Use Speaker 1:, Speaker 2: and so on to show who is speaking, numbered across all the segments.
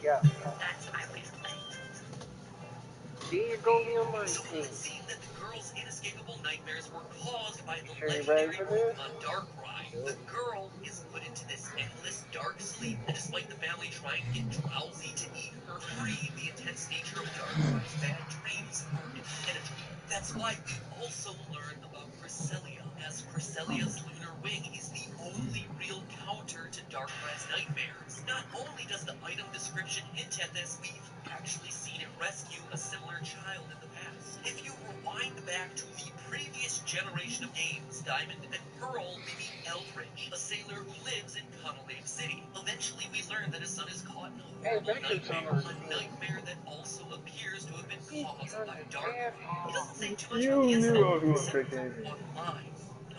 Speaker 1: Yeah.
Speaker 2: That's my way of playing.
Speaker 1: See, you're going to be on my
Speaker 2: So
Speaker 1: team.
Speaker 2: it seemed that the girl's inescapable nightmares were caused by the
Speaker 1: Sure you
Speaker 2: legendary
Speaker 1: ready for this?
Speaker 2: Pokemon Darkrai. The girl is put into this endless dark sleep, and despite the family trying to get Drowsy to eat her free, the intense nature of Darkrai's bad dreams are impenetrable. That's why we also learn about Cresselia, as Cresselia's lunar wing is the only real counter to Darkrai's nightmares. Not only does the item description hint at this, we've actually seen it rescue a similar child in the past. If you rewind back to the previous generation of games, Diamond and Pearl, we meet Eldridge, a sailor who lives in Conolade City. Eventually, we learn that his son is caught in a horrible nightmare, a nightmare that also appears to have been caused by Darkrai. He doesn't say too much about the incident, except for one line.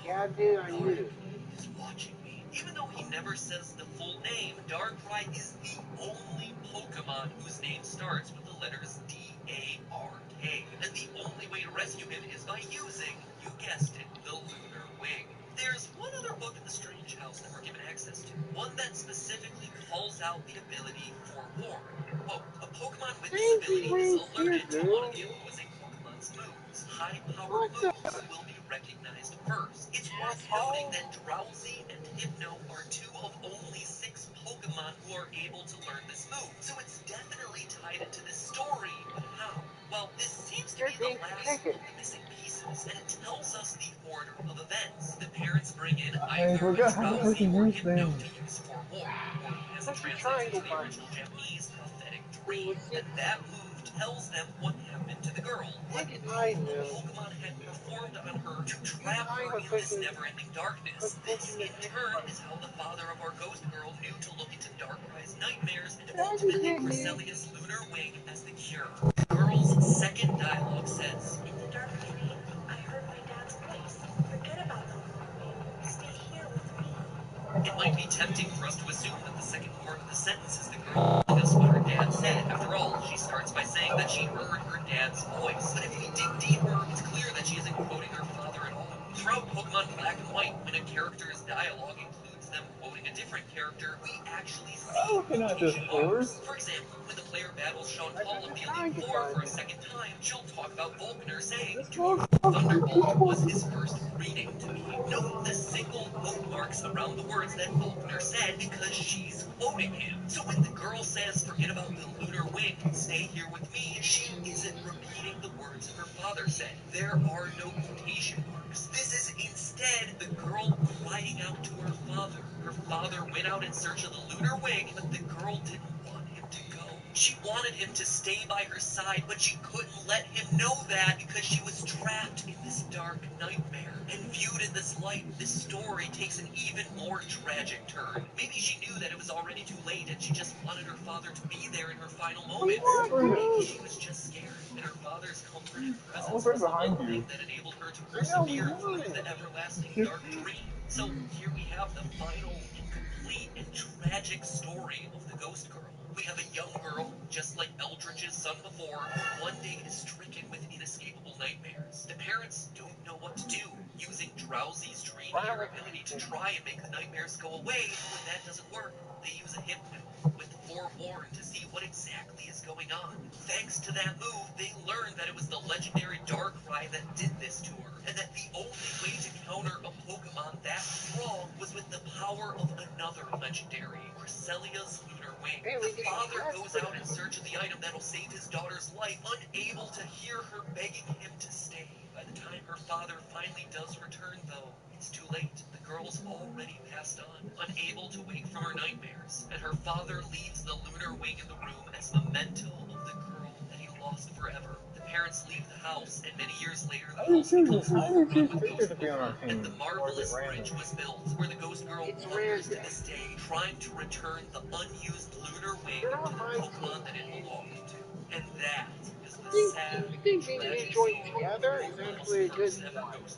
Speaker 1: Yeah, I do. I knew.
Speaker 2: Is watching me. Even though he never says the full name, Darkrai is the only Pokemon whose name starts with the letters D-A-R-K. And the only way to rescue him is by using, you guessed it, the Lunar Wing. There's one other book in the Strange House that we're given access to. One that specifically calls out the ability Forewarn. Quote, a Pokemon with this ability is alerted to one of the opposing Pokemon's moves. High-powered moves will be recognized first. It's worth noting that Drowsy and Hypno are two of only 6 Pokemon who are able to learn this move, so it's definitely tied into this story, but how? Well, this seems to be the last of the missing pieces, and it tells us the order of events. The parents bring in either a Drowsy or Hypno to use Forewarn, or as it translates into the original Japanese, prophetic dream, and that move tells them what happened to the girl, what Pokemon had performed on her to trap her in this never-ending darkness. This, in turn, is how the father of our ghost girl knew to look into Darkrai's nightmares and ultimately Cresselia's lunar wing as the cure. The girl's second dialogue says, in the dark dream, I heard my dad's voice. Forget about the lunar wing. Stay here with me. It might be tempting for us to assume that the second part of the sentence is the girl telling us what her dad said. After all, she starts by saying that she heard her dad's voice. But if we dig deeper, it's clear that she isn't quoting her father at all. Throughout Pokemon Black and White, when a character's dialogue includes them quoting a different character, we actually see quotation marks. For example, when the player battles Sean Paul in the Elite Four for a second time, she'll talk about Volkner saying, Thunderbolt was his first greeting to me. Note the single quote marks around the words that Volkner said because she's quoting him. So when the girl says, forget about the lunar wing, stay here with me, she isn't repeating the words her father said. There are no quotation marks. This is instead the girl crying out to her father. Her father went out in search of the lunar wing, but the girl didn't want him to go. She wanted him to stay by her side, but she couldn't let him know that because she was trapped in this dark nightmare. And viewed in this light, this story takes an even more tragic turn. Maybe she knew that it was already too late and she just wanted her father to be there in her final moments. Maybe she was just scared, and her father's comfort and presence was the one thing that enabled her to persevere through the everlasting dark dream. So here we have the final, incomplete, and tragic story of the Ghost Girl. We have a young girl, just like Eldridge's son before, who one day is stricken with inescapable nightmares. The parents don't know what to do, using Drowsy's dreamier ability to try and make the nightmares go away, but when that doesn't work, they use a Hypno with Forewarn to see what exactly is going on. Thanks to that move, they learned that it was the legendary Darkrai that did this to her, and that the only way to counter a Pokemon that strong was with the power of another legendary, Cresselia's lunar wing. The father goes out in search of the item that'll save his daughter's life, unable to hear her begging him to stay. By the time her father finally does return, though, it's too late. The girl's already passed on, unable to wake from her nightmares, and her father leaves the lunar wing in the room as memento of the girl that he lost forever. The parents leave the house, and many years later, the house becomes overrun with ghost Pokemon, and the marvelous bridge was built, where the Ghost Girl wonders to this day, trying to return the unused lunar wing to the Pokemon that it belonged to. And that is the sad, tragic story of Pokemon's first ever Ghost Girl,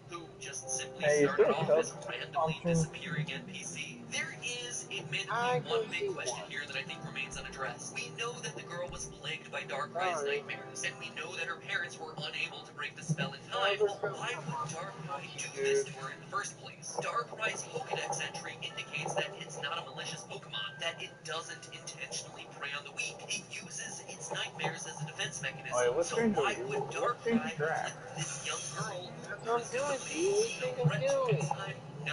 Speaker 2: who just simply started off as a randomly disappearing NPC. There is, in admittedly
Speaker 1: I
Speaker 2: one
Speaker 1: can
Speaker 2: big
Speaker 1: see
Speaker 2: question
Speaker 1: one.
Speaker 2: here that I think remains unaddressed. We know that the girl was plagued by Darkrai's
Speaker 1: Sorry.
Speaker 2: nightmares, and we know that her parents were unable to break the spell in
Speaker 1: Sorry
Speaker 2: time,
Speaker 1: for
Speaker 2: but why would
Speaker 1: Pokemon.
Speaker 2: Darkrai do this
Speaker 3: Dude.
Speaker 2: to her in the first place? Darkrai's Pokedex entry indicates that it's not a malicious Pokemon, that it doesn't intentionally prey on the weak. It uses its nightmares as a defense mechanism.
Speaker 3: Alright, what's
Speaker 2: So
Speaker 3: changed
Speaker 2: why would
Speaker 3: what's changed the
Speaker 2: Darkrai
Speaker 3: track?
Speaker 2: afflict this young girl who
Speaker 1: That's what I'm doing,
Speaker 2: presumably
Speaker 1: D. What do you
Speaker 2: seen
Speaker 1: think
Speaker 2: a
Speaker 1: I'm
Speaker 2: threat to
Speaker 1: doing?
Speaker 2: it?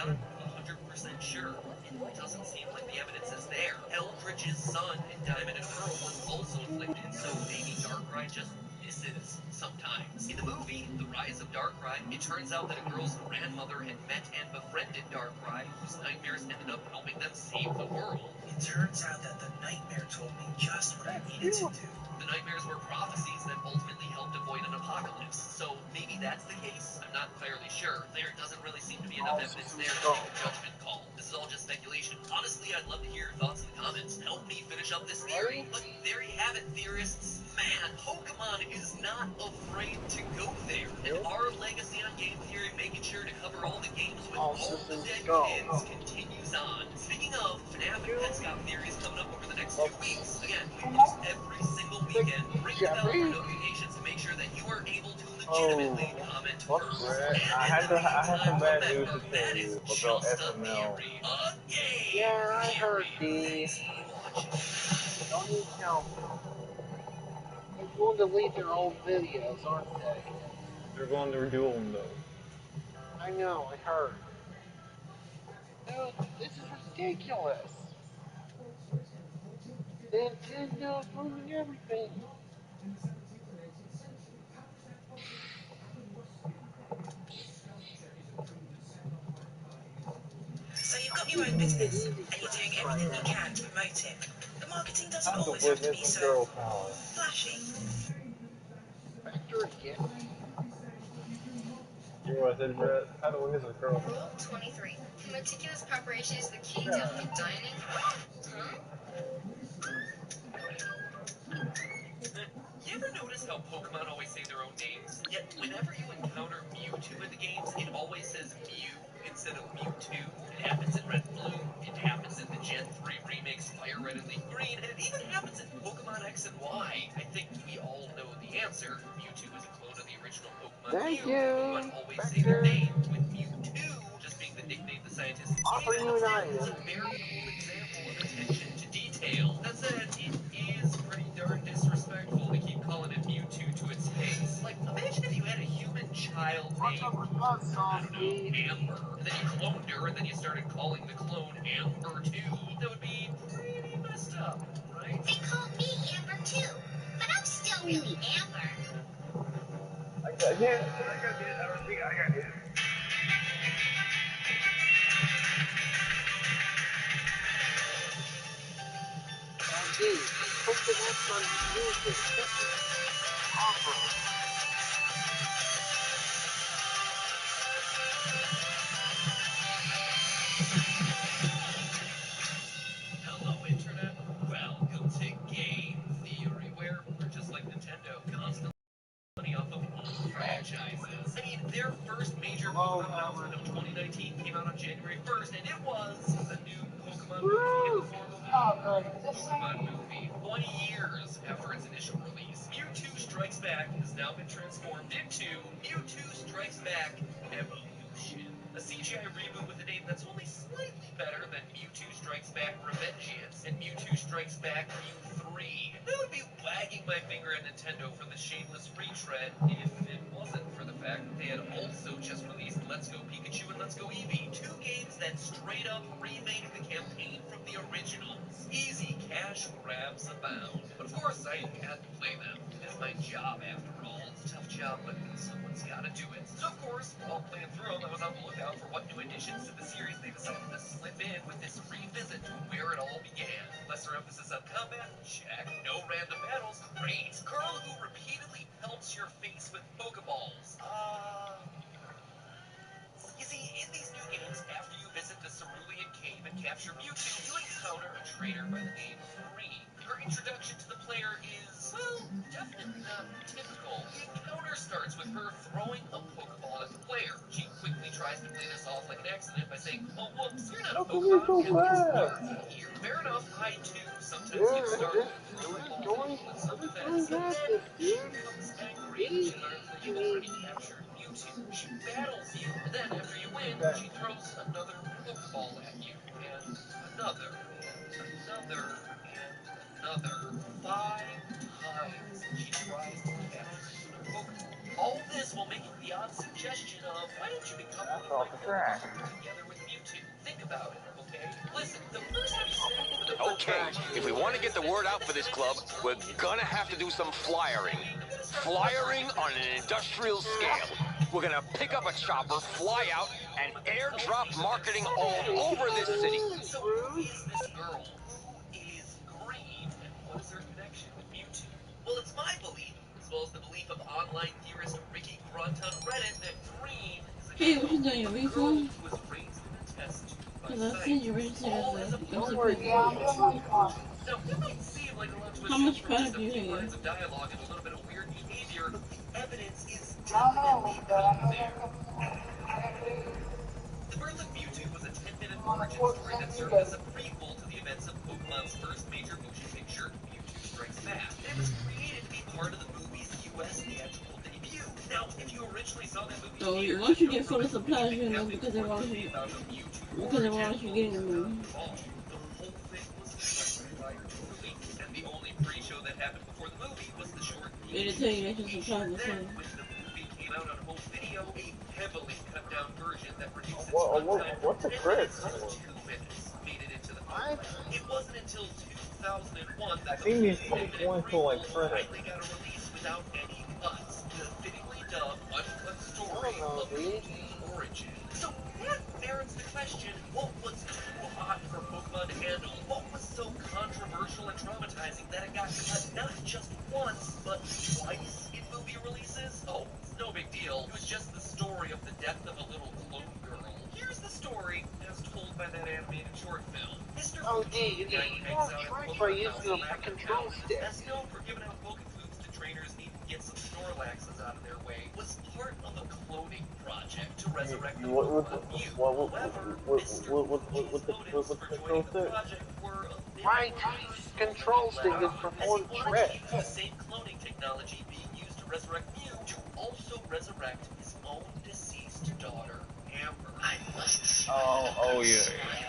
Speaker 2: I'm not 100% sure. It doesn't seem like the evidence is there. Eldridge's son in Diamond and Pearl was also afflicted, so maybe Darkrai just misses sometimes. In the movie, The Rise of Darkrai, it turns out that a girl's grandmother had met and befriended Darkrai, whose nightmares ended up helping them save the world.
Speaker 4: It turns out that the nightmare told me just what I needed to do.
Speaker 2: The nightmares were prophecies that ultimately helped avoid an apocalypse, so maybe that's the case? I'm not entirely sure. There doesn't really seem to be enough evidence there to make a judgment call. This is all just speculation. Honestly, I'd love to hear your thoughts in the comments. Help me finish up this theory. But there you have it, theorists. Man, Pokemon is not afraid to go there. And our legacy on game theory, making sure to cover all the games with all the dead kids, continues on. Speaking of, FNAF and Petscop theories coming up over the next 2 weeks. Again, we post every single weekend. Ring the bell for notifications to make sure that you are able to legitimately comment first.
Speaker 3: Brett.
Speaker 2: And in the
Speaker 3: I had some
Speaker 2: meantime,
Speaker 3: bad news
Speaker 2: remember,
Speaker 3: to tell
Speaker 2: that is
Speaker 3: you about
Speaker 2: just a
Speaker 3: FML.
Speaker 2: theory. A game
Speaker 1: Yeah, I heard,
Speaker 2: theory.
Speaker 1: D.
Speaker 2: Thanks for watching.
Speaker 1: Don't even tell me. They're going to delete their old videos, aren't they?
Speaker 3: They're going to redo them though.
Speaker 1: I know, I heard. Dude, this is ridiculous. Nintendo's ruining everything.
Speaker 4: So you've got your own business, and you're doing everything you can to promote it. The marketing doesn't
Speaker 3: Time to
Speaker 4: always have to
Speaker 3: witness
Speaker 4: be
Speaker 3: some
Speaker 4: so
Speaker 3: girl power.
Speaker 4: flashy.
Speaker 1: Spectre again?
Speaker 3: You know what I said, Brett? How to witness a girl
Speaker 5: Rule
Speaker 3: power.
Speaker 5: 23. Meticulous preparation is the key to
Speaker 3: Yeah.
Speaker 5: dining. Huh?
Speaker 2: You ever notice how Pokemon always say their own names? Yet whenever you encounter Mewtwo in the games, it always says Mew instead of Mewtwo. It happens in Red and Blue, it happens in the Gen 3 remakes Fire Red and Leaf Green, and it even happens in Pokemon X and Y. I think we all know the answer. Mewtwo is a clone of the original Pokemon
Speaker 1: Thank
Speaker 2: Mew.
Speaker 1: you,
Speaker 2: Pokemon always say their
Speaker 1: Spectre.
Speaker 2: name, with Mewtwo just being the nickname the scientists
Speaker 1: Offer
Speaker 2: gave it.
Speaker 1: you an
Speaker 2: Still, it's
Speaker 1: item.
Speaker 2: a very cool example of attention to detail. That said, it is pretty darn disrespectful to keep calling it Mewtwo to its face. Like, imagine if you had a human child
Speaker 1: What's
Speaker 2: named,
Speaker 1: up with Buzzsaw,
Speaker 2: I don't know,
Speaker 1: Steve?
Speaker 2: Amber, and then you cloned her, and then you started calling the clone Amber too. That would be pretty messed up, right?
Speaker 5: They call me Amber too, but I'm still really Amber.
Speaker 3: I got it. I got it.
Speaker 1: D, click the next on music. Offer.
Speaker 2: Hello, Internet. Welcome to Game Theory, where we're just like Nintendo, constantly money off of old franchises. I mean, their first major
Speaker 1: Hello,
Speaker 2: Pokemon announcement of
Speaker 1: Howard.
Speaker 2: 2019 came out on January 1st, and it was a new Pokemon movie in the
Speaker 1: Woo!
Speaker 2: form of
Speaker 1: Oh,
Speaker 2: a
Speaker 1: good.
Speaker 2: Pokemon movie. 20 years after its initial release, Mewtwo Strikes Back has now been transformed into Mewtwo Strikes Back Evolution. A CGI reboot with a name that's only slightly better than Mewtwo Strikes Back Revengeance and Mewtwo Strikes Back Mew 3. I would be wagging my finger at Nintendo for the shameless retread if it wasn't for the fact that they had also just released Let's Go Pikachu and Let's Go Eevee, two games that straight up remake the campaign from the originals. Easy cash grabs abound. But of course, I had to play them. It is my job after all. It's a tough job, but someone's gotta do it. So of course, while playing through them, I was on the lookout for what new additions to the series they decided to slip in with this revisit to where it all began. Lesser emphasis on combat? Check. No random battles? Great. Curl who repeatedly pelts your face with Pokeballs? You see, in these new games, after you visit the Cerulean Cave and capture Mewtwo, you encounter a trainer by the name of Green. Her introduction to the player is, well, definitely not typical. The encounter starts with her throwing a Pokeball at the player. She quickly tries to play this off like an accident by saying, oh, whoops, you're not a
Speaker 3: How come you're
Speaker 2: Pokemon,
Speaker 3: so
Speaker 2: and it's
Speaker 3: fast?
Speaker 2: dark in here. Fair enough, I too sometimes
Speaker 1: Dude,
Speaker 2: get
Speaker 1: I
Speaker 2: startled
Speaker 1: just
Speaker 2: from
Speaker 1: really
Speaker 2: a
Speaker 1: enjoy
Speaker 2: self-defense, but
Speaker 1: that
Speaker 2: then
Speaker 1: dude.
Speaker 2: she becomes angry when
Speaker 1: Me?
Speaker 2: she learns that
Speaker 1: You
Speaker 2: you've
Speaker 1: mean,
Speaker 2: already captured Mewtwo. She battles you, and then after you win,
Speaker 3: Okay.
Speaker 2: she throws another Pokeball at you, and another, and another, and another. 5 times she tries to capture another Pokemon. All this while making the odd suggestion of, why don't you become one
Speaker 3: That's
Speaker 2: of my
Speaker 3: off the track.
Speaker 2: Pokemon together with Mewtwo? Think about it, okay? Listen, the first time you snap for the
Speaker 6: Okay, if we want to get the word out for this club, we're gonna have to do some flyering. Flyering on an industrial scale. We're gonna pick up a chopper, fly out, and airdrop marketing all over this city.
Speaker 2: So who is this girl? Who is Green? And what is her connection with Mewtwo? Well, it's my belief, as well as the belief of online theorist Ricky Grunt on Reddit, that Green is a
Speaker 7: Hey, what you doing? Your
Speaker 2: girl
Speaker 7: refund?
Speaker 2: who was raised in a test tube by
Speaker 7: Because I
Speaker 2: science.
Speaker 7: sent you registered as
Speaker 2: All as a
Speaker 7: a
Speaker 1: don't
Speaker 7: MC
Speaker 1: worry,
Speaker 7: Pet.
Speaker 1: yeah, I'm doing my part.
Speaker 2: Now, that might seem like a lot to
Speaker 7: How
Speaker 2: assume
Speaker 7: much
Speaker 2: from just
Speaker 7: product
Speaker 2: a
Speaker 7: do you
Speaker 2: few
Speaker 7: have?
Speaker 2: lines of dialogue and a little bit of weird behavior, but the evidence is
Speaker 1: I don't
Speaker 2: definitely
Speaker 1: know, but I know
Speaker 2: there. The birth of Mewtwo was a 10-minute origin story that served as a prequel to the events of Pokemon's first major motion picture, Mewtwo Strikes Back. And it was created to be part of the movie's U.S. theatrical debut. Now, if you originally saw that movie
Speaker 7: So
Speaker 2: here,
Speaker 7: once you
Speaker 2: no
Speaker 7: get full of
Speaker 2: problem,
Speaker 7: supplies,
Speaker 2: you
Speaker 7: you
Speaker 2: didn't
Speaker 7: know,
Speaker 2: have to explore the movie about the Mewtwo origin.
Speaker 7: getting the movie.
Speaker 2: The whole thing was suppressed prior to release, and the only pre-show that happened before the movie was the short
Speaker 7: It'll tell you that your supplies are
Speaker 2: then,
Speaker 7: full.
Speaker 2: when the movie came out on home video, a heavily cut-down version that reduced its
Speaker 3: What,
Speaker 2: runtime
Speaker 3: what's
Speaker 2: from
Speaker 3: the
Speaker 2: 10
Speaker 3: crit?
Speaker 2: minutes to 2 minutes made it into the
Speaker 1: What?
Speaker 2: movie. It wasn't until 2001
Speaker 3: I
Speaker 2: that the
Speaker 3: seen these
Speaker 2: 10-minute
Speaker 3: points for like
Speaker 2: prequel
Speaker 3: credit.
Speaker 2: finally got a release without any cuts. The fittingly dubbed, uncut
Speaker 1: I
Speaker 2: story
Speaker 1: don't know,
Speaker 2: of
Speaker 1: dude.
Speaker 2: Mewtwo's origin. So that merits the question, what was too hot for Pokemon to handle? What was so controversial and traumatizing that it got cut not just once, but twice in movie releases? Oh, it's no big deal. It was just the story of the death of a little clone girl. Here's the story as told by that animated short film. Mr.
Speaker 1: Oh,
Speaker 2: Fuji,
Speaker 1: dude,
Speaker 2: the guy who
Speaker 1: you
Speaker 2: hangs
Speaker 1: don't
Speaker 2: out at
Speaker 1: try
Speaker 2: the
Speaker 1: by
Speaker 2: Pokemon
Speaker 1: using
Speaker 2: house
Speaker 1: a
Speaker 2: in Lavender
Speaker 1: control
Speaker 2: Town,
Speaker 1: stick.
Speaker 2: best known for giving out Pokefoods to trainers needing to get some Snorlaxes out of their way, was part of a cloning project to resurrect the Pokemon Mew. However, Mr. Fuji's motives for joining the project were a bit
Speaker 1: Right. Control stick is for
Speaker 2: as
Speaker 1: more
Speaker 2: he wanted
Speaker 1: threat.
Speaker 2: to use the same cloning technology being used to resurrect Mew to also resurrect his own deceased daughter, Amber.
Speaker 4: I must see
Speaker 3: Oh yeah.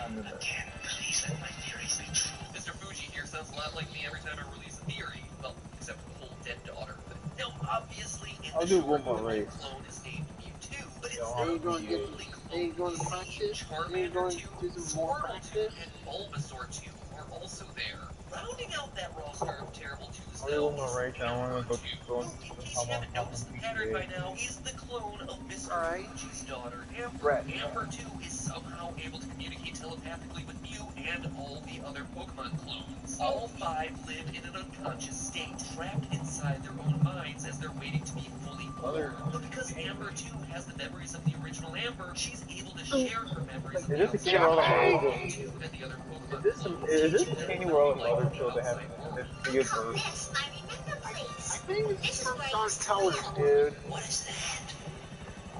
Speaker 4: again. Please let my theories be true.
Speaker 2: Mr. Fuji here sounds a lot like me every time I release a theory. Well, except for the whole dead daughter. Now, obviously, in
Speaker 3: I'll
Speaker 2: the
Speaker 3: do
Speaker 2: short,
Speaker 3: one more
Speaker 2: the
Speaker 3: race.
Speaker 2: clone is named Mewtwo, but it's
Speaker 3: Yeah,
Speaker 1: Are you
Speaker 2: not
Speaker 1: going to get
Speaker 2: fully
Speaker 1: some, are you going to
Speaker 2: cloned.
Speaker 1: practice? Are you
Speaker 2: Charmander
Speaker 1: going
Speaker 2: 2,
Speaker 1: to do some more
Speaker 2: Squirtle 2,
Speaker 1: practice?
Speaker 2: and Bulbasaur 2 are also there. Rounding out that roster of terrible twos,
Speaker 3: I'll do
Speaker 2: though,
Speaker 3: one more race. I want to go
Speaker 2: who, in case you haven't noticed the pattern by now, is the clone of Mr.
Speaker 1: Alright.
Speaker 2: Fuji's daughter, Amber.
Speaker 3: Brett.
Speaker 2: Amber, too, is somehow able to communicate telepathically with Mew and all the other Pokemon clones. All 5 live in an unconscious state, trapped inside their own minds as they're waiting to be fully born. But because Amber, too, has the memories of the original Amber, she's able to share her memories of the
Speaker 3: Is this a
Speaker 2: outside
Speaker 3: candy
Speaker 2: world
Speaker 3: world?
Speaker 2: with Mewtwo and the other Pokemon clones,
Speaker 3: Is this
Speaker 2: teaching
Speaker 3: a
Speaker 2: them
Speaker 3: candy
Speaker 2: what
Speaker 3: world
Speaker 2: it's
Speaker 3: of
Speaker 2: like
Speaker 3: other
Speaker 2: in
Speaker 3: shows
Speaker 2: the
Speaker 3: that have
Speaker 2: outside world.
Speaker 3: this
Speaker 5: Look
Speaker 3: big
Speaker 5: at all
Speaker 3: bird?
Speaker 5: this. My remember plates.
Speaker 1: I think
Speaker 5: This
Speaker 1: it's
Speaker 5: is
Speaker 1: some
Speaker 5: where I
Speaker 1: dark
Speaker 5: used to
Speaker 1: colors,
Speaker 5: live.
Speaker 1: dude.
Speaker 4: What is that?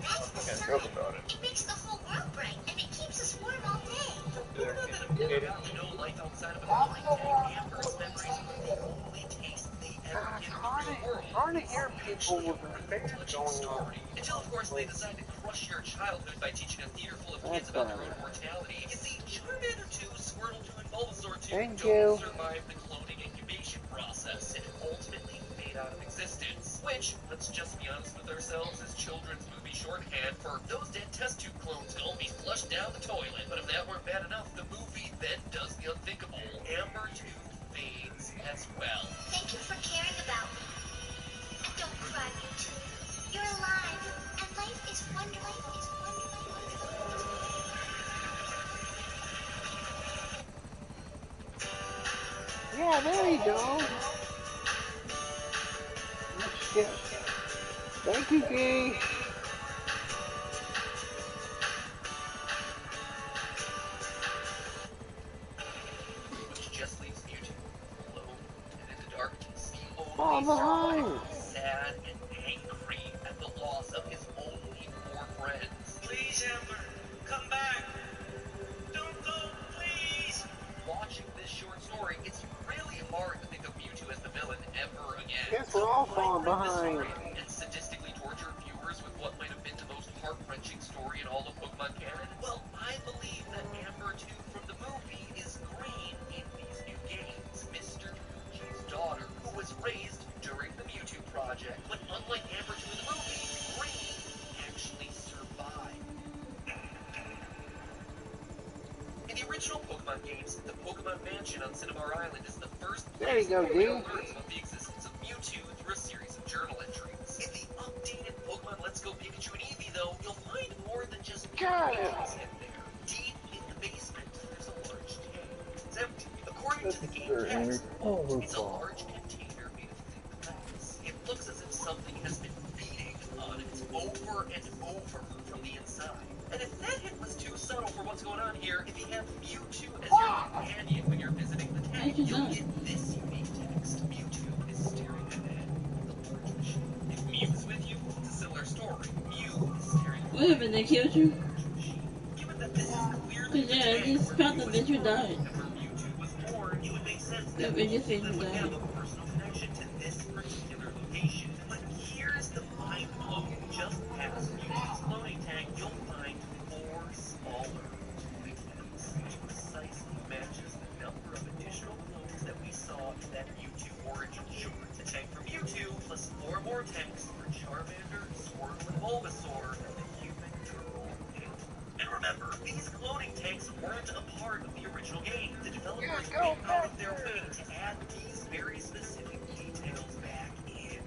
Speaker 5: That's the
Speaker 3: I can't
Speaker 5: sun.
Speaker 3: joke about it.
Speaker 5: It makes the whole world bright, and it keeps us warm all day.
Speaker 2: For Pokemon that have never gotten to know life outside of a cooling tank, Amber's memories are the only taste they ever
Speaker 1: God,
Speaker 2: get
Speaker 1: it's
Speaker 2: in the real world.
Speaker 1: hard to hear
Speaker 2: It's
Speaker 1: people
Speaker 2: actually a
Speaker 1: with their
Speaker 2: pretty
Speaker 1: fans
Speaker 2: touching
Speaker 1: going on.
Speaker 2: story. Until, of course, they decide to crush your childhood by teaching a theater full of kids
Speaker 1: That's
Speaker 2: about their
Speaker 1: better.
Speaker 2: own mortality. You see, Charmander 2, Squirtle 2, and Bulbasaur 2
Speaker 1: Thank
Speaker 2: don't
Speaker 1: you.
Speaker 2: survive the cloning incubation process and ultimately fade out of existence. Which, let's just be honest with ourselves, is children's movie shorthand for those dead test tube clones can all be flushed down the toilet. But if that weren't bad enough, the movie then does the unthinkable. Amber 2 fades as well.
Speaker 5: Thank you for caring about me. And don't cry, Mewtwo. You're alive, and life is wonderful.
Speaker 1: Yeah, there you go. Let's get. Thank you, Gay.
Speaker 2: Which just leaves Mewtwo alone and in the darkness. He
Speaker 1: Fall
Speaker 2: only
Speaker 1: behind.
Speaker 2: survives sad and angry at the loss of his only 4 friends.
Speaker 4: Please, Amber, come back. Don't go, please.
Speaker 2: Watching this
Speaker 3: behind.
Speaker 2: And sadistically torture viewers with what might have been the most heart-wrenching story in all of Pokemon canon? Well, I believe that Amber 2 from the movie is Green in these new games, Mr. Fuji's daughter, who was raised during the Mewtwo project. But unlike Amber 2 in the movie, Green actually survived. In the original Pokemon games, the Pokemon Mansion on Cinnabar Island is the first
Speaker 3: There you
Speaker 2: place
Speaker 3: go,
Speaker 2: the player
Speaker 3: dude.
Speaker 2: learns about the existence of Mewtwo through a series of journal entries. In the updated Pokemon Let's Go Pikachu and Eevee, though, you'll find more than just
Speaker 3: Got it.
Speaker 2: entries in there. Deep in the basement, there's a large tank. It's empty. According
Speaker 3: This
Speaker 2: to the
Speaker 3: is
Speaker 2: game
Speaker 3: their
Speaker 2: text,
Speaker 3: overflow.
Speaker 2: it's a large container made of thick glass. It looks as if something has been feeding on it over and over from the inside. And if that hint was too subtle for what's going on here, if you have Mewtwo as your companion when you're visiting the tank, you'll get this unique text. Mewtwo is staring ahead at the large machine. If Mew's with you, it's a similar story. Mew is staring
Speaker 7: What happened? They killed you?
Speaker 2: at the large machine. Given that this is clearly the
Speaker 7: Yeah, I
Speaker 2: tank
Speaker 7: just
Speaker 2: where
Speaker 7: found
Speaker 2: Mew
Speaker 7: out
Speaker 2: was
Speaker 7: that you
Speaker 2: born
Speaker 7: died.
Speaker 2: and where Mewtwo was born, it would make sense
Speaker 7: Yeah,
Speaker 2: that
Speaker 7: but you said
Speaker 2: Pokemon
Speaker 7: you
Speaker 2: would have
Speaker 7: died.
Speaker 2: a personal connection to this particular location. But here's the mind blowing. Just past Mewtwo's cloning tank, you'll find 4 smaller cloning tanks, which precisely matches the number of additional clones that we saw in that Mewtwo origin short. The tank for Mewtwo, plus 4 more tanks for Charmander, Squirtle, and Bulbasaur, and the human turtle Antler. And remember, these cloning tanks weren't a part of the original game. The developers went out of their way to add these very specific details back in.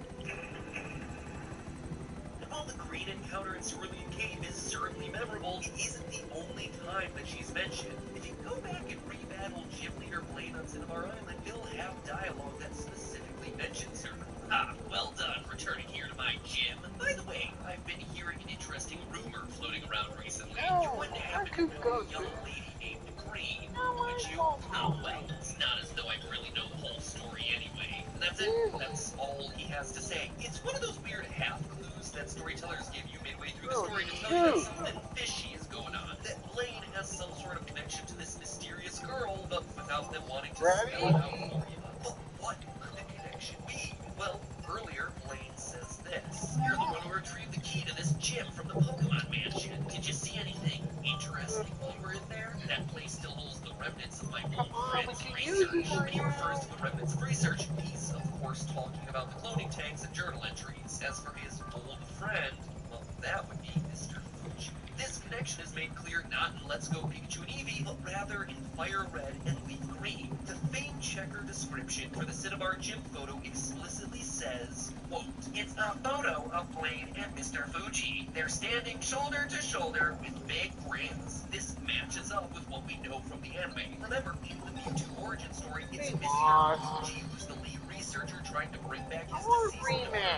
Speaker 2: And while the Green encounter in Cerulean Cave is certainly memorable, it isn't the only time that she's mentioned. If you go back and re-battle Gym Leader Blaine on Cinnabar Island, you'll have dialogue that specifically mentions her. Ah, well done, returning here to my gym. By the way, I've been hearing an interesting rumor floating around recently. You wouldn't happen to know a young lady named Green, would you? Oh, well, it's not as though I really know the whole story anyway. And that's it. That's all he has to say. It's one of those weird half-clues that storytellers give you midway through the story to tell you that something fishy is going on. That Blaine has some sort of connection to this mysterious girl, but without them wanting to spell it out for you. But what could the connection be? Well, earlier, Blaine says this. You're the one who retrieved the key to this gym from the Pokemon Mansion. Did you see anything interesting while you were in there? That place still holds the remnants of my old friend's research. When he refers to the remnants of research, he's, of course, talking about the cloning tanks and journal entries. As for his old friend, well, that would be Mr. Fuji. This connection is made clear not in Let's Go Pikachu and Eevee, but rather in Fire Red and Leaf Green. The fame checker description for the Cinnabar gym photo explicitly says, quote, it's a photo of Blaine and Mr. Fuji. They're standing shoulder to shoulder with big grins. This matches up with what we know from the anime. Remember, in the Mewtwo origin story, it's Mr. Fuji who's the lead researcher trying to bring back his deceased daughter.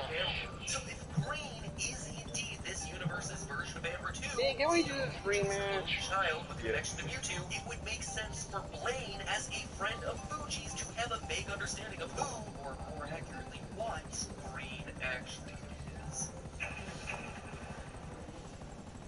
Speaker 2: So if Green is indeed this universe's version of Amber 2,
Speaker 3: Can we do this rematch?
Speaker 2: child with a connection to Mewtwo, it would make sense for Blaine as a friend of Fuji's to have a vague understanding of who, or more accurately, what Green actually is.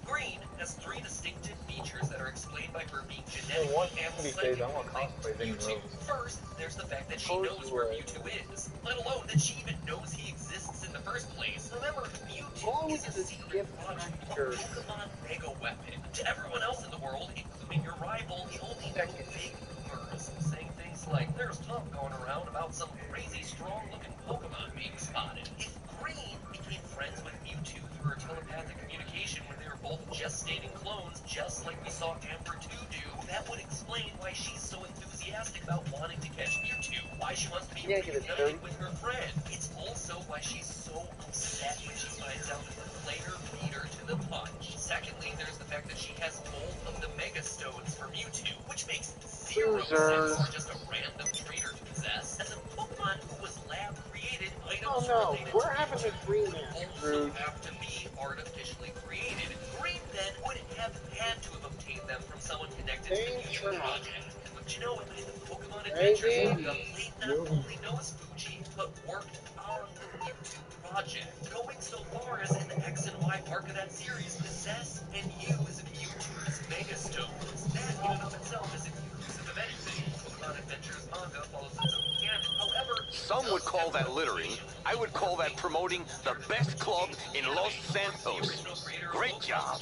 Speaker 2: Green has 3 distinctive features that are explained by her being genetic and psychically linked to Mewtwo. First, there's the fact that she knows where Mewtwo is, let alone that she even knows he exists in the first place. Remember, Mewtwo is a secret project, a Pokemon Mega Weapon. To everyone else in the world, including your rival, he only knows vague rumors, saying things like, there's talk going around about some crazy strong-looking Pokemon being spotted. If Green became friends with Mewtwo through her telepathic communication when they were both gestating clones, just like we saw Amber 2 do, that would explain why she's so enthusiastic about wanting to catch Mewtwo, why she wants to be reunited with her friend. It's also why she's so upset when she finds out that the player beat her to the punch. Secondly, there's the fact that she has both of the Mega Stones for Mewtwo, which makes 0 sense for just a random trainer to possess. As a Pokemon who was lab-created, items related to Mewtwo would also have to be artificially created. Green then would have had to have obtained them from someone connected to the Mewtwo project. And would you know it, in the Pokemon Adventures manga, Blaine not only knows Fuji, but worked on the Mewtwo project, going so far as in the X and Y arc of that series, possess and use Mewtwo's Mega Stones. That in and of itself is inclusive of anything. Pokemon Adventures manga follows its own canon. However,
Speaker 6: Some would call that littering. I would call that promoting the best club in Los Santos. Great job.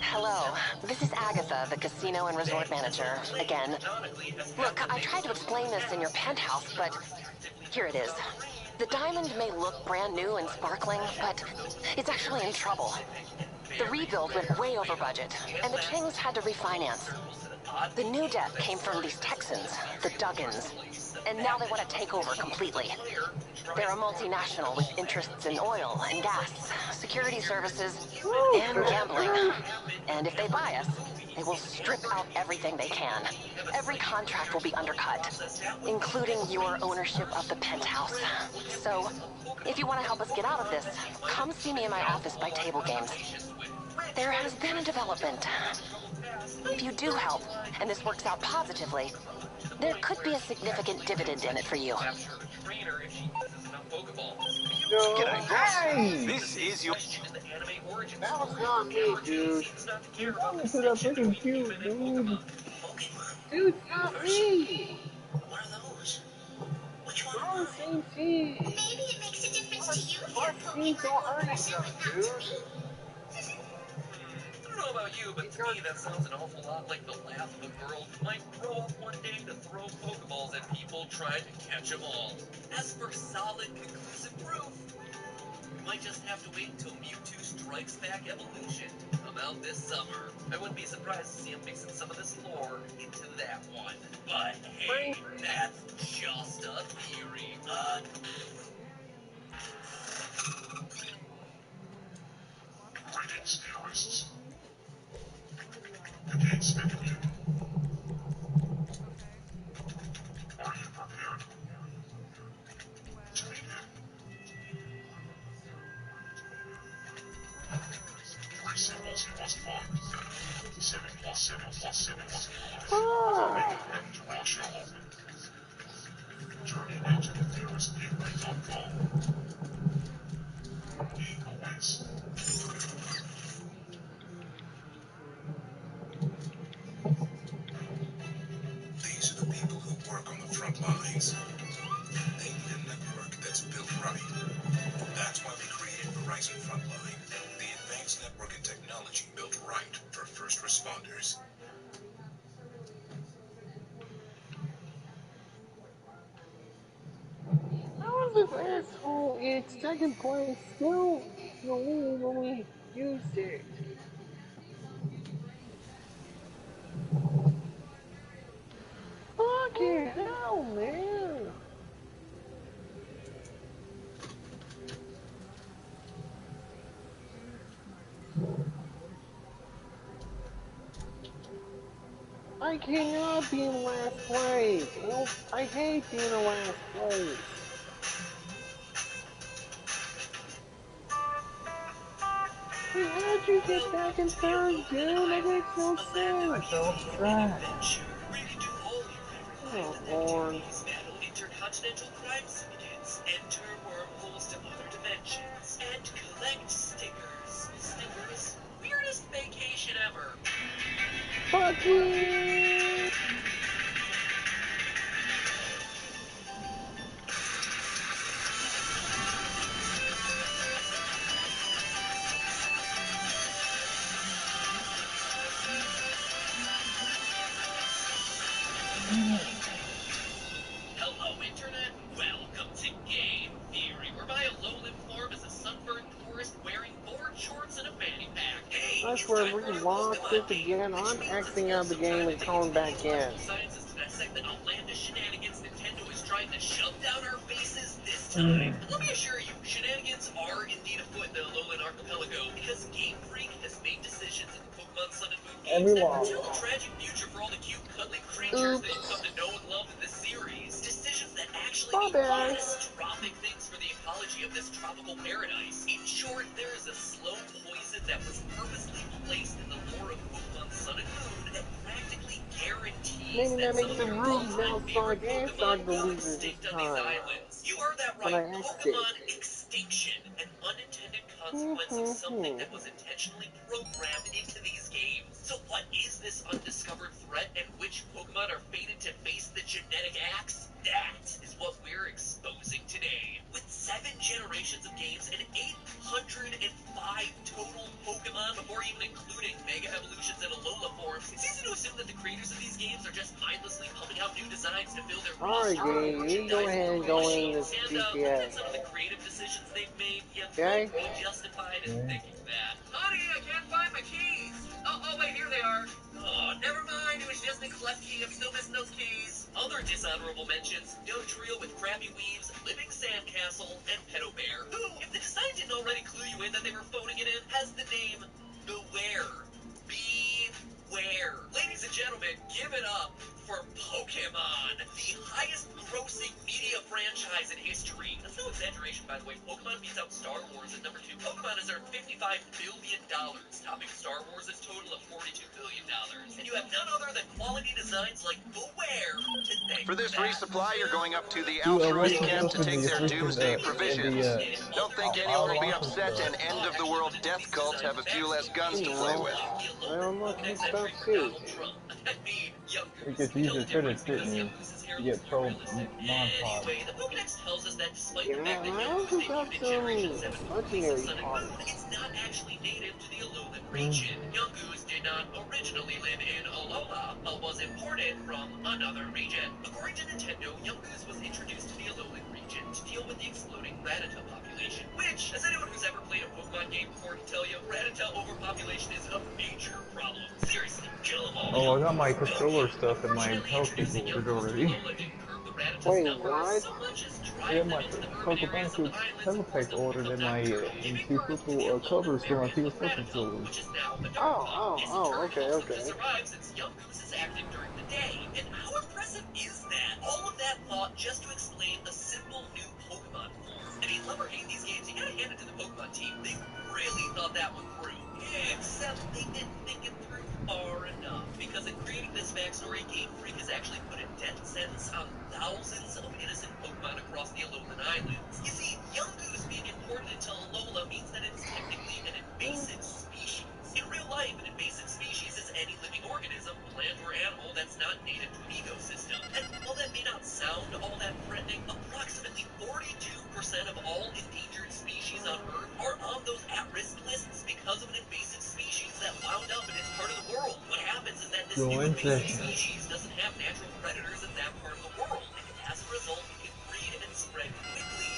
Speaker 8: Hello, this is Agatha, the casino and resort manager, again. Look, I tried to explain this in your penthouse, but here it is. The diamond may look brand new and sparkling, but it's actually in trouble. The rebuild went way over budget, and the Chings had to refinance. The new debt came from these Texans, the Duggans, and now they want to take over completely. They're a multinational with interests in oil and gas, security services, and gambling. And if they buy us, they will strip out everything they can. Every contract will be undercut, including your ownership of the penthouse. So, if you want to help us get out of this, come see me in my office by table games. There has been a development. If you do help, and this works out positively, there could be a significant dividend in it for you.
Speaker 6: G'day, boss.
Speaker 3: Hey!
Speaker 6: This is your...
Speaker 1: That was not me, dude.
Speaker 3: You're going to the freaking cube, dude.
Speaker 1: Dude, not me.
Speaker 4: What are those? Which one?
Speaker 1: We're on the same team.
Speaker 5: Maybe it makes a difference to you if
Speaker 1: Our
Speaker 5: you're
Speaker 1: teams don't
Speaker 5: Pokemon
Speaker 1: earn
Speaker 5: person,
Speaker 1: enough,
Speaker 5: but not
Speaker 1: dude.
Speaker 5: to me.
Speaker 2: I don't know about you, but to me that sounds an awful lot like the laugh of a girl who might grow up one day to throw Pokeballs at people trying to catch them all. As for solid, conclusive proof, you might just have to wait until Mewtwo Strikes Back Evolution to come out this summer. I wouldn't be surprised to see him mixing some of this lore into that one. But hey, that's just a theory.
Speaker 9: Greetings, theorists. The gates may begin. Are you prepared to begin? 3 symbols you must find. 7 plus 7 plus 7 plus 4. Make a button to launch your home. Turn your way to the theorist gateway.com. He awaits.
Speaker 10: These are the people who work on the front lines. They need a network that's built right. That's why we created Verizon Frontline, the advanced network and technology built right for first responders.
Speaker 1: How is this asshole in second place still the lead when we used it? Fucking hell, man! I cannot be in last place. Nope, I hate being in last place. Hey, how'd you get back in third, dude? That makes no sense.
Speaker 2: Adventure, where you can do all your favorite
Speaker 1: Oh, Lord.
Speaker 2: activities, battle intercontinental crime syndicates, enter wormholes to other dimensions, and collect stickers. Stickers? Weirdest vacation ever.
Speaker 1: Fuck you!
Speaker 2: Hello, Internet. Welcome to Game Theory, where my lowland form is a sunburned tourist wearing board shorts and a fanny pack. Hey,
Speaker 1: I swear, if we lost this again, I'm exiting out of the game and coming back in.
Speaker 2: Sciences to dissect the outlandish shenanigans Nintendo is trying to shove down our faces this time. Let me assure you, shenanigans are indeed afoot in the lowland archipelago, because Game Freak has made decisions in the Pokemon Sun and Moon games that foretell a tragic future for all the cute, cuddly creatures that you've come to know and love in this series. Decisions that actually mean catastrophic things for the ecology of this tropical paradise. In short, there is a slow poison that was purposely placed in the lore of Pokemon Sun and Moon that practically guarantees
Speaker 1: Maybe that
Speaker 2: some
Speaker 1: makes
Speaker 2: of
Speaker 1: the
Speaker 2: your
Speaker 1: rules
Speaker 2: all-time
Speaker 1: now
Speaker 2: favorite
Speaker 1: start and
Speaker 2: Pokemon
Speaker 1: start to
Speaker 2: will
Speaker 1: lose this
Speaker 2: extinct on these
Speaker 1: time.
Speaker 2: islands. You heard that
Speaker 1: When
Speaker 2: right.
Speaker 1: I exit.
Speaker 2: Pokemon extinction, an unintended consequence of something that was intentionally programmed into these games. So what is this undiscovered threat, and which Pokemon are fated to face the genetic axe? That is what we're exposing today. With 7 generations of games and 805 total Pokemon before even including Mega Evolutions and Alola forms, it's easy to assume that the creators of these games are just mindlessly pumping out new designs to fill their
Speaker 1: Alright,
Speaker 2: roster of
Speaker 1: game, you go
Speaker 2: merchandise
Speaker 1: ahead and go in
Speaker 2: machines.
Speaker 1: this
Speaker 2: And looking
Speaker 1: GTA.
Speaker 2: at some of the creative decisions they've made, you
Speaker 1: Okay?
Speaker 2: might be justified in thinking that. Honey, I can't find my keys. Oh, wait, here they are. Oh, never mind. It was just a cleft key. I'm still missing those keys. Other dishonorable mentions: Dugtrio with Crappy Weaves, Living Sandcastle, and Pedo Bear, who, if the design didn't already clue you in that they were phoning it in, has the name Beware. Beware. Ladies and gentlemen, give it up for Pokemon, the highest grossing media franchise in history. That's no exaggeration, by the way. Pokemon beats out Star Wars at number 2. Pokemon has earned $55 billion, topping Star Wars' total of $42 billion. And you have none other than quality designs like Beware to thank
Speaker 6: For this
Speaker 2: that.
Speaker 6: resupply, you're going up to the
Speaker 3: Dude, what's
Speaker 6: altruist
Speaker 3: the
Speaker 6: camp
Speaker 3: stuff
Speaker 6: to
Speaker 3: in
Speaker 6: take
Speaker 3: the
Speaker 6: their
Speaker 3: freaking
Speaker 6: doomsday
Speaker 3: in
Speaker 6: provisions.
Speaker 3: the
Speaker 6: Don't think anyone will be upset an end-of-the-world death cult have a few less guns to play with.
Speaker 1: I unlocked new stuff too.
Speaker 3: it gets easier credits, didn't you? You get pro montage.
Speaker 2: Anyway, the Pokedex tells us that despite the
Speaker 1: Yeah,
Speaker 2: fact that
Speaker 1: I
Speaker 2: Young
Speaker 1: also
Speaker 2: Goose
Speaker 1: got
Speaker 2: debuted in Generation
Speaker 1: some
Speaker 2: 7 with the release of
Speaker 1: legendary
Speaker 2: Sun and Moon,
Speaker 1: parts.
Speaker 2: it's not actually native to the Alolan region. Young Goose did not originally live in Alola, but was imported from another region. According to Nintendo, Young Goose was introduced to the Alolan region to deal with the exploding Rattata population, which, as anyone who's ever played a Pokemon game before can tell you, Rattata overpopulation is a major problem. Seriously, kill them all.
Speaker 3: Oh, I got my controller stuff and my health people ordered already.
Speaker 1: Wait, what?
Speaker 3: I got my Pokemon telepack ordered and my and two purple covers for my PS4 controllers.
Speaker 1: Okay, okay.
Speaker 2: Survive since Young Goose is active during the day. And how impressive is that? All of that thought just to explain a simple new Pokemon form. I mean, love or hate these games, you gotta hand it to the Pokemon team. They really thought that one through. Except they didn't think it through far enough. Because in creating this backstory, Game Freak has actually put a death sentence on thousands of innocent Pokemon across the Alolan Islands. You see, Young Goose being imported into Alola means that it's technically an invasive species. In real life, an invasive species is any living organism, plant or animal, that's not native to an ecosystem. And while that may not sound all that threatening, approximately 42% of all endangered species on Earth are on those at-risk lists because of an invasive species that wound up in its part of the world. What happens is that this new invasive species doesn't have natural predators in that part of the world, and as a result, it can breed and spread quickly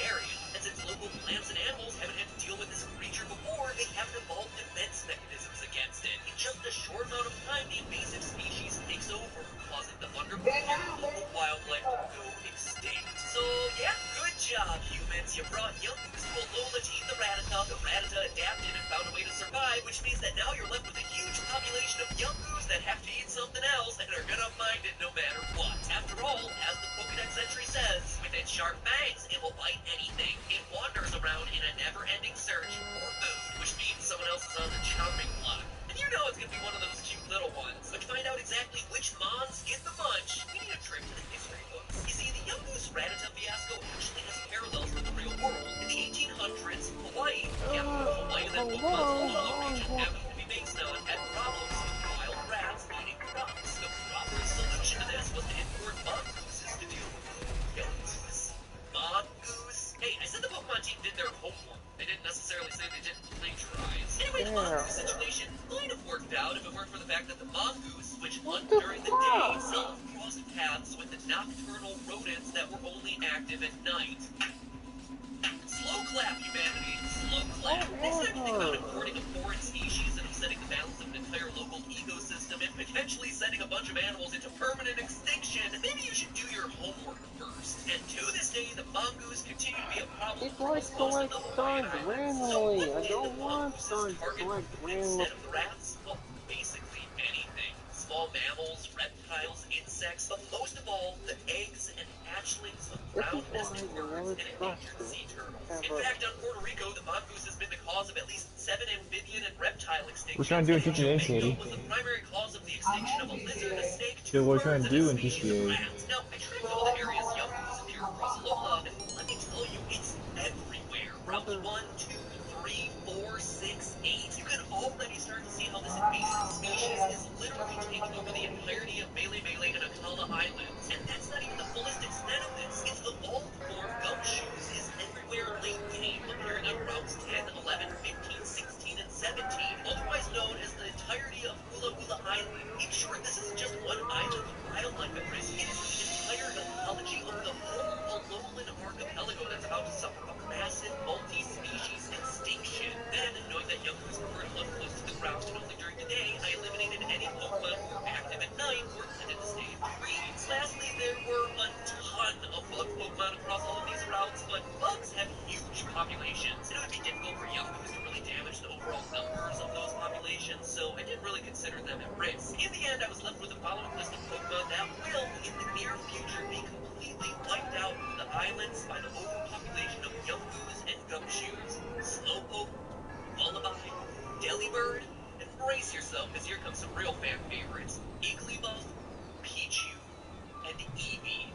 Speaker 2: area. And since local plants and animals haven't had to deal with this creature before, they haven't evolved defense mechanisms against it. In just a short amount of time, the invasive species takes over, causing the wonderful local wildlife to go extinct. So, yeah, good job, humans. You brought Young Goose to Alola to eat the Rattata. The Rattata adapted and found a way to survive, which means that now you're left with a huge population of Young Goose that have to eat something else and are gonna find it no matter what. After all, as the Pokedex entry says, with its sharp fangs, it will bite anything. It wanders around in a never-ending search for food, which means someone else is on the chopping block. And you know it's gonna be one of those cute little ones. But to find out exactly which mons get the munch, we need a trip to the history books. You see, the Young Goose Rattata fiasco actually has parallels with the real world. In the 1800s, Hawaii, the capital of Hawaii that Pokemon's Alola region happened to be based on, had problems with wild rats eating crops. The proper solution to this was to import mongooses to deal with them. Mongoose. Mongoose. Hey, I said the Pokemon team did their homework. They didn't necessarily say they didn't plagiarize. Anyway, the mongoose situation might have worked out if it weren't for the fact that the mongoose, which hunt during the day, seldom crossed paths with the nocturnal rodents that were only active at night. Slow clap, humanity. Slow clap. Next time you think about importing a foreign species and upsetting the balance of an entire local ecosystem and potentially sending a bunch of animals into permanent extinction, maybe you should do your homework first. And to this day, the mongoose continue to be a problem
Speaker 1: It's
Speaker 2: for
Speaker 1: like
Speaker 2: most of
Speaker 1: collect
Speaker 2: the Hawaiian
Speaker 1: stars
Speaker 2: Islands. So
Speaker 1: randomly.
Speaker 2: what
Speaker 1: I
Speaker 2: did the
Speaker 1: don't want
Speaker 2: mongooses
Speaker 1: stars
Speaker 2: target
Speaker 1: collect randomly.
Speaker 2: instead of the rats? Well, basically anything. Small mammals, reptiles, insects, but most of all, the eggs and hatchlings of
Speaker 1: This is
Speaker 2: ground-nesting
Speaker 1: why I
Speaker 2: birds
Speaker 1: never
Speaker 2: and endangered
Speaker 1: trusted
Speaker 2: sea turtles. In
Speaker 1: ever.
Speaker 2: fact, on Puerto Rico, the mongoose has been the cause of at least 7 amphibian and reptile extinctions.
Speaker 3: What you trying to do in
Speaker 2: And
Speaker 3: GTA,
Speaker 2: Jamaica
Speaker 3: Katie?
Speaker 2: was the primary cause of the extinction of a lizard, a snake, 2
Speaker 3: So what you trying
Speaker 2: birds,
Speaker 3: to
Speaker 2: and a
Speaker 3: do in
Speaker 2: species of
Speaker 3: GTA?
Speaker 2: rat. Now, I tracked all the areas young goose appear across Alola, and let me tell you, it's everywhere. Routes 1, 2, 3, 4, 6, 8. You can already start to see how this invasive species is literally taking over the entirety of Mele Mele and Akala Islands. And that's not even the fullest extent of known as the entirety of Hula Hula Island. In short, this isn't just one island of wildlife at risk, it is the entire ecology of the whole Alolan archipelago that's about to suffer a massive multi-species extinction. Then, knowing that Yungoos prefer to live close to the ground and only during the day, I eliminated any Pokemon who were active at night or tended to stay in trees. Lastly, there were a ton of bug Pokemon across all of these routes, but bugs have huge populations, and it would be difficult for Yungoos to really damage the overall numbers of those populations, so I didn't really consider them at risk. In the end, I was left with the following list of Pokemon that will, in the near future, be completely wiped out from the islands by the overpopulation of Yungoos and Gumshoes. Slowpoke, Lullaby, Delibird, and brace yourself, because here comes some real fan favorites. Igglybuff, Pichu, and Eevee.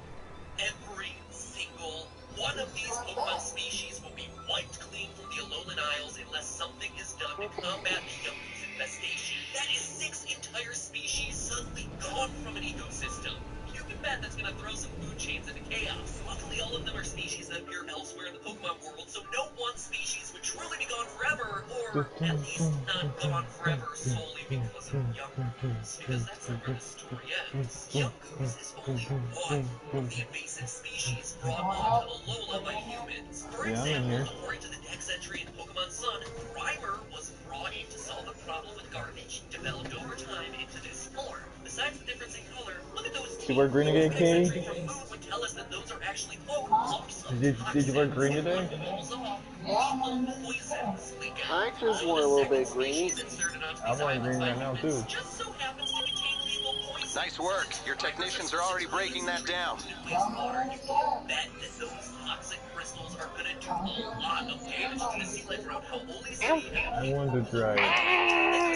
Speaker 2: Every single one of these Pokemon species will be wiped clean from the Alolan Isles unless something is done to combat the Yungoos infestation. That is 6 entire species suddenly gone from an ecosystem. You can bet that's going to throw some food chains into chaos. Luckily, all of them are species that appear elsewhere in the Pokemon world, so no one species would truly be gone forever, or at least not gone forever solely because of Yungoos, because that's not where the story ends. Yungoos is only one of the invasive species brought onto Alola by humans. For example, according to the Dex entry in Pokemon Sun, Grimer was brought in to solve a problem with garbage, developed over time into this form. Besides the difference in color, look at those teeth.
Speaker 3: Did you wear green today,
Speaker 2: Dex
Speaker 3: Katie?
Speaker 2: entry from Moon would tell us that those are actually clumps of
Speaker 3: Did you wear green today?
Speaker 2: falls off, lethal poisons leak out.
Speaker 1: I just
Speaker 2: So
Speaker 1: want
Speaker 2: the
Speaker 1: a little
Speaker 2: second
Speaker 1: bit green.
Speaker 2: species inserted onto
Speaker 3: I'm
Speaker 2: these
Speaker 3: wearing
Speaker 2: islands
Speaker 3: green
Speaker 2: by
Speaker 3: right now
Speaker 2: humans
Speaker 3: too.
Speaker 2: just so happens to contain lethal poison.
Speaker 6: Nice work. Your technicians are already breaking that down.
Speaker 2: Wastewater. You can bet that those toxic crystals are gonna do a lot of damage to the sea life around Hau'oli City and
Speaker 3: I wanted to try it.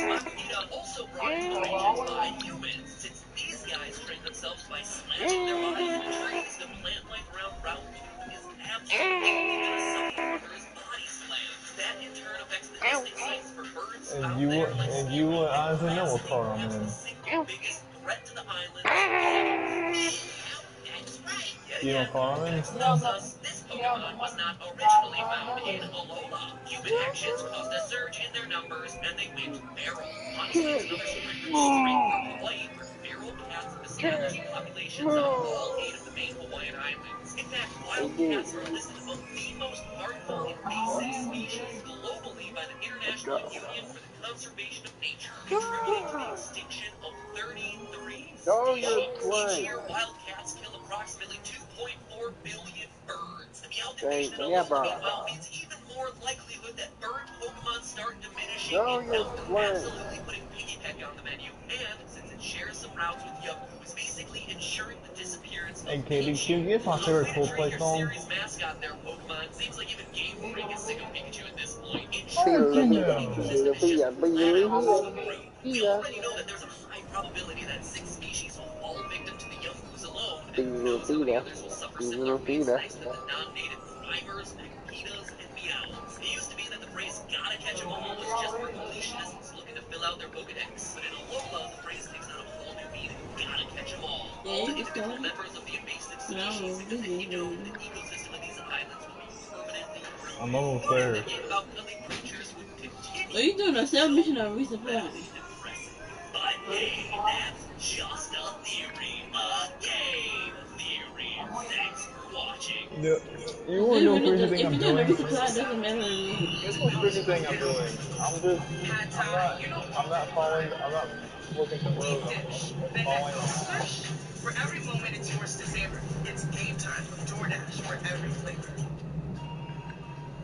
Speaker 2: Makita, also brought into the region by humans, since these guys train themselves by slamming their bodies into trees. The plant life around Route 2 is absolutely gonna suffer from those body slams. That in turn affects the nesting sites for birds
Speaker 3: And
Speaker 2: found there, like
Speaker 3: you
Speaker 2: sparrow.
Speaker 3: would honestly know what
Speaker 2: Lastly,
Speaker 3: car I'm
Speaker 2: perhaps the
Speaker 3: in.
Speaker 2: single biggest threat to the islands, me. That's right. Yet
Speaker 3: You know
Speaker 2: again,
Speaker 3: what car I'm in?
Speaker 2: Dex tells us this Pokemon was not originally found in Alola. Human actions caused a surge in their numbers, and they went feral. Honestly, it's another story for straight from Hawaii, where feral cats have established populations on all 8 of the main Hawaiian islands. In fact, wild cats are listed among the most harmful invasive species globally by the International Union for the Conservation of Nature, contributing to the extinction of 33
Speaker 1: Oh, you're
Speaker 2: species. Each
Speaker 1: playing.
Speaker 2: year, wildcats kill approximately 2.4 billion birds. The
Speaker 1: Hey,
Speaker 2: amalgamation in
Speaker 1: yeah,
Speaker 2: Alola,
Speaker 1: bro.
Speaker 2: meanwhile, means even more likelihood that bird Pokemon start diminishing
Speaker 1: No,
Speaker 2: in
Speaker 1: you're
Speaker 2: number,
Speaker 1: playing.
Speaker 2: absolutely putting Piggypeck on the menu. And, since it shares some routes with Yungoos, basically ensuring the disappearance of
Speaker 3: Hey, Katie,
Speaker 2: Pichu.
Speaker 3: can you guess my favorite
Speaker 2: Way to treat
Speaker 3: Coldplay
Speaker 2: your
Speaker 3: song?
Speaker 2: series mascot there, Pokemon. Seems like even Game Freak is sick of Pikachu at this point. In
Speaker 3: How
Speaker 2: short,
Speaker 3: did
Speaker 2: the
Speaker 3: you
Speaker 2: Alola
Speaker 3: know?
Speaker 2: ecosystem is just flat out screwed. We already know that there's a high probability that 6 species will fall victim to the Yungoos alone, and who knows how many others will suffer similar fates thanks to the non-native Grimers, Magnetas, and Meowls. It used to be that the phrase "gotta catch 'em all" was just for completionists looking to fill out their Pokedex, but in Alola, the phrase takes on a whole new meaning. Gotta catch 'em all
Speaker 7: Yeah,
Speaker 2: the
Speaker 7: you just
Speaker 2: individual
Speaker 7: started.
Speaker 2: members of the invasive
Speaker 7: But I don't
Speaker 2: species,
Speaker 7: know
Speaker 2: because
Speaker 7: if
Speaker 2: if you don't,
Speaker 7: this
Speaker 2: the ecosystem of these islands will be permanently
Speaker 3: I'm
Speaker 2: ruined.
Speaker 3: almost
Speaker 2: Learning
Speaker 3: there.
Speaker 2: that game about cuddly creatures would
Speaker 7: Are
Speaker 2: continue
Speaker 7: you doing
Speaker 2: to
Speaker 7: a
Speaker 2: be
Speaker 7: sub
Speaker 2: so
Speaker 7: mission or resupply?
Speaker 2: very depressing. But hey, that's just a theory. A game theory. Thanks for watching.
Speaker 3: No, you
Speaker 7: If
Speaker 3: wanna know a crazy thing
Speaker 7: if
Speaker 3: I'm
Speaker 7: you're doing a
Speaker 3: doing?
Speaker 7: resupply, it doesn't matter to me.
Speaker 3: Guess what crazy thing I'm doing? I'm not looking for roads. I'm following along.
Speaker 4: For every moment, it's yours to savor. It's game time with DoorDash for every flavor.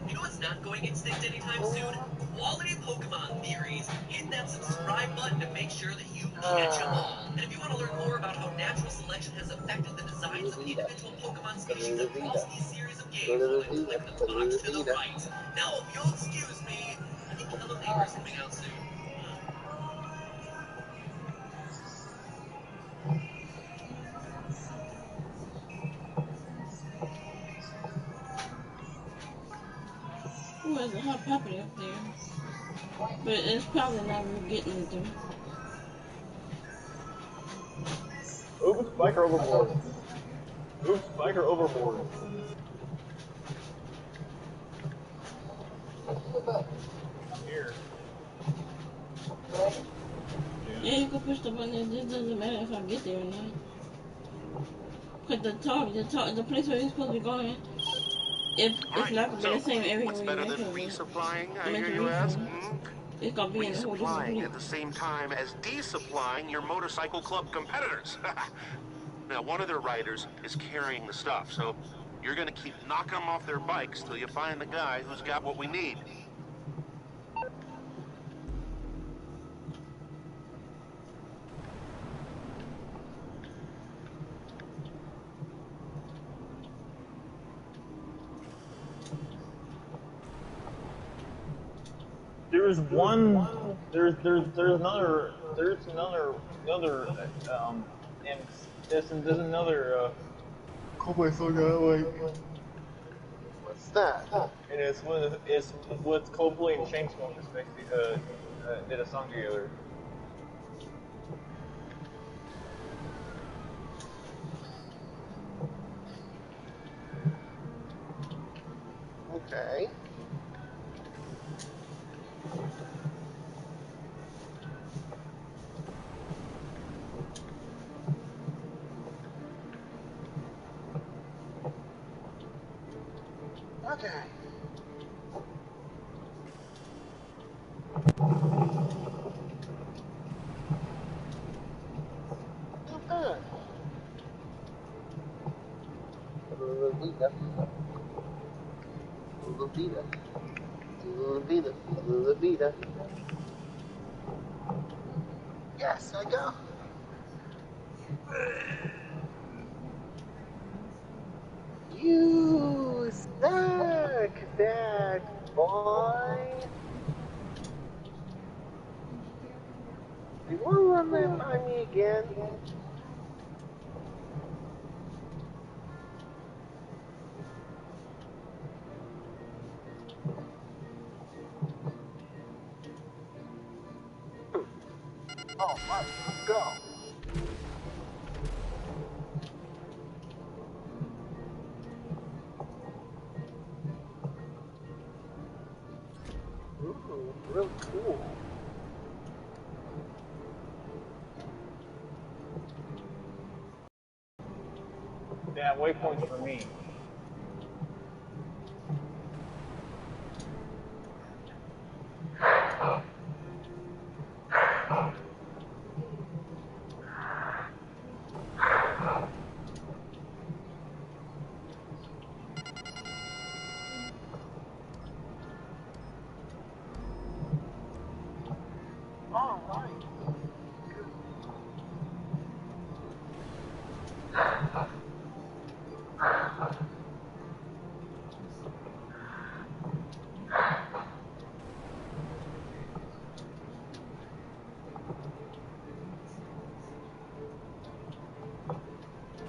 Speaker 2: You know what's not going extinct anytime soon? Quality Pokemon theories. Hit that subscribe button to make sure that you catch them all. And if you want to learn more about how natural selection has affected the designs of the individual Pokemon species across these series of games, well, then click the box to the right. Now, if you'll excuse me, I think Hello Neighbor is coming out soon.
Speaker 7: Oh, there's a hot poppy up there. But it's probably not really getting it though.
Speaker 3: Oops, biker overboard. Oops, biker overboard. I'm here.
Speaker 7: Yeah, you can push the button. It just doesn't matter if I get there or not. Cause the place where you're supposed to be going, if it's
Speaker 10: Right.
Speaker 7: not gonna be
Speaker 10: So,
Speaker 7: the same area
Speaker 10: what's
Speaker 7: where you're
Speaker 10: better
Speaker 7: meant
Speaker 10: than
Speaker 7: to
Speaker 10: resupplying, I
Speaker 7: meant
Speaker 10: hear
Speaker 7: to
Speaker 10: you ask?
Speaker 7: refill. It's gonna be in a whole different
Speaker 10: Resupplying
Speaker 7: place.
Speaker 10: at the same time as desupplying your motorcycle club competitors. Now, one of their riders is carrying the stuff, so you're gonna keep knocking them off their bikes till you find the guy who's got what we need.
Speaker 3: There's and there's another Cowboy song I like.
Speaker 1: What's that?
Speaker 3: And it's with Coldplay and Chainsmokers basically did a song together.
Speaker 1: Okay. Okay. Not bad. Lolita. Lolita. Lolita. Lolita. Yes, I go. You suck, bad boy. You want to run that by me again? Oh, right. Let's go. Ooh, really cool.
Speaker 3: Yeah, waypoints for me.
Speaker 1: All right.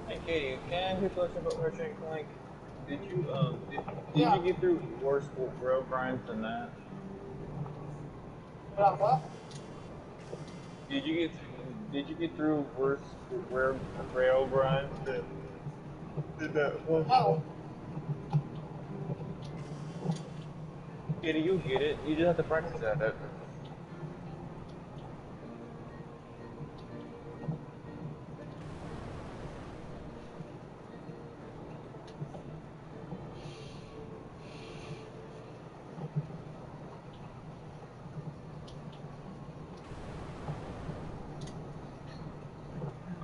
Speaker 3: Hey Katie, can I ask you a question about Ratchet and Clank? Did you get through worse rail grinds than that?
Speaker 1: What?
Speaker 3: Did you get through worse rail grinds than that one?
Speaker 1: Oh.
Speaker 3: Katie, you get it. You just have to practice at it.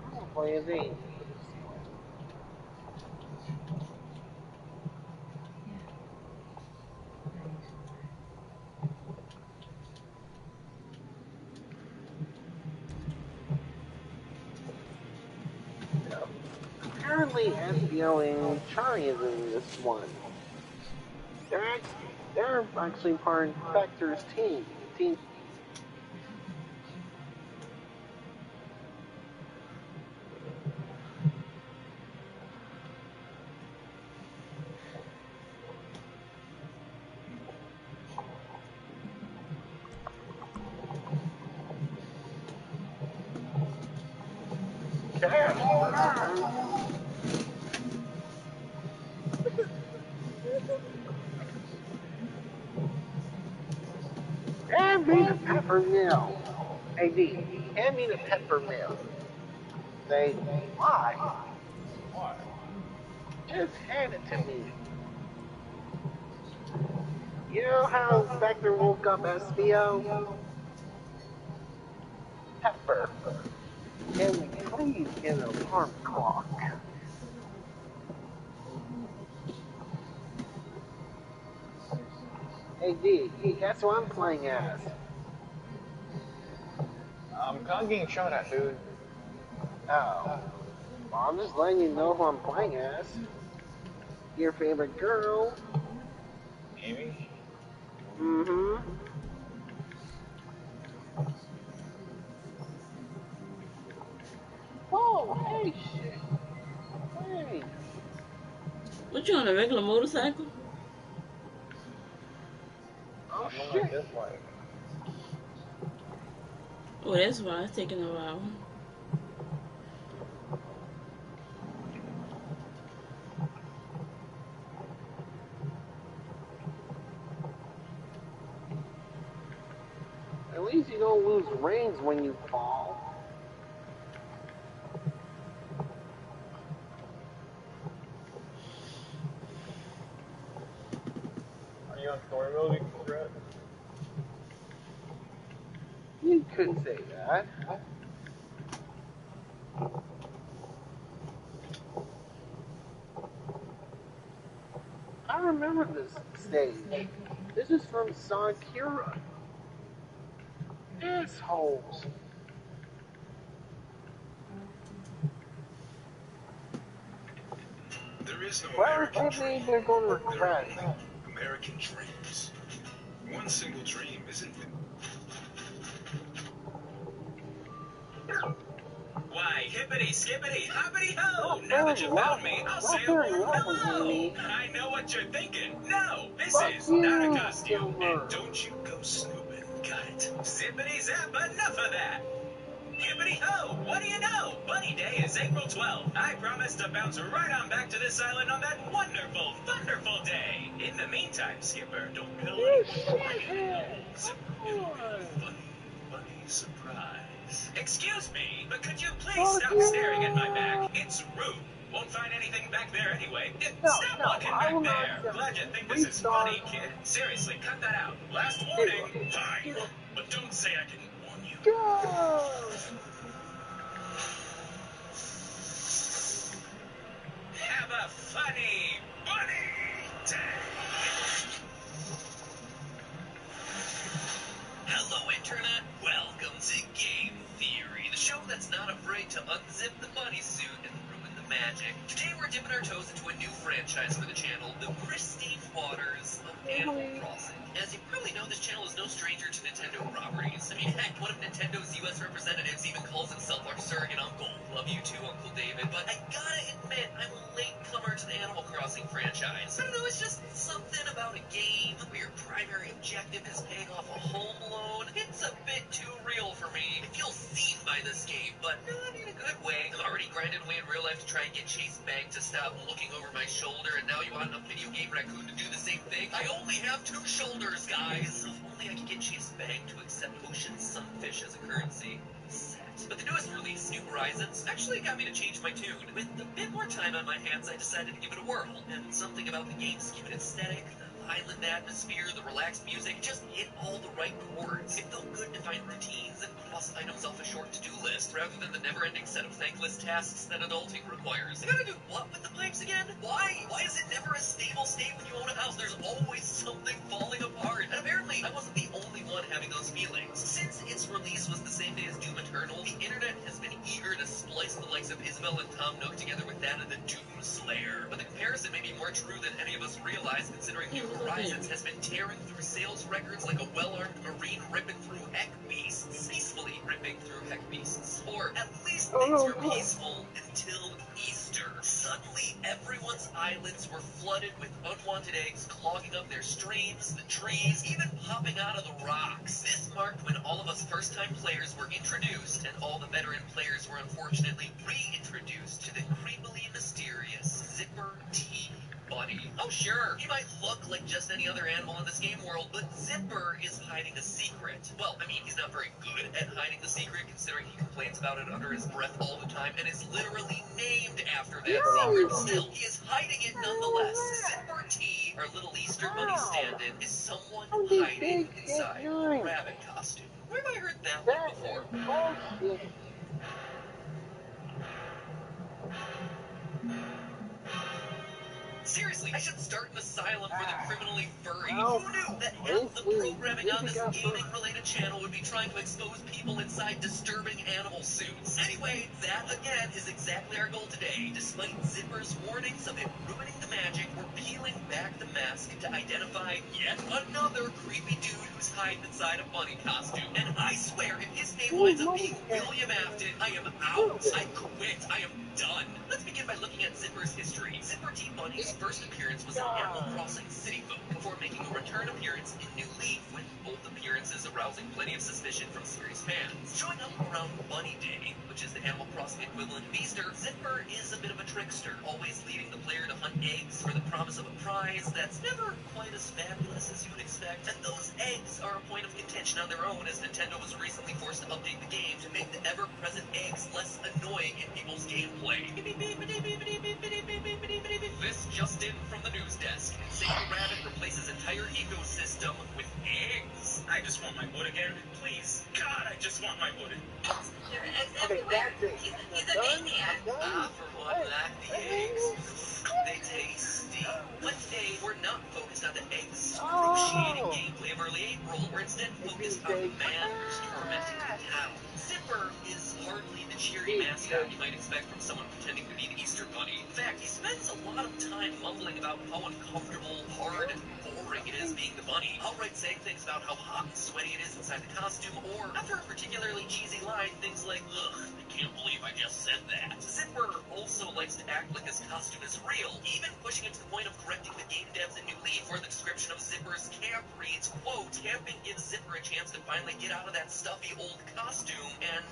Speaker 1: I'm gonna play as Angel. Apparently, Ezio and Chari is in this one. They're actually part of Vector's team. And be the Pepper Mill. Hey D, hand me the peppermint. Say, why?
Speaker 3: Why?
Speaker 1: Just hand it to me. You know how Spectre woke up as Theo? Pepper. Can we please get an alarm clock? Hey D, guess what I'm playing as?
Speaker 3: I'm kind of getting shot at, dude.
Speaker 1: Oh. Well, I'm just letting you know who I'm playing as. Your favorite girl.
Speaker 3: Amy?
Speaker 1: Mm-hmm. Whoa, hey, shit. Hey.
Speaker 7: What, you on a regular motorcycle?
Speaker 1: Oh,
Speaker 3: I'm on my
Speaker 1: shit.
Speaker 3: disk bike.
Speaker 7: Oh, that's why it's taking a while.
Speaker 1: At least you don't lose range when you fall.
Speaker 3: Are you on story mode, Brett?
Speaker 1: You could say that. I remember this stage. This is from Sonic Hero. Assholes.
Speaker 10: There is no
Speaker 1: Whoever
Speaker 10: American
Speaker 1: told me
Speaker 10: dream.
Speaker 1: they're gonna
Speaker 10: There are
Speaker 1: regret it.
Speaker 10: only American dreams. One single dream isn't.
Speaker 2: Why, hippity, skippity, hoppity ho!
Speaker 1: Not
Speaker 2: Now
Speaker 1: fair
Speaker 2: that you
Speaker 1: enough.
Speaker 2: found me, I'll
Speaker 1: Not
Speaker 2: say a
Speaker 1: fair
Speaker 2: warm
Speaker 1: enough,
Speaker 2: hello!
Speaker 1: Amy.
Speaker 2: I know what you're thinking. No, this
Speaker 1: Fuck
Speaker 2: is not a
Speaker 1: you,
Speaker 2: costume,
Speaker 1: Silver.
Speaker 2: and don't you go snooping. Got it. Zippity zap, enough of that! Hippity ho! What do you know? Bunny Day is April 12th. I promise to bounce right on back to this island on that wonderful, thunderful day. In the meantime, Skipper, don't go
Speaker 1: You
Speaker 2: anywhere.
Speaker 1: shithead.
Speaker 2: Zipper,
Speaker 1: Come
Speaker 2: it'll be a
Speaker 1: on.
Speaker 2: funny surprise. Excuse me, but could you please
Speaker 1: Fuck
Speaker 2: stop staring at my back?
Speaker 1: you.
Speaker 2: It's rude. Won't find anything back there anyway. Stop
Speaker 1: No,
Speaker 2: looking
Speaker 1: I
Speaker 2: back
Speaker 1: will not
Speaker 2: there.
Speaker 1: accept
Speaker 2: Glad you
Speaker 1: it.
Speaker 2: think this is
Speaker 1: Restart.
Speaker 2: funny, kid. Seriously, cut that out. Last
Speaker 1: Hey,
Speaker 2: warning.
Speaker 1: look.
Speaker 2: Fine. But don't say I didn't warn you.
Speaker 1: Go!
Speaker 2: Have a funny bunny day. Hello, Internet. Welcome to Game Theory, the show that's not afraid to unzip the bunny suit and ruin the magic. Today we're dipping our toes into a new franchise for the channel, the pristine waters of Animal Crossing. As you probably know, this channel is no stranger to Nintendo properties. I mean, heck, one of Nintendo's US representatives even calls himself our surrogate uncle. Love you too, Uncle David. But I gotta admit, I'm a latecomer to the Animal Crossing franchise. I don't know, it's just something about a game where your primary objective is paying off a home loan. It's a bit too real for me. I feel seen by this game, but not in a good way. I'm already grinding away in real life to try and get Chase Bank to stop looking over my shoulder, and now you want a video game raccoon to do the same thing? I only have 2 shoulders, guys. If only I could get Chase Bank to accept ocean sunfish as a currency. Set. But the newest release, New Horizons, actually got me to change my tune. With a bit more time on my hands, I decided to give it a whirl. And something about the game's cute aesthetic, the island atmosphere, the relaxed music, just hit all the right chords. It felt good to find routines and cross items off a short to-do list, rather than the never-ending set of thankless tasks that adulting requires. I gotta do what with the pipes again? Why? Why is it never a stable state when you own a house? There's always something falling apart. And apparently, I wasn't the only one having those feelings. Since its release was the same day as Doom Eternal, the internet has been eager to splice the likes of Isabel and Tom Nook together with that of the Doom Slayer. But the comparison may be more true than any of us realize, considering New Horizons has been tearing through sales records like a well-armed Marine ripping through heck beasts. Peacefully ripping through heck beasts. Or at least things were peaceful until Easter. Suddenly, everyone's islands were flooded with unwanted eggs clogging up their streams, the trees, even popping out of the rocks. This marked when all of us first-time players were introduced, and all the veteran players were unfortunately reintroduced to the creepily mysterious Zipper T. Bunny. Oh sure, he might look like just any other animal in this game world, but Zipper is hiding a secret. Well, I mean, he's not very good at hiding the secret. talks about it under his breath all the time and is literally named after that secret. Still, he is hiding it nonetheless. Zipper T, our little Easter Bunny stand-in, is someone hiding inside a rabbit costume. Where have I heard that one before?
Speaker 1: Bullshit.
Speaker 2: Seriously, I should start an asylum for the criminally furry. Who knew that half the programming on this gaming-related channel would be trying to expose people inside disturbing animal suits? Anyway, that again is exactly our goal today. Despite Zipper's warnings of it ruining the magic, we're peeling back the mask to identify yet another creepy dude who's hiding inside a bunny costume. And I swear, if his name winds up being William Afton, I am out. I quit. I am done. Let's begin by looking at Zipper's history. Zipper T. Bunny's first appearance was in Animal Crossing City Folk, before making a return appearance in New Leaf, with both appearances arousing plenty of suspicion from serious fans. Showing up around Bunny Day, which is the Animal Crossing equivalent of Easter, Zipper is a bit of a trickster, always leading the player to hunt eggs for the promise of a prize that's never quite as fabulous as you would expect. And those eggs are a point of contention on their own, as Nintendo was recently forced to update the game to make the ever-present eggs less annoying in people's gameplay. This just in from the news desk. Insane Rabbit replaces entire ecosystem with eggs.
Speaker 10: I just want my wood again, please. God, I just want my wood.
Speaker 4: There are eggs everywhere. He's a maniac.
Speaker 2: For one, like the eggs. They tasty. But today, we're not focused on the excruciating gameplay of early April. We're instead focused on the man who's tormenting the town. Zipper is hardly the cheery mascot you might expect from someone pretending to be the Easter Bunny. In fact, he spends a lot of time mumbling about how uncomfortable, hard, and boring it is being the bunny. Outright saying things about how hot and sweaty it is inside the costume, or, after a particularly cheesy line, things like, ugh, I can't believe I just said that. Zipper also likes to act like his costume is real, even pushing it to the point of correcting the game devs in New Leaf, where the description of Zipper's camp reads, quote, camping gives Zipper a chance to finally get out of that stuffy old costume, and,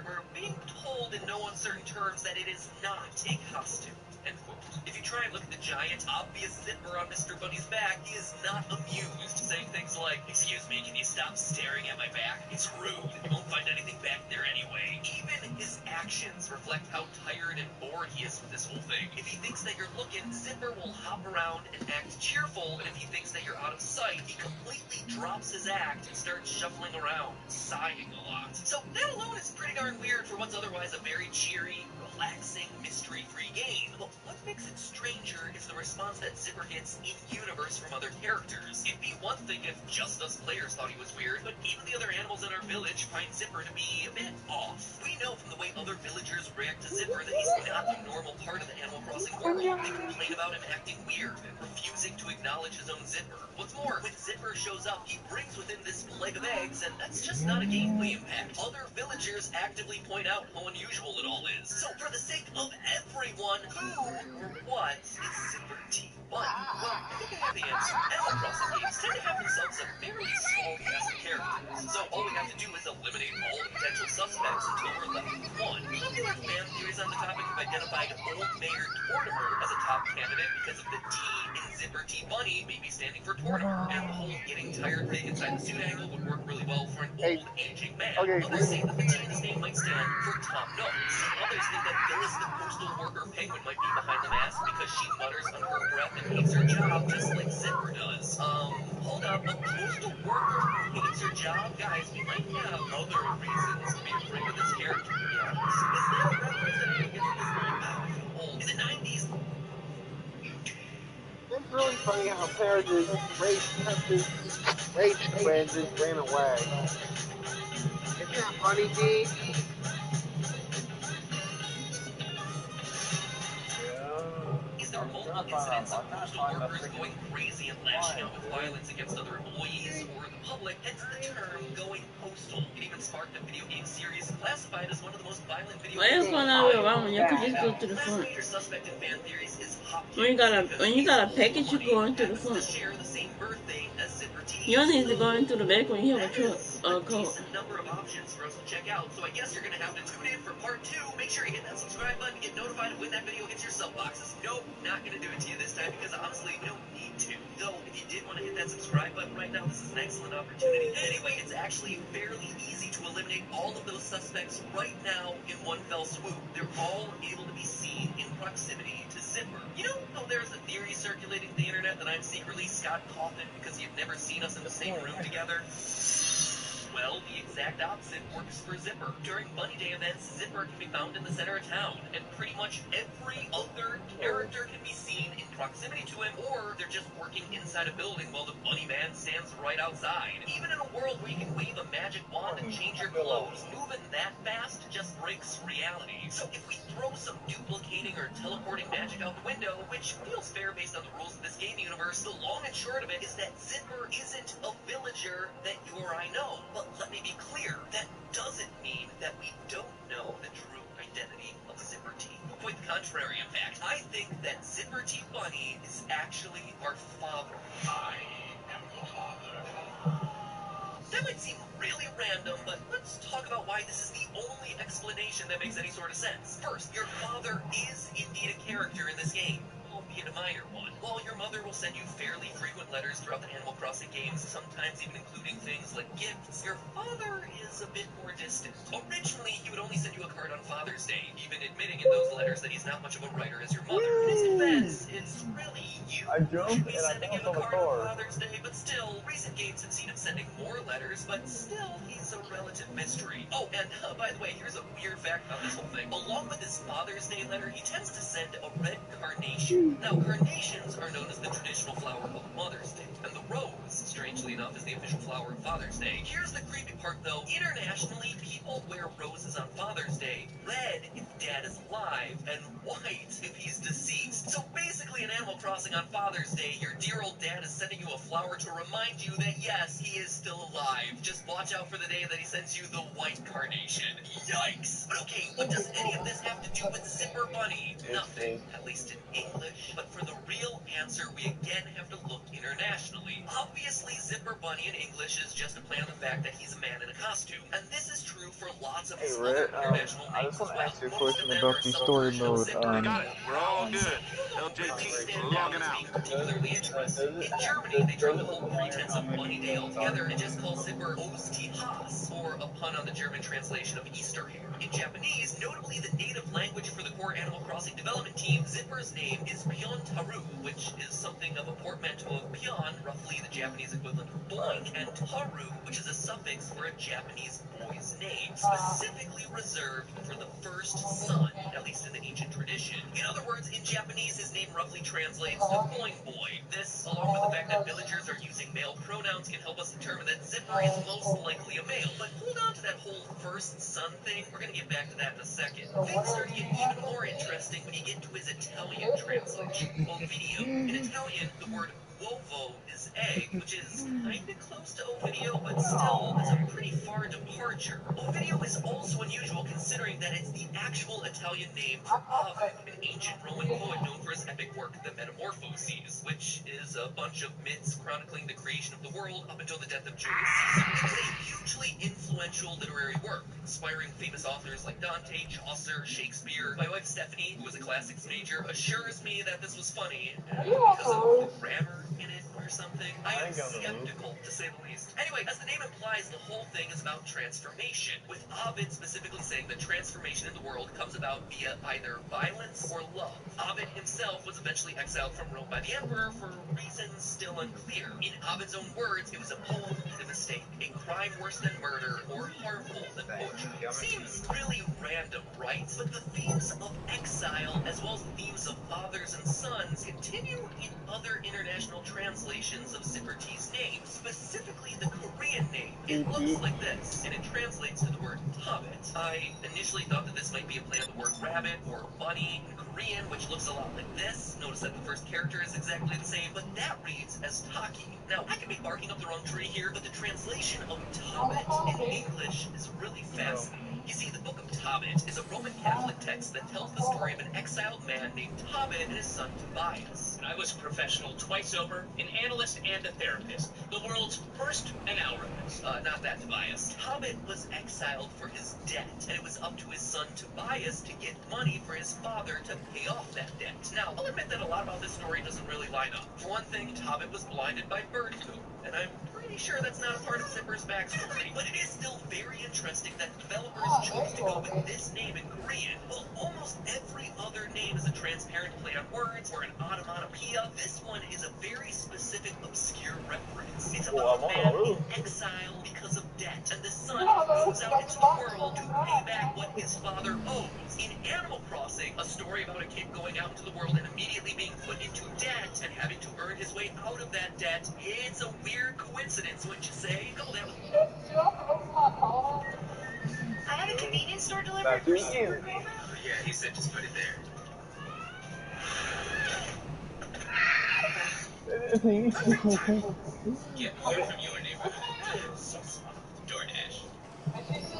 Speaker 2: we're being told in no uncertain terms that it is not a costume. End quote. If you try and look at the giant, obvious zipper on Mr. Bunny's back, he is not amused, saying things like, excuse me, can you stop staring at my back? It's rude. You won't find anything back there anyway. Even his actions reflect how tired and bored he is with this whole thing. If he thinks that you're looking, Zipper will hop around and act cheerful, and if he thinks that you're out of sight, he completely drops his act and starts shuffling around, sighing a lot. So that alone is pretty darn weird for what's otherwise a very cheery, relaxing, mystery-free game. But what makes it stranger is the response that Zipper gets in-universe from other characters. It'd be one thing if just us players thought he was weird, but even the other animals in our village find Zipper to be a bit off. We know from the way other villagers react to Zipper that he's not a normal part of the Animal Crossing world. They complain about him acting weird and refusing to acknowledge his own Zipper. What's more, when Zipper shows up, he brings with him this plague of eggs, and that's just not a gameplay impact. Other villagers actively point out how unusual it all is. So for the sake of everyone, who or what is Zipper T. Bunny? Well, I think I have the answer. Animal Crossing games tend to have themselves a fairly small cast of characters, so all we have to do is eliminate all the potential suspects until we're left with one. Popular fan theories on the topic have identified Old Mayor Tortimer as a top candidate because of the T in Zipper T. Bunny maybe standing for Tortimer, and the whole getting tired thing inside the suit angle would work really well for an old, aging man. Others say that the T in his name might stand for Tom Notes. Others think that Phyllis the postal worker penguin might be behind the mask because she mutters under her breath and hates her job just like Zipper does. Hold up, a postal worker who hates her job? Guys, we might have other reasons to be afraid of this character, to be honest. Is that a reference that anyone gets at this time? Wow, I feel old. Is it 90s?
Speaker 1: It's really funny how Paris' race twin just ran away. Isn't that funny, D?
Speaker 2: There were multiple incidents of postal workers going crazy and lashing out with violence against other employees or the public, hence the term going postal. It even sparked a video game series classified as one of the most violent video games.
Speaker 7: Why is going on around when you could just go to the front?
Speaker 2: Major suspect in fan theories is
Speaker 7: When you got a package, you go into the front.
Speaker 2: Share the same birthday as Zipper T.
Speaker 7: You don't need to go into the back when you have a truck or a car.
Speaker 2: Decent number of options for us to check out, so I guess you're gonna have to tune in for part 2. Make sure you hit that subscribe button, get notified of when that video hits your sub boxes. Nope, not gonna do it to you this time because honestly, no need to. Though, if you did want to hit that subscribe button right now, this is an excellent opportunity. Anyway, it's actually fairly easy to eliminate eliminate all of those suspects right now in one fell swoop. They're all able to be seen in proximity to Zipper. You know how there's a theory circulating the internet that I'm secretly Scott Coffin because you've never seen us in the same room together? Well, the exact opposite works for Zipper. During Bunny Day events, Zipper can be found in the center of town, and pretty much every other character can be seen in proximity to him, or they're just working inside a building while the Bunny Man stands right outside. Even in a world where you can wave a magic wand and change your clothes, moving that fast just breaks reality. So if we throw some duplicating or teleporting magic out the window, which feels fair based on the rules of this game universe, the long and short of it is that Zipper isn't a villager that you or I know. But let me be clear, that doesn't mean that we don't know the true identity of Zipper T. Quite the contrary, in fact. I think that Zipper T Bunny is actually our father.
Speaker 9: I am your father.
Speaker 2: That might seem really random, but let's talk about why this is the only explanation that makes any sort of sense. First, your father is indeed a character in this game, albeit a minor one. While your mother will send you fairly frequent letters throughout the Animal Crossing games, sometimes even including things like gifts, your father is a bit more distant. Originally, he would only send you a card on Father's Day, even admitting in those letters that he's not much of a writer as your mother. In his defense, it's really you who should be sending him a card on Father's Day, but still, recent games have seen him sending more letters, but still, he's a relative mystery. Oh, and by the way, here's a weird fact about this whole thing. Along with his Father's Day letter, he tends to send a red carnation. Now, carnations are known as the traditional flower of Mother's Day, and the rose, strangely enough, is the official flower of Father's Day. Here's the creepy part, though. Internationally, people wear roses on Father's Day. Red if Dad is alive, and white if he's deceased. So basically, in Animal Crossing on Father's Day, your dear old dad is sending you a flower to remind you that, yes, he is still alive. Just watch out for the day that he sends you the white carnation. Yikes! But okay, what does any of this have to do with Zipper Bunny? Nothing, at least in English. But for the real answer, we again have to look internationally. Obviously, Zipper Bunny in English is just a play on the fact that he's a man in a costume. And this is true for lots of
Speaker 3: Hey,
Speaker 2: his
Speaker 3: Red,
Speaker 2: other international
Speaker 3: I
Speaker 2: names
Speaker 3: just
Speaker 2: as
Speaker 3: want to
Speaker 2: well.
Speaker 3: ask you a
Speaker 2: Most of
Speaker 3: question
Speaker 2: them
Speaker 3: about
Speaker 2: are
Speaker 3: the
Speaker 2: some
Speaker 3: story
Speaker 2: version of
Speaker 3: mode.
Speaker 2: Zipper.
Speaker 6: Got it. We're all good. LJT,
Speaker 2: Now
Speaker 6: logging
Speaker 2: as
Speaker 6: out.
Speaker 2: being particularly interesting. In Germany, they drop the whole pretense of Bunny Day altogether and just call Zipper Ostehaas, or a pun on the German translation of Easter hare. In Japanese, notably the native language for the core Animal Crossing development team, Zipper's name is Pion Taru, which is something of a portmanteau of Pion, roughly the Japanese equivalent of boink, and Taru, which is a suffix for a Japanese boy's name, specifically reserved for the first son, at least in the ancient tradition. In other words, in Japanese, his name roughly translates to boing boy. This, along with the fact that villagers are using male pronouns, can help us determine that Zipper is most likely a male. But hold on to that whole first son thing. We're going to get back to that in a second. Things start to get even more interesting when you get to his Italian translation, Ovidio. In Italian, the word uovo is egg, which is kind of close to Ovidio, but still, it's a pretty far departure. Ovidio is also unusual considering that it's the actual Italian name for Ovid, an ancient Roman poet known for his epic work, The Metamorphoses, which is a bunch of myths chronicling the creation of the world up until the death of Julius Caesar. It was a hugely influential literary work, inspiring famous authors like Dante, Chaucer, Shakespeare. My wife Stephanie, who was a classics major, assures me that this was funny because of the grammar in it or something. I am skeptical, to say the least. Anyway, as the name implies, the whole thing is about transformation, with Ovid specifically saying that transformation in the world comes about via either violence or love. Ovid himself was eventually exiled from Rome by the emperor for reasons still unclear. In Ovid's own words, it was a poem and a mistake, a crime worse than murder, more harmful than poetry. Seems really random, right? But the themes of exile, as well as the themes of fathers and sons, continue in other international translations of Zipper T's name, specifically the Korean name. It looks like this, and it translates to the word Hobbit. I initially thought that this might be a play on the word rabbit or bunny in Korean, which looks a lot like this. Notice that the first character is exactly the same, but that reads as Taki. Now, I could be barking up the wrong tree here, but the translation of Tobit in English is really fascinating. You see, the Book of Tobit is a Roman Catholic text that tells the story of an exiled man named Tobit and his son Tobias.
Speaker 11: I was a professional twice over, an analyst and a therapist. The world's first an hour of this.
Speaker 2: Not that Tobias. Tobit was exiled for his debt, and it was up to his son Tobias to get money for his father to pay off that debt. Now, I'll admit that a lot about this story doesn't really line up. For one thing, Tobit was blinded by bird poop, and I'm pretty Sure, that's not a part of Zipper's backstory, but it is still very interesting that developers chose to go with this name in Korean. While almost every other name is a transparent play on words or an onomatopoeia, this one is a very specific, obscure reference. It's about a man in exile because of debt, and the son moves out into the world to pay back what his father owes. In Animal Crossing, a story about a kid going out into the world and immediately being put into debt and having to earn his way out of that debt, it's a weird coincidence, wouldn't you say? Couple that with...
Speaker 5: I had a convenience store delivered for Super Grover.
Speaker 11: Yeah, he said just put it there. Get away from your neighborhood. So smart. DoorDash.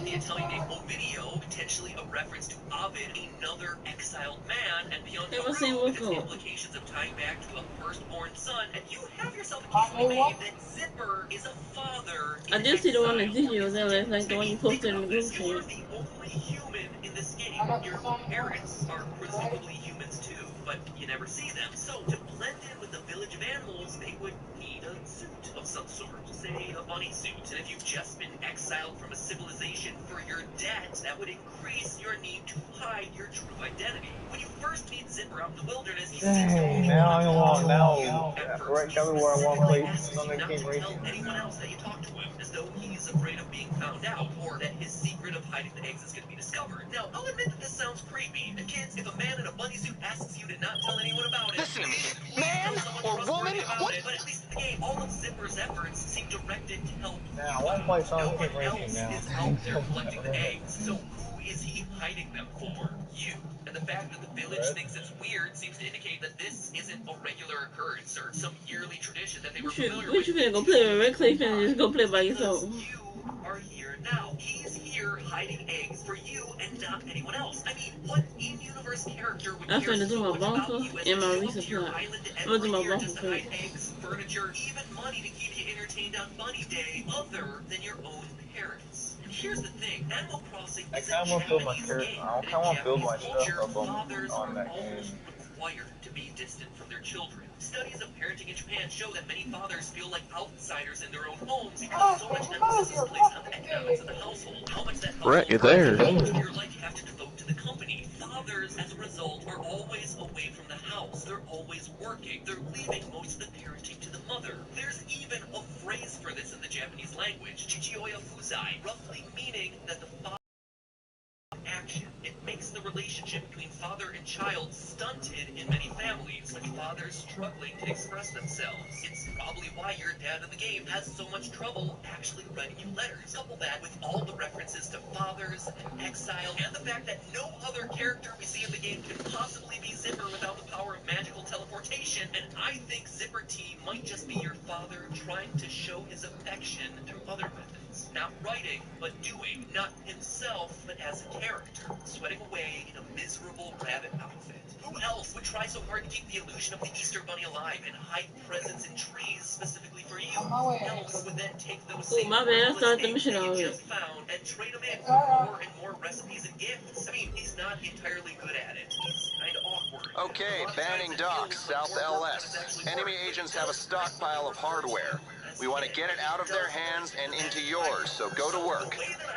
Speaker 2: The Italian name Ovidio, potentially a reference to Ovid, another exiled man, and beyond Peru, with its implications of tying back to a firstborn son, and you have yourself a case to be made that Zipper is a father in
Speaker 7: I did see the one in
Speaker 2: exile.
Speaker 7: videos that last night, the one you posted in the group
Speaker 2: You are
Speaker 7: chat.
Speaker 2: the only human in this game. Your parents are presumably humans too, but you never see them. So, to blend in with the village of animals, they would need a suit of some sort. Say, a bunny suit. And if you've just been exiled from a civilization for your debt, that would increase your need to hide your true identity. When you first meet Zipper out in the wilderness, he seems to only want to talk to you at first. He specifically asks you not to tell anyone else that you talk to him, as though he's afraid of being found out, or that his secret of hiding the eggs is going to be discovered. Now, I'll admit that this sounds creepy. And kids, if a man in a bunny suit asks you to not tell anyone about it,
Speaker 6: Listen to me.
Speaker 2: please
Speaker 6: Man
Speaker 2: tell someone
Speaker 6: or woman?
Speaker 2: trustworthy about
Speaker 6: What?
Speaker 2: it. But at least in the game, all of Zipper's efforts seem directed to help you
Speaker 3: I won't play
Speaker 2: out. No
Speaker 3: Sonic
Speaker 2: one
Speaker 3: Team Racing
Speaker 2: else
Speaker 3: now.
Speaker 2: is out there collecting the eggs. So who is he hiding them for? You. And the fact that the village thinks it's weird seems to indicate that this isn't a regular occurrence or some yearly tradition that they were familiar
Speaker 7: What
Speaker 2: with.
Speaker 7: you finna go play with Red Clay, finna just go play by yourself.
Speaker 2: You are here now. He's here hiding eggs for you and not anyone else. I mean, what in-universe character would
Speaker 7: I
Speaker 2: care
Speaker 7: finna do
Speaker 2: so
Speaker 7: my
Speaker 2: much about
Speaker 7: bunker
Speaker 2: you as
Speaker 7: and
Speaker 2: to
Speaker 7: my
Speaker 2: show up to your
Speaker 7: resupply.
Speaker 2: island
Speaker 7: I'm gonna
Speaker 2: every
Speaker 7: do my
Speaker 2: year
Speaker 7: bunker
Speaker 2: just to hide
Speaker 7: first.
Speaker 2: eggs, furniture, even money to keep you entertained on Bunny Day, other than your own parents? And here's the thing, Animal Crossing is a Japanese game, and in Japanese culture, fathers are almost required to be distant from their children. Studies of parenting in Japan show that many fathers feel like outsiders in their own homes because so much emphasis is placed on the economics of the household. How much that household runs and how much of your life you have to devote to the company. Fathers, as a result, are always away from the house. They're always working. They're leaving most of the parenting to the mother. There's even a phrase for this in the Japanese language, chichioya fuzai, roughly meaning that the father action. It makes the relationship between father and child stunted in many families, with fathers struggling to express themselves. It's probably why your dad in the game has so much trouble actually writing you letters. Couple that with all the references to fathers and exile, and the fact that no other character we see in the game can possibly be Zipper without the power of magical teleportation, and I think Zipper T might just be your father trying to show his affection through other methods. Not writing, but doing. Not himself, but as a character, sweating away in a miserable rabbit outfit. Who else would try so hard to keep the illusion of the Easter Bunny alive and hide presents in trees specifically for you? Who else would then take those same worthless eggs that you just found and trade them in for more and more recipes and gifts? I mean, he's not entirely good at it. He's kind of awkward.
Speaker 6: Okay, banning docks, South LS. Enemy agents have a stockpile of hardware. We want to get it out of their hands and into yours, so go to work.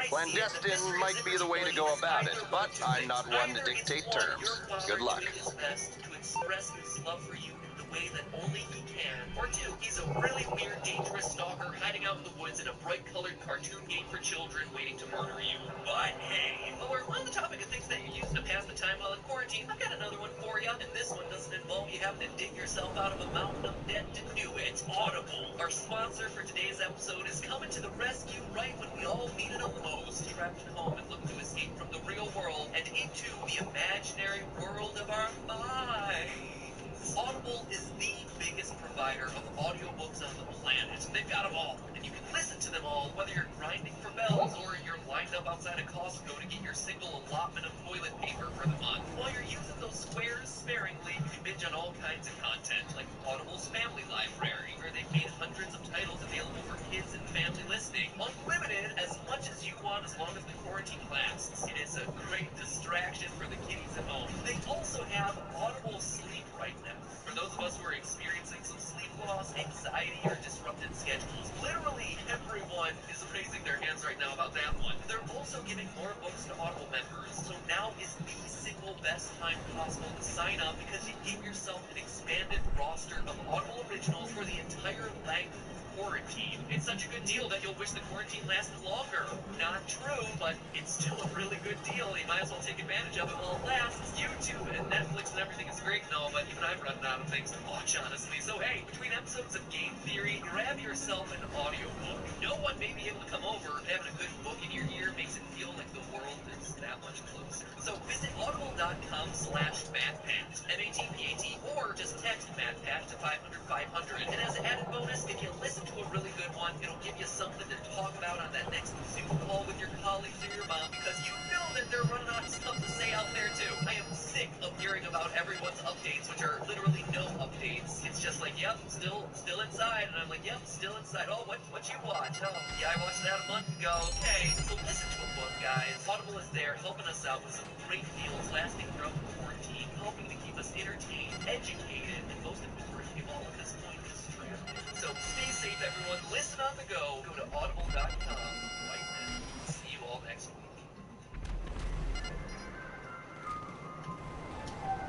Speaker 6: Clandestine might be the way to go about it, but I'm not one to dictate terms. Good luck.
Speaker 2: His best to express his love for you in the way that only he can. Or two, he's a really weird, dangerous stalker hiding out in the woods in a bright-colored cartoon game for children waiting to murder you. But hey, while we're on the topic of things that you use to pass the time while in quarantine, I've got another one for you, and this one doesn't involve you having to dig yourself out of a mountain of debt to do it. Audible, our sponsor for today's episode, is coming to the rescue right when we all needed them most. Trapped at home and looking to escape from the real world and into the imaginary world of our minds. Audible is the biggest provider of audiobooks on the planet. They've got them all, and you can listen to them all whether you're grinding for bells or you're lined up outside of Costco to get your single allotment of toilet paper for the month. While you're using those squares sparingly, you can binge on all kinds of content, like Audible's Family Library, where they've made hundreds of titles available for kids and family listening, unlimited as much as you want as long as the quarantine lasts. It is a great distraction for the kiddies at home. They also have Audible Sleep right now. For those of us who are experiencing some sleep loss, anxiety, or disrupted schedules, literally everyone is raising their hands right now about that one. They're also giving more books to Audible members, so now is the single best time possible to sign up because you get yourself an expanded roster of Audible originals for the entire length of quarantine. It's such a good deal that you'll wish the quarantine lasted longer. Not true, but it's still a really good deal. You might as well take advantage of it while it lasts. YouTube and Netflix and everything is great and all, but even I'm running out of things to watch, honestly. So hey, between episodes of Game Theory, grab yourself an audiobook. No one may be able to come over, but having a good book in your ear makes it feel like the world is that much closer. So visit audible.com/MattPat, MATPAT, or just text MattPat to 500-500. And as an added bonus, if you listen to a really good one, it'll give you something to talk about on that next Zoom call with your colleagues or your mom, because you know that they're running out of stuff to say out there too. I am sick of hearing about everyone's updates, which are literally no updates. It's just like, yep, still inside, and I'm like, yep, still inside. Oh, what you watch? Oh, yeah, I watched that a month ago. Okay, so listen to a book, guys. Audible is there helping us out with some great deals lasting throughout the quarantine, helping to keep us entertained, educated, and most importantly of all at this point, distracted. So stay safe, everyone. Listen on the go. Go to audible.com right now. See you all next week.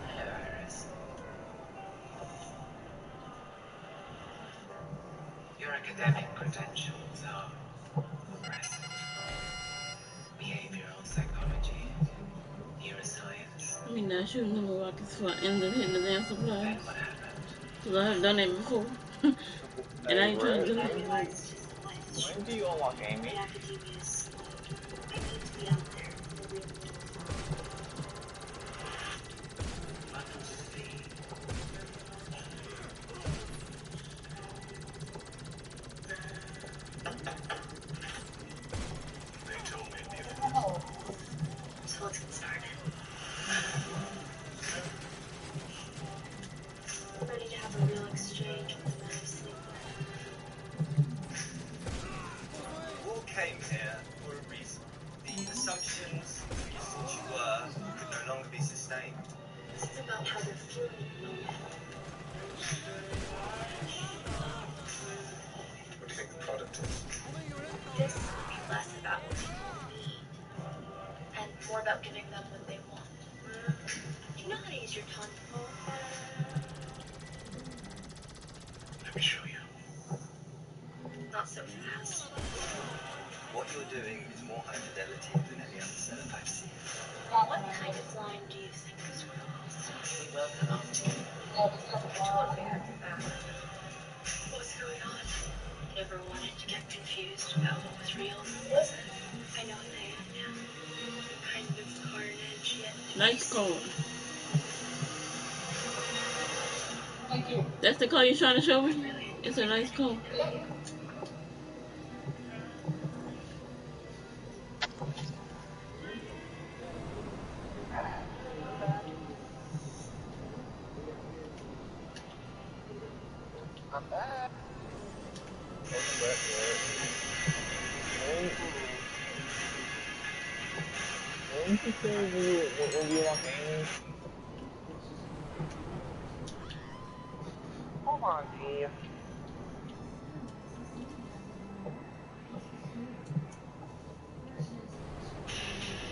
Speaker 4: Hello, Iris. Your academic credentials are impressive. Behavioral psychology, neuroscience.
Speaker 7: I mean, not shooting them rockets for ended hitting the damn supplies.
Speaker 4: Then what happened?
Speaker 7: Because I have done it before. And I ain't trying to do it.
Speaker 3: When do you unlock Amy?
Speaker 5: Academia is slow. I need to be out there in the real world.
Speaker 10: They told me before.
Speaker 5: So let's get started. I'm ready to have a real exchange with the men of sleep.
Speaker 12: You all came here for a reason. The assumptions, the reasons you were, could no longer be sustained.
Speaker 5: This is about how they're feeling at the moment.
Speaker 10: What do you think the product is?
Speaker 5: This would be less about what people need and more about giving them what they want. Do you know how to use your tongue?
Speaker 10: Let me show you.
Speaker 5: Not so fast.
Speaker 12: What you're doing is more high fidelity than any other setup I've seen.
Speaker 5: What kind of line do you think is wrong?
Speaker 4: We welcome our team.
Speaker 5: I totally had your back. What was going on? I never wanted to get confused about what was real and what wasn't. I know who I am now. Kind of carnage, yet
Speaker 7: Nice color. That's the color you're trying to show me? It's a nice color.
Speaker 3: I'm back. Welcome back, when did you say when you unlock Amy? Hold on, Dave.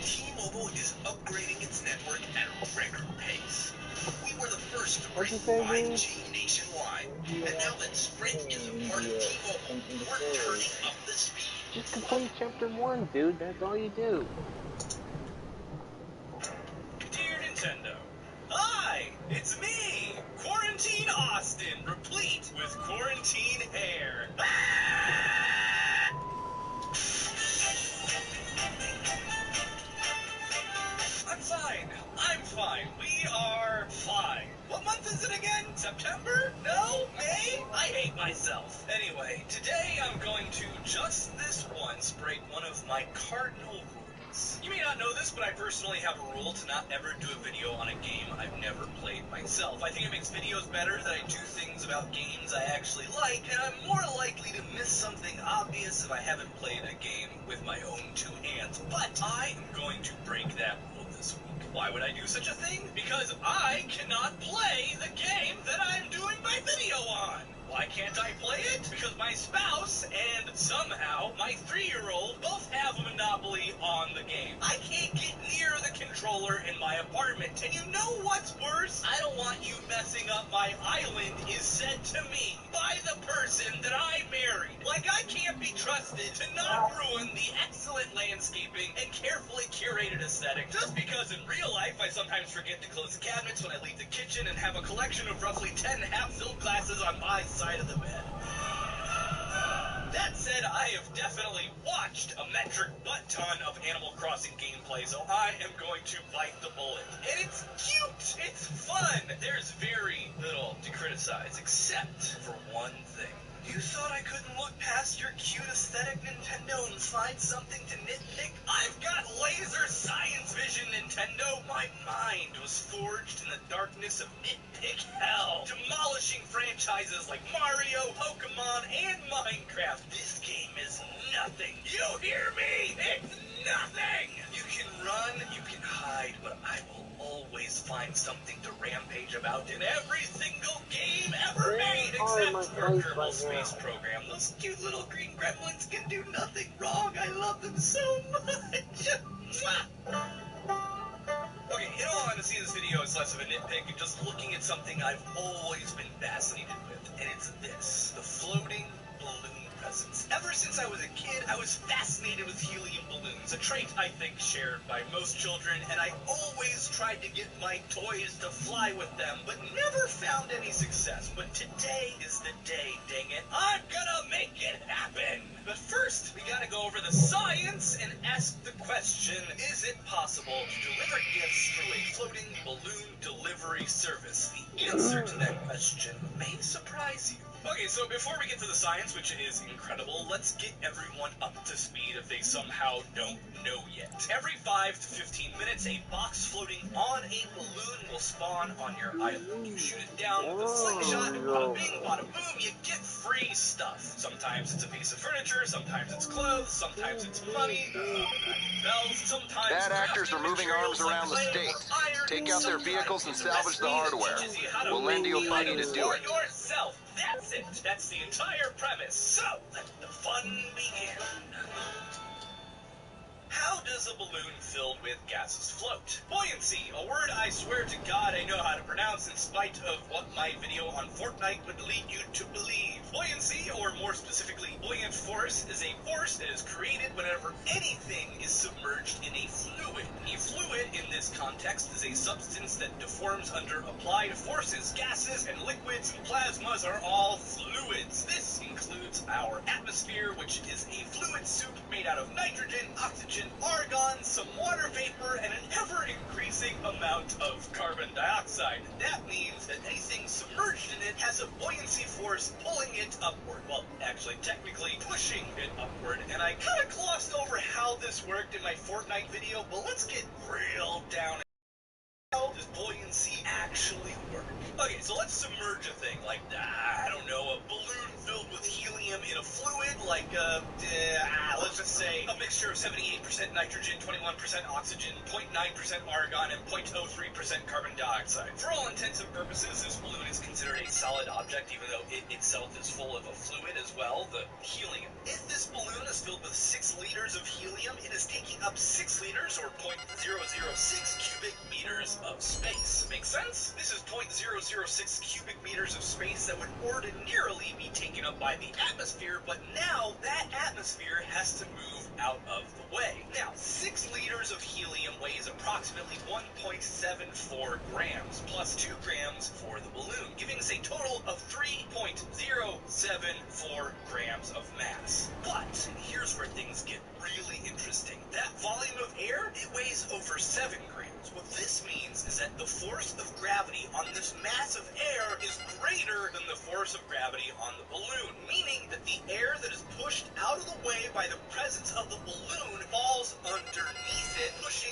Speaker 10: T-Mobile is upgrading its network at a record pace. We were the first to bring
Speaker 3: What'd you say,
Speaker 10: 5G nationwide, and now that Sprint is a part of T-Mobile, we're turning up the speed.
Speaker 1: Just complete chapter 1, dude. That's all you do.
Speaker 11: Dear Nintendo, hi, it's me, Quarantine Austin, replete with quarantine air. I'm fine. We are fine. What month is it again? September? No? May? I hate myself. Anyway, today I'm going to just this once break one of my cardinal rules. You mean not know this, but I personally have a rule to not ever do a video on a game I've never played myself. I think it makes videos better that I do things about games I actually like, and I'm more likely to miss something obvious if I haven't played a game with my own two hands. But I am going to break that rule this week. Why would I do such a thing? Because I cannot play the game that I'm doing my video on. Why can't I play it? Because my spouse and somehow my 3-year-old both have a monopoly on the game. I can't get near the controller in my apartment. And you know what's worse? I don't want you messing up my island is said to me by the person that I married. Like I can't be trusted to not ruin the excellent landscaping and carefully curated aesthetic just because in real life I sometimes forget to close the cabinets when I leave the kitchen and have a collection of roughly 10 half-filled glasses on my side of the bed. That said, I have definitely watched a metric butt ton of Animal Crossing gameplay, so I am going to bite the bullet. And it's cute! It's fun! There's very little to criticize, except for one thing. You thought I couldn't look past your cute aesthetic, Nintendo, and find something to nitpick? I've got laser science vision, Nintendo! My mind was forged in the darkness of nitpick hell, demolishing franchises like Mario, Pokemon, and Minecraft. This game is nothing. You hear me? It's nothing! You can run, you can hide, but I will always find something to rampage about in every single game ever made, except for Kerbal Space Program. Those cute little green gremlins can do nothing wrong. I love them so much. Okay, in all honesty, this video is less of a nitpick and just looking at something I've always been fascinated with, and it's this, the floating balloon presence. Ever since I was a kid, I was fascinated with helium balloons, a trait I think shared by most children, and I always tried to get my toys to fly with them, but never found any success. But today is the day, dang it. I'm gonna make it happen! But first, we gotta go over the science and ask the question, is it possible to deliver gifts through a floating balloon delivery service? The answer to that question may surprise you. Okay, so before we get to the science, which is incredible, let's get everyone up to speed if they somehow don't know yet. Every 5 to 15 minutes, a box floating on a balloon will spawn on your island. You shoot it down with a slingshot, and bada bing, bada boom, you get free stuff. Sometimes it's a piece of furniture, sometimes it's clothes, sometimes it's money, bells, sometimes
Speaker 6: Bad actors are moving arms around the
Speaker 11: clay
Speaker 6: state.
Speaker 11: or iron,
Speaker 6: Take out their
Speaker 11: sometimes
Speaker 6: vehicles and
Speaker 11: it's a
Speaker 6: salvage the
Speaker 11: recipe that
Speaker 6: hardware.
Speaker 11: teaches you how to
Speaker 6: We'll lend you a
Speaker 11: make
Speaker 6: buggy to
Speaker 11: items
Speaker 6: do
Speaker 11: for
Speaker 6: it.
Speaker 11: yourself. That's it. That's the entire premise. So, let the fun begin. How does a balloon filled with gases float? Buoyancy, a word I swear to God I know how to pronounce in spite of what my video on Fortnite would lead you to believe. Buoyancy, or more specifically, buoyant force, is a force that is created whenever anything is submerged in a fluid. A fluid, in this context, is a substance that deforms under applied forces. Gases and liquids and plasmas are all fluids. This includes our atmosphere, which is a fluid soup made out of nitrogen, oxygen, argon, some water vapor, and an ever-increasing amount of carbon dioxide. That means that anything submerged in it has a buoyancy force pulling it upward. Well, actually, technically pushing it upward. And I kind of glossed over how this worked in my Fortnite video, but let's get real down. How does buoyancy actually work? Okay, so let's submerge a thing like, I don't know, a balloon filled with helium in a fluid, like, let's just say a mixture of 78% nitrogen, 21% oxygen, 0.9% argon, and 0.03% carbon dioxide. For all intents and purposes, this balloon is considered a solid object, even though it itself is full of a fluid as well, the helium. If this balloon is filled with 6 liters of helium, it is taking up 6 liters, or 0.006 cubic meters of space. Make sense? This is 0.006 cubic meters of space that would ordinarily be taken up by the atmosphere, but now that atmosphere has to move out of the way. Now, 6 liters of helium weighs approximately 1.74 grams, plus 2 grams for the balloon, giving us a total of 3.074 grams of mass. But here's where things get really interesting. That volume of air, it weighs over 7 grams. What this means is that the force of gravity on this mass of air is greater than the force of gravity on the balloon, meaning that the air that is pushed out of the way by the presence of the balloon falls underneath it, pushing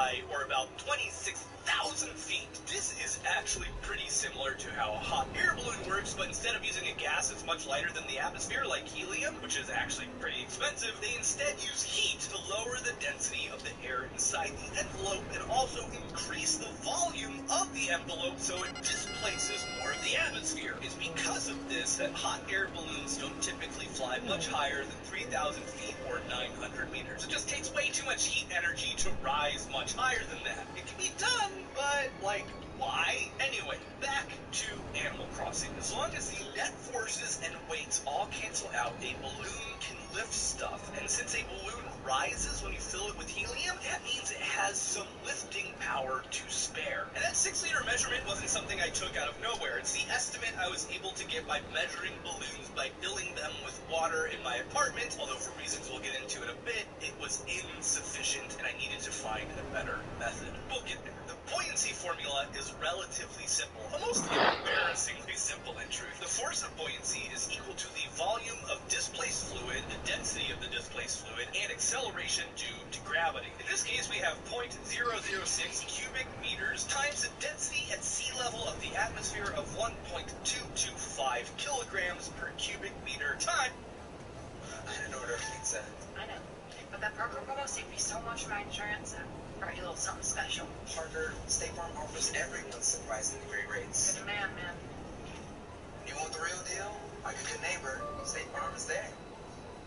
Speaker 11: high, or about 26,000 feet. This is actually pretty similar to how a hot air balloon works, but instead of using a gas that's much lighter than the atmosphere, like helium, which is actually pretty expensive, they instead use heat to lower the density of the air inside the envelope and also increase the volume of the envelope so it displaces more of the atmosphere. It's because of this that hot air balloons don't typically fly much higher than 3,000 feet or 900 meters. It just takes way too much heat energy to rise much higher than that. It can be done, but, like, why? Anyway, back to Animal Crossing. As long as the net forces and weights all cancel out, a balloon can lift stuff. And since a balloon rises when you fill it with helium, that means it has some lifting power to spare. And that 6-liter measurement wasn't something I took out of nowhere. It's the estimate I was able to get by measuring balloons by filling them with water in my apartment, although for reasons we'll get into in a bit, it was insufficient and I needed to find a better method. We'll get there. The buoyancy formula is relatively simple, almost embarrassingly simple in truth. The force of buoyancy is equal to the volume of displaced fluid, the density of the displaced fluid, and acceleration due to gravity. In this case, we have 0.006 cubic meters times the density at sea level of the atmosphere of 1.225 kilograms per cubic meter time.
Speaker 12: I didn't order a pizza.
Speaker 5: I know. But that Parker promo saved me so much for my insurance. Brought you a little something special.
Speaker 12: Parker, State Farm offers everyone surprisingly great rates.
Speaker 5: You're the man, man.
Speaker 12: You want the real deal? Like a good neighbor, State Farm is there.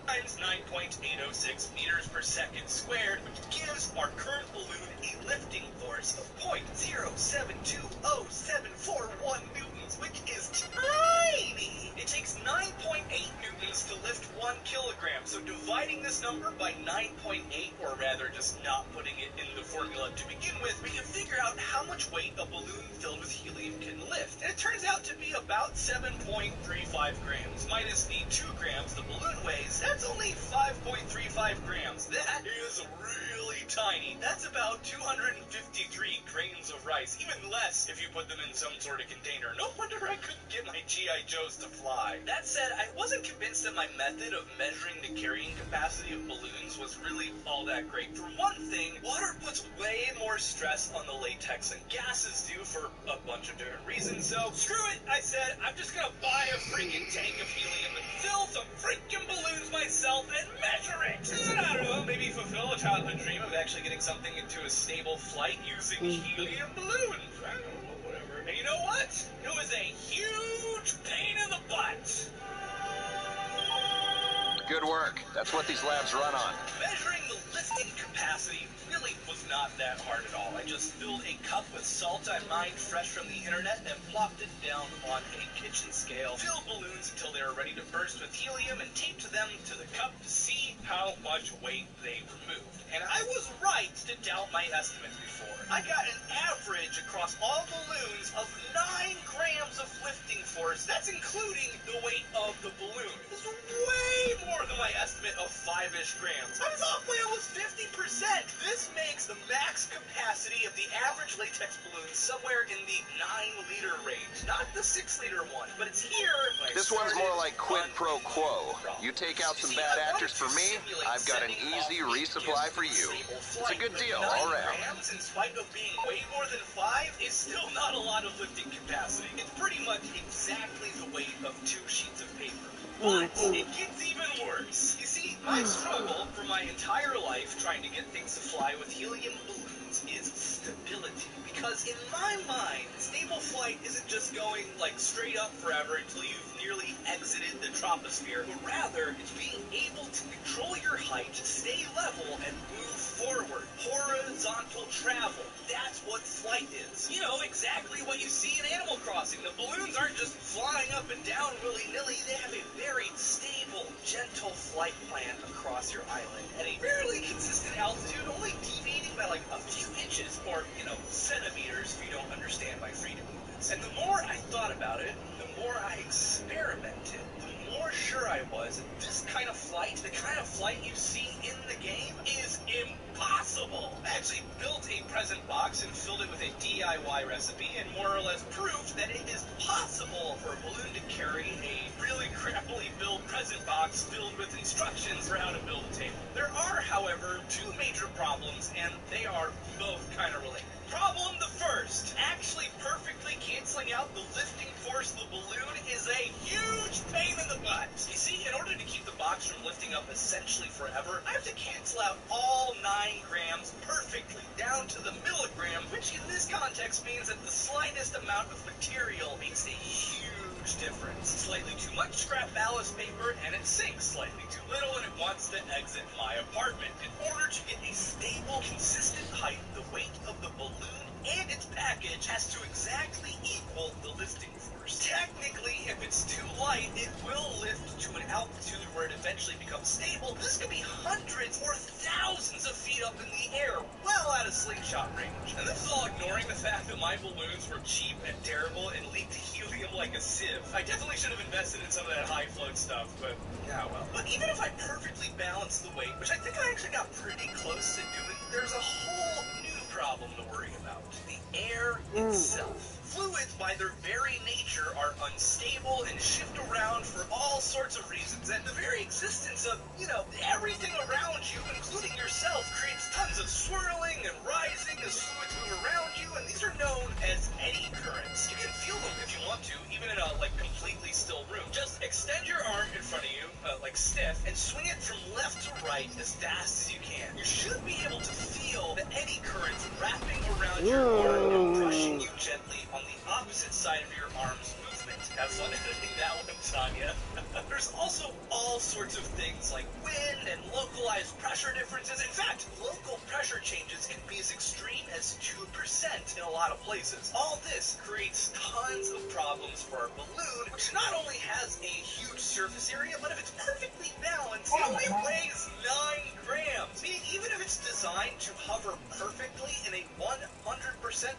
Speaker 11: Times 9.806 meters per second squared, which gives our current balloon a lifting force of 0.0720741 newtons, which is tiny. It takes 9.8 newtons to lift 1 kilogram, so dividing this number by 9.8, or rather just not putting it in the formula to begin with, we can figure out how much weight a balloon filled with helium can lift. And it turns out to be about 7.35 grams, minus the 2 grams the balloon weighs. That's only 5.35 grams. That is really tiny. That's about 253 grains of rice, even less if you put them in some sort of container. No wonder I couldn't get my G.I. Joes to fly. That said, I wasn't convinced that my method of measuring the carrying capacity of balloons was really all that great. For one thing, water puts way more stress on the latex than gases do for a bunch of different reasons, so screw it, I said. I'm just gonna buy a freaking tank of helium and fill some freaking balloons myself and measure it. And I don't know, maybe fulfill a childhood dream of actually getting something into a stable flight using helium balloons. I don't know, whatever. And you know what? It was a huge pain in the butt.
Speaker 6: Good work. That's what these labs run on.
Speaker 11: Measuring the lifting capacity really was not that hard at all. I just filled a cup with salt I mined fresh from the internet and plopped it down on a kitchen scale, filled balloons until they were ready to burst with helium, and taped them to the cup to see how much weight they removed. And I was right to doubt my estimates before. I got an average across all balloons of 9 grams of lifting force. That's including the weight of the balloon. It's way more than my estimate of 5-ish grams. I was off by almost 50%. This makes the max capacity of the average latex balloon somewhere in the 9-liter range. Not the 6-liter one, but it's here.
Speaker 6: This one's more like quid pro quo. You take out some bad actors for me, I've got an easy resupply for you. It's a good deal all around.
Speaker 11: Grams, in spite of being way more than 5, is still not a lot of lifting capacity. It's pretty much exactly the weight of 2 sheets of paper. But it gets even worse. You see, my struggle for my entire life trying to get things to fly with helium balloons is stability. Because in my mind, stable flight isn't just going like straight up forever until you've nearly exited the troposphere, but rather it's being able to control your height, stay level, and move forward. Horizontal travel. That's what flight is. You know, exactly what you see in Animal Crossing. The balloons aren't just flying up and down willy-nilly. They have a very stable, gentle flight plan across your island at a fairly consistent altitude, only deviating by like a few inches or, centimeters if you don't understand my freedom units. And the more I thought about it, the more I experimented, the more sure I was that this kind of flight, the kind of flight you see in the game, is impossible. I actually built a present box and filled it with a DIY recipe and more or less proved that it is possible for a balloon to carry a really crappily built present box filled with instructions for how to build a table. There are, however, however, two major problems, and they are both kind of related. Problem the first, actually perfectly canceling out the lifting force of the balloon is a huge pain in the butt. You see, in order to keep the box from lifting up essentially forever, I have to cancel out all 9 grams perfectly, down to the milligram, which in this context means that the slightest amount of material makes a huge difference. Slightly too much scrap ballast paper and it sinks, slightly too little and it wants to exit my apartment. In order to get a stable, consistent height, the weight of the balloon and its package has to exactly equal the lifting force. Technically, if it's too light, it will lift to an altitude where it eventually becomes stable. This could be hundreds or thousands of feet up in the air, well out of slingshot range. And this is all ignoring the fact that my balloons were cheap and terrible and leaked helium like a sieve. I definitely should have invested in some of that high float stuff, but yeah, well. But even if I perfectly balance the weight, which I think I actually got pretty close to doing, there's a whole new problem to worry about. The air itself. Fluids, by their very nature, are unstable and shift around for all sorts of reasons, and the very existence of, everything around you, including yourself, creates tons of swirling and rising as fluids move around you, and these are known as eddy currents. You can feel them if you want to, even in a, completely still room. Just extend your arm in front of you, stiff, and swing it from left to right as fast as you can. You should be able to feel the eddy currents wrapping around your arm and brushing you gently on the opposite side of your arm's movement. Have fun editing that one, Tanya. There's also all sorts of things like wind and localized pressure differences. In fact, local pressure changes can be as extreme as 2% in a lot of places. All this creates tons of problems for our balloon, which not only has a huge surface area, but if it's perfectly balanced, it only weighs 9 grams. Meaning even if it's designed to hover perfectly in a 100%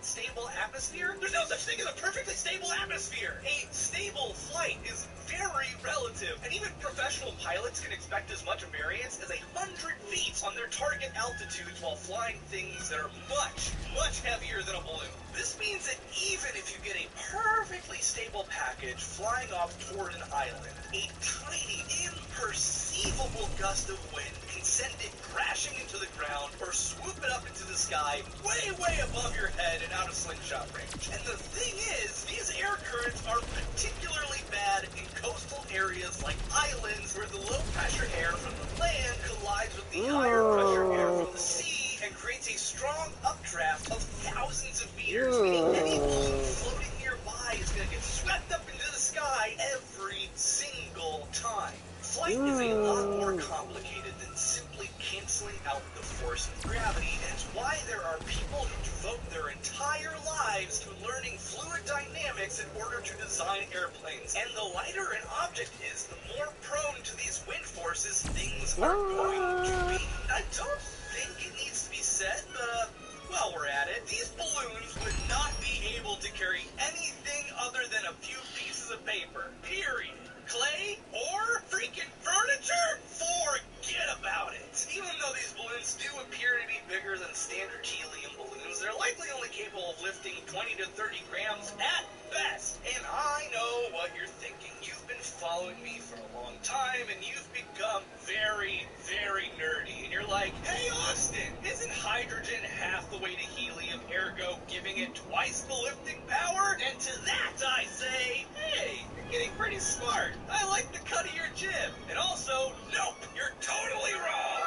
Speaker 11: stable atmosphere, there's no such thing as a perfectly stable atmosphere. A stable flight is very relative, and even professional pilots can expect as much variance as 100 feet on their target altitudes while flying things that are much, much heavier than a balloon. This means that even if you get a perfectly stable package flying off toward an island, a tiny, imperceivable gust of wind can send it crashing into the ground or swoop it up into the sky way, way above your head and out of slingshot range. And the thing is, these air currents are particularly bad in coastal areas like islands where the low-pressure air from the land collides with the higher-pressure air from the sea and creates a strong updraft of thousands of meters, meaning any balloon floating nearby is going to get swept up into the sky every single time. Flight is a lot more complicated than simply canceling out the force of gravity, and it's why there are people who devote their entire lives to learning fluid dynamics in order to design airplanes. And the lighter an object is, the more prone to these wind forces things are going to be. I don't think it needs to be said, but while we're at it, these balloons would not be able to carry anything other than a few pieces of paper. Period. Clay or freaking furniture? Forget about it. Even though these balloons do appear to be bigger than standard helium balloons, they're likely only capable of lifting 20 to 30 grams at best. And I know what you're thinking. You've been following me for a long time, and you've become very, very nerdy. And you're like, hey, Austin, isn't hydrogen half the weight of helium, ergo giving it twice the lifting power? And to that I say, hey, you're getting pretty smart. I like the cut of your jib. And also, nope, you're totally wrong.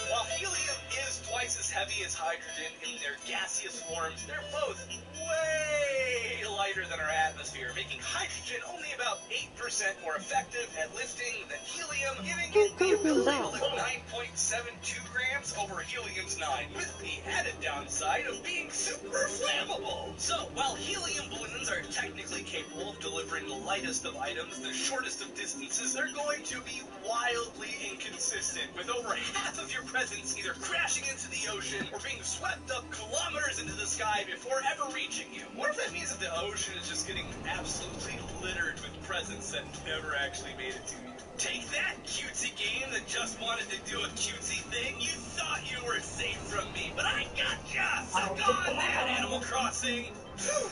Speaker 11: While helium is twice as heavy as hydrogen in their gaseous forms, they're both way lighter than our atmosphere, making hydrogen only about 8% more effective at lifting than helium, giving it the ability to lift 9.72 grams over helium's 9, with the added downside of being super flammable. So, while helium balloons are technically capable of delivering the lightest of items the shortest of distances, they're going to be wildly inconsistent, with over half of your presence either crashing into the ocean or being swept up kilometers into the sky before ever reaching you. What if that means that the ocean is just getting absolutely littered with presents that never actually made it to you? Take that, cutesy game that just wanted to do a cutesy thing. You thought you were safe from me, but I gotcha! Suck on that, Animal Crossing! Whew,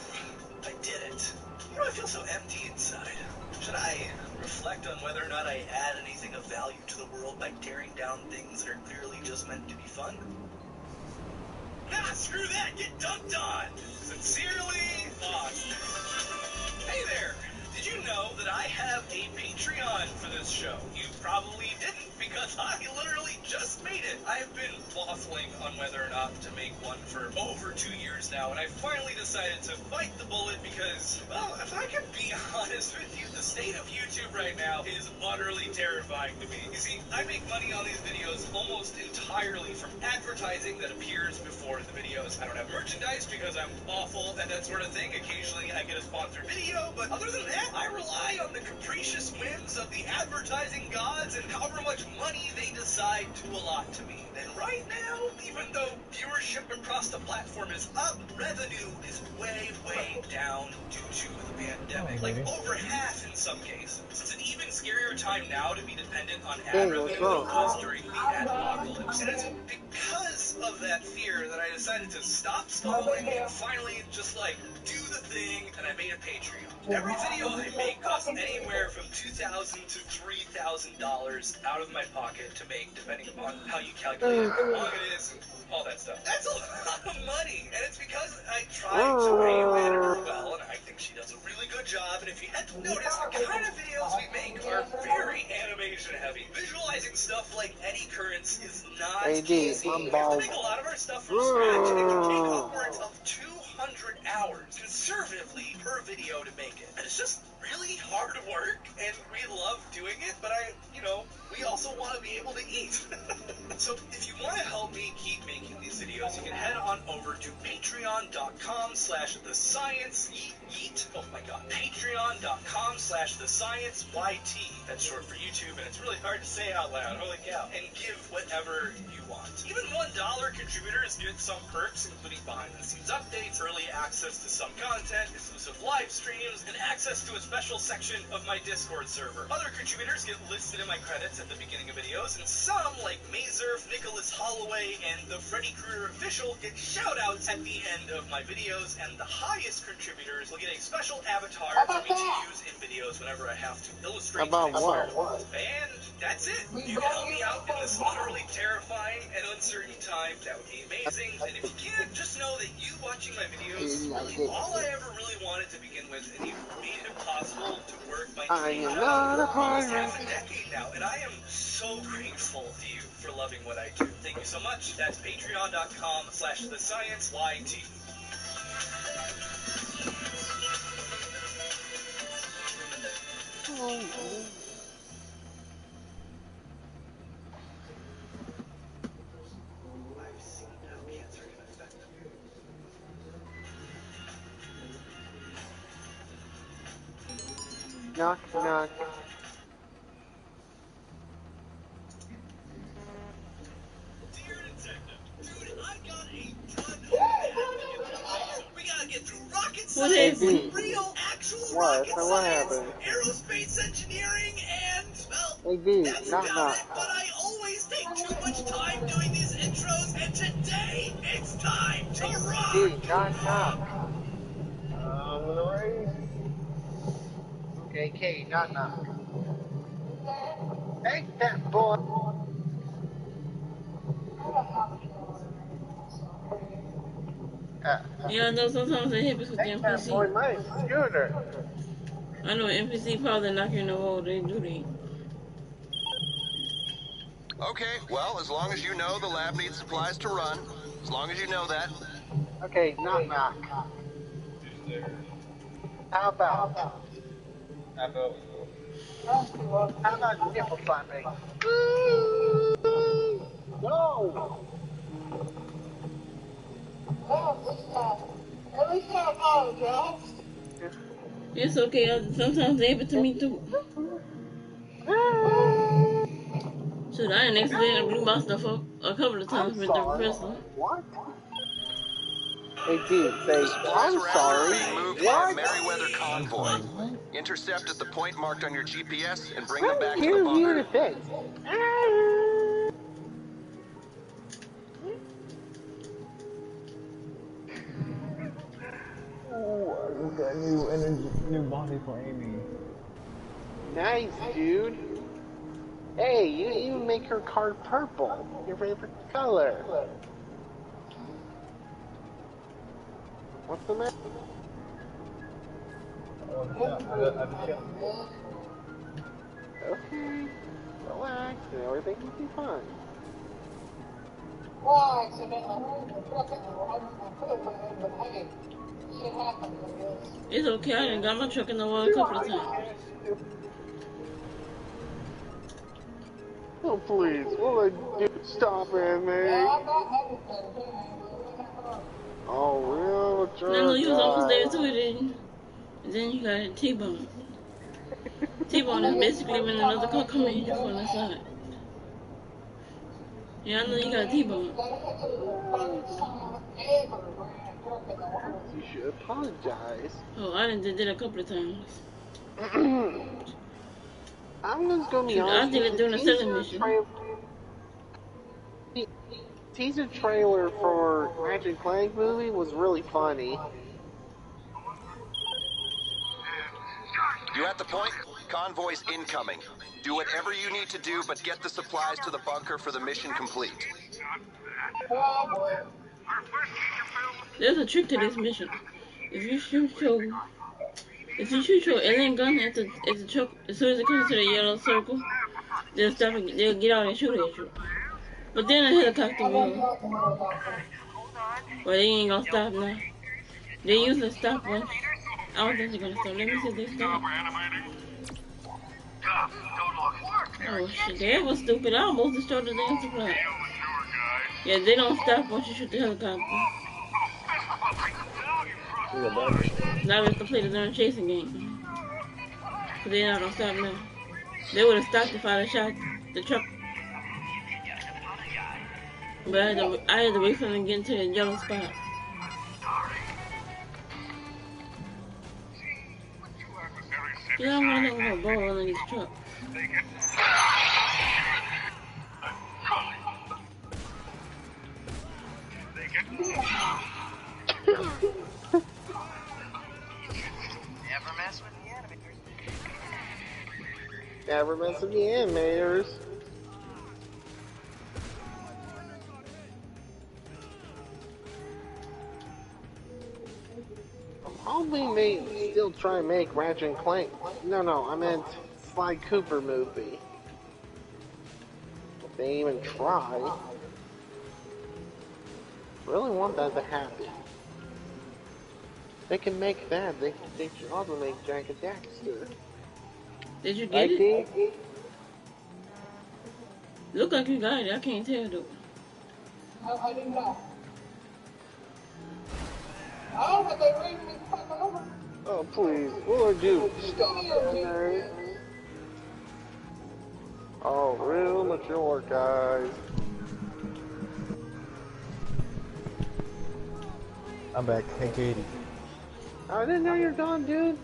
Speaker 11: I did it. Why do I feel so empty inside? Should I reflect on whether or not I add anything of value to the world by tearing down things that are clearly just meant to be fun? Nah, screw that! Get dunked on! Sincerely, Austin. Hey there! Did you know that I have a Patreon for this show? You probably didn't, because I literally just made it. I've been waffling on whether or not to make one for over 2 years now, and I finally decided to bite the bullet because, well, if I can be honest with you, the state of YouTube right now is utterly terrifying to me. You see, I make money on these videos almost entirely from advertising that appears before the videos. I don't have merchandise because I'm awful at that sort of thing. Occasionally I get a sponsored video, but other than that, I rely on the capricious whims of the advertising gods and however much money they decide to allot to me. And right now, even though viewership across the platform is up, revenue is way, way down due to the pandemic. Like over half in some cases. It's an even scarier time now to be dependent on ad
Speaker 1: Hey, what's
Speaker 11: revenue than
Speaker 1: wrong?
Speaker 11: it was during the ad-apocalypse. And it's because of that fear that I decided to stop stalling and finally just like do the thing, and I made a Patreon. Every video I make costs anywhere from $2,000 to $3,000 out of my pocket to make, depending upon how you calculate how long it is and all that stuff. That's a lot of money, and it's because I try to pay my editor well, and I think she does a really good job. And if you hadn't noticed, the kind of videos we make are very animation heavy. Visualizing stuff like eddy currents is not easy. We have to make a lot of our stuff from scratch, and it can take upwards of 200 hours conservatively per video to make it. And it's just really hard work, and we love doing it, but we also want to be able to eat. So if you want to help me keep making these videos, you can head on over to patreon.com/thescienceyeet. Oh my god. Patreon.com/thescienceYT. That's short for YouTube, and it's really hard to say out loud. Holy cow. And give whatever you want. Even $1 contributors get some perks, including behind-the-scenes updates, early access to some content, exclusive live streams, and access to a special section of my Discord server. Other contributors get listed in my credits at the beginning of videos, and some, like Mazer, Nicholas Holloway, and the Freddy Krueger Official, get shoutouts at the end of my videos, and the highest contributors will get a special avatar for me to use in videos whenever I have to illustrate things for you. And that's it. If you can help me out in this utterly terrifying and uncertain time, that would be amazing. And if you can't, just know that you watching my videos is really all I ever really wanted to begin with, and you've made it impossible to work my dream job for almost half a decade now, and I am so grateful to you for loving what I do. Thank you so much. That's patreon.com/thescienceYT. I've seen how cancer can affect them.
Speaker 1: Knock, knock.
Speaker 11: Dear Detective, dude, I got a ton of math to get through today, so we gotta get through rocket science, like real, actual rocket science, aerospace engineering, and, well, that's about it, but I always take too much time doing these intros, and today, it's time to rock!
Speaker 1: Knock, knock.
Speaker 3: I'm gonna race.
Speaker 1: Okay, K, knock, knock. Take that, boy.
Speaker 7: Yeah, I know sometimes it happens with the
Speaker 1: Take that, boy,
Speaker 7: NPC.
Speaker 1: my scooter.
Speaker 7: I know NPC probably knock you in the wall, they do they.
Speaker 6: Okay, well, as long as you know the lab needs supplies to run, as long as you know that.
Speaker 1: Okay, knock, knock.
Speaker 3: Who's there?
Speaker 1: How about?
Speaker 3: How about?
Speaker 1: How about nipple slapping? No!
Speaker 7: It's okay, sometimes they happen to me too. Shoot, I ain't accidentally blew my stuff up a couple of times with the compressor.
Speaker 1: What? Hey, dude, say,
Speaker 6: The supplies
Speaker 1: I'm
Speaker 6: we're after are
Speaker 1: sorry.
Speaker 6: being moved by a Merryweather convoy. Intercept at the point marked on your GPS and bring them back to the bunker.
Speaker 3: Oh, I just got new energy, new body for Amy.
Speaker 1: Nice, dude. Hey, you even make her car purple. Your favorite color. What's the matter? Okay. Relax, and everything will be fine.
Speaker 5: Well, I accidentally heard the truck in the water, and I could have put it, but hey, shit happens, I guess.
Speaker 7: It's okay, I done got my truck in the water a couple of times.
Speaker 1: Oh, please, will I do? Stop it, man.
Speaker 5: Yeah, I got everything, too.
Speaker 1: Oh, real jerk.
Speaker 7: I know you was almost there too, and then you got a T-bone. T-bone is basically when another car come in, you just on the side. Yeah, I know you got a T-bone.
Speaker 1: You should apologize.
Speaker 7: Oh, I done did it a couple of times.
Speaker 1: I'm just gonna be
Speaker 7: Shoot, I
Speaker 1: honest.
Speaker 7: did it during the selling mission.
Speaker 1: Teaser trailer for Ratchet & Clank movie was really funny.
Speaker 6: You at the point? Convoy's incoming. Do whatever you need to do, but get the supplies to the bunker for the mission complete.
Speaker 7: There's a trick to this mission. If you shoot your alien gun at the truck, as soon as it comes to the yellow circle, they'll stop and they'll get out and shoot at you. But then a helicopter will. Well, they ain't gonna stop now. They usually stop once. I don't think they're gonna stop. Let me see if they stop. Oh shit, that was stupid. I almost destroyed the damn supply. Yeah, they don't stop once you shoot the helicopter. Now we have to play the darn chasing game. Cause they're not gonna stop now. They would have stopped if I had shot the truck. But I had to wait for them to get into the yellow spot. Yeah, I'm gonna let my ball rolling these trucks.
Speaker 1: Never mess with the animators. I'm hoping they still try and make Ratchet & Clank. No, I meant Sly Cooper movie. If they even try. Really want that to happen. They can make that. They should also make Jack and Daxter.
Speaker 7: Did you get it? Look like you got it. I can't tell though.
Speaker 5: I didn't know. Oh, but they ran me fucking over.
Speaker 1: Oh, please. What do I do? Stop down there. Oh, real mature, guys.
Speaker 3: I'm back. Hey, Katie.
Speaker 1: I didn't know you're gone, dude.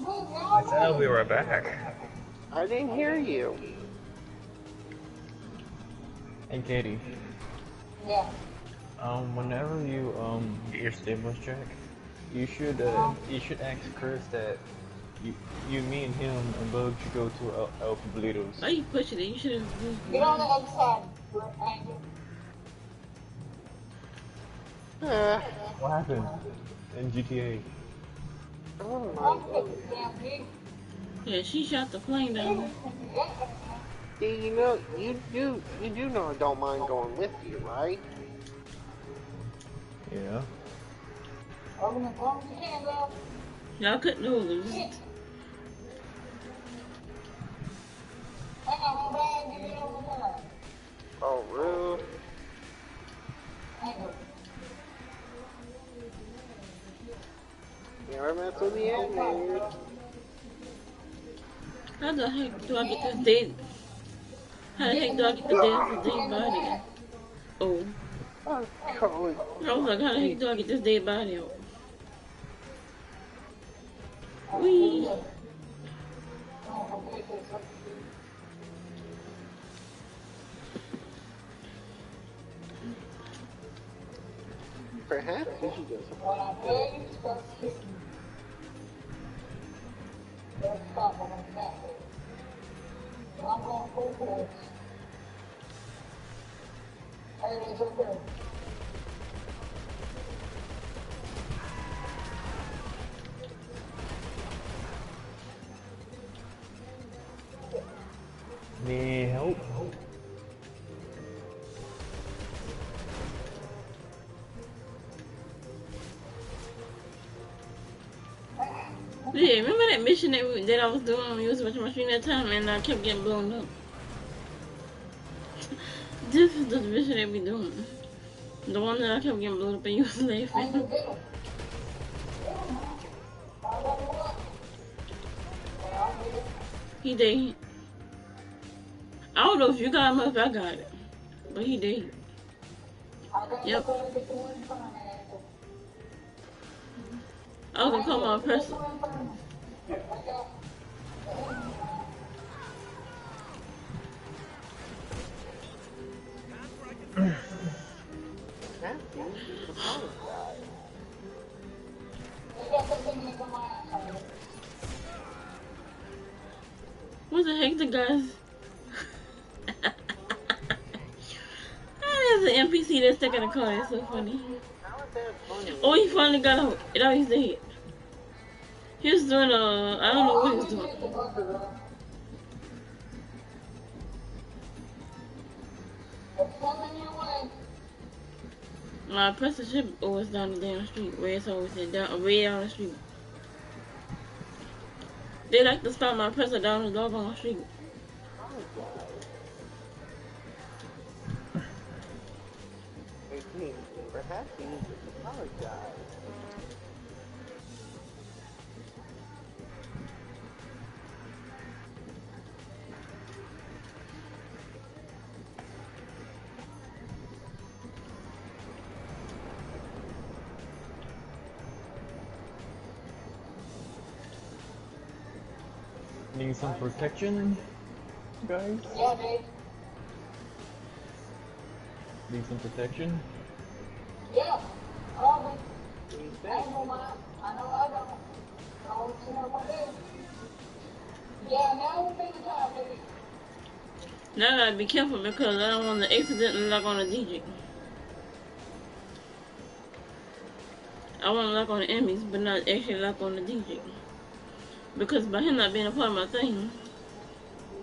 Speaker 3: I said we were back.
Speaker 1: I didn't hear you.
Speaker 3: Hey, Katie.
Speaker 5: Yeah.
Speaker 3: Whenever you get your stimulus check, you should ask Chris that you, me, and him and Bug should go to El Pueblitos.
Speaker 7: Why you pushing it? You should have.
Speaker 5: Get on the other side, Angel.
Speaker 3: What happened in GTA?
Speaker 1: Oh my.
Speaker 7: Yeah, she shot the plane down.
Speaker 1: Yeah, you know, you do know I don't mind going with you, right?
Speaker 3: Yeah.
Speaker 7: Y'all couldn't hold them.
Speaker 1: Oh, really? Yeah, I mess with the animators.
Speaker 7: How the heck do I get this dead? How the heck do I get the dead body? Oh. I was like, how the heck do I get this dead body out? Wee.
Speaker 1: Perhaps you should go somewhere.
Speaker 3: Need help?
Speaker 7: Yeah, remember that mission that I was doing when we was watching my stream that time and I kept getting blown up? This is the mission that we doing. The one that I kept getting blown up and you was laughing. He did. I don't know if you got him or if I got it. But he did. Yep. I was gonna call my person. What the heck, the guys? There's an NPC that's stuck in a car. That's so funny. Oh, he finally got out. It always dead. He was doing I don't know what he was doing. My pressure ship was down the damn street. Where it's always down, way down the street. They like to stop my pressure down the doggone street.
Speaker 1: Perhaps he needs to apologize.
Speaker 3: Need some protection, guys?
Speaker 1: Yeah, dude.
Speaker 3: Need some protection?
Speaker 1: Yeah, probably. I know mine. I know I don't. I'll see what I do. Yeah, now would be the time, baby.
Speaker 7: Now I gotta be careful because I don't want to accidentally lock on a DJ. I want to lock on the enemies, but not actually lock on the DJ. Because by him not being a part of my thing,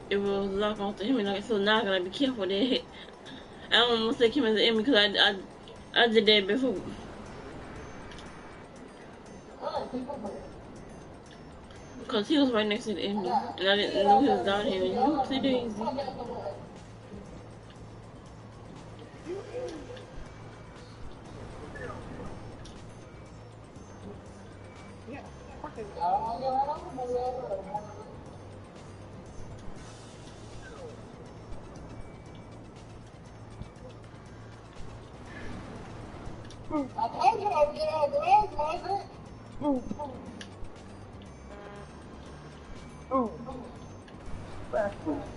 Speaker 7: it will lock onto him. And so now I gotta be careful that I don't want to take him as an enemy because I did that before. Because he was right next to the enemy, and I didn't know he was down here. And oopsie daisy.
Speaker 1: I told you I would get out of the way, Margaret. Backwards.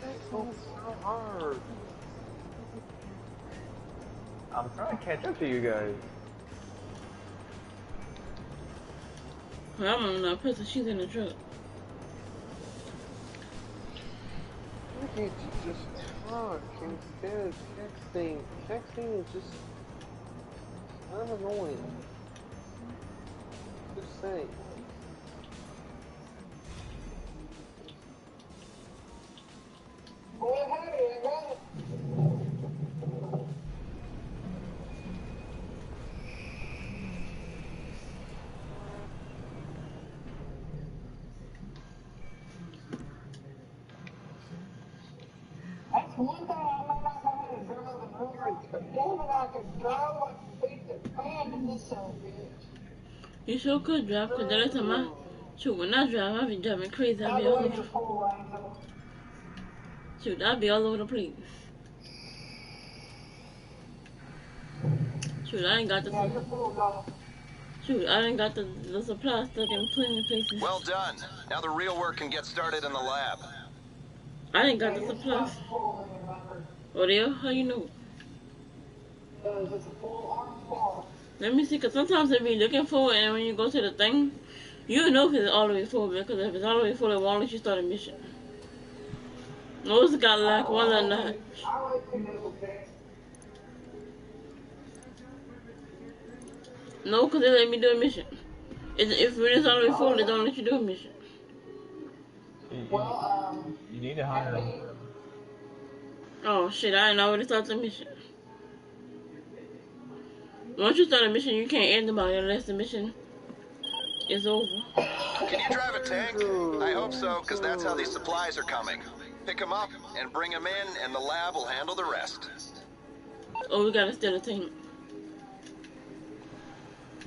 Speaker 1: That's so hard.
Speaker 3: I'm trying to catch up to you guys.
Speaker 7: Well, I'm on that person. She's in the truck.
Speaker 1: We need to just talk instead of texting. Texting is just kind of annoying. Just saying. Boy, howdy, I got it. That's one thing I may not know how to drive an Uber, but damn it, I could drive like a beat the fan in this son of a bitch.
Speaker 7: You sure could drive, because the last time shoot, when I drive, I be driving crazy. I be all over. Shoot, I be all over the place. Shoot, I ain't got the supply stuck in plenty of places.
Speaker 6: Well done. Now the real work can get started in the lab.
Speaker 7: I ain't got the supplies. Oh, there? How you know?
Speaker 1: It's a full arm bar.
Speaker 7: Let me see, because sometimes if you're looking for it and when you go to the thing, you know if it's all the way full, because if it's all the way full, it won't let you start a mission. No, it's got like one little notch. No, because they let me do a mission. If it's all the way full, they don't let you do a mission.
Speaker 3: You need to hire him.
Speaker 7: Oh shit, I ain't already started the mission. Once you start a mission, you can't end nobody unless the mission is over.
Speaker 6: Can you drive a tank? I hope so, because that's how these supplies are coming. Pick them up and bring them in, and the lab will handle the rest.
Speaker 7: Oh, we gotta steal a tank.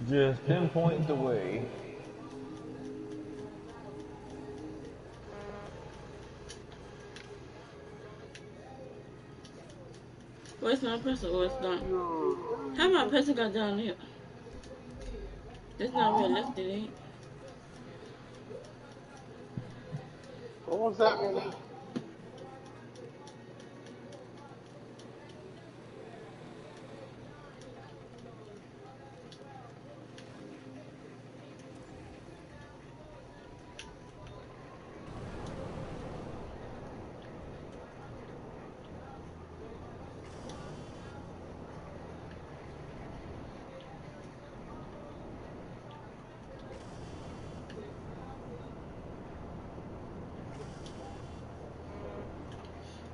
Speaker 3: Just pinpoint the way.
Speaker 7: Where's my pencil? Oh, it's done. How my pencil got down here? That's not where I left it, ain't?
Speaker 1: What was that, really?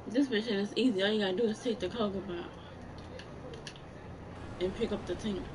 Speaker 7: This mission is easy. All you gotta do is take the cargo box and pick up the tank.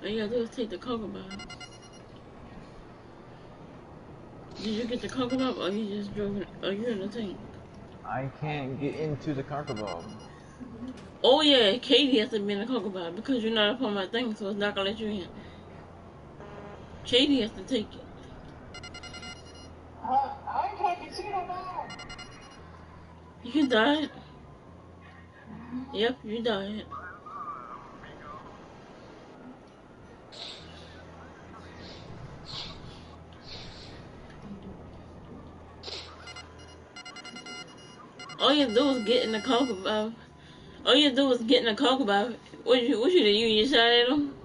Speaker 7: All you gotta do is take the cargo box. Did you get the cargo box, or you just drove it? Or you in the tank?
Speaker 3: I can't get into the cargo bomb.
Speaker 7: Oh yeah, Katie has to be in the cargo box because you're not up on my thing, so it's not gonna let you in. Katie has to take it.
Speaker 1: I can't see no more.
Speaker 7: You died. Yep, you died. All you do is get in the car about. All you do is get in the car about. What you do? You shot at him?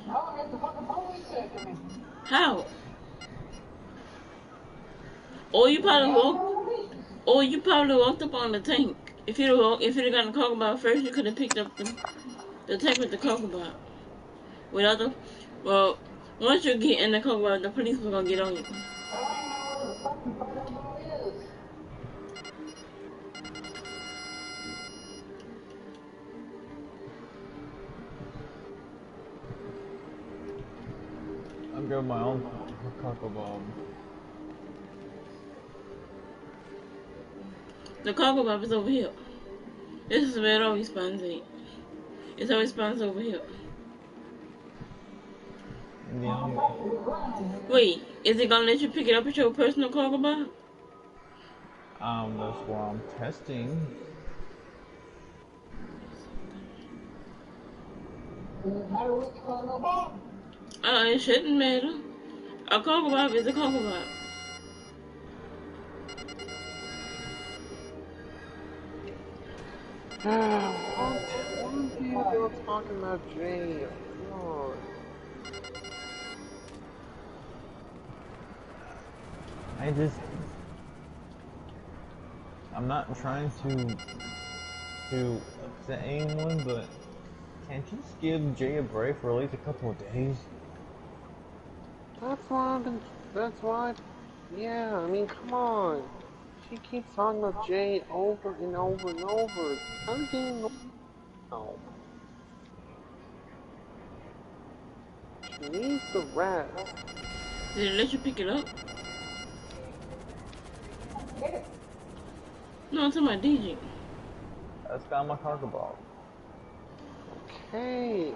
Speaker 1: No, that's the fucking police checking me.
Speaker 7: How? Or you probably walked up on the tank. If you'd have gotten the coke about first, you could have picked up the tank with the coke about. Without the, well, once you get in the coke about, the police were gonna get on you.
Speaker 3: I'm doing my own cocoa bomb.
Speaker 7: The cocoa bomb is over here. This is where it always spawns at. It always spawns over here.
Speaker 3: Yeah.
Speaker 7: Wait, is it gonna let you pick it up with your personal cocoa bomb?
Speaker 3: That's what I'm testing.
Speaker 7: It shouldn't matter. A cocoa bomb is a cocoa bomb.
Speaker 13: What are you talking about, Jay? Lord.
Speaker 3: I'm not trying to upset anyone, but can't you just give Jay a break for at least a couple of days?
Speaker 13: That's why, yeah, I mean, come on. She keeps talking about Jay over and over and over. I'm getting now. She needs the rest.
Speaker 7: Did it let you pick it up? No, I'm talking about DJ.
Speaker 3: That's got my cargo ball.
Speaker 13: Okay.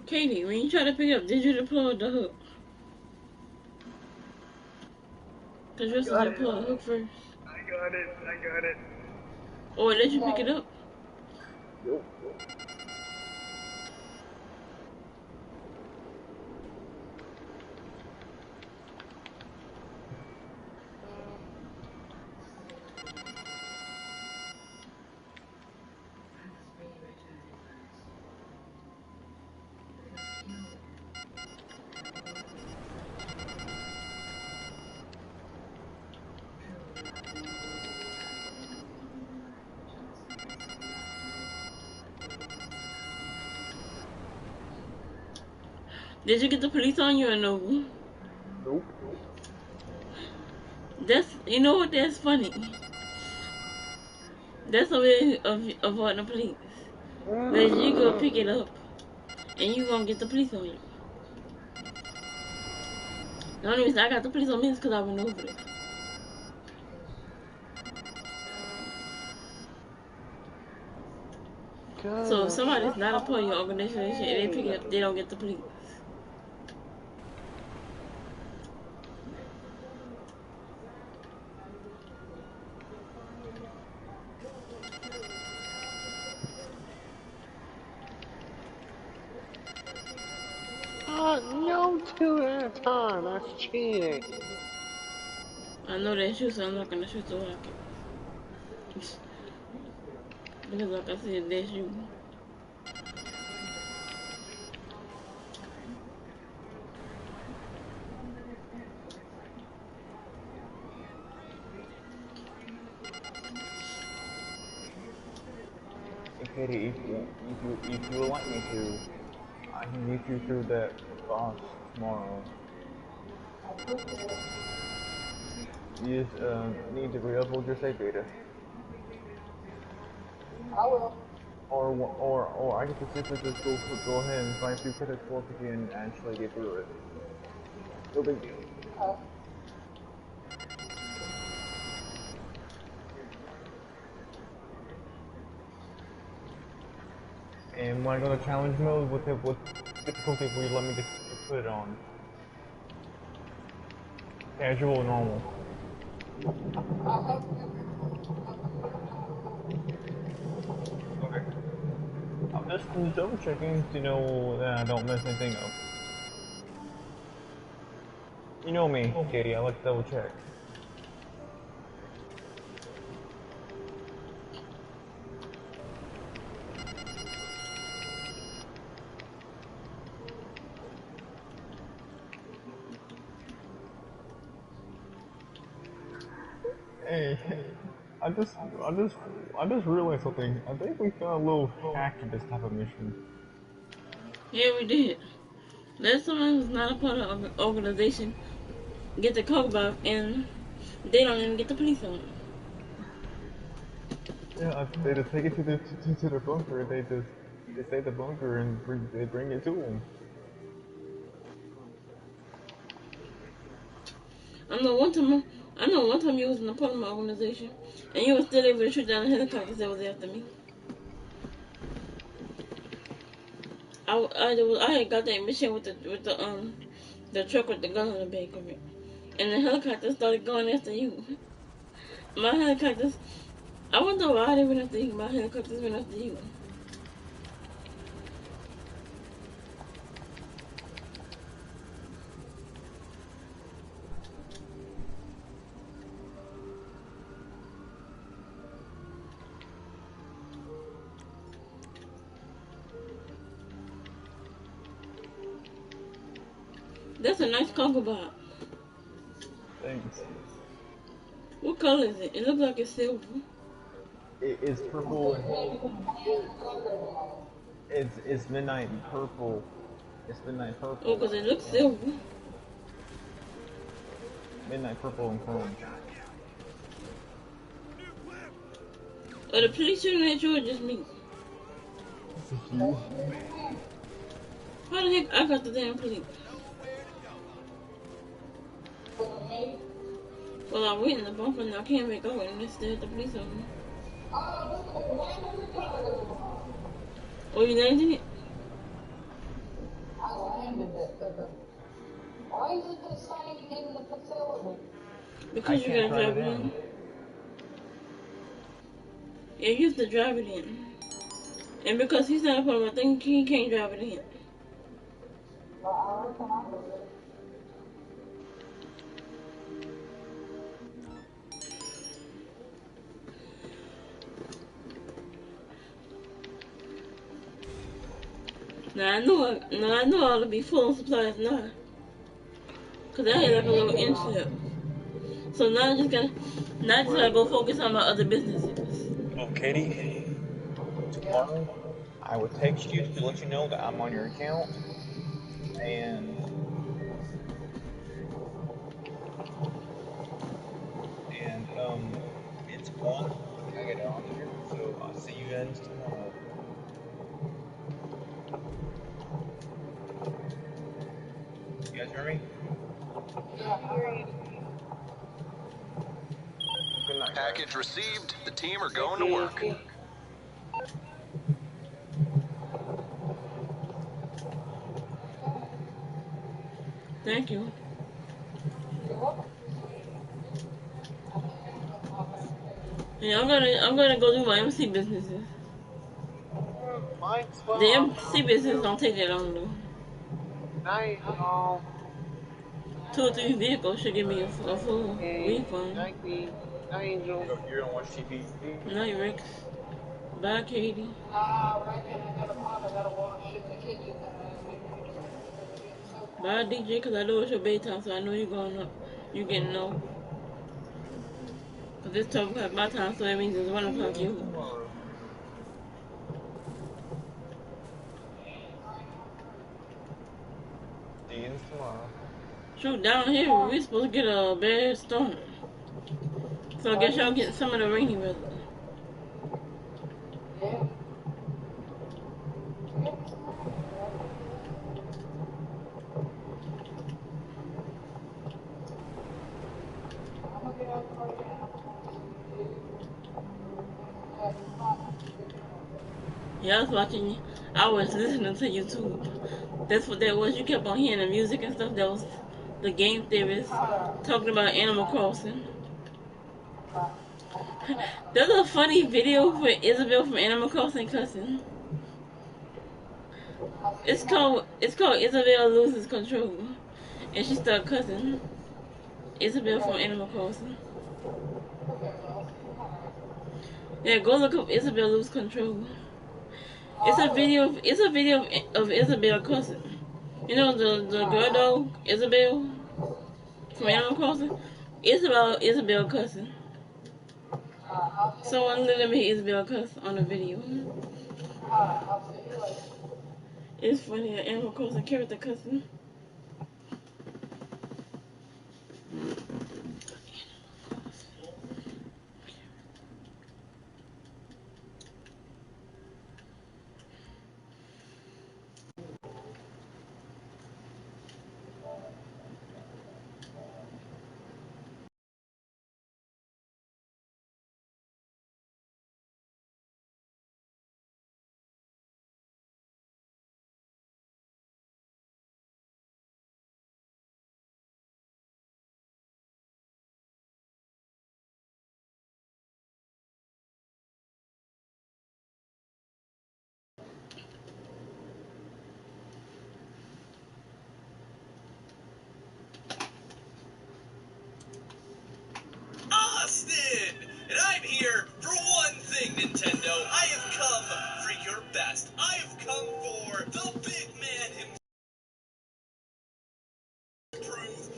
Speaker 7: Katie, when you try to pick it up, did you deploy the hook? Because you're supposed to deploy the hook first.
Speaker 13: I got it.
Speaker 7: Or let you pick it up?
Speaker 13: Nope.
Speaker 7: Did you get the police on you or no?
Speaker 13: Nope.
Speaker 7: You know what, that's funny. That's a way of avoiding the police. Whereas you go pick it up and you gonna get the police on you. The only reason I got the police on me is because I went over there.
Speaker 13: God,
Speaker 7: So if somebody's not a part of your organization and they pick it up, they don't get the police.
Speaker 13: No, 2 at a time. That's cheating.
Speaker 7: I know that shoot, so I'm not gonna shoot the rocket. Because like I said, that's you.
Speaker 3: Hey Katie, if you would like me to, I can get you through that boss tomorrow. You just need to re-upload your save data.
Speaker 1: I will.
Speaker 3: Or I can specifically just go ahead and find 2 credits for you and actually get through it. No big deal. And when I go to challenge mode, what difficulty will you let me put it on? Casual or normal? Okay. I'm just double checking to know that I don't mess anything up. You know me, Katie, I like to double check. Hey, I just realized something. I think we found a little hack to this type of mission.
Speaker 7: Yeah, we did. Let someone who's not a part of the organization get the coke box and they don't even get the police on it.
Speaker 3: Yeah, they just take it to the bunker. They stay at the bunker and they bring it to them.
Speaker 7: I know one time you was in a part of my organization and you was still able to shoot down the helicopters that was after me. I had got that mission with the truck with the gun on the back of it, and the helicopter started going after you. My helicopters, I wonder why they went after you. My helicopters went after you. That's a nice cocoa bob.
Speaker 3: Thanks.
Speaker 7: What color is it? It looks like it's silver.
Speaker 3: It's purple and it's midnight purple. It's midnight purple.
Speaker 7: Oh, because it looks silver.
Speaker 3: Midnight purple and chrome.
Speaker 7: Are the police shooting at you or just me? How the heck I got the damn police? Well, I went in the bunker and I can't make out and there's still the police on me. Oh, you landed it?
Speaker 1: I landed it. Why is it the same in the facility?
Speaker 7: Because you gotta drive it in. Yeah, you have to drive it in. And because he's not a part of my thing, he can't drive it in.
Speaker 1: Well, I reckon I was it.
Speaker 7: Now I know I'll be full of supplies now. Cause I had like a little internship. So now I just gotta go focus on my other businesses.
Speaker 3: Oh, Katie, tomorrow I would text you to let you know that I'm on your account, and it's 1. I get on here, so I'll see you guys tomorrow. You guys hear me?
Speaker 1: Yeah, I hear you.
Speaker 3: Good night,
Speaker 6: Package received. The team are going to work.
Speaker 7: Thank you. Yeah, I'm gonna go do my MC businesses. The MC business don't take that long though.
Speaker 13: Night, y'all.
Speaker 7: 2 or 3 vehicles should give me a full refund.
Speaker 13: Night, Angel.
Speaker 3: You don't watch TV?
Speaker 7: Night, Rex. Bye, Katie.
Speaker 1: Right then I got a pot, I gotta wash in the kitchen.
Speaker 7: Bye, DJ, because I know it's your bedtime, so I know you're going up. You're getting up. Because it's 12 o'clock my time, so that means it's 1 o'clock yours.
Speaker 3: See you tomorrow.
Speaker 7: Shoot, down here, we're supposed to get a bad storm. So I guess y'all getting some of the rainy weather.
Speaker 1: Yeah.
Speaker 7: Yeah, I was watching you. I was listening to YouTube. That's what that was. You kept on hearing the music and stuff. That was the game theorists talking about Animal Crossing. There's a funny video for Isabel from Animal Crossing cussing. It's called Isabel Loses Control, and she started cussing. Isabel from Animal Crossing. Yeah, go look up Isabel Lose Control. It's a video. It's a video of Isabel cussing. You know the girl dog Isabel from Animal Crossing. It's about Isabel cussing. Someone literally made Isabel cuss on a video. It's funny. Animal Crossing character cussing.
Speaker 11: Austin! And I'm here for one thing, Nintendo. I have come for your best. I have come for the big man himself. Prove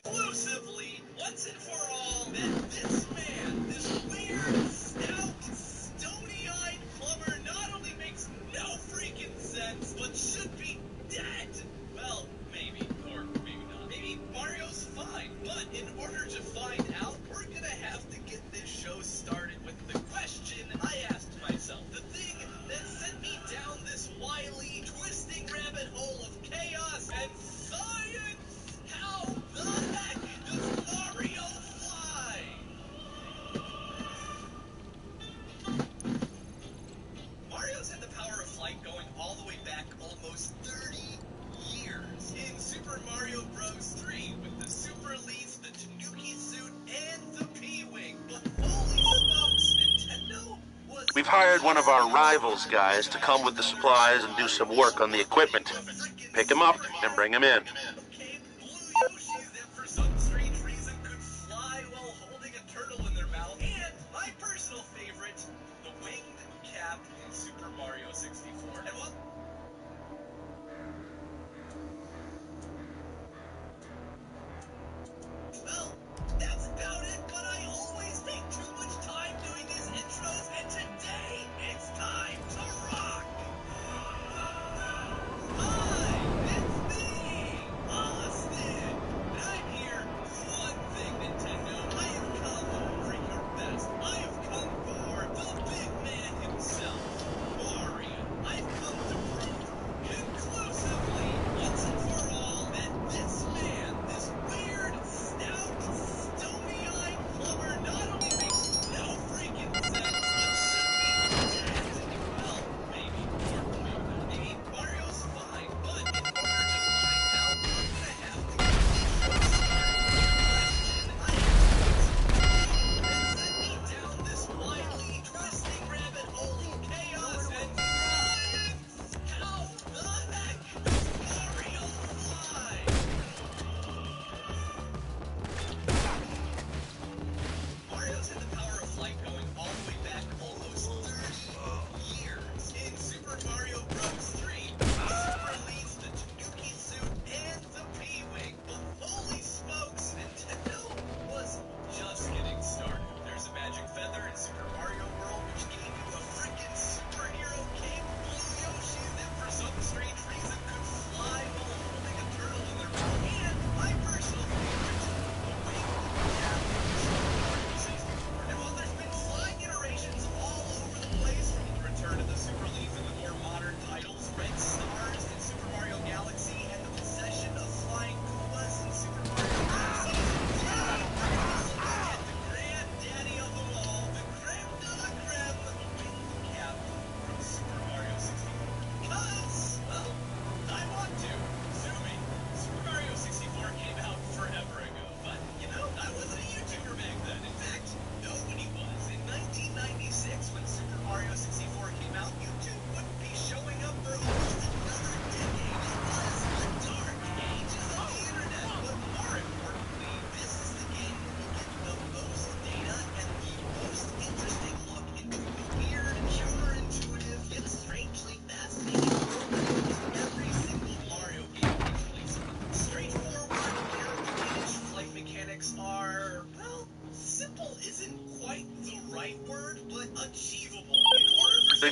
Speaker 11: conclusively, once and for all, that this man, this weird, stout, stony-eyed plumber, not only makes no freaking sense, but should be dead. Well, maybe, or maybe not. Maybe Mario's fine, but in order to find out, we're gonna have to get this show started with the question I asked myself. The thing that sent me down this wily, twisting rabbit hole of chaos and science. How the heck does Mario fly? Mario's had the power of flight going all the way back almost 30 years. In Super Mario Bros. 3, with the Super Elise, the Tanuki suit, and the P-Wing. But holy smokes, Nintendo was...
Speaker 14: We've hired one of our rivals guys to come with the supplies and do some work on the equipment. Pick him up and bring him in.
Speaker 11: For some strange reason could fly while holding a turtle in their mouth, and my personal favorite, the winged cap in Super Mario 64. And well, that's about it, but I always take too much time doing these intros, and today it's time to rock! Hi, it's me, Austin, and I'm here for one thing, Nintendo. I have come for your best. I have come for the big man himself, Mario. I've come to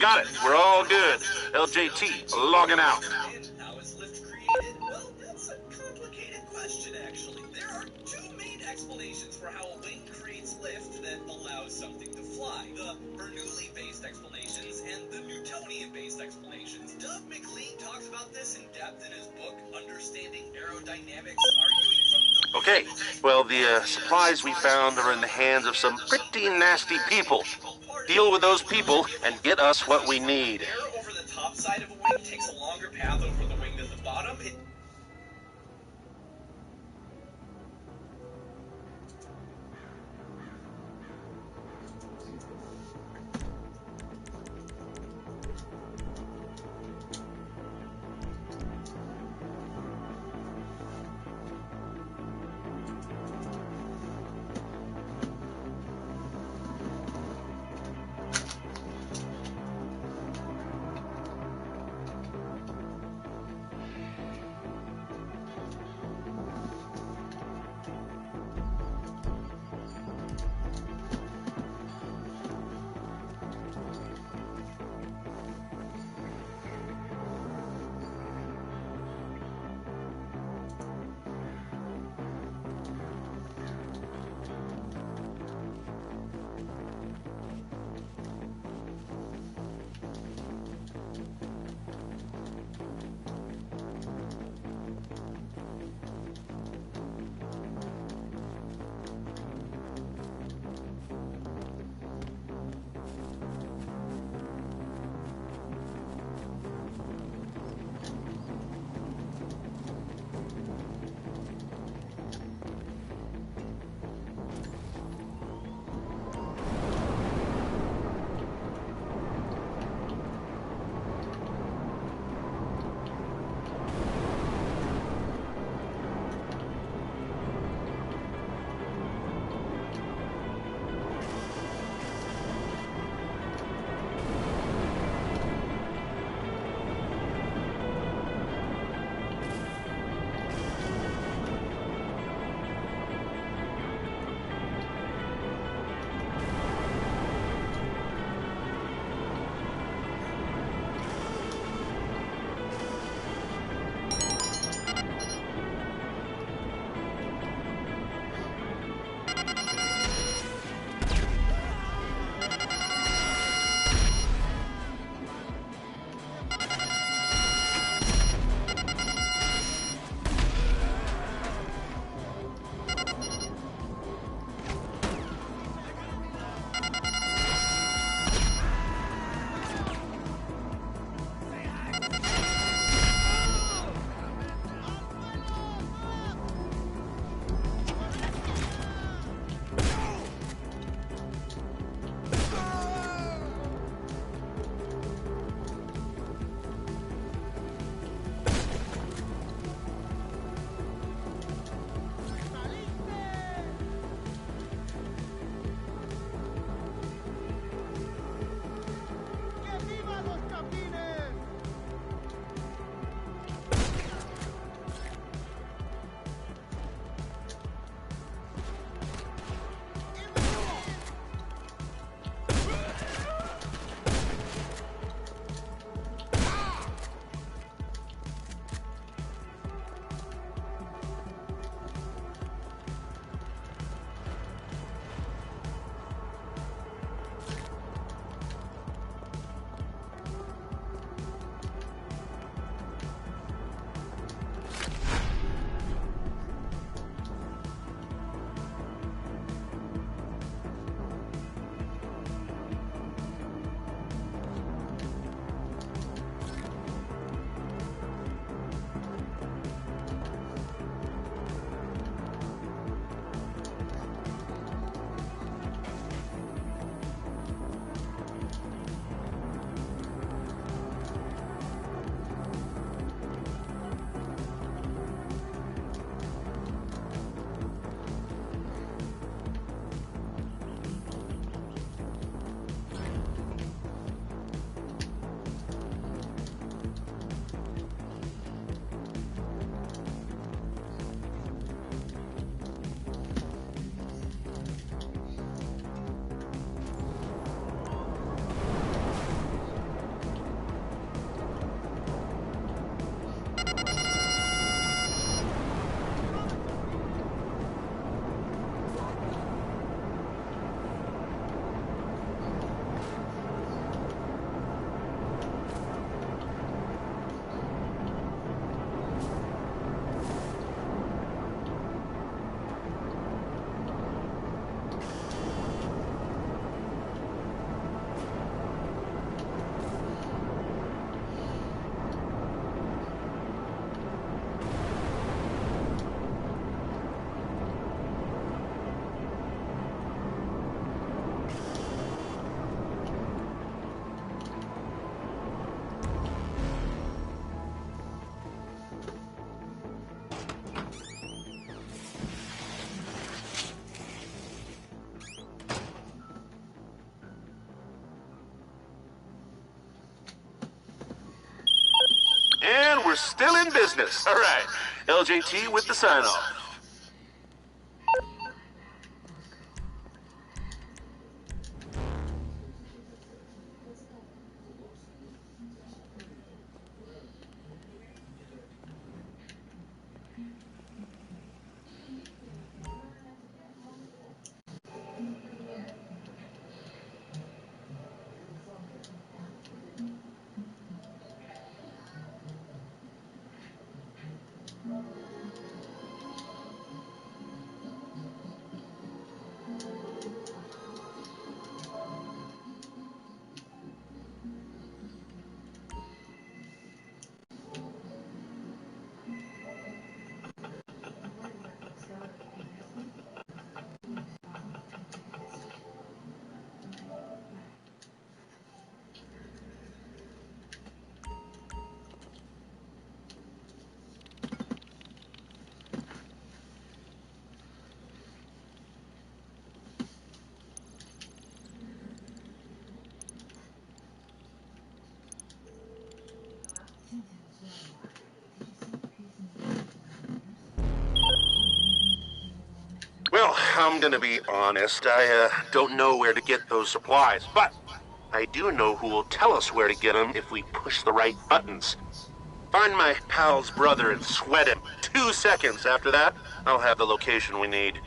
Speaker 14: got it. We're all good. LJT, logging out.
Speaker 2: How is lift created? Well, that's a complicated question, actually. There are two main explanations for how a wing creates lift that allows something to fly. The Bernoulli-based explanations and the Newtonian-based explanations. Doug McLean talks about this in depth in his book, Understanding Aerodynamics, arguing from the...
Speaker 14: Okay, well, the supplies we found are in the hands of some pretty nasty people. Deal with those people and get us what we need.
Speaker 2: Air over the top side of a wing takes a longer path over the wing than the bottom.
Speaker 14: we're still in business. All right. LJT with the sign-off. Well, I'm gonna be honest. I don't know where to get those supplies, but I do know who will tell us where to get them if we push the right buttons. Find my pal's brother and sweat him. 2 seconds after that, I'll have the location we need.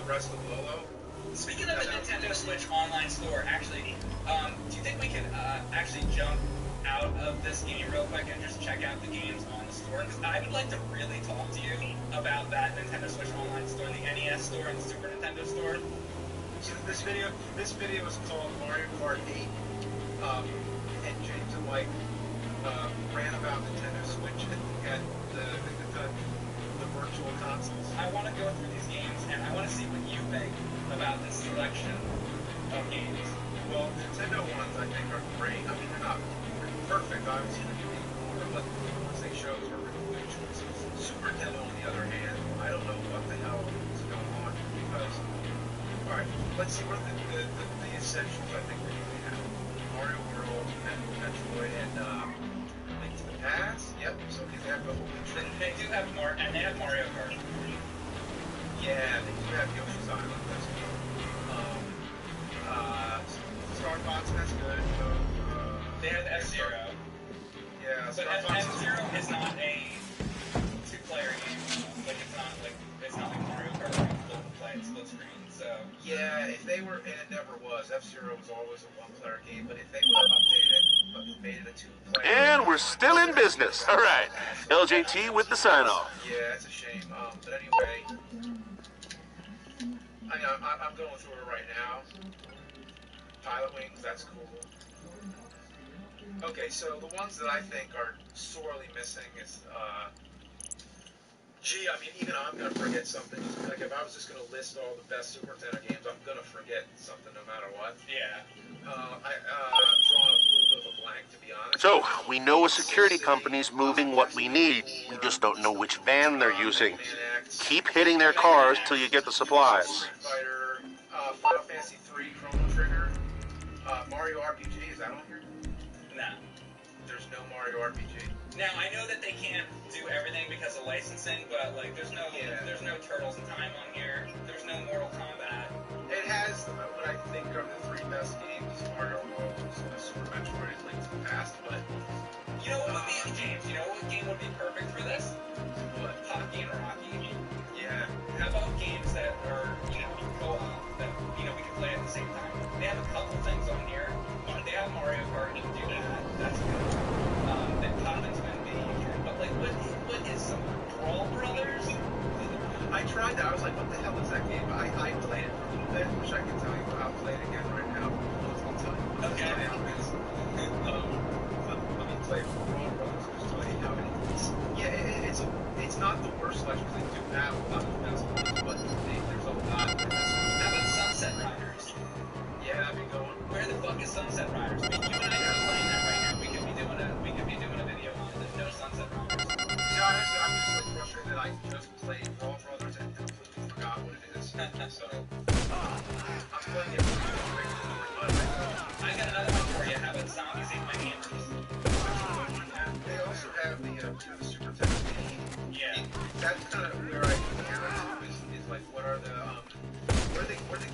Speaker 11: Rest of Lolo. Speaking of the Nintendo Switch online store, actually, do you think we can actually jump out of this game real quick and just check out the games on the store? Because I would like to really talk to you about that Nintendo Switch online store, the NES store and the Super Nintendo store.
Speaker 12: So this video is called Mario Kart 8, and James and Mike ran about Nintendo Switch at the virtual consoles.
Speaker 11: I want to go through these games, and I want to see what you think about this selection of games.
Speaker 12: Well, Nintendo ones I think are great. I mean, they're not perfect, obviously, they can be more, but the ones they chose are really good choices. Super Nintendo, on the other hand, I don't know what the hell is going on, because, alright, let's see what the essentials I think they really have. Mario World, Metroid, and Link to the Past. Yep, so they have the whole
Speaker 11: They do have more, and they have Mario Kart.
Speaker 12: Yeah, they do have Yoshi's Island, that's good. Star Fox, that's good.
Speaker 11: They have F-Zero.
Speaker 12: Yeah,
Speaker 11: but
Speaker 12: Star Fox
Speaker 11: F-Zero is not a two-player game. Like it's not like Mario Kart where you can play it split screen. So
Speaker 12: yeah, if they were, and it never was. F-Zero was always a one-player game, but if they would have updated, but made it a two-player.
Speaker 14: And we're still in business. All right, LJT with the sign-off.
Speaker 12: Yeah, it's a shame. But anyway, I'm going through it right now. Pilot Wings, that's cool. Okay, so the ones that I think are sorely missing is, gee, I mean, even I'm going to forget something. Like, if I was just going to list all the best Super Nintendo games, I'm going to forget something no matter what.
Speaker 11: Yeah.
Speaker 12: I'm drawing a little bit of a blank, to be honest.
Speaker 14: So, we know a security company's moving what we need. We just don't know which van they're using. Keep hitting their cars till you get the supplies.
Speaker 12: Street Fighter, Final Fantasy 3, Chrono Trigger, Mario RPG, is that on here?
Speaker 11: Nah.
Speaker 12: There's no Mario RPG.
Speaker 11: Now, I know that they can't do everything because of licensing, but, like, there's no Turtles in Time on here. There's no Mortal Kombat.
Speaker 12: It has what I think are the three best games: Mario World, Super Metroid, Link to the Past. But
Speaker 11: you know what would be James? You know what game would be perfect for this?
Speaker 12: What?
Speaker 11: Hockey and Rocky.
Speaker 12: Yeah.
Speaker 11: How about games that are co-op that we can play at the same time? They have a couple things on here. They have Mario Kart. You can do that. That's good. Then Cotton's gonna be here. But like, what is some Brawl Brothers?
Speaker 12: I tried that. I was like, what the hell is that game? I played it for a little bit. Wish I could tell you. I'll play it again right now. I'll tell you what
Speaker 11: okay.
Speaker 12: Let me play for Brawl Brothers. Just tell you how it is. Yeah, it's not the worst selection because they do have a lot of the best ones, but there's a lot of the best ones.
Speaker 11: How about Sunset Riders?
Speaker 12: Yeah, that'd be going.
Speaker 11: Where the fuck is Sunset Riders? I mean, you and I are playing that right now. We could be doing a video on it. No Sunset Riders.
Speaker 12: Yeah, honestly, I'm just like frustrated that I just played Brawl Brothers and completely forgot what it is. So I'm playing it regularly.
Speaker 11: I got another one for you. How about Zombies Ate My Hammers?
Speaker 12: They also have the Super Nintendo.
Speaker 11: Yeah.
Speaker 12: That's kind of where I compare it to is like what are the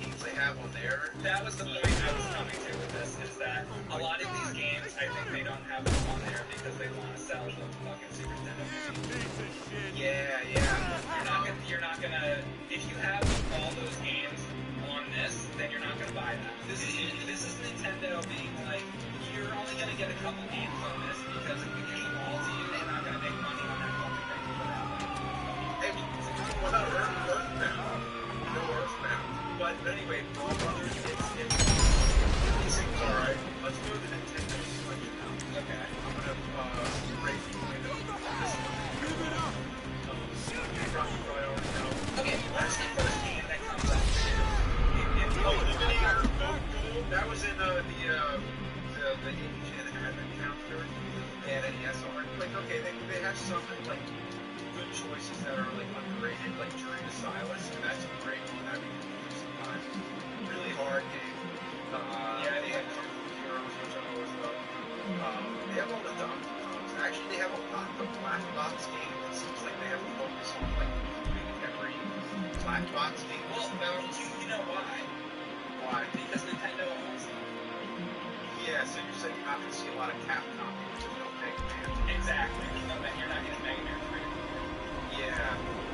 Speaker 12: games they have on there.
Speaker 11: That was the point I was coming to with this, is that a lot of these games, I think they don't have them on there because they want to sell the fucking Super Nintendo machine.
Speaker 12: Yeah.
Speaker 11: You're not gonna, if you have all those games on this, then you're not gonna buy that. This is Nintendo being like, you're only gonna get a couple games on this because if we give them all to you, they're not gonna make money on that fucking thing.
Speaker 12: Hey, what about Earthbound? No Earthbound. But anyway, Brawl Brothers, it's alright. Let's go to the Nintendo selection now.
Speaker 11: Okay.
Speaker 12: I'm gonna rate this one.
Speaker 11: Okay, what's the first game that comes up?
Speaker 12: That was in the Asian encounter and NES art. Like, okay, they have some like good choices that are like underrated, like Journey to Silas, and that's a great one that we can do sometimes. Really hard game. They have Heroes, which I always love. They have all the Donkey Kongs. Actually, they have a lot of black box games. It seems like they have a focus on like every black box game.
Speaker 11: Well, you know why?
Speaker 12: Why?
Speaker 11: Because Nintendo owns them.
Speaker 12: Yeah, so you're saying you're not going to see a lot of Capcom games. There's no Mega Man.
Speaker 11: Exactly. You're not getting Mega Man 3.
Speaker 12: Yeah.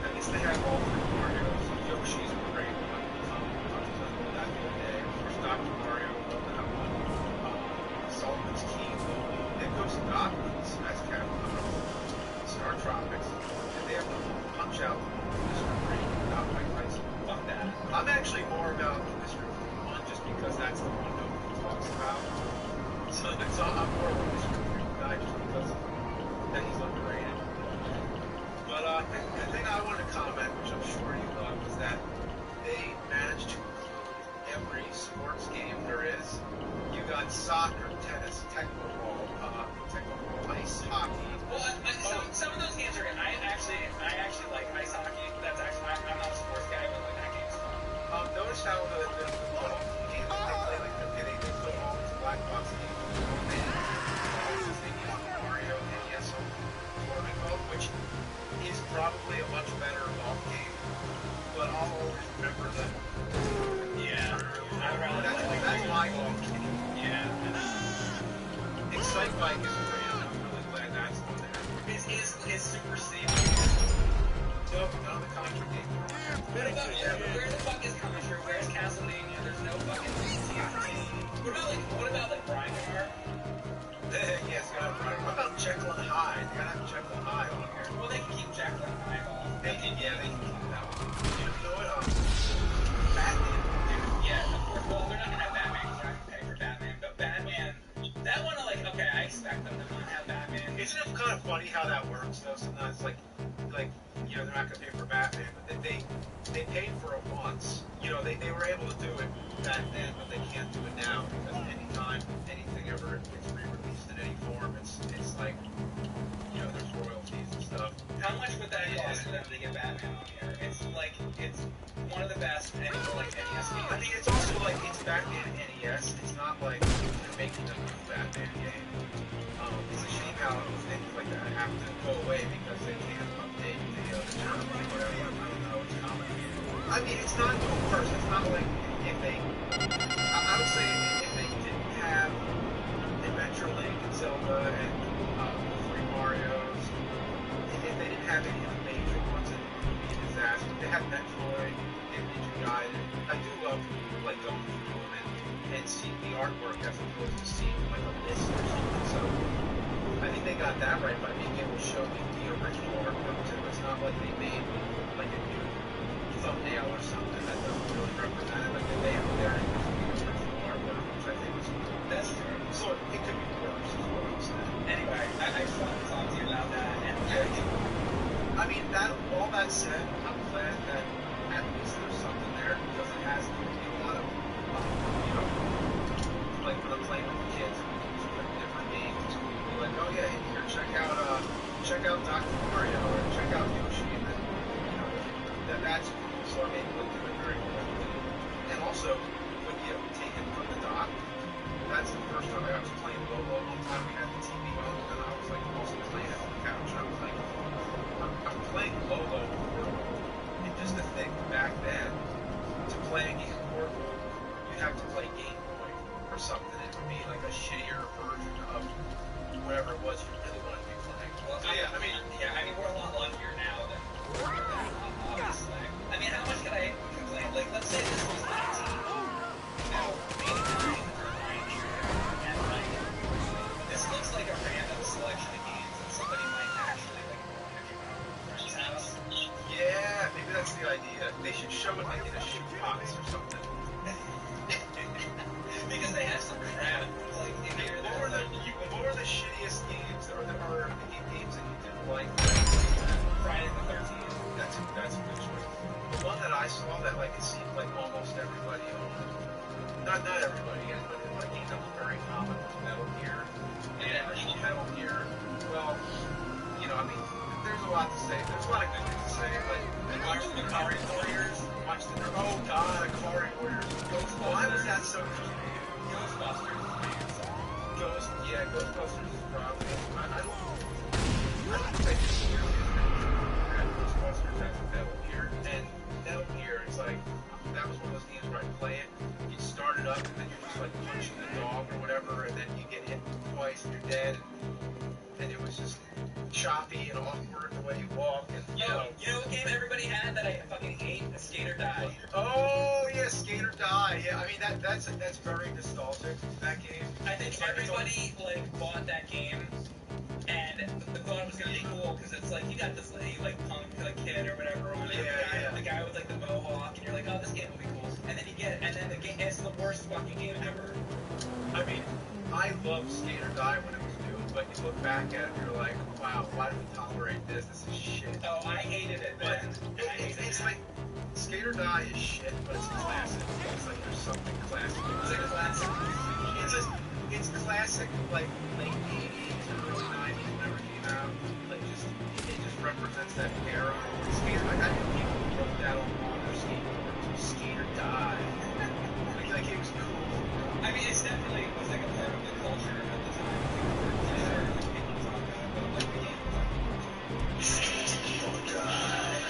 Speaker 12: At least they have all three Marios. Yoshi's a great one. That the other day. Of course, Dr. Mario. Love that one. Solomon's Key. Then Ghost of Goblins. That's Capcom. Star Tropics. And they have Punch Out. Mr. Green. Not Mike Tyson.
Speaker 11: Fuck that.
Speaker 12: I'm actually more about Mr. Green one just because that's the one nobody talks about. So I'm more of a Mr. Green guy just because that he's underrated. But the thing I wanted to comment, which I'm sure you love, was that they managed to include every sports game there is. You got soccer, tennis, techno-ball, ice hockey.
Speaker 11: Well, some of those games are good. I actually like ice hockey. That's actually, I'm not a sports guy, but like that game's fun.
Speaker 12: Notice how the golf game that they play, like they put all these black box games. Mario NES tournament golf, which is probably a much better golf game, but I'll always remember that.
Speaker 11: Yeah,
Speaker 12: that's my golf game.
Speaker 11: Yeah.
Speaker 12: Excite Bike is great. I'm really glad that's not going to pay for Batman, but they paid for it once. You know, they were able to do it back then, but they can't do it now because anytime anything ever gets re-released in any form, it's like, you know, there's royalties and stuff.
Speaker 11: How much would that cost for them to get Batman on here? It's like, it's one of the best like NES games.
Speaker 12: I mean, it's also like, it's Batman NES. It's not like they're making a new Batman game. It's a shame how things like that have to go away because they can't update the terms or whatever. I don't know, it's complicated. I mean, it's not worse. It's not like if they, I would say if they didn't have Adventure Link and Zelda and Three Marios, if they didn't have any of the major ones, it would be a disaster. They have Metroid, they have Ninja Gaiden. I do love like going through them and seeing the artwork as opposed to seeing like a list or something. So I think they got that right by being able to show the original artwork too. It's not like they made like a new thumbnail or something that doesn't really represent it. Like they have their original artwork, which I think is
Speaker 11: that's true.
Speaker 12: So it could be worse, is what I'm saying.
Speaker 11: Anyway, I just wanted to talk to you about that. And
Speaker 12: I mean, that all that said, I'm glad that at least there's something there because it has given me a lot of, you know, like when I'm playing with the kids and we can put different games, be like, oh yeah, here, check out Dr. Mario or check out Yoshi, and then, you know, that's cool. So I'm able to do it very quickly. And also, when you take it from the dock, that's the first time I was playing Lobo. One time we had the TV on, and I was like also playing it on the couch. I was like, I'm playing Lobo portable, and just to think back then, to play a game portable, you'd have to play Game Boy or something. It would be like a shittier version of whatever it was you really wanted to be playing.
Speaker 11: Well, I mean, we're a lot luckier now than obviously. I mean, how much can I complain? Like, let's say this was 19. This looks like a random selection of games that somebody might actually like at a friend's house.
Speaker 12: Yeah, maybe that's the idea. They should show it like in a shoebox or something.
Speaker 11: Because they have some crap like in here.
Speaker 12: What were the shittiest games or the games that you didn't like?
Speaker 11: Friday the 13th.
Speaker 12: That's a good choice. The one that I saw that like it seemed like almost everybody owned. Not everybody, but a game that was very common was Metal Gear. And Metal Gear, well, you know, I mean, there's a lot to say. There's a lot of good things to say, but
Speaker 11: watch the Akari Warriors.
Speaker 12: Watch the oh god, Akari Warriors. Why was that so cute?
Speaker 11: Ghostbusters.
Speaker 12: Ghostbusters is probably. I don't think it's Ghostbusters as Metal Gear. And Metal Gear, it's like that was one of those games where I play it. You start it up and then you're just like punching the dog or whatever, and then you get hit twice and you're dead. And it was just choppy and awkward the way you walk. And
Speaker 11: you know what game everybody had that I fucking hate? Skate or Die.
Speaker 12: Oh yeah, Skate or Die. Yeah, I mean that's very nostalgic. That game.
Speaker 11: I think everybody like bought that game and thought it was gonna be cool because it's like you got this like punk like kid or whatever on it. The guy with like the mohawk, and you're like, oh, this game will be cool. And then you get it, and then the game it's the worst fucking game ever.
Speaker 12: I mean, I loved Skate or Die when it was new, but you look back at it, and you're like, wow, why do we tolerate this? This is shit.
Speaker 11: Oh, I hated it.
Speaker 12: But it's like Skate or Die is shit, but it's classic. It's like there's something classic.
Speaker 11: It's like a classic.
Speaker 12: It's classic, like late 80s or early 90s, whenever it came out. Like it just represents that era. Skate or Die, I think people wrote that on their skateboards. Skate or Die. Like it was cool.
Speaker 11: I mean, it's definitely was like a part of the culture at the time. People talk about like the game.
Speaker 15: Skate or Die.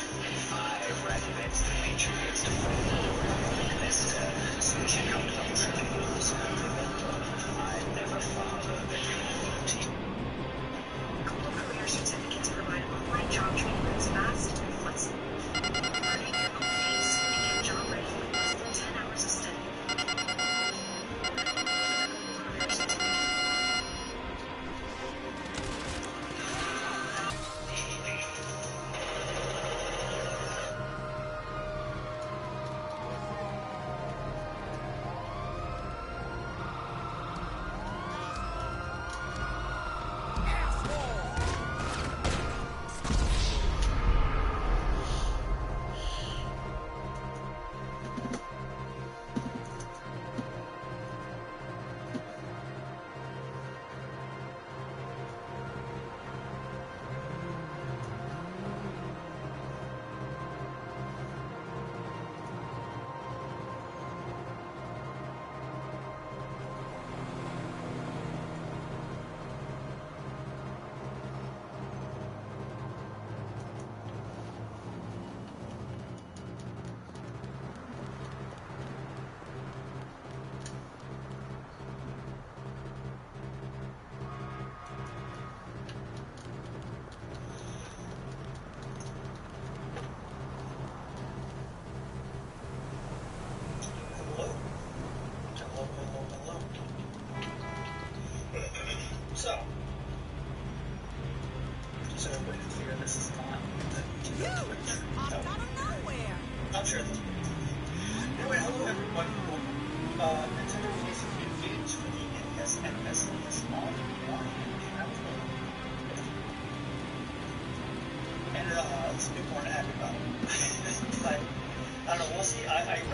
Speaker 15: 5 recommends the Patriots to Leicester. So check out Double Trials. Remember, I never father the dream team.
Speaker 4: Global career certificates provide online job training that's fast and flexible. Learning your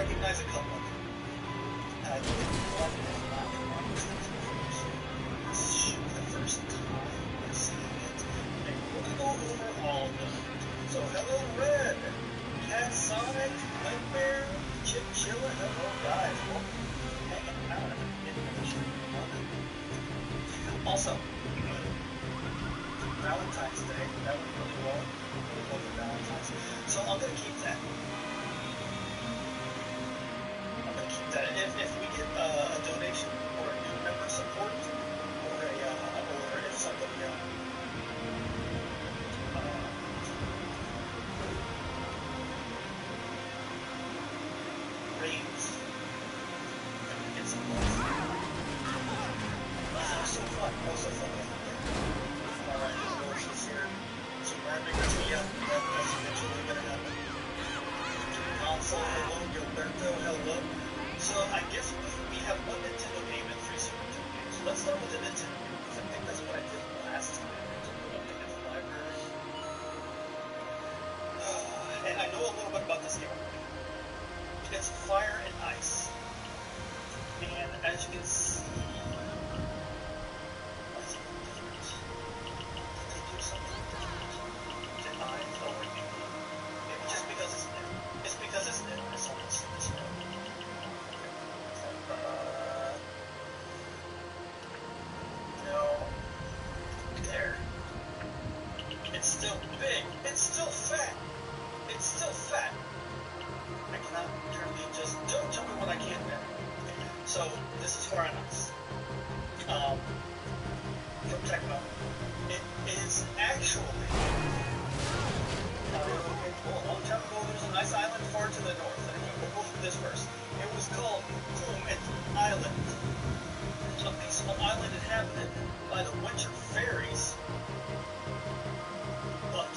Speaker 11: recognize a couple of them. And I think one is not one of this should be the first time I'm seeing it. And we're going to go over all of them. So, hello, Red, Cat Sonic, Nightmare, Chilla, hello, guys. Welcome. Hanging out at the beginning of the stream. Also, Valentine's Day, that went really well. Really well for Valentine's. So I'm going to keep that. If we get a donation or a new member support, or if somebody raves, and we get some love. That was so fun. That was so fun. Alright, Rosie's here. So Marvin, that's eventually going to happen. Console, hello. Gilberto, hello. So I guess we have one Nintendo game and 3 Super Nintendo games. So let's start with the Nintendo game, because I think that's what I did last time. Updated the library. And I know a little bit about this game. It's Fire and Ice. And as you can see, what's it different? Did they do something different? Did I or you? Maybe just because it's new. It's because it's new. It's on this one. No. There. It's still big. It's still fat. It's still fat. I cannot literally just don't tell me what I can't do. So this is Fire and Ice. From Tecmo. It is actually a long time ago. There's a nice island far to the north. Anyway, we'll go through this first. It was called Comet Island. A peaceful island inhabited by the winter fairies. But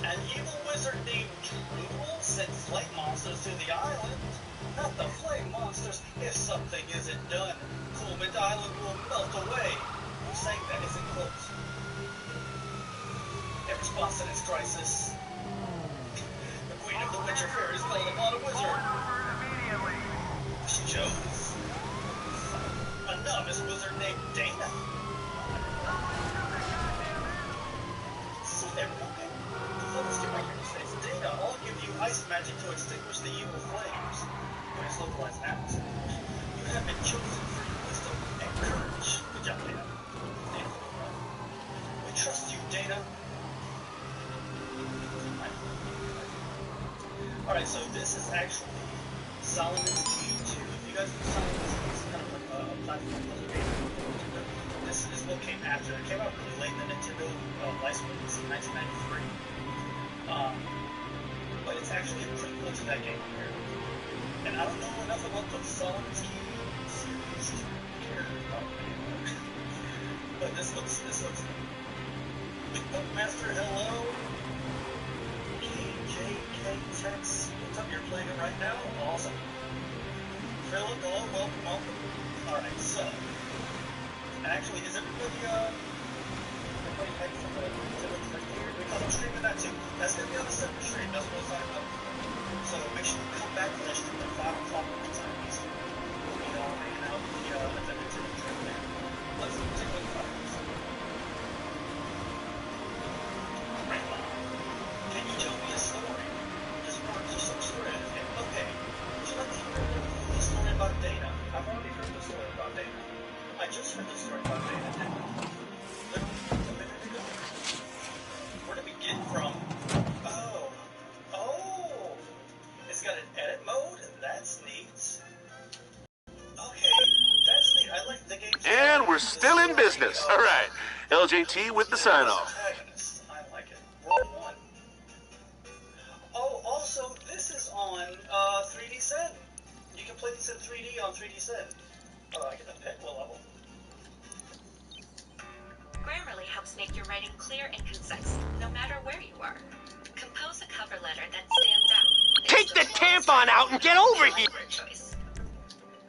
Speaker 11: an evil wizard named Droodle sent flame monsters to the island. Not the flame monsters. If something isn't done, Comet Island will melt away. Who sang that? Is it close? In response to this crisis, the Queen of the Winter Fairies called upon a wizard. She chose a novice wizard named Dana. So everyone, okay. Let's get right here. It says, Dana, I'll give you ice magic to extinguish the evil flames. When it's localized now. You have been chosen for your wisdom and courage. Good job, Dana. We trust you, Dana. Alright, so this is actually Solomon's Key 2. If you guys know Solomon's Key, it's kind of like a platform puzzle game. This is what came after. It came out really late in the Nintendo license in 1993. But it's actually a prequel to that game here. And I don't know enough about the Solomon's Key series to care about it anymore. But this looks Big Book Master, hello. KJK Tex, what's up? You're playing it right now? Awesome. Philip, hello, welcome. Alright, so actually, is everybody hyped for the Nintendo Direct here? Because I'm streaming that too. That's gonna be on a separate stream. That's what I was talking about. So make sure you come back to that stream at 5 o'clock time Eastern. We'll be all hanging out at the Nintendo Direct there. Let's take a look at this. Grandma, can you tell me a story? This part is so story. Okay, would you like to hear the story about Dana? I've already heard the story about Dana. I just heard the story about Dana, didn't I? Literally a minute ago. Where to begin from? Oh! It's got an edit mode? That's neat. Okay, that's neat. I like the game.
Speaker 14: And we're still in business. All right. LJT with the sign-off.
Speaker 11: I like it. World 1. Oh, also, this is on 3D Sen. You can play this in 3D on 3D Sen. Oh, I get the Petwell level.
Speaker 16: Grammarly helps make your writing clear and concise, no matter where you are. Compose a cover letter that stands out.
Speaker 6: Take the tampon out and get over here!
Speaker 16: Choice.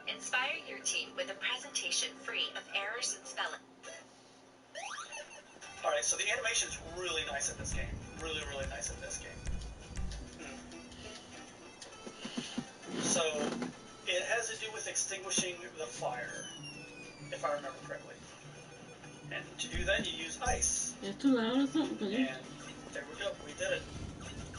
Speaker 16: Inspire your team with a presentation free of errors and spelling.
Speaker 11: Alright, so the animation's really nice in this game. really, really nice in this game. So, it has to do with extinguishing the fire, if I remember correctly. And to do that, you use ice.
Speaker 7: It's too loud or something?
Speaker 11: And there we go, we did it.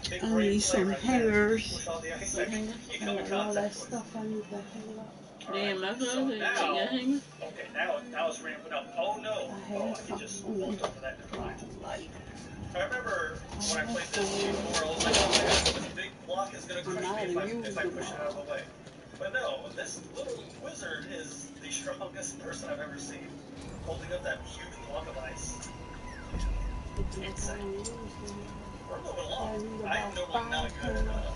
Speaker 11: Big
Speaker 17: I
Speaker 11: brain
Speaker 17: need
Speaker 11: play
Speaker 17: some
Speaker 11: right
Speaker 17: hangers.
Speaker 11: there. Push all the ice
Speaker 7: Some
Speaker 11: out.
Speaker 7: hangers?
Speaker 11: You come in
Speaker 17: All
Speaker 11: contact
Speaker 17: that
Speaker 11: with.
Speaker 17: stuff I need to hang up.
Speaker 7: They in my closet?
Speaker 11: So
Speaker 7: You got
Speaker 11: now,
Speaker 7: hangers?
Speaker 11: okay, now it's ramping up. Oh no!
Speaker 17: I
Speaker 11: Oh,
Speaker 17: had
Speaker 11: I can just
Speaker 17: something.
Speaker 11: bolt over that. Never mind.
Speaker 17: Like,
Speaker 11: I remember when I played this before, I was like, oh my god, this big block is gonna crush me if I push it out of the way. But no, this little wizard is the strongest person I've ever seen, holding up that huge block of ice. Insane. We're moving along. I'm normally not good at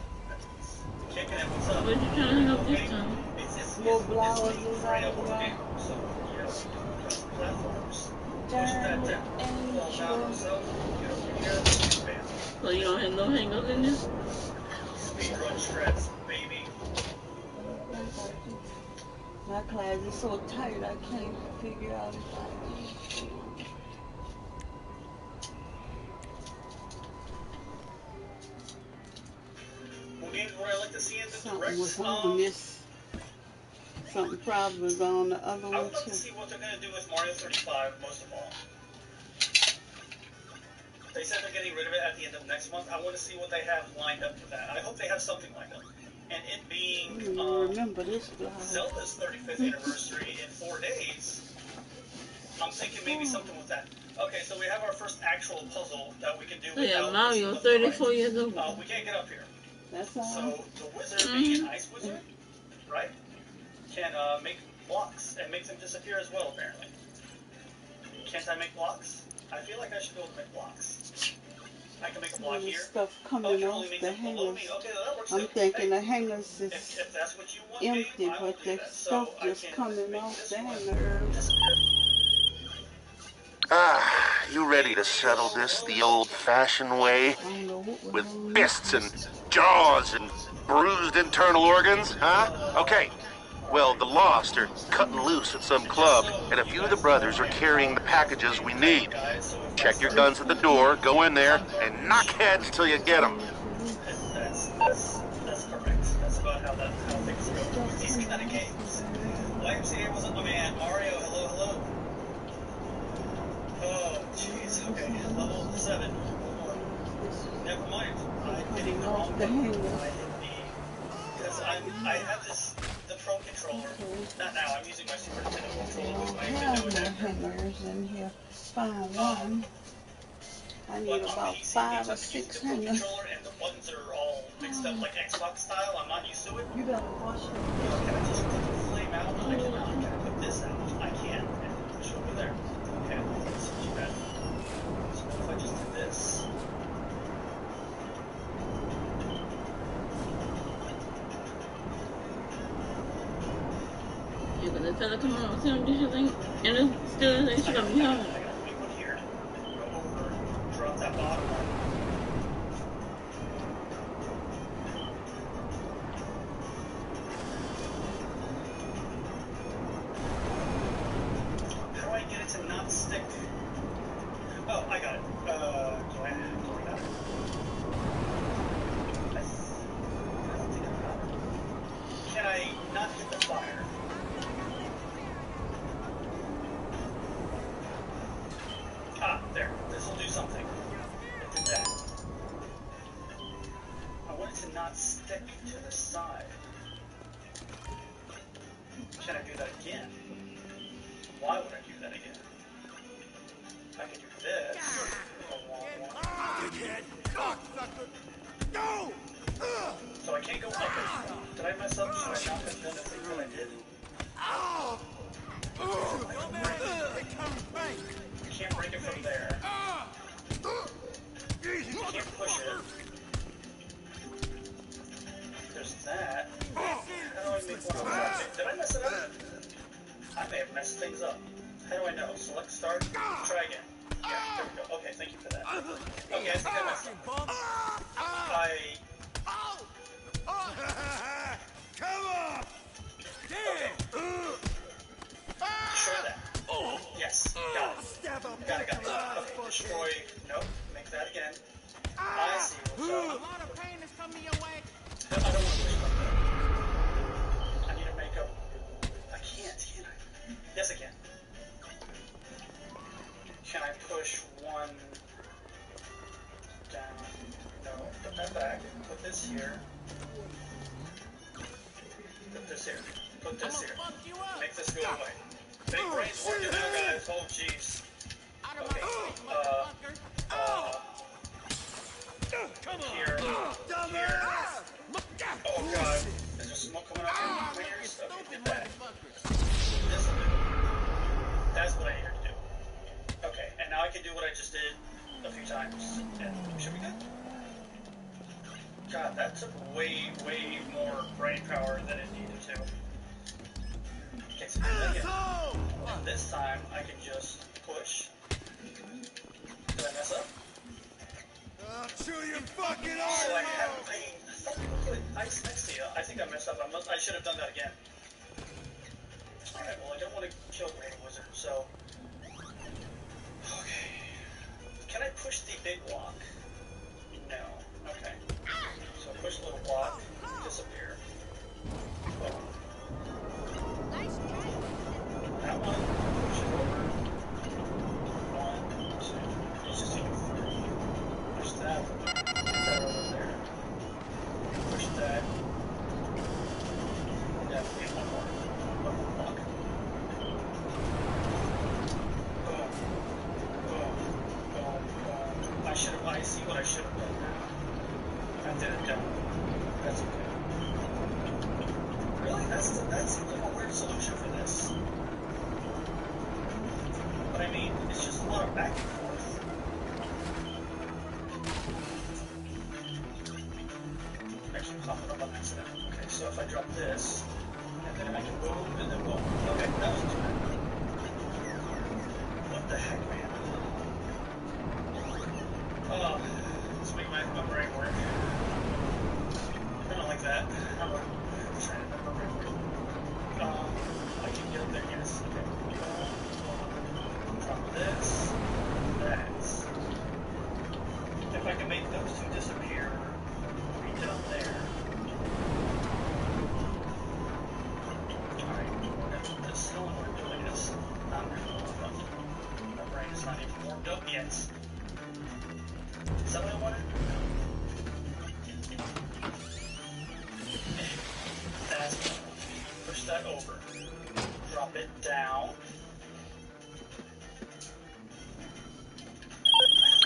Speaker 11: kicking it. What's up?
Speaker 7: What you trying to hang up this time?
Speaker 11: It's
Speaker 17: more flowers is
Speaker 11: right
Speaker 17: out
Speaker 11: up on the
Speaker 17: there.
Speaker 11: game. So, you know, custom platforms. Push that down. Fall down yourself. Get over here. Bam.
Speaker 7: So you don't have no hang-ups in this?
Speaker 11: Speedrun strats, baby.
Speaker 17: My class is so tight I can't figure out if I can.
Speaker 11: What games would I like to see in the
Speaker 17: Something
Speaker 11: direct?
Speaker 17: was on this. Something probably was on the other
Speaker 11: I
Speaker 17: one
Speaker 11: would like
Speaker 17: too.
Speaker 11: to see what they're going to do with Mario 35, most of all. They said they're getting rid of it at the end of next month. I want to see what they have lined up for that. I hope they have something lined up. And it being
Speaker 17: remember this flower.
Speaker 11: Zelda's 35th anniversary in 4 days, I'm thinking maybe something with that. Okay, so we have our first actual puzzle that we can do without
Speaker 7: Mario, 34 years old.
Speaker 11: we can't get up here.
Speaker 17: That's all.
Speaker 11: So the wizard, being an ice wizard, right, can make blocks and make them disappear as well, apparently. Can't I make blocks? I feel like I should be able to make blocks. I can make a block here.
Speaker 17: Stuff coming off the hangers. I'm thinking the hangers is empty, but the stuff just coming off the hangers.
Speaker 14: Ah, you ready to settle this the old-fashioned way? With fists and jaws and bruised internal organs, huh? Okay. Well, the Lost are cutting loose at some club, and a few of the brothers are carrying the packages we need. Check your guns at the door, go in there, and knock heads till you get them.
Speaker 11: That's correct. That's about how things go with these kind of games. YMCA wasn't my man. Mario, hello, hello. Oh, jeez. Okay, level 7. Never mind. I hit the wrong button. Because I have this, the Pro controller. Not now, I'm using my Super Nintendo controller with my Nintendo adapter.
Speaker 17: Hangers in here. Find one. I need about 5 or 6 hangers.
Speaker 11: And the buttons are all mixed up like Xbox style. I'm not used to it.
Speaker 17: You better wash it.
Speaker 11: Can I just put the flame out? I cannot. Can I put this out? I can. And push over there. Okay, let's switch that. So what if I just did this?
Speaker 7: You're gonna tell her, come on, see them dishes ain't, and it's still ain't she gonna be home.
Speaker 11: Drop that bottom one. How do I get it to not stick? Oh, I got it. Do I got it? I don't think I got it. Can I not hit the fire? Ah, there. This will do something. It did that. I want it to not stick to the side. Can I do that again? Why would I do that again? I could do this. No! So I can't go up it. Did I mess up? Should I not have done the thing that I did? You can't break it from there. You can't push it. There's that. How do I make one of those? Did I mess it up? I may have messed things up. How do I know? Select start. Try again. Yeah, there we go. Okay, thank you for that. Okay, I think I messed up.
Speaker 15: Come on!
Speaker 11: Okay. Destroy that. Yes, got it. Got it. Okay, destroy. Nope. Make that again. I don't want to push like that. I need to make up. I can't I? Yes, I can. Can I push one down? No. Put that back. Put this here. Put this here. Put this here. Make this go away. Big brain's working now, guys. Oh, jeez. Okay. Here. Here. Oh, God. Is there smoke coming out from my ears? Okay, did that. This will do. That's what I needed to do. Okay, and now I can do what I just did a few times. And we should be good. God, that took way, way more brain power than it needed to. Okay, so and this time I can just push. Did I mess up?
Speaker 15: I'll chew your fucking
Speaker 11: Oh, I thought people put ice next to you. I think I messed up. I should have done that again. Alright, well, I don't want to kill Grey Wizard, so... Okay. Can I push the big block? No. Okay. So push the little block, disappear. Oh. That one, push it over. 1, 2, let's just do 3. Push that. Put that over there. Push that. Yeah, we need one more. One more block. Boom. Boom. Boom. Boom. I see what I should have done now. I did it down. That's okay. Really? That seems like a weird solution for this. But I mean, it's just a lot of back and forth. Actually popping up on accident. Okay, so if I drop this, and then I can boom, and then boom. Okay, that wasn't too bad. What the heck, man? Oh, let's make my brain work. I don't like that. I'm trying to remember my brain. I can get up there, yes. Okay. Drop this. That. If I can make those two disappear, we'll be done there. Alright, we're gonna put this still, and we're doing this. I'm gonna warm up. My brain is not even warmed up yet. Is that what I wanted? That's what I want. Push that over. Drop it down.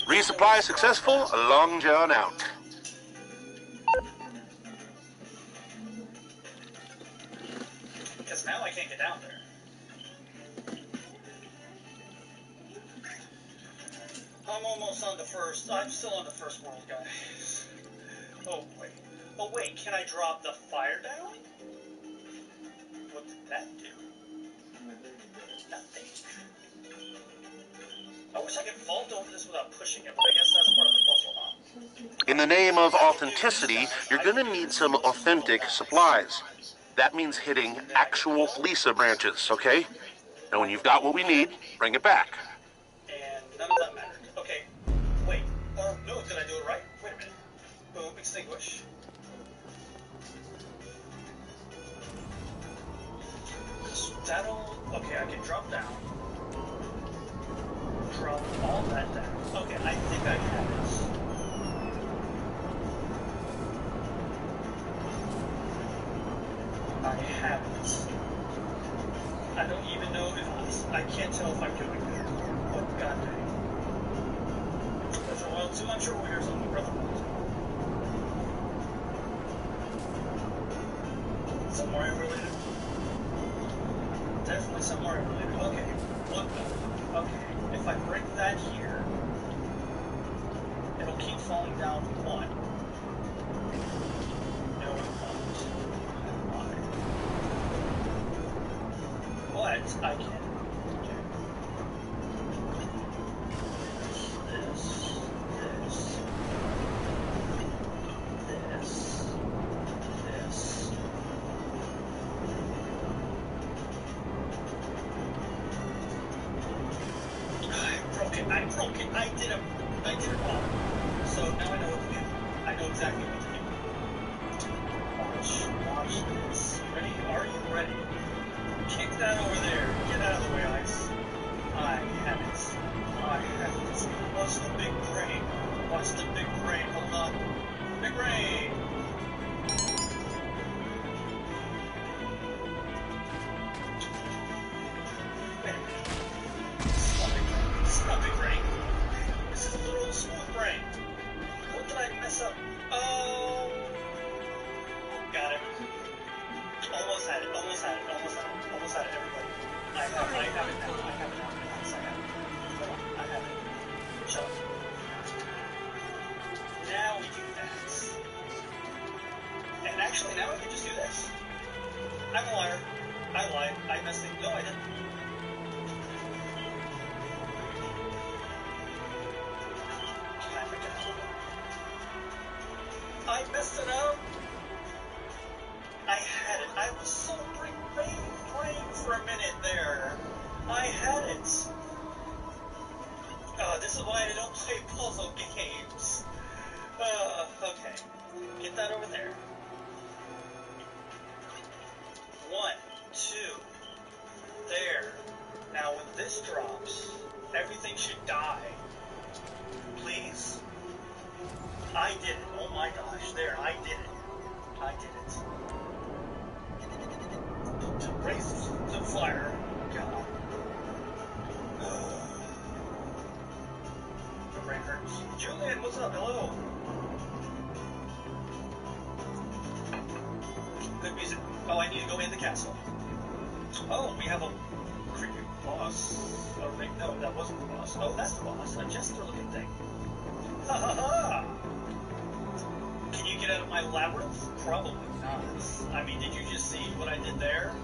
Speaker 14: Resupply successful, a long john out.
Speaker 11: Because now I can't get down there. I'm almost on the first. I'm still on the first world, guys. Oh, wait. Oh, wait. Can I drop the fire down? What did that do? Nothing. I wish I could vault over this without pushing it, but I guess that's part of the puzzle, huh?
Speaker 14: In the name of authenticity, you're gonna need some authentic supplies. That means hitting actual Lisa branches, okay? And when you've got what we need, bring it back.
Speaker 11: And none of that mattered. Okay, wait. No, did I do it right? Wait a minute. Boom, extinguish. That'll... Okay, I can drop down. Drop all that down. Okay, I think I have it. I have it. I don't even know if I can't tell if I'm doing it. But god dang. There's well, two unsure warriors on the brother. Somewhere related. Definitely somewhere related. Okay. What? Okay. If I break that here, it'll keep falling down one. No, it won't. Why? But I can. I broke it. I did it all. So now I know what to do. I know exactly Watch this. Ready? Are you ready? Kick that over there. Get out of the way, Ice. I have it. I have it. Watch the big brain. Watch the big brain. Hold on. Big brain. This is not big brain. This is little smooth brain. What did I mess up? Oh. Got it. Almost had it, almost had it, almost had it, almost had it, everybody. I have it now, I have it now. Yes, I have it. Hold on, I have it. Shut up. Now we do that. And actually, now we can just do this. I'm a liar. I lied. I messed it. No, I didn't. I messed it up. I had it. I was so brain for a minute there. I had it. This is why I don't play puzzle games. Okay. Get that over there. 1, 2. There. Now when this drops, everything should die. Please. I did it. Oh my gosh. There. I did it. I did it. To raise the fire. God. The brain hurts. Julian, what's up? Hello. Good music. Oh, I need to go in the castle. Oh, we have a creepy boss. Oh, wait, no, that wasn't the boss. Oh, that's the boss. A jester-looking thing. Ha ha ha! Can you get out of my labyrinth? Probably not. I mean, did you just see what I did there?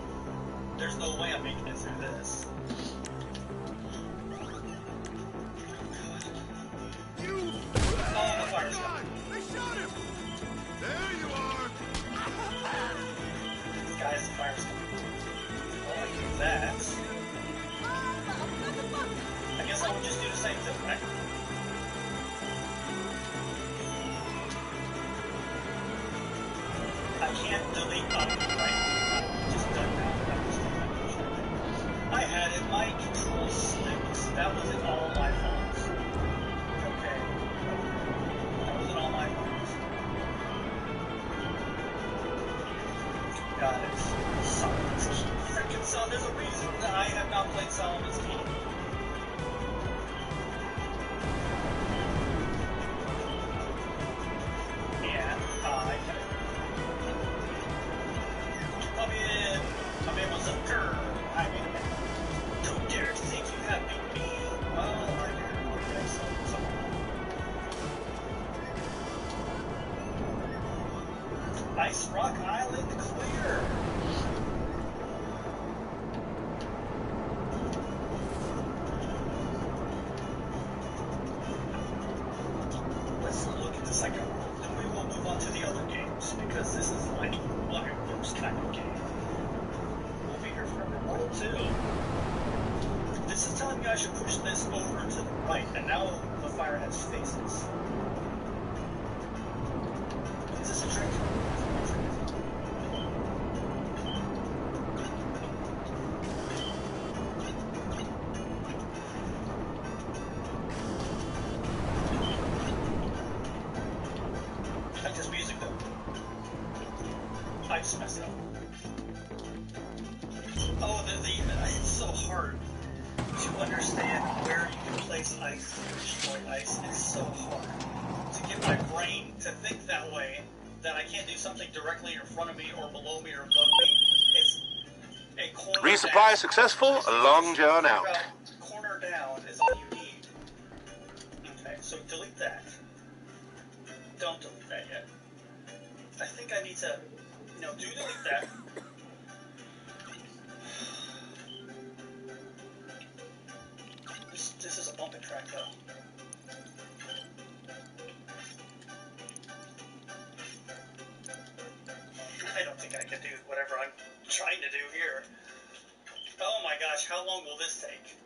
Speaker 11: There's no way I'm making it through this. Oh, the fire's coming.
Speaker 10: They shot him! There you are!
Speaker 11: Guys, the fire's coming. Well, I do that. I guess I would just do the same thing, right? I can't delete up, right? Just done now. I had it. My control slipped. That wasn't all my fault. Okay. That wasn't all my fault. Got it. Solomon's Key. Freaking Solomon. There's a reason that I have not played Solomon's Key. And I did it. Come in was a girl. I mean, don't dare to think you have beat me. Well, I dare. Okay, so. Ice Rock Island clear. Let's look at the second world, then we will move on to the other games, because this is like one of those kind of game. We'll be here forever. World 2. This is telling me I should push this over to the right, and now the fire has faces. Is this a trick? I like this music though. I just messed it up. Oh, it's so hard to understand where you can place ice and destroy ice. It's so hard to get my brain to think that way, that I can't do something directly in front of me or below me or above me. It's a corner
Speaker 14: Resupply
Speaker 11: down.
Speaker 14: successful, long John out.
Speaker 11: Corner down is all you need. Okay, so delete that. Don't delete that yet. I think I need to, do delete that. This is a bumping track though. I don't think I can do whatever I'm trying to do here. Oh my gosh, how long will this take?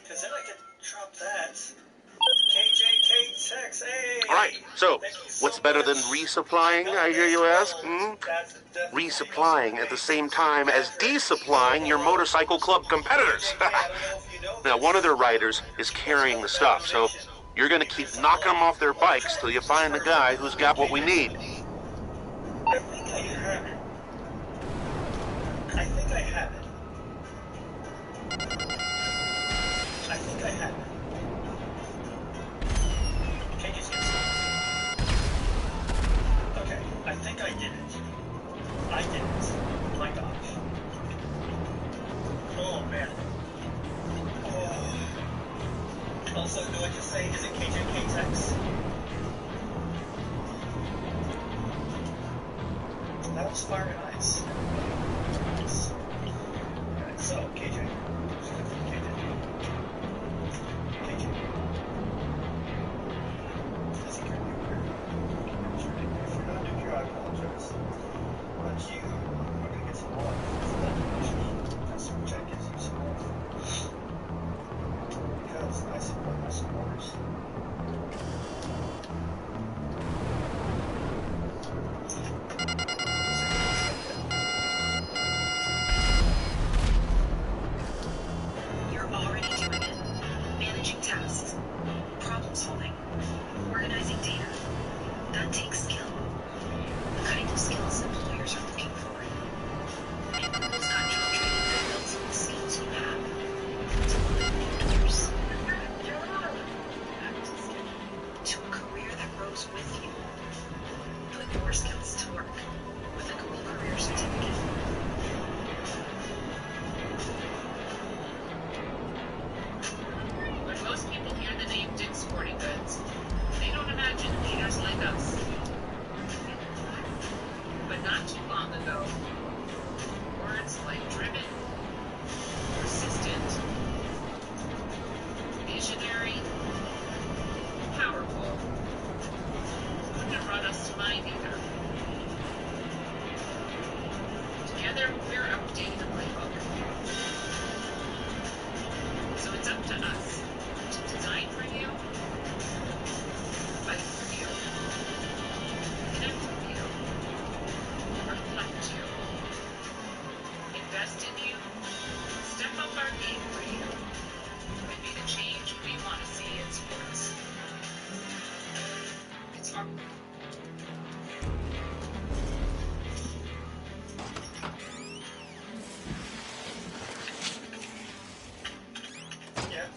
Speaker 11: Because then I could drop that. KJ, K-Tex, hey!
Speaker 14: Alright, so, what's better than resupplying, I hear you ask? Resupplying at the same time as desupplying your motorcycle club competitors. Now, one of their riders is carrying the stuff, so you're gonna keep knocking them off their bikes till you find the guy who's got what we need.
Speaker 11: I think I have it. I think I have it. I think I have it. Can you get some? Okay, I think I did it. I did it. My gosh. Oh, man. Oh. Also, do I just say, is it KJ K-Tex? That was fire and ice. Nice. Alright, so, KJ.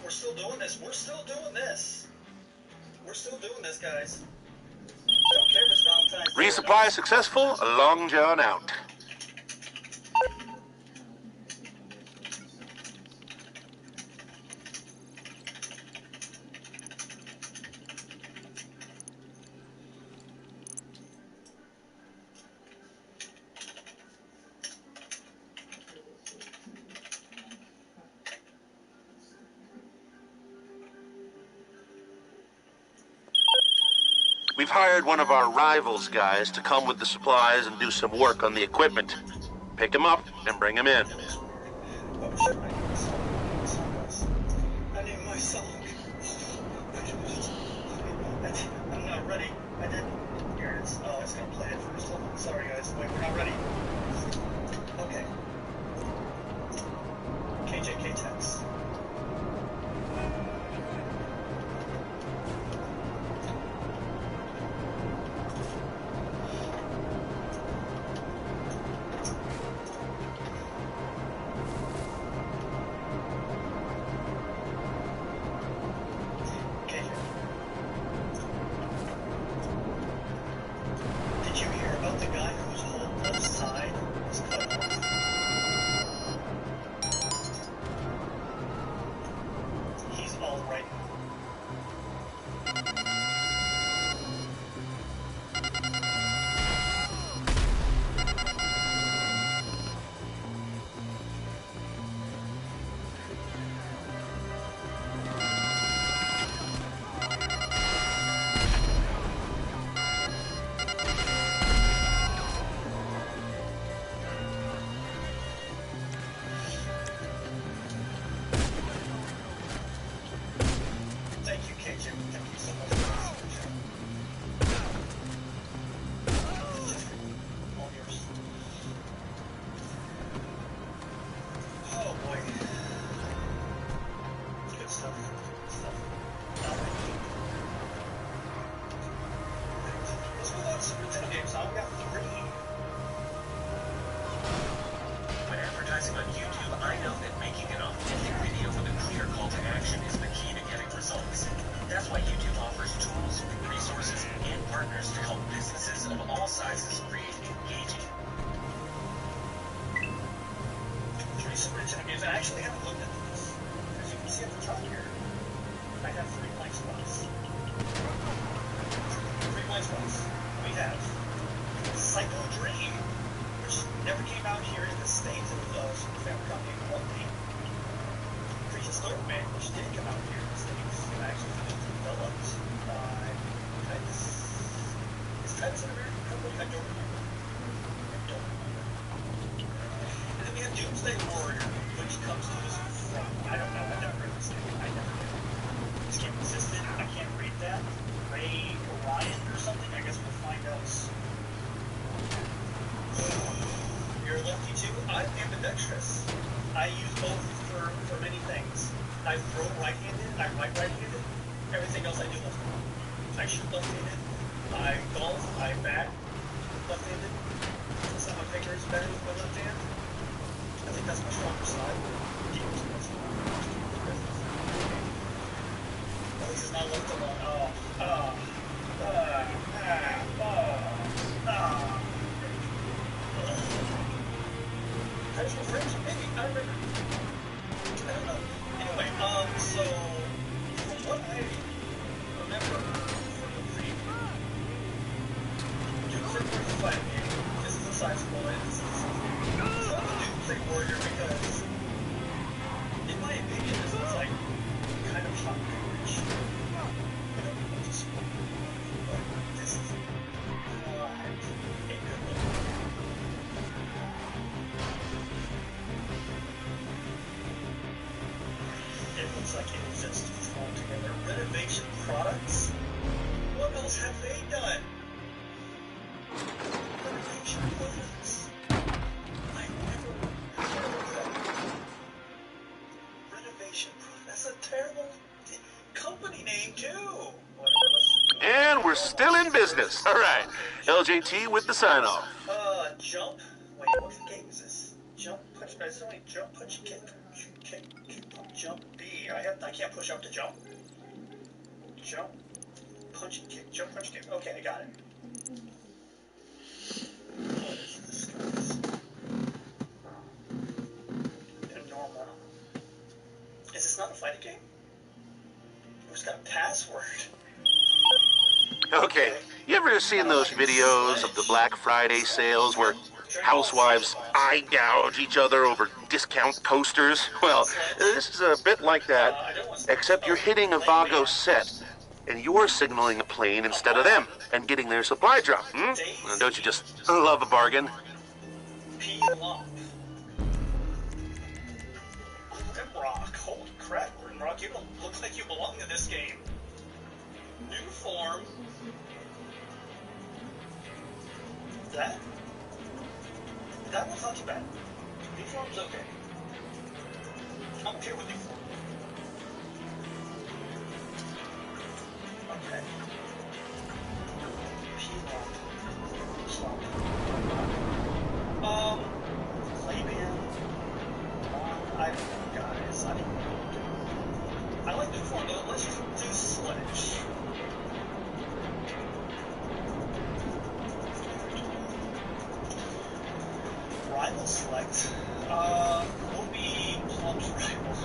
Speaker 11: We're still doing this. We're still doing this, guys. I don't care if it's Valentine's Day.
Speaker 14: Resupply successful, Long John out. We've hired one of our rivals guys to come with the supplies and do some work on the equipment. Pick him up and bring him in.
Speaker 11: I need my song. I'm not ready. I didn't. Here it is. Oh, it's gonna play it first. Sorry, guys. Wait, we're not ready. Okay. KJ K-Tex. partners to help businesses of all sizes breathe engaging. Three superintendent games. I actually haven't looked at this. As you can see at the top here, I have 3 blank spots. 3 blank spots. We have Psycho Dream, which never came out here in the States of Famicom Game 1. Prehistoric Man, which did come out here in the States, and actually developed by is Titus an American company? I don't remember. And then we have Doomsday Warrior, which comes to us from, I don't know, I've never heard of this game. I never did. This game existed. I can't read that. Ray Orion or something? I guess we'll find out soon. You're a lefty too? I'm ambidextrous. I use both for many things. I throw right-handed, I write right-handed. Everything else I do left-handed. I shoot left-handed. I golf, I bat left-handed. Some of my fingers better with my left hand. I think that's my stronger side. This is not left alone. There's no French, maybe, I remember. I don't know. Anyway, so, from what I remember from the preview, Doomsday Warrior is a fighting game. This is a side-scroller, and this is not the Doomsday Warrior because, in my opinion, this is like kind of hot garbage. I don't know what to spoil, but this is not a good look. It looks like it was just thrown together. Renovation Products? What else have they done? Renovation Products. I never heard of that. Renovation Products. That's a terrible company name, too.
Speaker 14: And we're still in business. All right. LJT with the sign-off.
Speaker 11: Jump? Wait, what game is this? Jump, punch, it's only jump, punch, kick, jump, B. I can't push up to jump. Jump, punch, and kick, jump, punch, kick. Okay, I got it. What is this, guys? Normal. Is this not a fighting game? Who's got a password?
Speaker 14: Okay, you ever seen those videos of the Black Friday sales where housewives eye gouge each other over discount posters? Well, this is a bit like that, except you're hitting a Vago set, and you're signaling a plane instead of them, and getting their supply drop, hmm? Don't you just love a bargain?
Speaker 11: Rimrock. Holy crap, Rimrock, you don't look like you belong in this game. New form. That one's not too bad. New form's okay. I'm okay with new form. Okay. Playban. I don't know, guys. I don't know. I like new form, though. Let's just do Sledge. Rival select. Will be Plum's rival.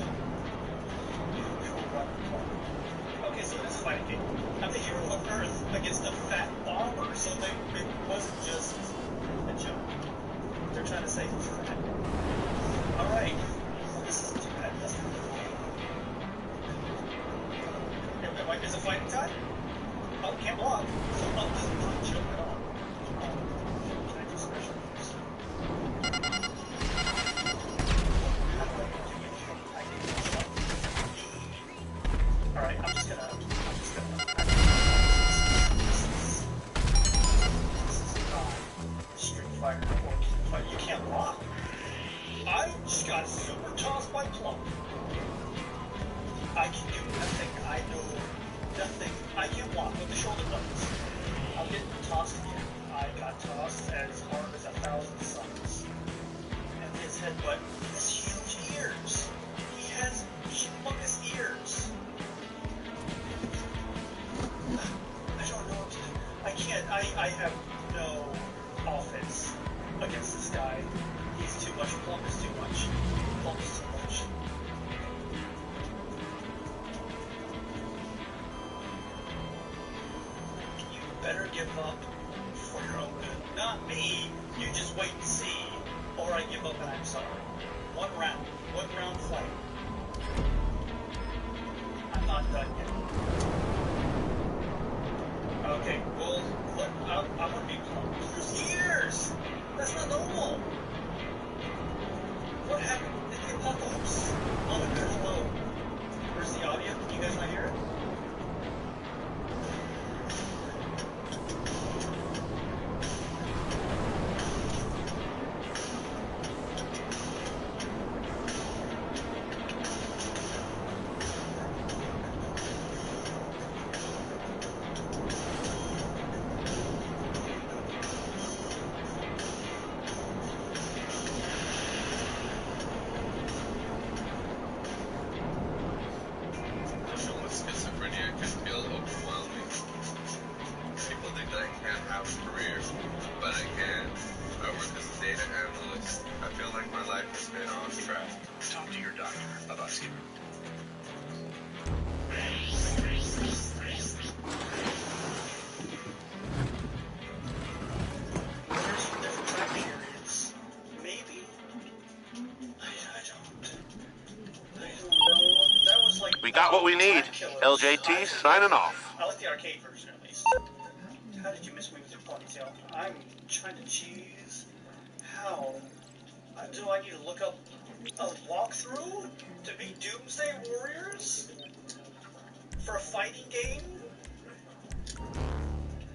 Speaker 11: Okay, so it is a fighting game. I'm the hero of Earth against a fat bomber, so it wasn't just a joke. They're trying to say he's fat. Alright. Well, this isn't too bad. That's not the way. Is it fighting time? Oh, can't block. So, oh, this is not a joke at all. Can I do special moves? Alright, I'm just gonna Street Fighter or King Fighter. You can't block. I just got super tossed by Plum. I can do nothing. I know nothing. I can't block with the shoulder buttons. I'm getting tossed again. I got tossed as hard as 1,000 suns. And his headbutt has huge ears. He has humongous ears. I don't know what to do. I can't I have no offense against this guy. He's too much. Plump is too much. Plump is too much. You better give up for your own good. Not me. You just wait and see. Or I give up and I'm sorry. One round fight. I'm not done yet. Okay, well, look, I want to be plump. There's years! That's not normal! What happened in the apocalypse? Oh, my God, hello. Where's the audio? Can you guys not hear it?
Speaker 14: We got what we need. LJT signing off.
Speaker 11: I like the arcade version at least. How did you miss me with your ponytail? I'm trying to cheese. How? Do I need to look up a walkthrough to be Doomsday Warriors? For a fighting game?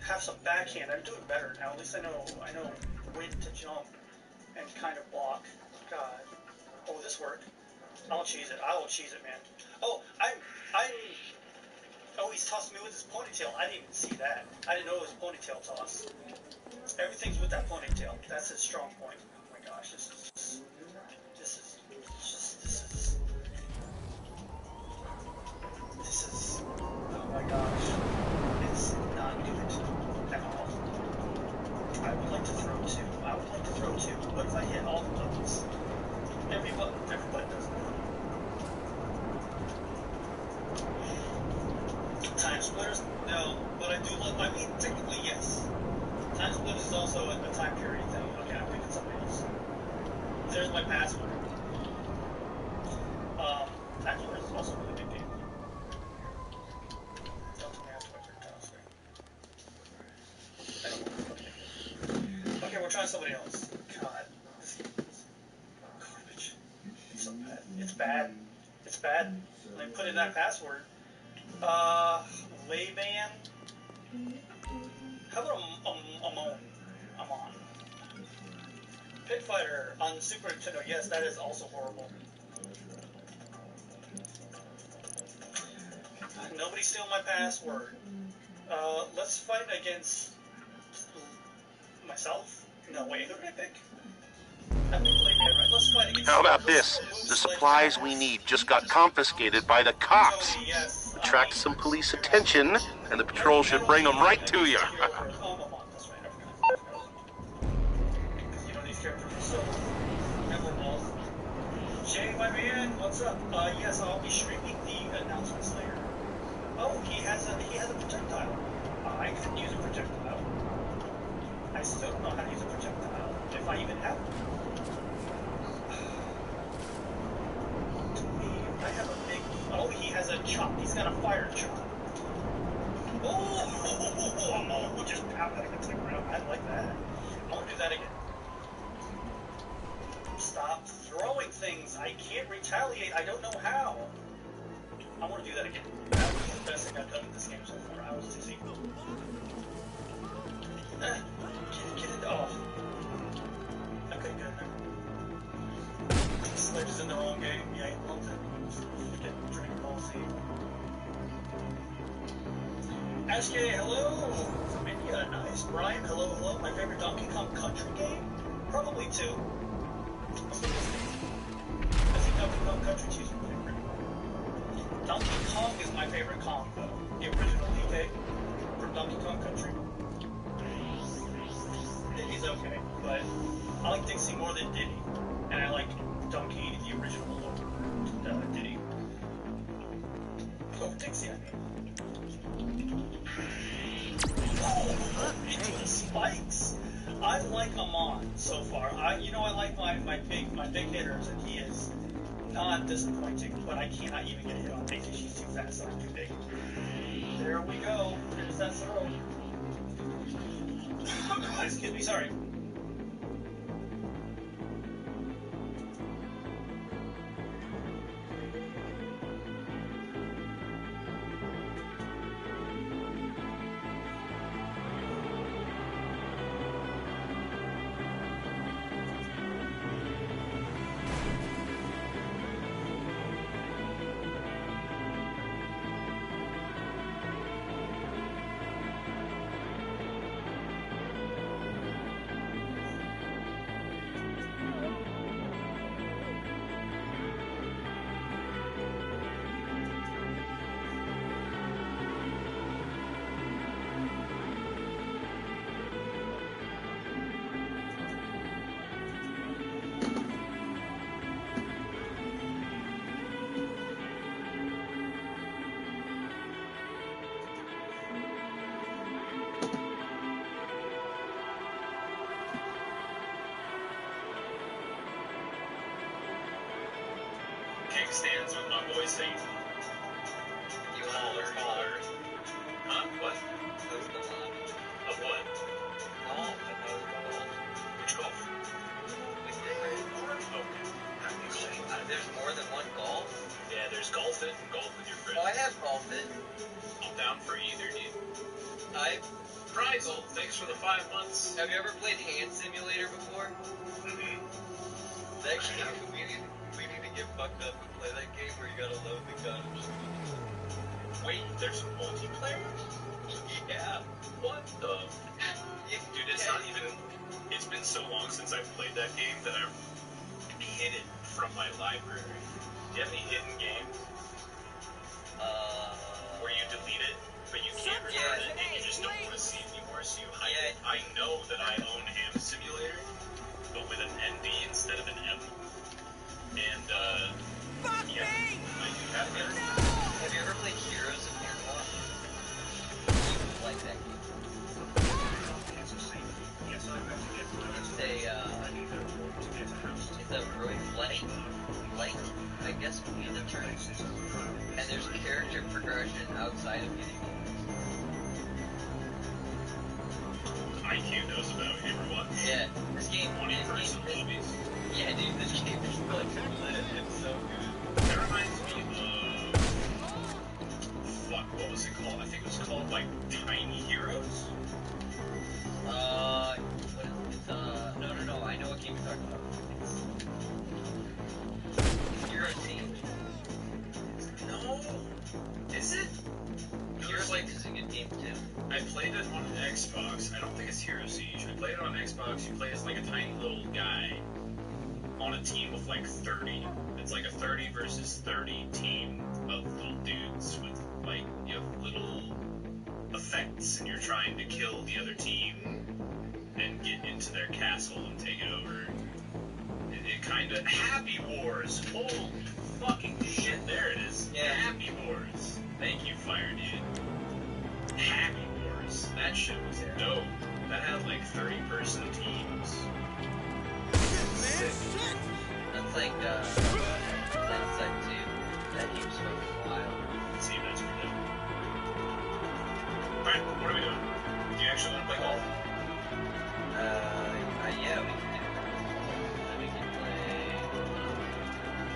Speaker 11: Have some backhand. I'm doing better now. At least I know when to jump and kind of block. God. Oh, will this work? I'll cheese it. I will cheese it, man. Oh, oh, he's tossing me with his ponytail. I didn't even see that. I didn't know it was a ponytail toss. Everything's with that ponytail. That's his strong point. Oh my gosh, this is oh my gosh. It's not good at all. I would like to throw two. What if I hit all the buttons? Every button does that. Time splitters? No, but I do love, technically yes. Time splitters is also a time period thing. Okay, I'm picking something else. There's my password. Time splitters is also a really big game. Don't tell me I have to wait for it. Okay, we're trying somebody else. God, this game is garbage. It's so bad. It's bad. Let me put in that password. Layban. How about Amon? Pit Fighter on Super Nintendo. Yes, that is also horrible. Nobody steal my password. Let's fight against myself. No, wait, who did I pick? I picked Layban, right? Let's fight against.
Speaker 14: How about this? The supplies we need just got confiscated by the cops. Attract some police attention, and the patrol should bring them right to you.
Speaker 11: You know these characters are so memorable. Jay, my man, what's up? Yes, I'll be streaming the announcements later. Oh, he has a projectile. I couldn't use a projectile. I still don't know how to use a projectile, if I even have one. I have a big. Oh, he has a chop. He's got a fire chop. Oh, just pound that against the ground. I like that. I want to do that again. Stop throwing things. I can't retaliate. I don't know how. I want to do that again. That was the best thing I've done in this game so far. I was dizzy. Get it. Oh. I couldn't get in there. Sledge is in the wrong game. Yeah, he loves it. Get Dragon Ball Z. SK, hello! From India, nice. Brian, hello. My favorite Donkey Kong Country game? Probably two. I think Donkey Kong Country 2 is my favorite. Donkey Kong is my favorite Kong, though. The original DK from Donkey Kong Country.
Speaker 18: is okay, but I like Dixie more than Diddy, and I like Donkey, the original Diddy. Oh, Dixie, I mean. Oh, into the spikes. I like Amon so far. I like my big hitters, and he is not disappointing, but I cannot even get a hit on Dixie. She's too fast and I'm too big. There we go. There's that throw. Excuse me, sorry. Kick stands with my boy singing. You holler. Huh? What? Who's the mom? Of what? Golf. Which golf? With different. Okay. There's more than one golf? Yeah, there's golf it and golf with your friends. Oh, I have golf it. I'm down for either, dude. Prizel, thanks for the 5 months. Have you ever played Hand Simulator before? Mm-hmm. Actually, we need to get fucked up and play that game where you gotta load the gun. Wait, there's multiplayer? Yeah. What the? Dude, it's not even. It's been so long since I've played that game that I've hid it from my library. Do you have any hidden games? Where you delete it, but you can't return it, and you just don't want to see it anymore, so you hide it. I know that I own Ham Simulator, but with an ND instead of an M. And, yeah, I do have it. Have you ever played Heroes of Airwalk? You like that game? It's a really light, I guess would be the term. And there's character progression outside of getting IQ knows about him or what? Yeah, this game. 20-person lobbies. Yeah, dude, this game is like lit. It's so good. That reminds me of. Fuck, what was it called? I think it was called, like, Tiny Heroes? What is it? No, I know what game you're talking about. It's Hero Siege. No? Is it? Hero Siege is a good game, too. I played it on Xbox. I don't think it's Hero Siege. I played it on Xbox. You play as, like, a tiny little guy on a team of, like, 30. It's like a 30 versus 30 team of little dudes with, like, you have little effects, and you're trying to kill the other team and get into their castle and take it over. It kind of... Happy Wars! Holy fucking shit, there it is. Yeah. Happy Wars. Thank you, Fire Dude. Happy Wars. That shit was dope. That had, like, 30-person teams. Sick. That's like, that's like, too. That game's fucking wild. See, that's pretty dope. Alright, what are we doing? Do you actually want to play golf? Yeah, we can do it. Then we can play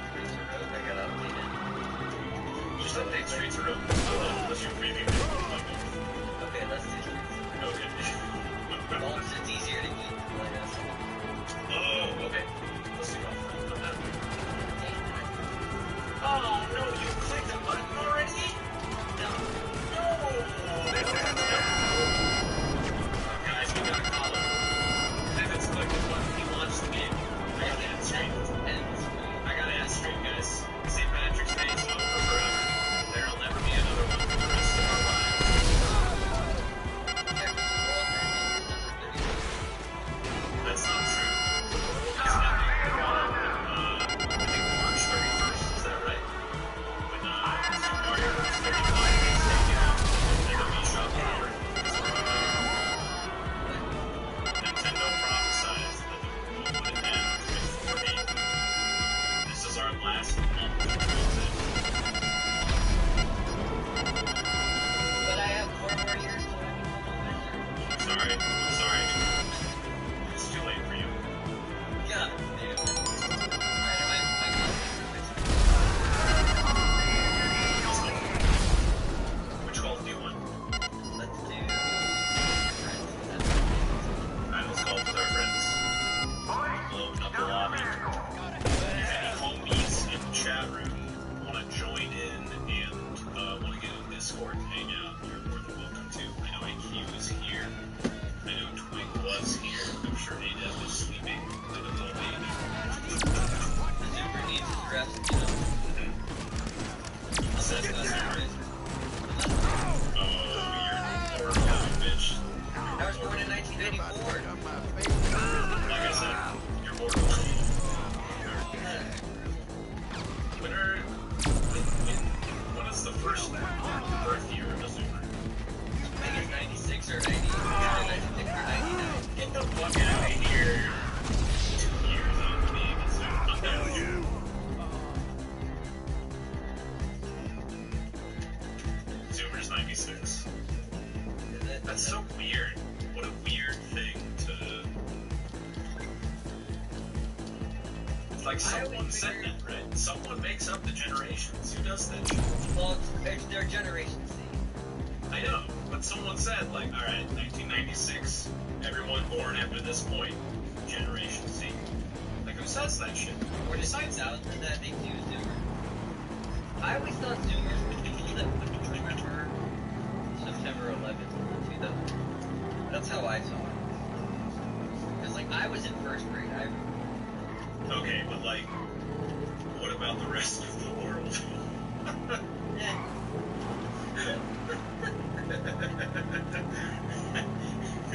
Speaker 18: Streets of Rogue. I got updated. Just update Streets of Rogue. Unless you're preview. Okay, let's do Streets of Rogue. Okay. Golf's it's easier to eat, I guess. Oh, okay. Let's do golf on that. Oh, no, you clicked the button already? No. Guys, we got a caller. Evan's clicked the button. He launched the game. I gotta end straight. Guys. St. Patrick's Day is over forever. There'll never be another one for the rest of our lives.
Speaker 12: is here. I'm sure ADEP is sleeping at an old age.
Speaker 2: The Zoomer needs his rest, you know.
Speaker 12: Says the Zoomer. Oh, you're a bitch.
Speaker 2: I was born in 1984.
Speaker 12: Like I said, you're born when is the first birth year of a Zoomer?
Speaker 2: I think it's 96 or 90. Yeah, 96 or 99.
Speaker 12: Get the fuck out of here. 2 years on being a Zoomer. Zoomer's 96. That's so weird. What a weird thing to... It's like someone said that, right? Someone makes up the generations. Who does that shit?
Speaker 2: Well, it's their generation C.
Speaker 12: I know, but someone said, like, alright, 1996, everyone born after this point, Generation C. Like, who says that shit?
Speaker 2: Or decides out that they do Zoomer. I always thought Zoomers were people that would remember September 11th, 2000. That's how I saw it. Because, like, I was in first grade.
Speaker 12: Okay, but, like, what about the rest of the world?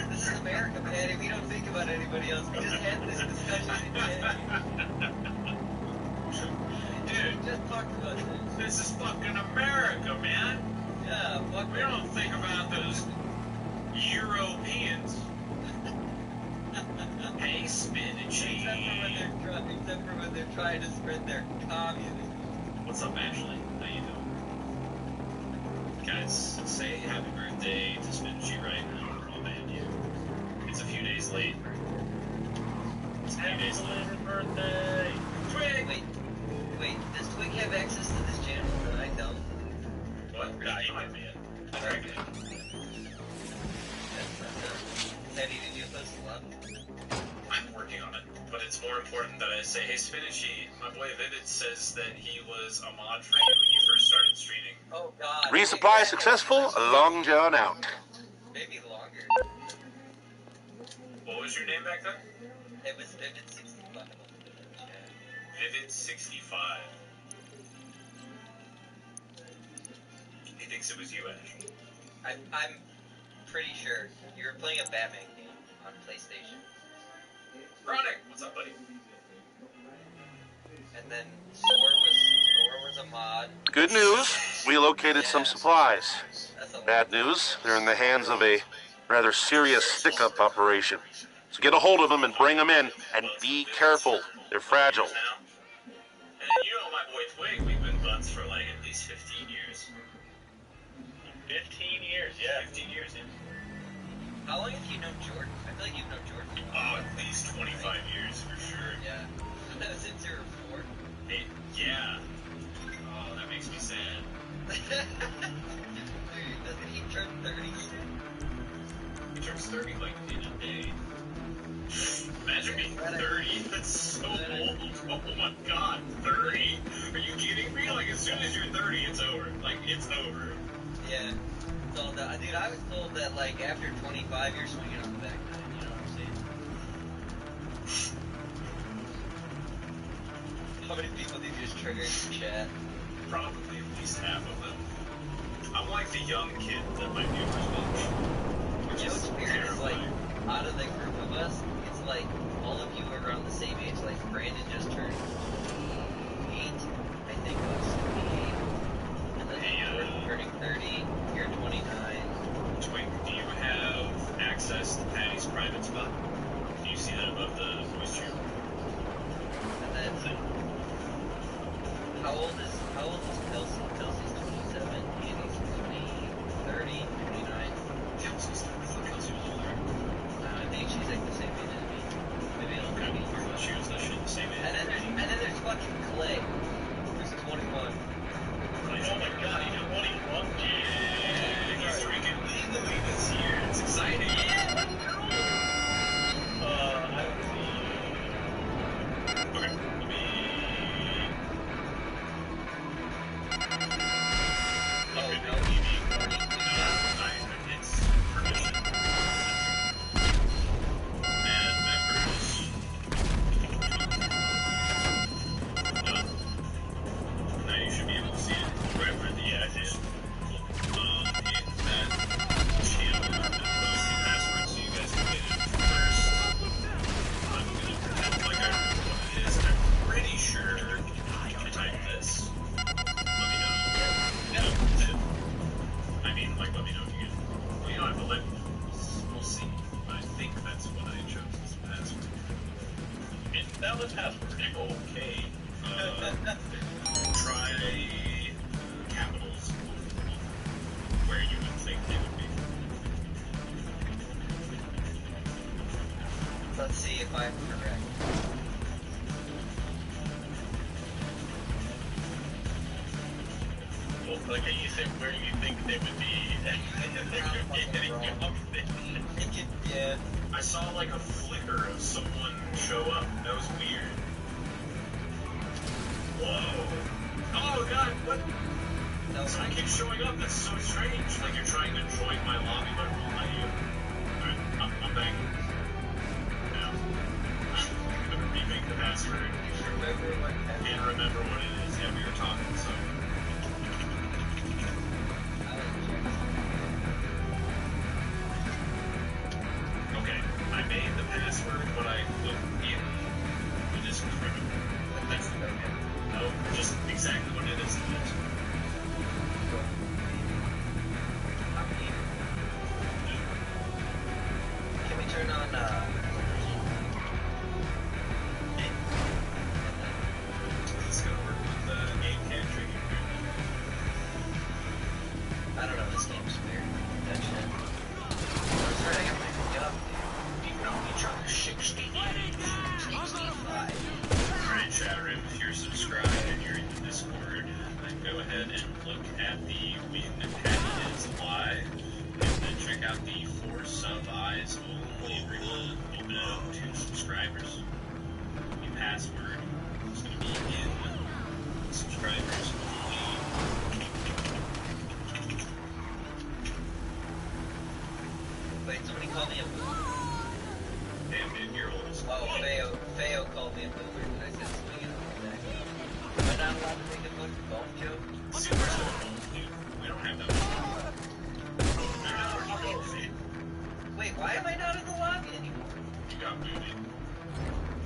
Speaker 2: This is America, man, and we don't think about anybody else. We just had this discussion today.
Speaker 12: Dude,
Speaker 2: just talk about this.
Speaker 12: This is fucking America, man.
Speaker 2: Yeah, fuck.
Speaker 12: We don't think about those Europeans. Hey, spinach.
Speaker 2: Except for when they're trying to spread their communism.
Speaker 12: What's up, Ashley? How you doing? Guys, say happy birthday to Spinachy right now, or I'll ban you. It's a few days late. It's a few days late. Happy birthday! Twig!
Speaker 2: Wait, does Twig have access to this channel that I don't?
Speaker 12: What? Nah, you might be it. Very good.
Speaker 2: Is that even you supposed to love?
Speaker 12: I'm working on it, but it's more important that I say, hey, Spinachy, my boy Vivid says that he was a mod for you when you first started streaming.
Speaker 2: Oh, God.
Speaker 14: Resupply successful, long john out.
Speaker 2: Maybe longer.
Speaker 12: What was your name back then?
Speaker 2: It was Vivid65.
Speaker 12: Vivid65. He thinks it was you, Ash.
Speaker 2: I'm pretty sure you were playing a Batman game on PlayStation.
Speaker 12: Chronic! What's up, buddy?
Speaker 2: And then Thor was a mod.
Speaker 14: Good news, we located some supplies. Bad news, they're in the hands of a rather serious stick-up operation. So get a hold of them and bring them in, and be careful. They're fragile.
Speaker 12: And you know my boy Twig, we've been buds for like at least 15 years. 15 years, yeah. 15 years, yeah.
Speaker 2: How long have you known Jordan? I feel like you've known Jordan.
Speaker 12: Oh, at least 25 years for sure.
Speaker 2: Yeah. Since you were 4.
Speaker 12: Hey, yeah. Oh, that makes me sad.
Speaker 2: Dude, doesn't he turn 30?
Speaker 12: He turns 30 like in a day. Imagine being 30. That's so old. Oh my god, 30? Are you kidding me? Like, as soon as you're 30, it's over. Like, it's over.
Speaker 2: Yeah. So, dude, I was told that, like, after 25, you're swinging on the back nine, you know what I'm saying? How many people did you just trigger in the chat?
Speaker 12: Probably at least half of them. I'm like the young kid that my viewers watch.
Speaker 2: You know what's weird is, like, out of the group of us, it's like, all of you are around the same age. Like, Brandon just turned 28, I think it was 28. And then you're turning 30, you're 29.
Speaker 12: Twink, do you have access to Patty's private spot? Do you see that above the voice channel?
Speaker 2: And then, how old is Kelsey? Kelsey's 27, Andy's 20, 30, 29.
Speaker 12: Kelsey's 30. I thought Kelsey was older.
Speaker 2: I think she's like the same age as me. Maybe a little bit.
Speaker 12: She was the same age.
Speaker 2: And then there's fucking Clay, who's 21.
Speaker 12: Valid password. Okay. Try capitals where you would think they would be.
Speaker 18: Let's see if I'm correct.
Speaker 12: Well, like you said, where you think they would be.
Speaker 18: Yeah.
Speaker 12: I saw like a flicker of someone show up. That was weird. Whoa. Oh god, what?
Speaker 18: No,
Speaker 12: someone keeps showing up. That's so strange. Like you're trying to join my lobby, but it won't let you. Alright, I'm back. Now. I'm gonna remake the password. Can't remember what it is. Yeah, we were talking, so. Okay, I made the password, but I put in the description. That's the okay. No, just exactly what it is.
Speaker 18: Can we turn on,
Speaker 12: Is this gonna work with the game capture?
Speaker 18: I don't know, this game's weird. That shit. That's right, I got my up, dude.
Speaker 12: You know each other 65. Alright, chat room, if you're subscribed and you're in the Discord, then go ahead and look at the Win Patty is Live, and then check out the 4 sub eyes only everyone. Open it up to subscribers. The password is going to be in subscribers only.
Speaker 18: Wait, somebody called me a boomer?
Speaker 12: Damn, dude, you're old as
Speaker 18: Oh, Feo called me a boomer, and I said swing it on that. Am I not allowed to make a fucking golf joke?
Speaker 12: Super cell phones, dude. We don't have that much. They're not our golf, dude.
Speaker 18: Wait, why am I not in the lobby anymore?
Speaker 12: You got booted.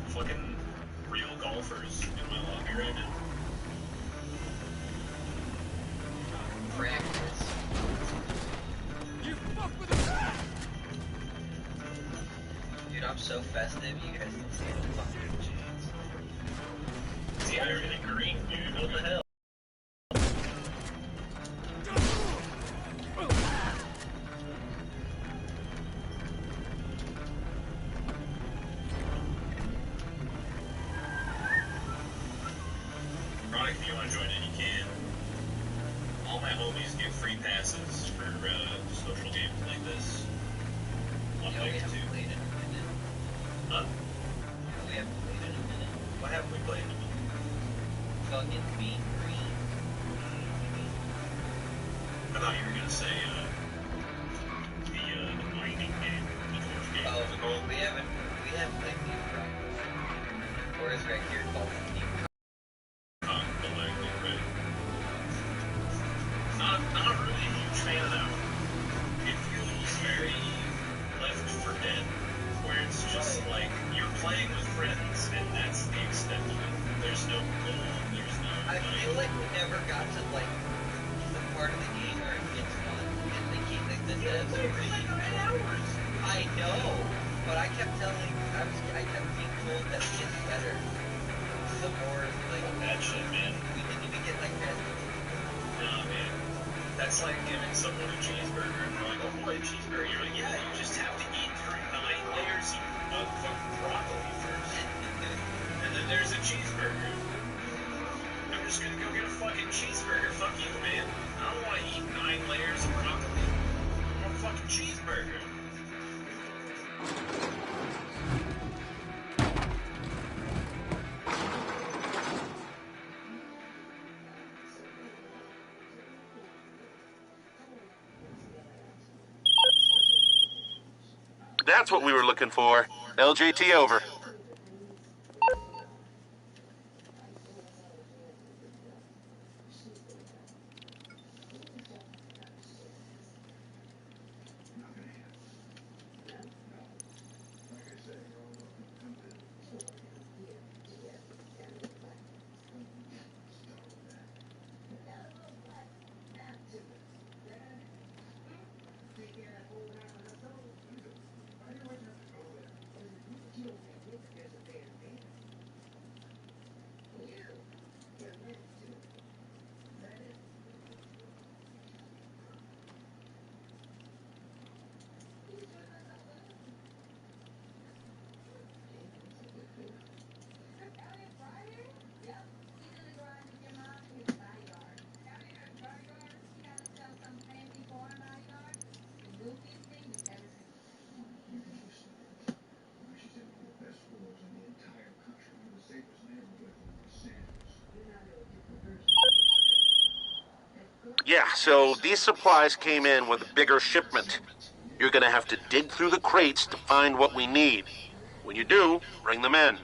Speaker 12: Fucking real golfers in my lobby right now.
Speaker 18: Practice.
Speaker 12: You fuck with the
Speaker 18: Dude, I'm so festive, you guys don't stand a fucking chance.
Speaker 12: See, I already green, dude. What the hell? Chronic, if you want to join in, you can. All my homies get free passes for social games like this. One
Speaker 18: Yeah, we
Speaker 12: week,
Speaker 18: haven't
Speaker 12: two.
Speaker 18: played in a minute.
Speaker 12: Huh?
Speaker 18: We haven't played in a minute.
Speaker 12: What haven't we played in a minute?
Speaker 18: Fucking Mean Green.
Speaker 12: I thought you were gonna say the mining game, the dwarf game.
Speaker 18: Oh,
Speaker 12: What's it called?
Speaker 18: we haven't played Mean Green. Or is right here called Mean Green?
Speaker 12: Galactic, right? Not really a huge fan of that one. It feels very Left 4 Dead, where it's just like you're playing with friends and that's the extent of it. There's no goal, there's no.
Speaker 18: I feel like we never got to like the part of the game where it gets fun. And they keep like the devs are really
Speaker 12: hours.
Speaker 18: I know, but I kept being told that it gets better. The more like
Speaker 12: That shit, man.
Speaker 18: we didn't even get like that.
Speaker 12: Nah, man. That's like giving someone a cheeseburger and they're like, oh boy, a cheeseburger. You're like, yeah, you just have to eat through 9 layers of fucking broccoli first. And then there's a cheeseburger. I'm just gonna go get a fucking cheeseburger. Fuck you, man. I don't want to eat 9 layers of broccoli. I want a fucking cheeseburger.
Speaker 14: That's what we were looking for. LJT over. Yeah, so these supplies came in with a bigger shipment. You're gonna have to dig through the crates to find what we need. When you do, bring them in.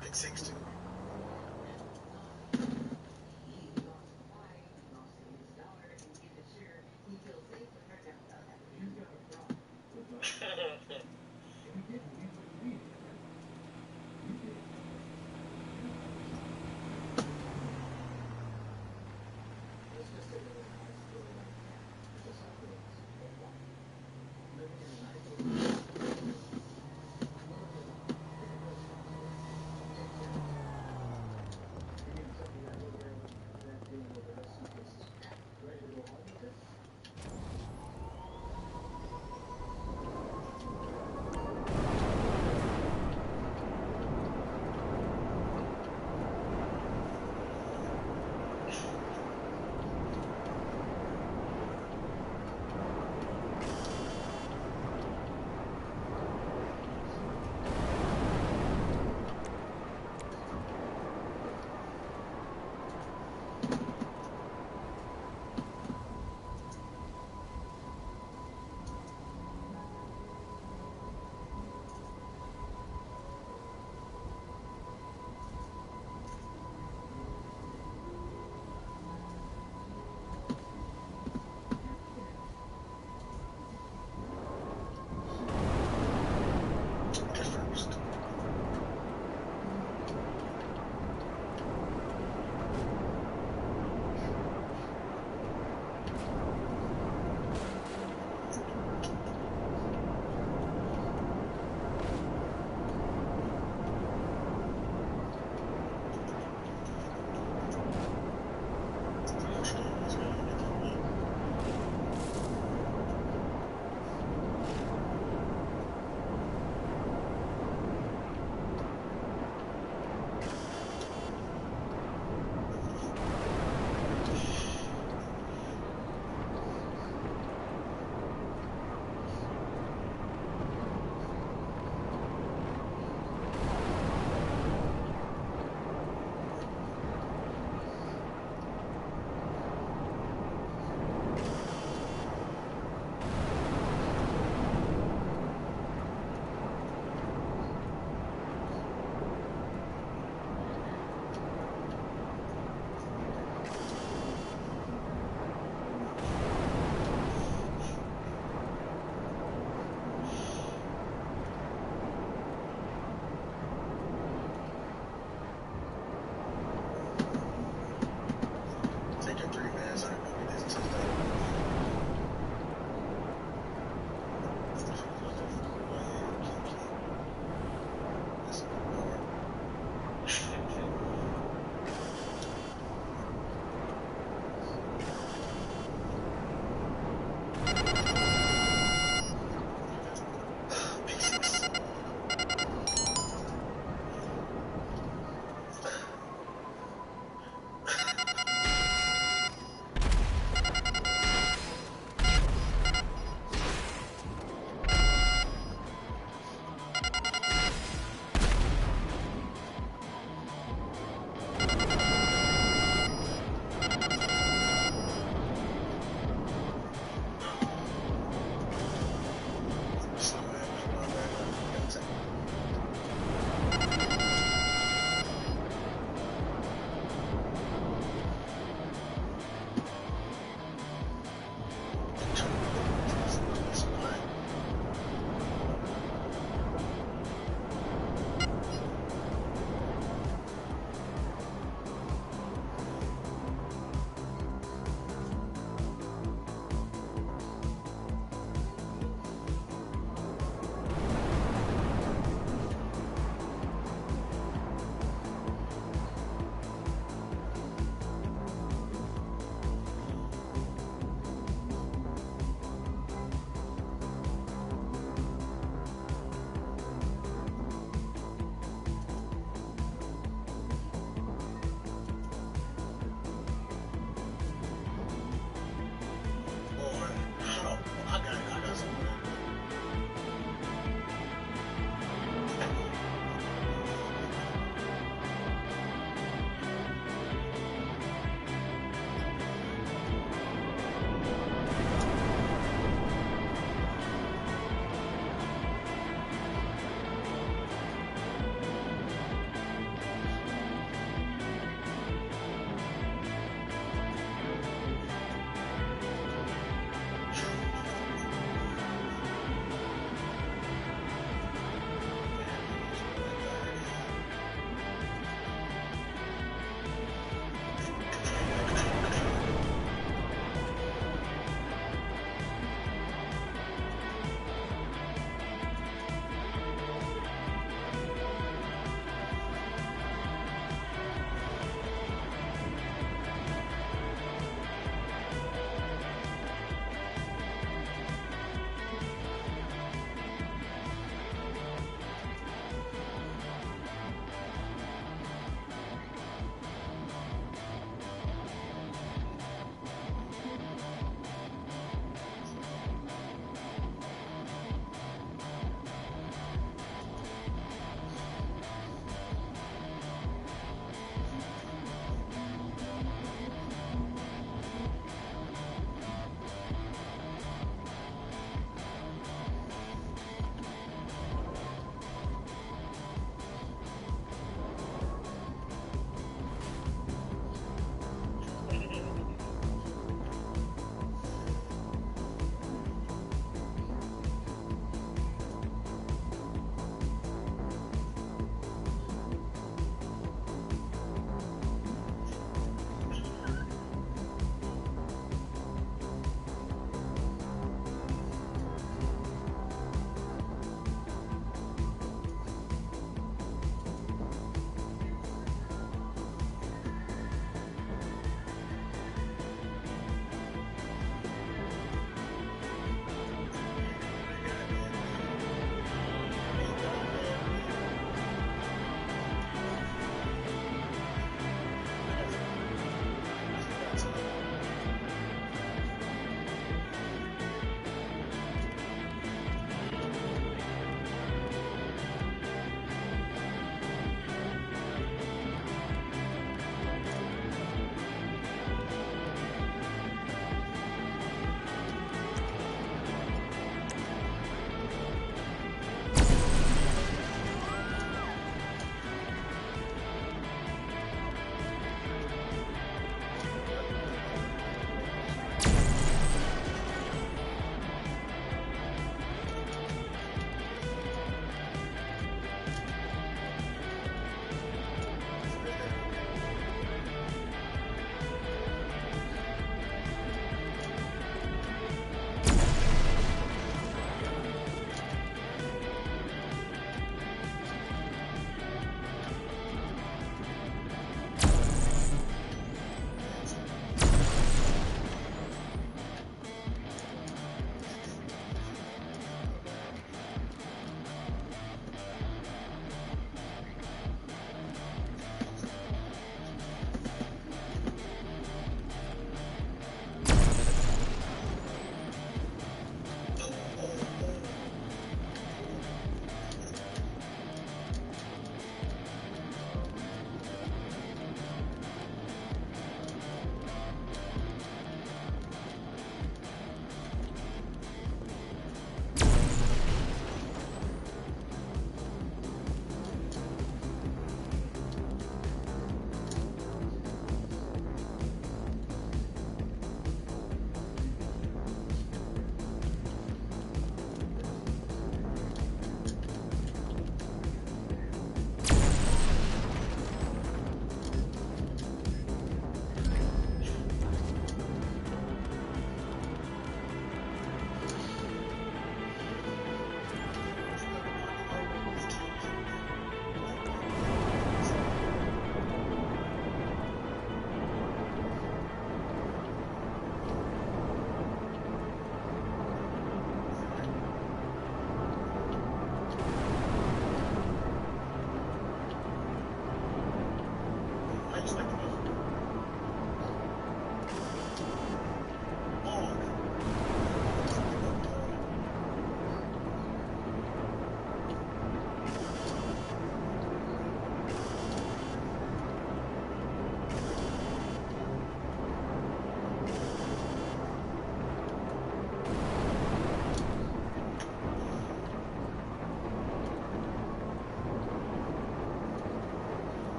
Speaker 10: Big 60.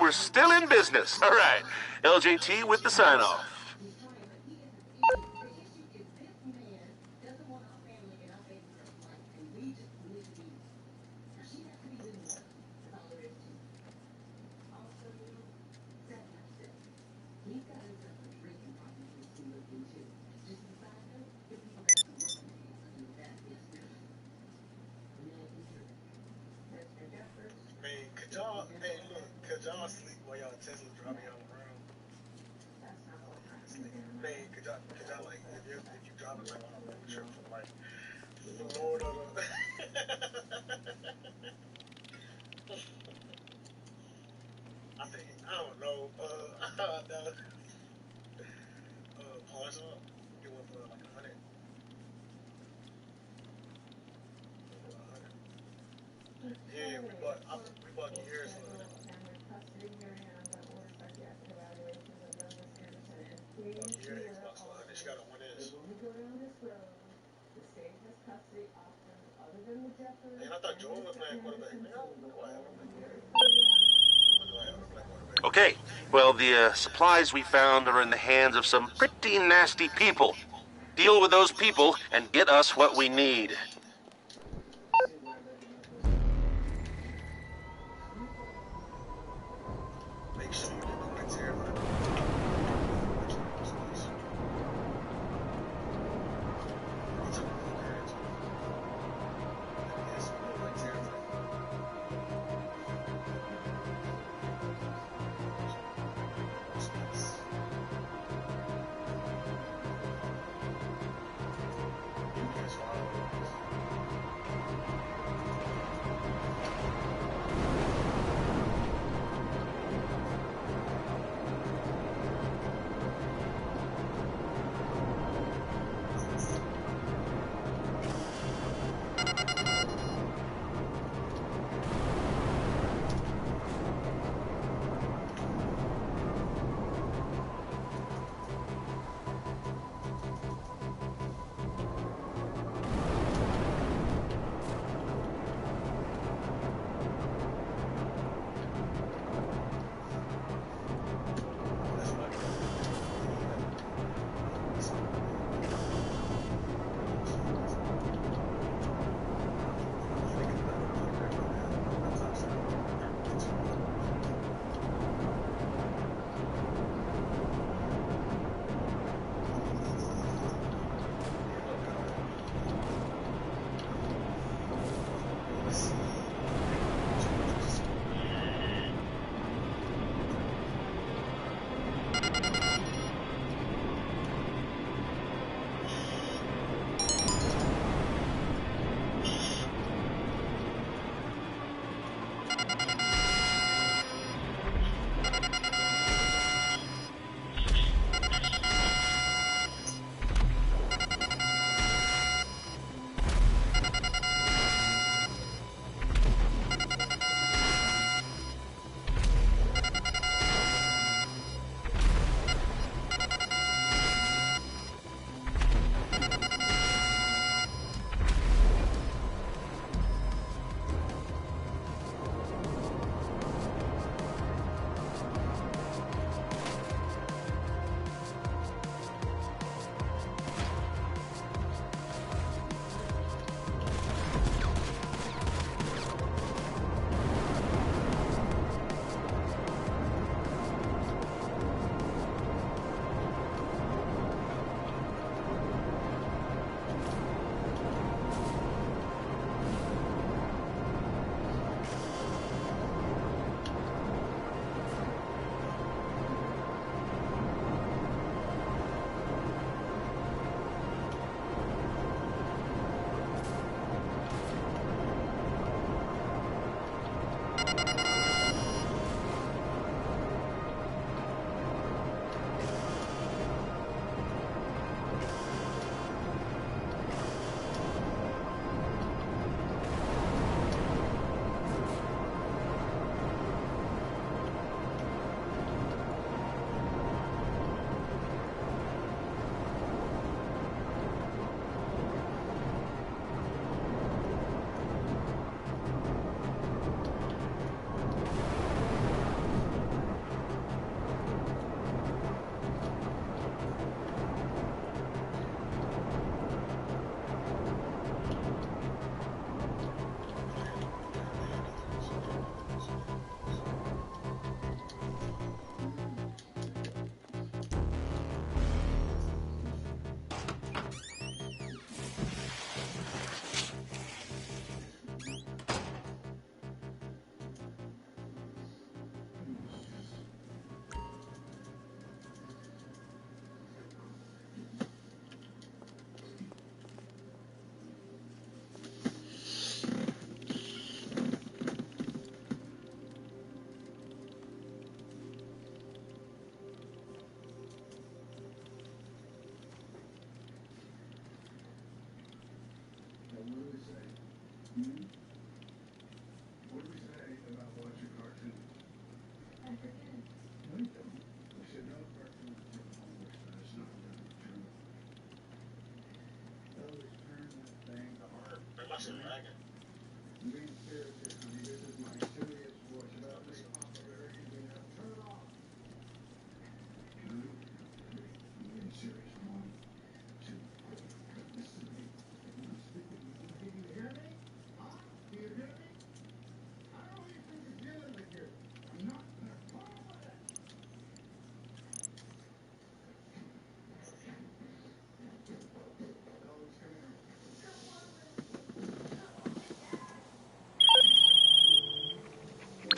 Speaker 14: we're still in business. All right, LJT with the sign-off.
Speaker 12: Man, could y'all, hey, look, could y'all sleep while y'all Tesla driving y'all around? Man, could y'all like, if you driving like on a road trip from like Florida to, I think, I don't know, Pawn Shop, you want for like 100. Yeah, we bought gears for that. Xbox One. She got a 1S. And I thought Joel was playing quarterback. Man, what do I ever play quarterback?
Speaker 14: Okay, well, the supplies we found are in the hands of some pretty nasty people. Deal with those people and get us what we need.
Speaker 12: Make sure you get the criteria for the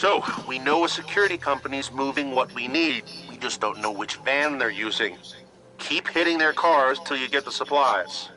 Speaker 14: So, we know a security company's moving what we need. We just don't know which van they're using. Keep hitting their cars till you get the supplies.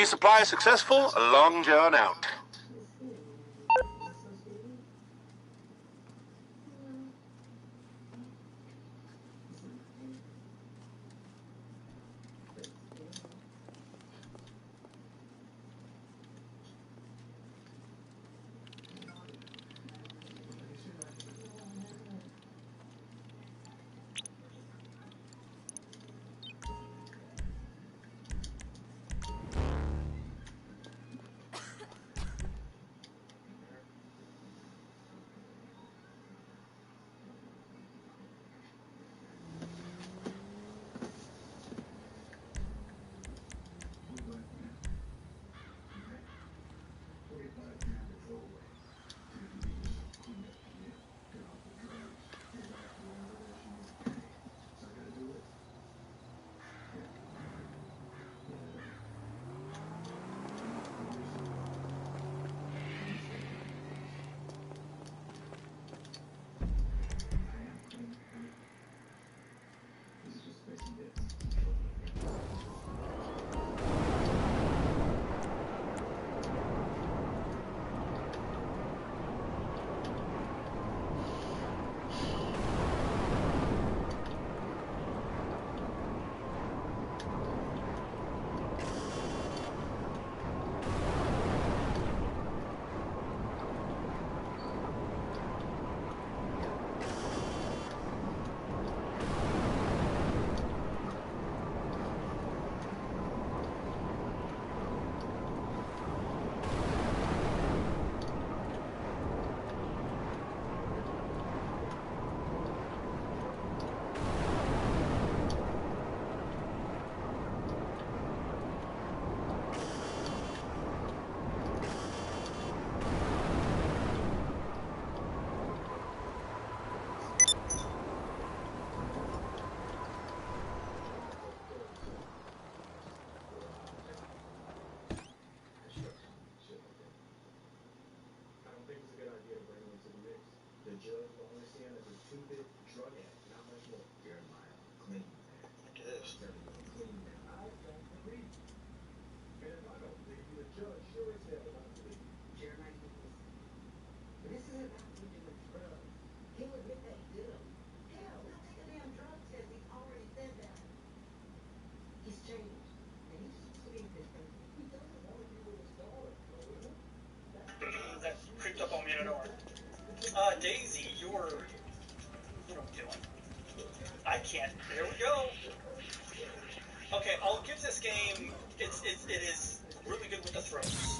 Speaker 14: Resupply successful. Long John out.
Speaker 18: That creeped up on me at a door. Daisy, what are you doing? I can't. There we go. Okay, I'll give this game. It is really good with the throws.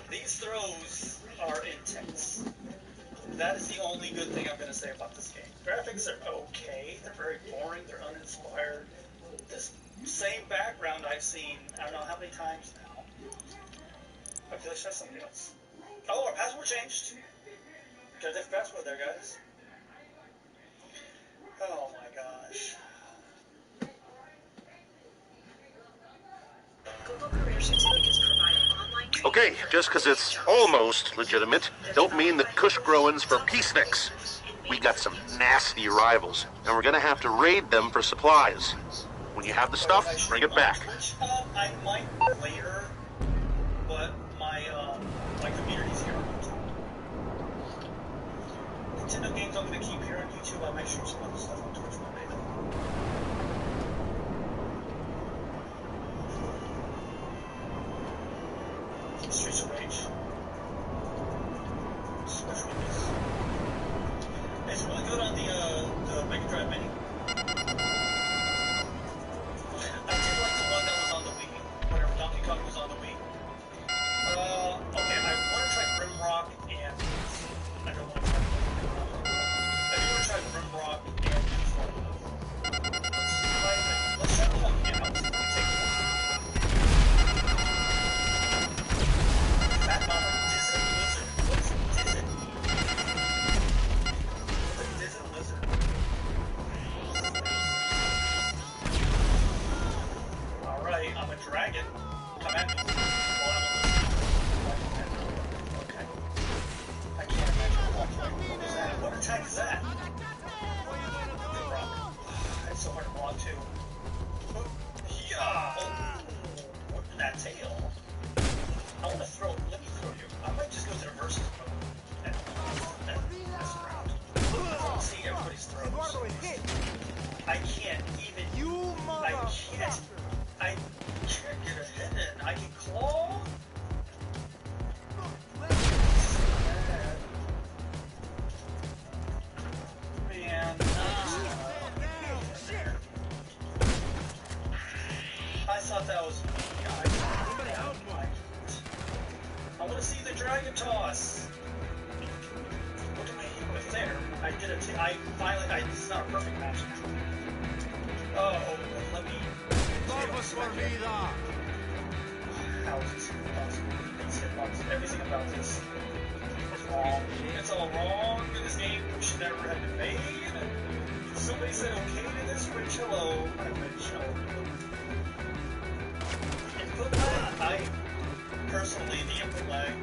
Speaker 18: These throws are intense. That is the only good thing I'm going to say about this game. Graphics are okay. They're very boring. They're uninspired. This same background I've seen, I don't know how many times now. Okay, let's try something else. Oh, our password changed. Got a different password there, guys. Oh my gosh.
Speaker 16: Google Career Certificates provide online training.
Speaker 14: Okay, just because it's almost legitimate, don't mean the kush growins for peaceniks. We got some nasty rivals, and we're gonna have to raid them for supplies. When you have the stuff, bring it back.
Speaker 18: I might later, but my community's here. Nintendo games I'm gonna keep here on YouTube. I might shoot some other stuff on Twitch one day though. Streets of Rage. Special release. It's really good on the Mega Drive Mini. I did like the one that was on the Wii, whenever Donkey Kong was on the Wii. Okay, I want to try Grimrock and I don't want to try Grimrock. I do want to try Grimrock and let's try the one again. I'll take one. Fat Mama Dizzin Lizard. What's Dizzin? The Dizzin Lizard.
Speaker 11: This is not a perfect match. Oh, let me. How is this possible? These hitboxes, everything about this is wrong. It's all wrong. This game should never have been made. Somebody said okay to this, Rich. Hello. Hi, Rich. Input lag. I personally, the input lag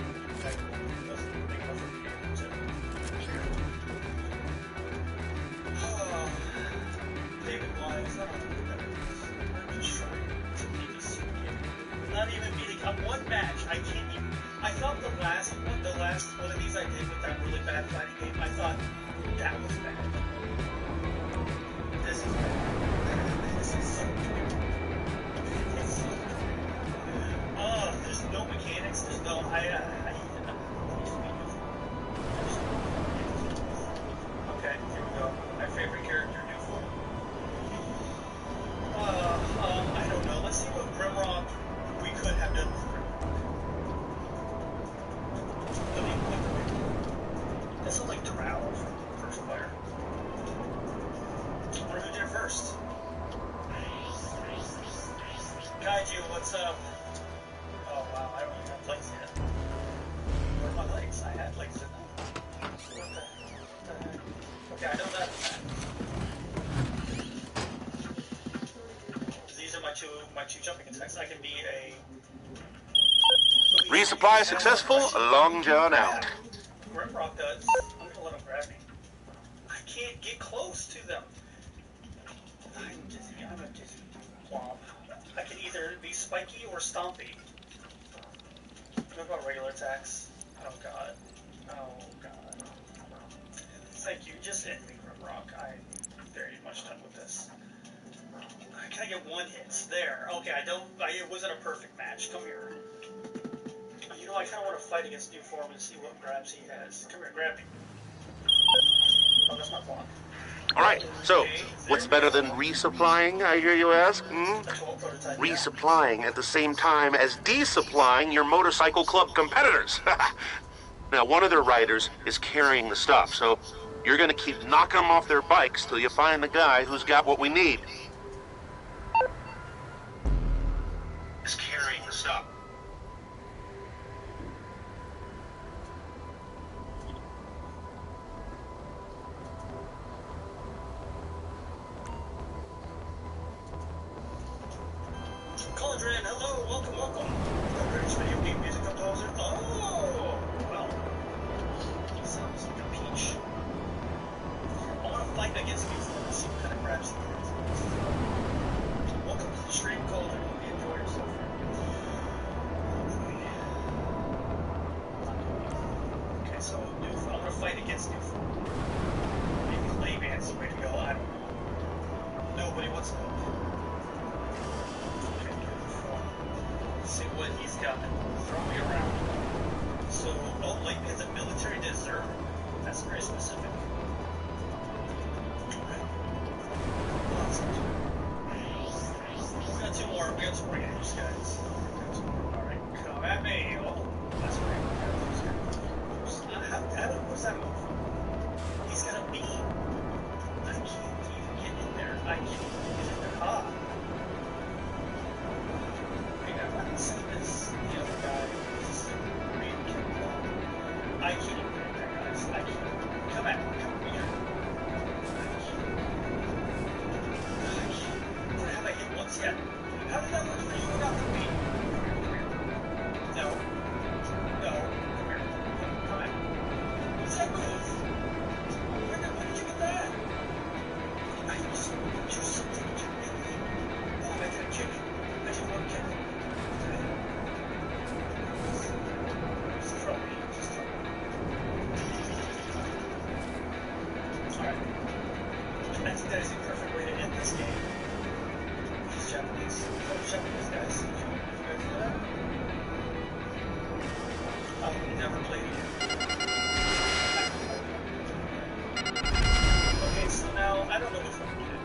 Speaker 11: doesn't make enough for me to. David Wise, I don't know what that is. I'm just trying to beat this game. Not even beating one match. I can't even. I thought the last one of these I did with that really bad fighting game, I thought that was bad. This is bad. This is so good. It's so good. There's no mechanics. There's no. Okay, here we go. My favorite character, new form. I don't know. Let's see what Grimrock we could have done with Grimrock. Let me look. This is like Drow from First Fire. I wonder who did it first. Kaiju, what's up? Oh wow, I don't even have legs yet. Where are my legs? I had legs in them. What the heck? Okay, I know that. These are my two jumping attacks. I can be a...
Speaker 14: Resupply successful, Long John out.
Speaker 11: Grimrock does. I'm gonna let him grab me. I can't get close to them. I'm a dizzy blob. I can either be spiky or stompy. What about regular attacks? Oh god. Oh god. Thank you. Just end me, Grimrock. I'm very much done with this. Can I get one hit? There. Okay, it wasn't a perfect match. Come here. You know, I kind of want to fight against New Form and see what grabs he has. Come here, grab me. Oh, that's not block.
Speaker 14: Alright, so, what's better than resupplying, I hear you ask? Resupplying at the same time as desupplying your motorcycle club competitors. Now, one of their riders is carrying the stuff, so you're gonna keep knocking them off their bikes till you find the guy who's got what we need. Is carrying the stuff.
Speaker 11: Cauldron, hello, welcome. The British video game music composer. Oh, well, he sounds like a peach. I want to fight against New Form and see what kind of grabs he has. Welcome to the stream, Cauldron. Hope you enjoy yourself. Okay, so I'm going to fight against New Form. Maybe Clayman's the way to go. I don't know. Nobody wants to know. See what he's got. Throw me around. So, like, is a military deserter? That's very specific. Okay. We got two more games, guys. Alright, come at me. Oh, that's right. What's that move? He's got a beam. I can't even get in there. I can't even get in there. Ah. Same as the other guy who's real kill. I can't even get that, guys. I can't. Come here. What have I hit once yet? How did that work for you without the beat? No. Come here. Come back. What's that move? Where did you get that? I just do something to me. Oh, I did a kick. I did one kick. I think that is the perfect way to end this game. These Japanese guys. I've never played it. Okay, so now, I don't know if I'm music.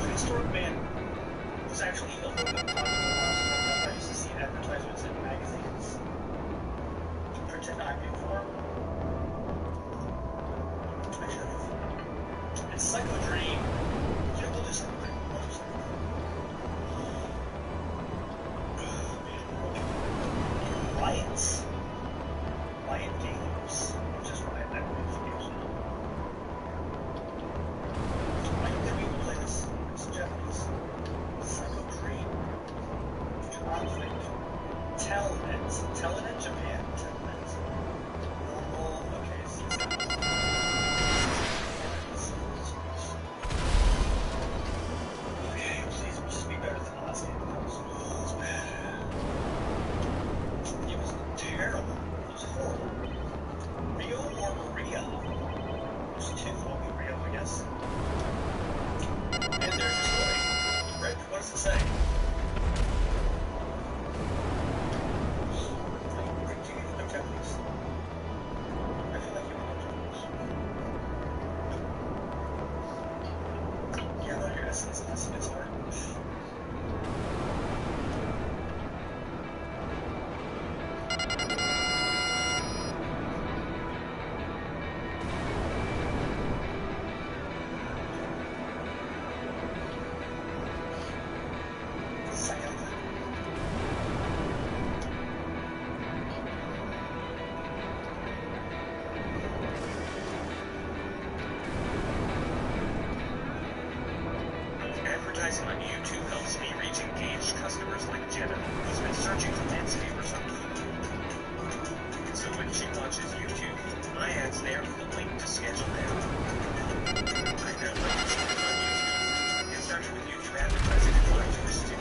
Speaker 11: Prehistoric Man was actually a little bit popular last time. I used to see advertisements in magazines. Pretend I'm in form. I should
Speaker 12: advertising on YouTube helps me reach engaged customers like Jenna, who's been searching for density for some time. So when she watches YouTube, my ad's there with a link to schedule them. I know what you see on YouTube. Get started with YouTube advertising and find yours too.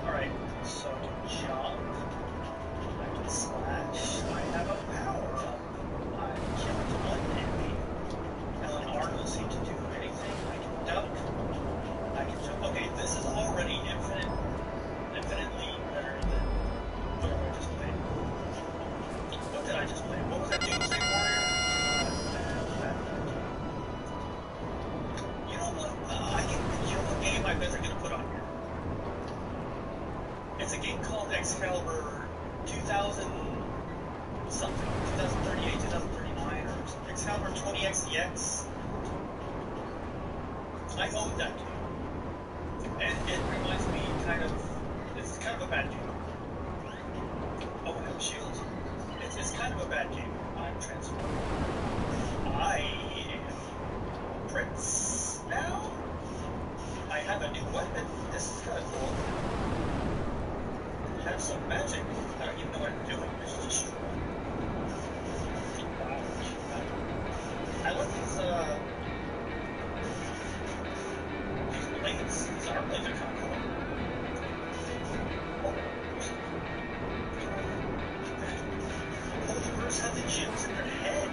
Speaker 12: Alright, so to jump, I can slash. I have a power up. I killed one enemy. Ellen Arnold seemed to do anything. I can duck. I can jump. Okay, this is already infinitely better than whatever I just played. What did I just play? What was that Doomsday Warrior? You know what? You know what game I bet they're gonna put on here? It's a game called Excalibur 2000 something, 2038, 2039, or Excalibur 20XDX. I own that game, and it reminds me it's kind of a bad game. Oh, I have a shield. It's kind of a bad game. I'm transformed. I am Prince now. I have a new weapon. This is kind of cool. Have some magic. I don't even know what I'm doing. It's just strong. Wow. I like these blades. These arm blades are kind of cool. Oh, the birds have the gems in their head.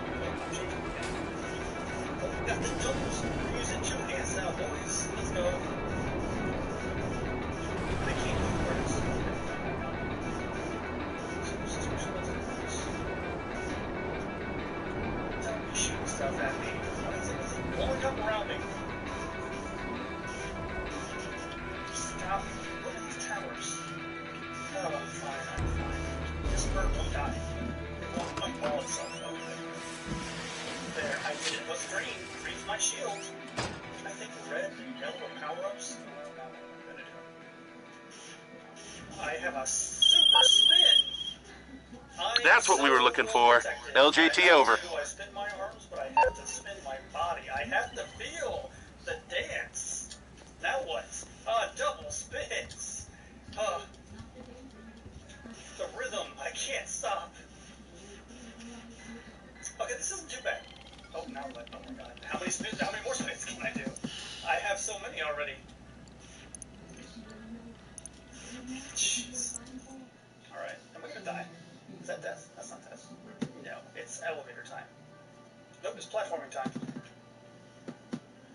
Speaker 12: Oh, we got the doubles. We're using 2 hands now, boys. Let's go. I can't do birds. Shooting stuff at me. What is it? It's blowing up around me. Stop. Look at these towers. Oh, I'm fine. This bird won't die. It won't unball itself. Okay. There, I did it. What's green? Green's my shield. I think red and yellow are power-ups. I have a super spin.
Speaker 14: That's what we were looking for. LJT over.
Speaker 12: I spin my arms, but I have to spin my body. I have to feel the dance. Now what? Double spins. The rhythm. I can't stop. Okay, this isn't too bad. Oh, now what? Oh my god. How many spins? How many more spins can I do? I have so many already. Jeez. Alright, am I gonna die? Is that death? That's not death. No, it's elevator time. Nope, it's platforming time.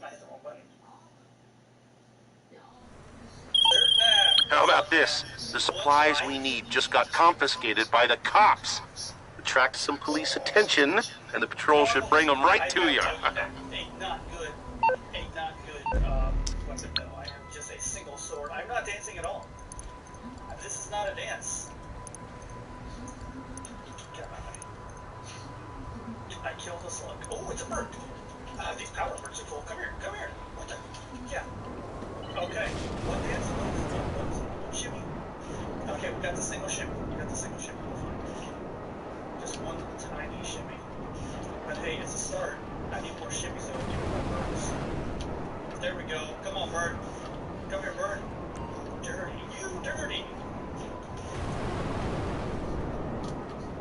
Speaker 12: I hit the wrong button.
Speaker 14: How about this? The supplies we need just got confiscated by the cops. Attract some police attention, and the patrol should bring them right to you.
Speaker 12: Ain't not good weapon though. I have just a single sword. I'm not dancing at all. This is not a dance. Get out of my way. I killed a slug. Oh, it's a bird. These power birds are cool. Come here. What the? Yeah. Okay. What dance? What shimmy? Okay, we got the single shimmy. Just one tiny shimmy. But hey, it's a start. I need more shimmies though. Give me more birds. There we go. Come on, bird. Come here, bird. Dirty. You dirty.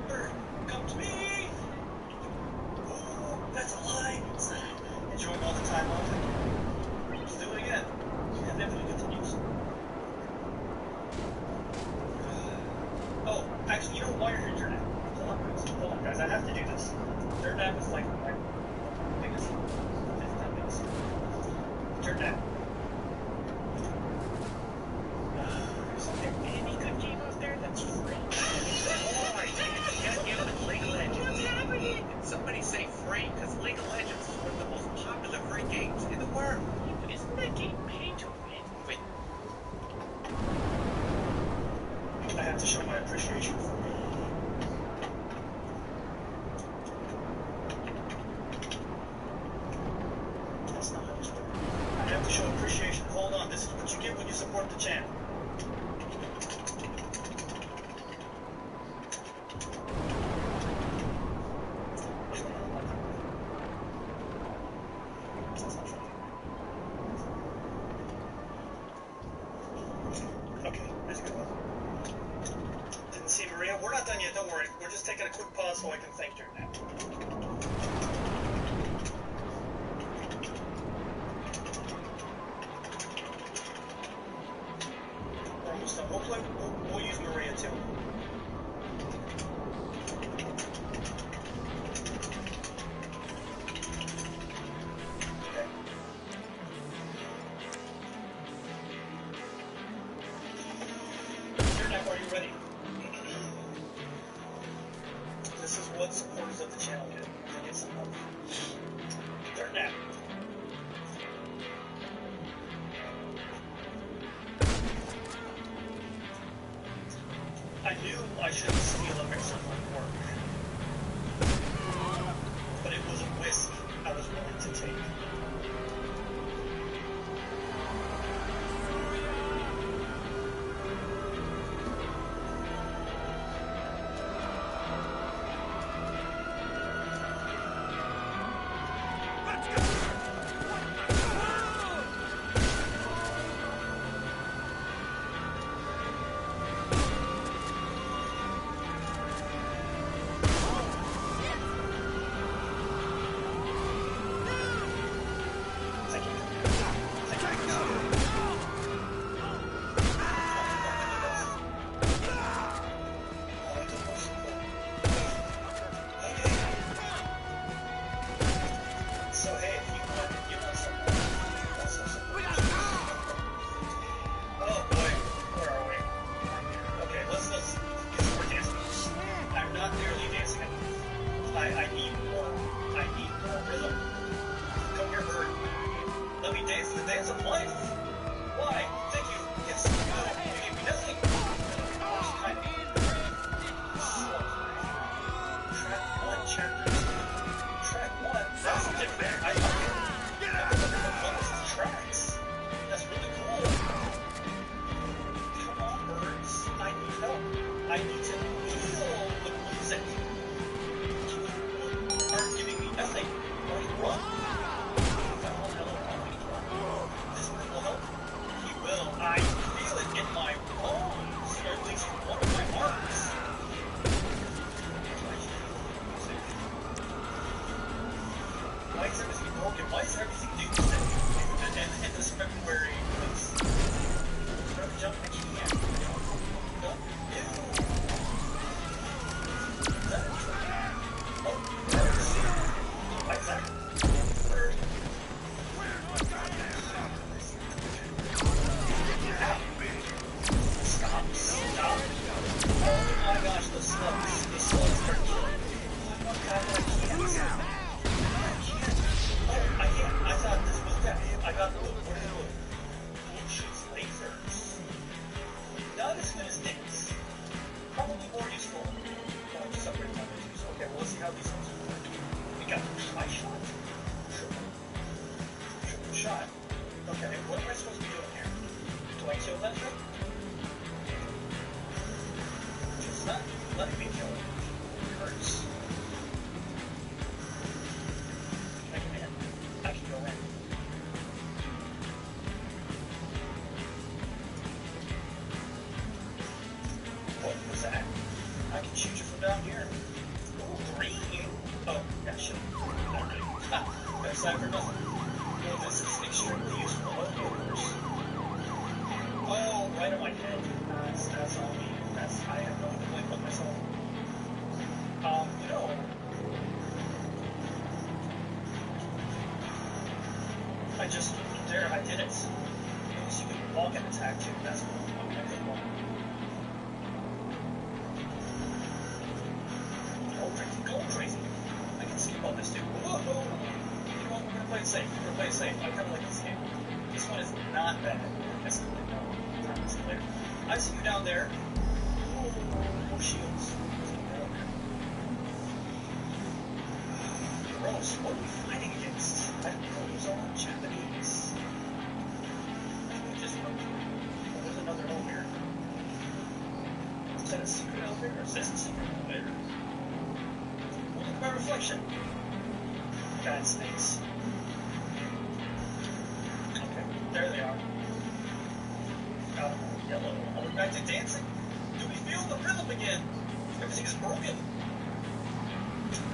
Speaker 12: Bird, come to me. Ooh, that's a lie. Enjoying all the time off. Let's do it again. And then we continues. Oh, actually, you know why you're here, Jordan? Hold on, guys. I have to do this. Dirt nap is like my biggest. It's not biggest. Dirt nap. Any good game out there that's free? Oh my goodness, you gotta give it League of Legends. What's happening? Somebody say free, because League of Legends is one of the most popular free games in the world. But isn't that game pay to win? I have to show my appreciation for it.
Speaker 11: taking a quick pause so I can thank Dirt now. We're almost done. We'll use Maria too. Ready. This is what supporters of the channel get. They get some love. They're now. I knew I shouldn't steal a mixer from work. But it was a risk I was willing to take.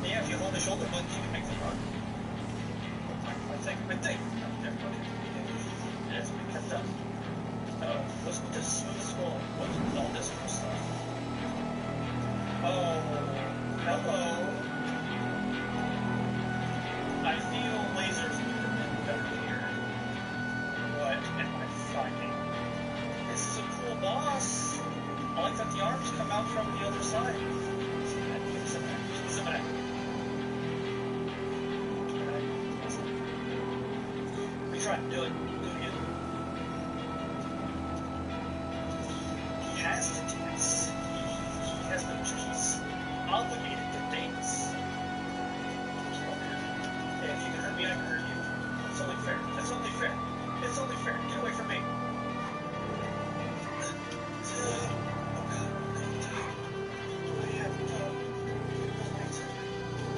Speaker 11: Yeah, if you hold the shoulder button, you can make them run. I think. Oh, there, okay. Yeah, it's been kept up. What's with this smooth scroll? What's with all this cool stuff? Oh, hello. I feel lasers would have been better here. What am I finding? This is a cool boss. I like that the arms come out from the other side. Try to do it. Do it again. He has to dance. He has no choice. He's obligated to dance. Hey, if you can hurt me, I can hurt you. It's only fair. That's only fair. It's only fair. Get away from me.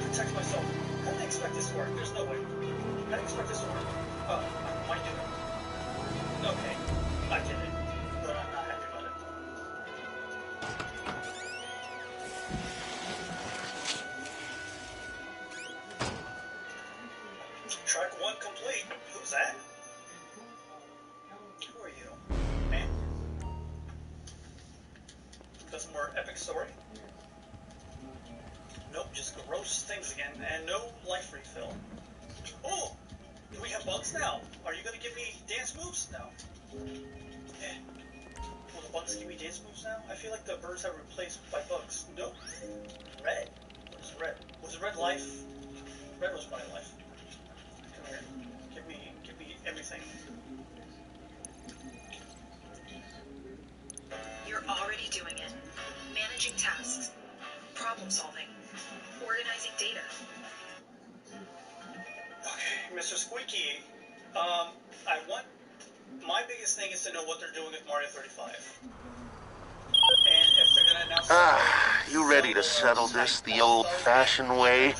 Speaker 11: Protect myself. How do they expect this to work? There's no way. How do you expect this to work? Oh, I might do it. Okay, I did it, but I'm not happy about it. Track 1 complete. Who's that? Who are you? Man? Got some more epic story? Nope, just gross things again, and no life refill. Oh! Do we have bugs now? Are you gonna give me dance moves? No. Eh. Will the bugs give me dance moves now? I feel like the birds have replaced by bugs. Nope. Red. What is red? Was red life? Red was my life. Come here. Give me everything.
Speaker 4: You're already doing it. Managing tasks. Problem solving. Organizing data.
Speaker 11: Okay, Mr. Squeaky, my biggest thing is to know what they're doing with Mario 35. And if they're gonna announce
Speaker 14: You ready to settle this the old-fashioned way?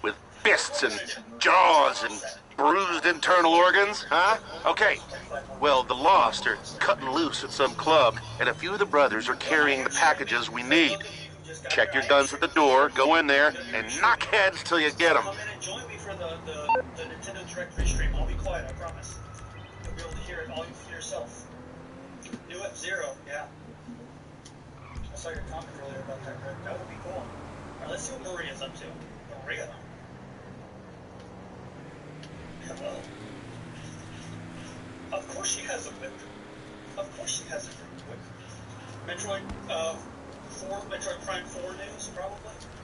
Speaker 14: With fists and jaws and bruised internal organs, huh? Okay. Well, the Lost are cutting loose at some club, and a few of the brothers are carrying the packages we need. Check your guns at the door, go in there, and knock heads till you get them.
Speaker 11: come in and join me for the Nintendo Direct restream. I'll be quiet, I promise. You'll be able to hear it all for yourself. New F-Zero, yeah. I saw your comment earlier about that, Rick. That would be cool. Alright, let's see what Maria's up to. Maria. Hello. Of course she has a whip. Of course she has a whip. Metroid Prime 4 news, probably?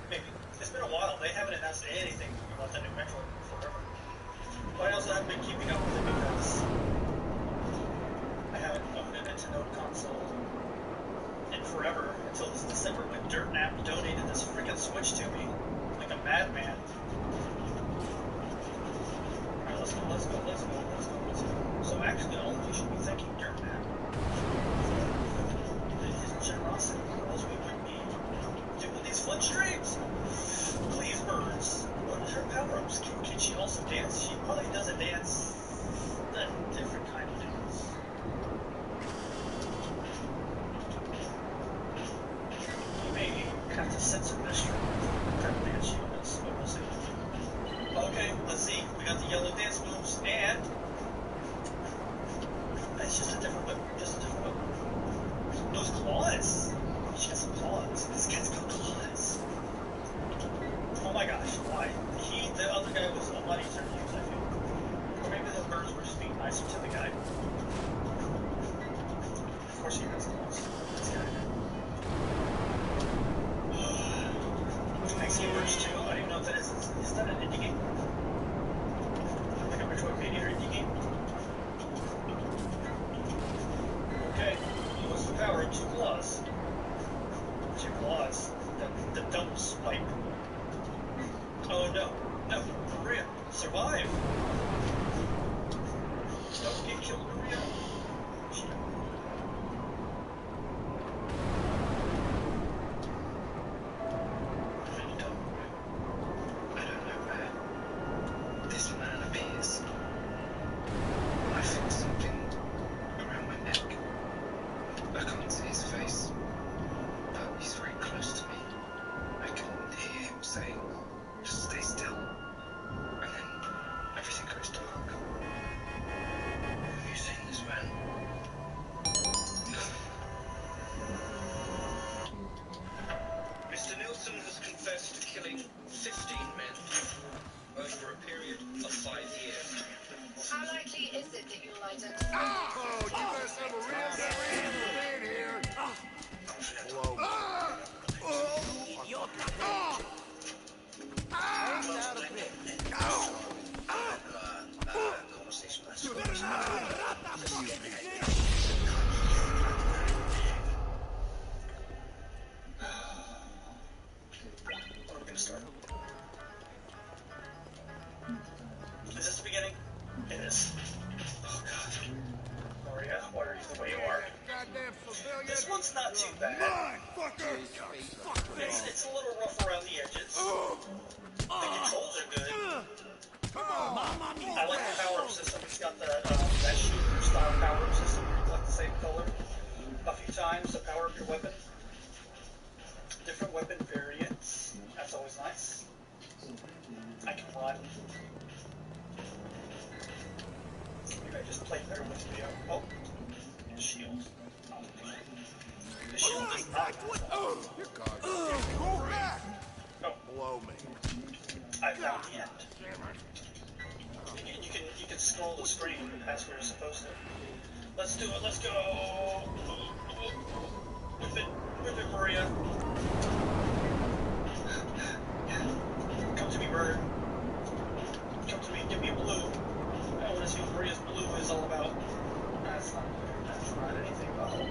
Speaker 11: Maybe. It's been a while. They haven't announced anything about the new Metroid forever. But I also haven't been keeping up with it because I haven't owned a Nintendo console in forever until this December when DirtNap donated this freaking Switch to me like a madman. Alright, let's go. So actually, all of you should be thanking DirtNap for his generosity, or else we wouldn't be doing these fun streams. Please, birds. What is her power-ups? Can she also dance? She probably does a dance, a different kind of dance. You may have to censor this type of dance she does, but we'll see. Okay, let's see. We got the yellow dance moves, and it's just a different whip. Those claws. She has some claws. This cat's got claws. Oh my gosh, why? The other guy was a lot easier to use, I feel. Or maybe the birds were just being nicer to the guy. Of course he has claws. This guy. Next game Merge 2, I don't even know what that is. Is that an indie game? Like a Metroidvania indie game? Okay. What's the power of 2 claws? 2 claws. The double swipe. Oh no. No, Maria, survive! Don't get killed, Maria. not too bad. It's a little rough around the edges. The controls are good. I like the power-up system. It's got that shooter-style power-up system where you collect the same color a few times to power up your weapon. Different weapon variants. That's always nice. I can run. Maybe I just played better with the video. Oh, shield. The shield is not good.
Speaker 19: Go back!
Speaker 11: Oh.
Speaker 19: Blow me.
Speaker 11: I found the end. You can scroll the screen as we're supposed to. Let's do it. Let's go. Whip it, Maria. Come to me, bird. Come to me. Give me a blue. I want to see what Maria's blue is all about. That's not anything about it.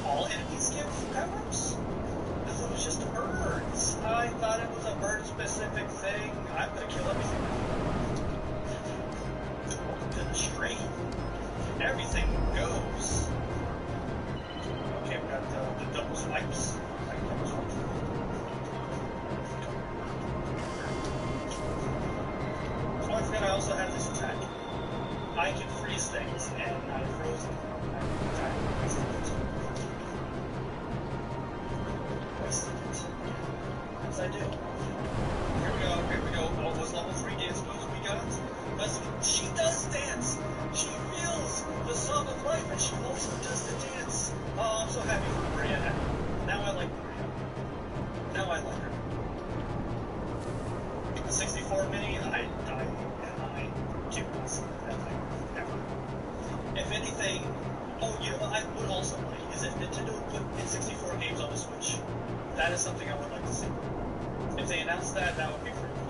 Speaker 11: All enemies give power-ups? I thought it was just birds. I thought it was a bird-specific thing. I'm gonna kill everything. Welcome to the stream. Everything goes. Okay, we got the double swipes. Oh, I forgot I also have this attack. I can freeze things, and I froze them. Wasted it. As I do. Here we go. All those level 3 dance moves we got. She does dance! She feels the song of life, and she also does the dance. Oh, I'm so happy for Maria now. Now I like Maria. Now I like her. The 64 mini, I do not see that thing ever. If anything, oh, you know what I would also like is if Nintendo would put N64 games on the Switch. That is something I would like to see. If they announced that, that would be pretty cool.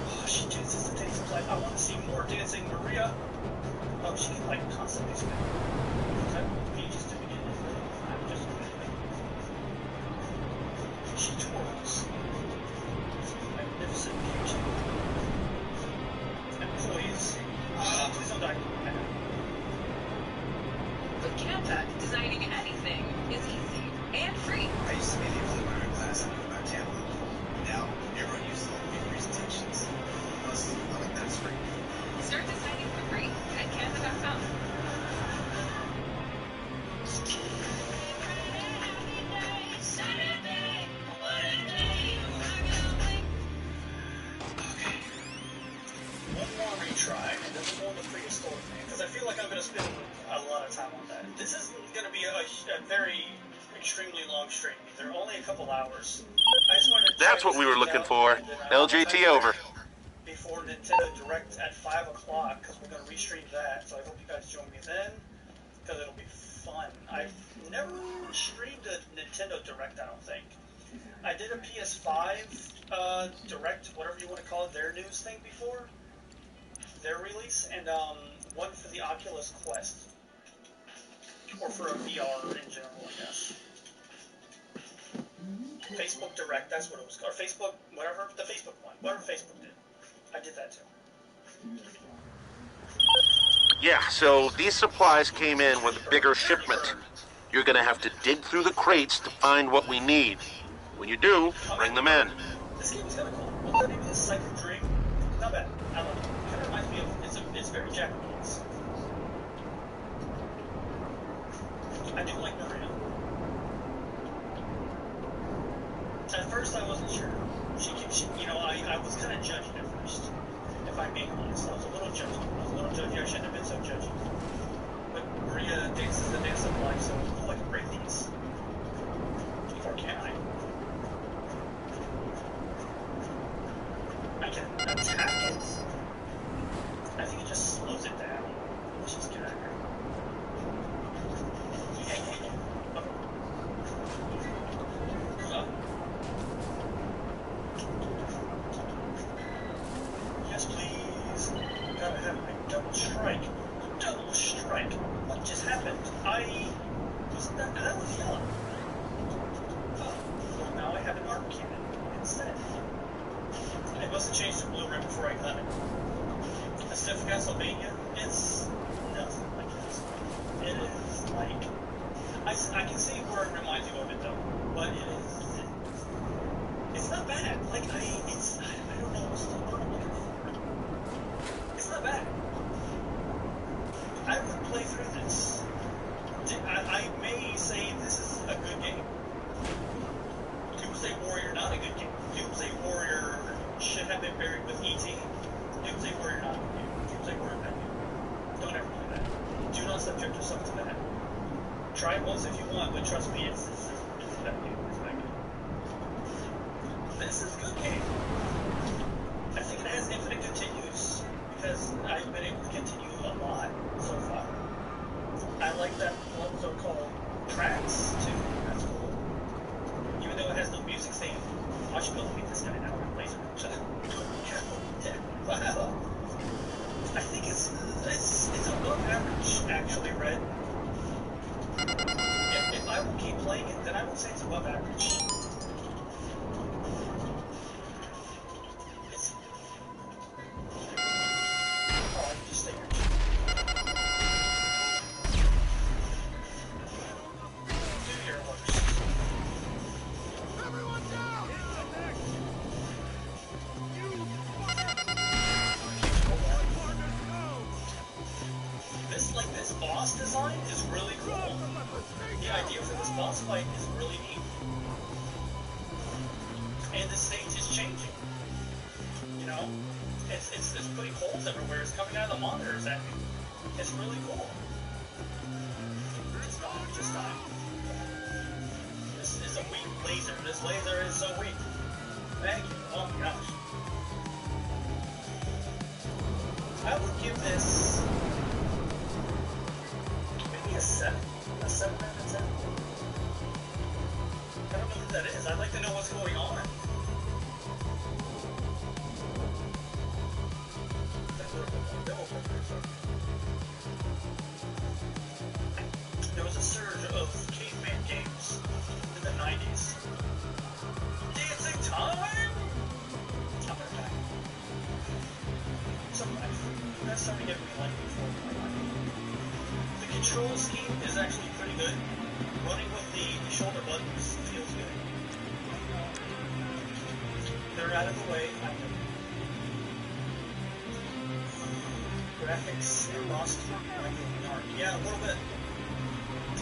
Speaker 11: Oh, she dances the dance of life. I want to see more dancing Maria. Oh, she can like constantly spin. That would be just to begin with. I'm just she twirls. Magnificent beauty. And please don't die.
Speaker 16: With Canva, designing anything is easy and free.
Speaker 15: I used to be the only one in class that knew about Canva. Now, everyone uses it in presentations. Plus, I like that it's free.
Speaker 16: Start designing for free at canva.com.
Speaker 11: One more retry, and then we'll go to prehistoric man, because I feel like I'm going to spend a lot of time on that. This is going to be a very extremely long stream. They're only a couple hours. I just wanted to
Speaker 14: That's what we were looking for. LJT over.
Speaker 11: Before Nintendo Direct at 5 o'clock, because we're going to restream that, so I hope you guys join me then, because it'll be fun. I've never streamed a Nintendo Direct, I don't think. I did a PS5 Direct, whatever you want to call it, their news thing before, their release, and one for the Oculus Quest, or for a VR in general, I guess. Facebook Direct, that's what it was called. Or Facebook, whatever, the Facebook one, whatever Facebook did. I did that too.
Speaker 14: Yeah, so these supplies came in with a bigger shipment. You're gonna have to dig through the crates to find what we need. When you do, bring them in.
Speaker 11: This game is kind of cool. What's the name of this? Psychic Dream? Not bad. I love it. Kind of reminds me of, it's very Japanese. I do like Maria. At first I wasn't sure. I was kind of judging at first. If I'm being honest, I was a little judgy. I shouldn't have been so judgy. But Maria dances the dance of life, so oh, I can break these. Or can I? I can attack it. I think it just slows it down. Let's just get out of here. Yeah. Okay. Yes, please. Gotta have my double strike. Double strike. What just happened? That was yellow. Oh, well, now I have an arc cannon instead. I must have changed to blue right before I got it. The Stiff Castlevania, it's I can see where it reminds you of it though, but it's not bad. Like I don't know what's the word I'm looking for. It's not bad. I would play through this. I may say this is a good game. Doomsday Warrior, not a good game. Doomsday Warrior should have been buried with E.T. Doomsday Warrior, not a good game. Doomsday Warrior, bad game. Don't ever do that. Do not subject yourself to that. Try it once if you want, but trust me, it's that game. It's that game. This is a good game. I think it has infinite continues because I've been able to continue a lot so far. I like that one so-called tracks too. That's cool. Even though it has no music theme. I should be able to beat this guy now with laser. Wow. I think it's above average, actually, Red. If I will keep playing it, then I would say it's above average. Oh, I can just stay here. Do your worst.
Speaker 19: Everyone down!
Speaker 11: This boss design is really cool. The idea for this boss fight is really neat. And the stage is changing. You know? It's putting holes everywhere. It's coming out of the monitors at me. It's really cool. Just die. This is a weak laser. This laser is so weak. Thank you. Oh my gosh. I would give this maybe a 7 out of 10. I don't know what that is. I'd like to know what's going on. There was a surge of caveman games in the 90s. Dancing time? I'm gonna die. That's something to get me like before. The control scheme is actually pretty good. Running with the shoulder buttons feels good. They're out of the way. Graphics lost yeah, a little bit.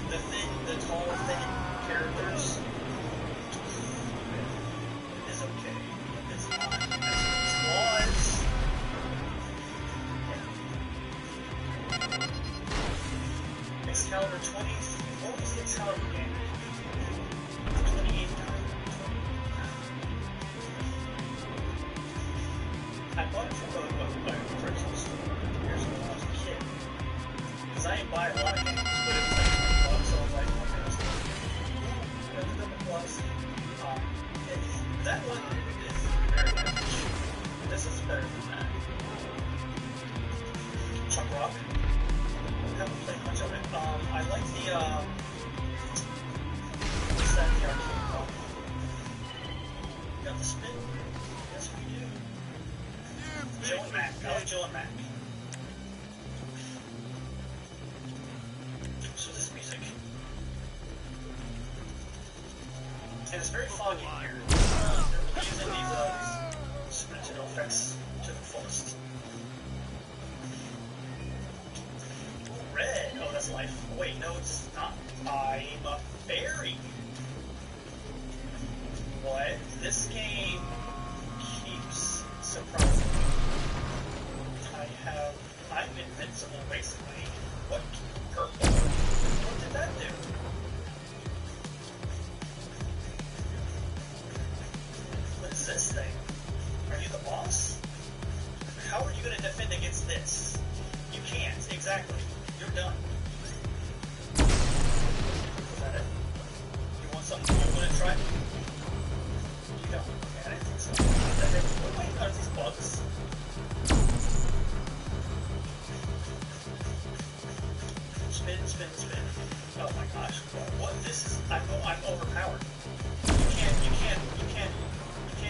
Speaker 11: The tall, thin characters is okay. It's not as good as it was. Excalibur 20. What was the Excalibur game? 28. I bought it from a original store years ago when I was a kid. Because I didn't buy a lot of games, but it was like $20, so I was like, okay, let's go. Got the double plus. That one is very average. This is better than that. Chuck Rock. I haven't played much of it. I like the, what's that, the arcade one? Got the spin? Yes, we do. Joe and Mac. I like Joe and Mac. So this is music. And it's very foggy here. They're really using these Super Nintendo effects to the fullest. Red. Oh, that's life. Wait, no, it's not. I'm a fairy. What? This game keeps surprising me. I'm invincible, basically. What? Purple? What did that do? What is this thing? Are you the boss? How are you going to defend against this? You can't, exactly. You're done. Is that it? You want something you want to try? You don't. Okay, I didn't think so. Wait, are these bugs? Spin, spin, spin. Oh my gosh. What? This is... I'm overpowered. You can't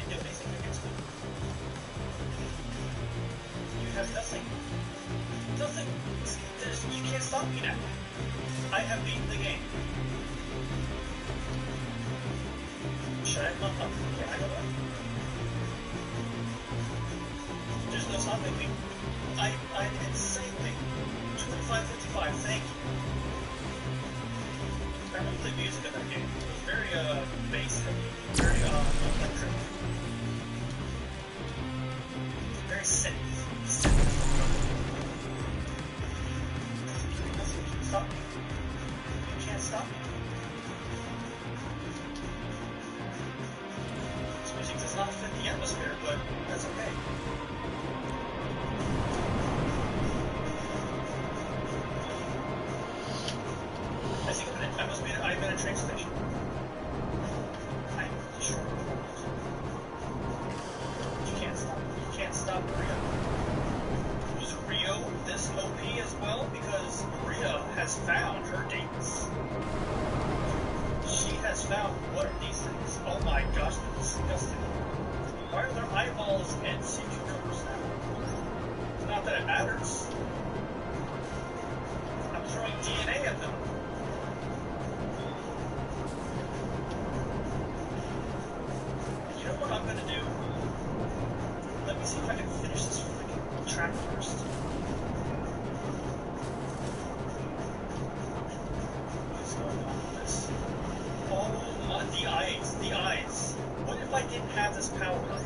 Speaker 11: do anything against me. You have nothing. Nothing. You can't stop stop me now. I have beaten the game. Should I not up? Can I go up? There's no stopping me. I'm insanely 2555. Thank you. I remember the music of that game. It was very bass heavy, very electric, very synth. Nothing can stop me. You can't stop me. This music does not fit the atmosphere, but that's okay. I think I'm in a train station. I'm sure. You can't stop. You can't stop Maria. Was Rio this OP as well? Because Maria has found her dates. She has found what are these things? Oh my gosh, they're disgusting. Why are their eyeballs and sea cucumbers now? Not that it matters. I'm throwing DNA at them. You know what I'm gonna do? Let me see if I can finish this freaking track first. What's going on with this? Oh my, the eyes. What if I didn't have this power up?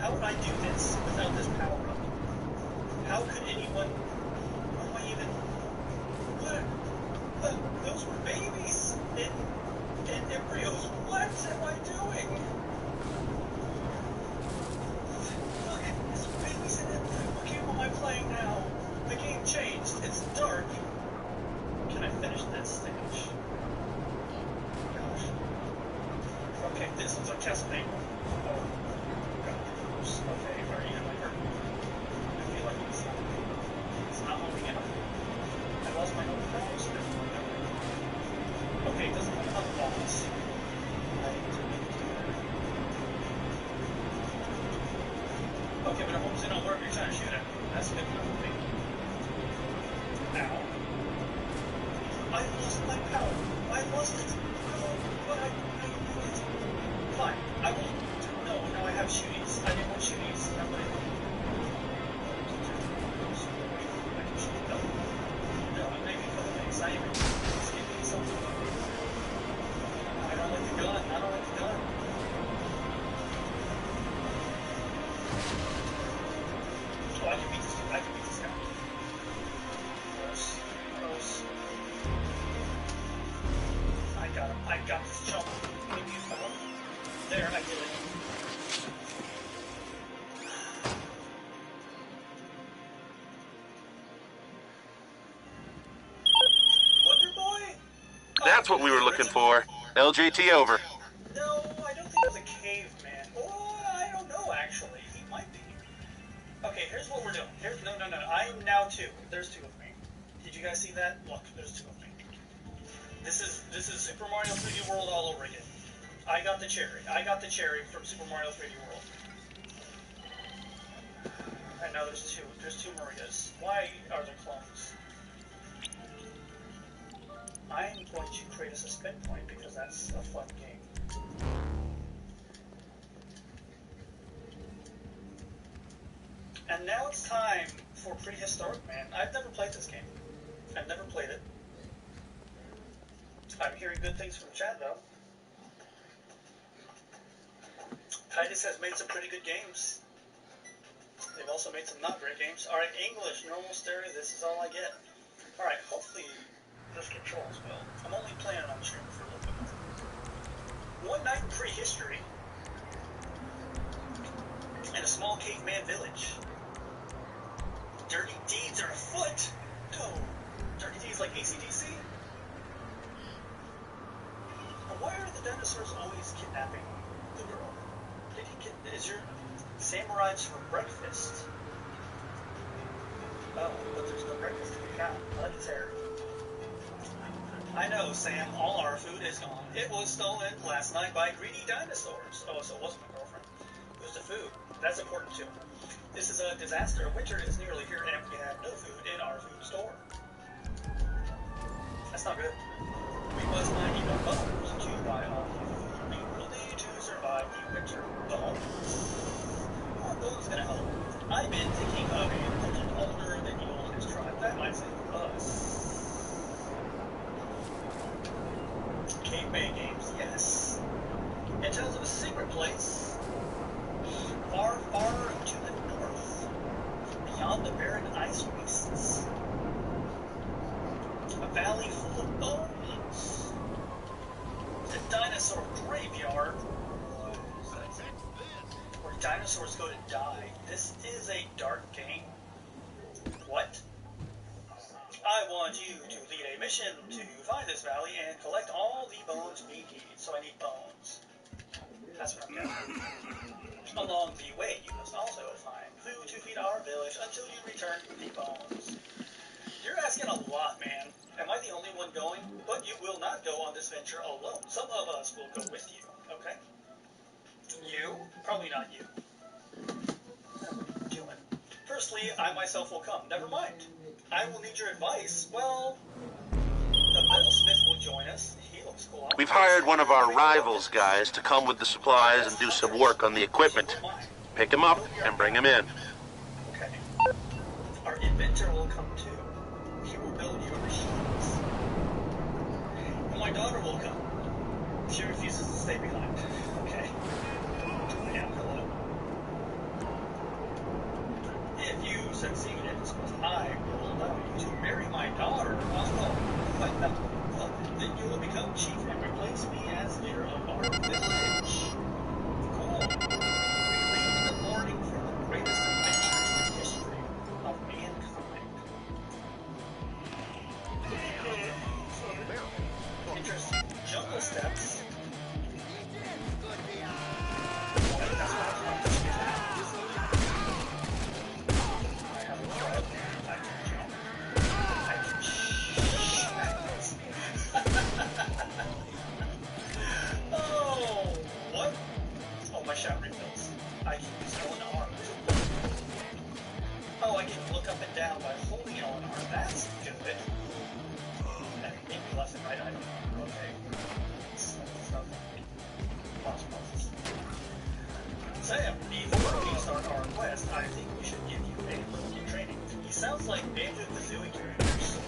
Speaker 11: How would I do this without this power up? How could anyone, what am I even, what, those were babies and embryos. What am I doing? Look, it's babies and embryos. What game am I playing now? The game changed. It's dark. Can I finish this stage? Gosh. Okay, this looks like Castlevania. Oh, God. Okay, are you gonna hurt? I feel like it's not moving enough. I lost my own powers. Okay, it doesn't have enough balls. Okay, but it homes in on wherever you're trying to shoot at. That's good enough for me. Now, I lost my power. I lost it. No, but I need it. Fine, I will. No, now I have shooties. I didn't want shooties. I'm gonna. No, I'm making for the face. I even. Just give me something. I don't like the gun. I don't like the gun. Oh, I can beat this dude. I can beat this guy. Close. I got him. I got this jump. Maybe use my hook. There, I did it. Wonder Boy?
Speaker 14: That's what we were looking for. LJT over.
Speaker 11: No, I don't think it was a caveman. Oh, I don't know, actually. He might be. Okay, here's what we're doing. No. I'm now two. There's two of me. Did you guys see that? Look, there's two of me. This is Super Mario 3D World all over again. I got the cherry from Super Mario 3D World. And now there's two. There's two Marias. Why are there clones? I'm going to create a suspend point because that's a fun game. And now it's time for Prehistoric Man. I've never played this game. I've never played it. I'm hearing good things from chat though. Titus has made some pretty good games. They've also made some not great games. Alright, English, normal stereo, this is all I get. Alright, hopefully this controls well. I'm only playing it on stream for a little bit more. One night in prehistory. In a small caveman village. Dirty deeds are afoot! No! Dirty deeds like AC/DC? Why are the dinosaurs always kidnapping the girl? Is your samurais for breakfast? Oh, but there's no breakfast to be found. Let's hear. I know, Sam, all our food is gone. It was stolen last night by greedy dinosaurs. Oh, so it wasn't my girlfriend. It was the food. That's important too. This is a disaster. Winter is nearly here and we have no food in our food store. That's not good. We must find enough bones to buy all the food we will need to survive the winter. Bones? More bones gonna help. I've been thinking of a legend older than the oldest tribe. That might save us. Caveman games, yes. It tells of a secret place far, far to the north, beyond the barren ice wastes. A valley full of bones. The dinosaur graveyard. Where dinosaurs go to die. This is a dark game. What? I want you to lead a mission to find this valley and collect all the bones we need. So I need bones. That's what I'm getting. Along the way, you must also find food to feed our village until you return the bones. You're asking a lot, man. Am I the only one going? But you will not go on this venture alone. Some of us will go with you, okay? You? Probably not you. What are you doing? Firstly, I myself will come. Never mind. I will need your advice. Well, the metalsmith will join us. He looks cool.
Speaker 14: We've hired one of our rivals guys to come with the supplies and do some work on the equipment. Pick him up and bring him in.
Speaker 11: Okay. Our inventor will come too. He will build your machines. And my daughter will come. She refuses to stay behind. Okay. Yeah, hello. If you succeed in this quest, I will allow you to marry my daughter. Then you will become chief and replace me as leader of our village. Cool. We leave in the morning for the greatest adventure in the history of mankind. Interesting. Jungle steps. Oh, what? Oh, my shot refills. I can use L&R. Oh, I can look up and down by holding L&R. That's good. And maybe left and right, I don't know. Okay. Sam, before we start our quest, I think we should give you a little training. He sounds like Banjo-Kazooie characters.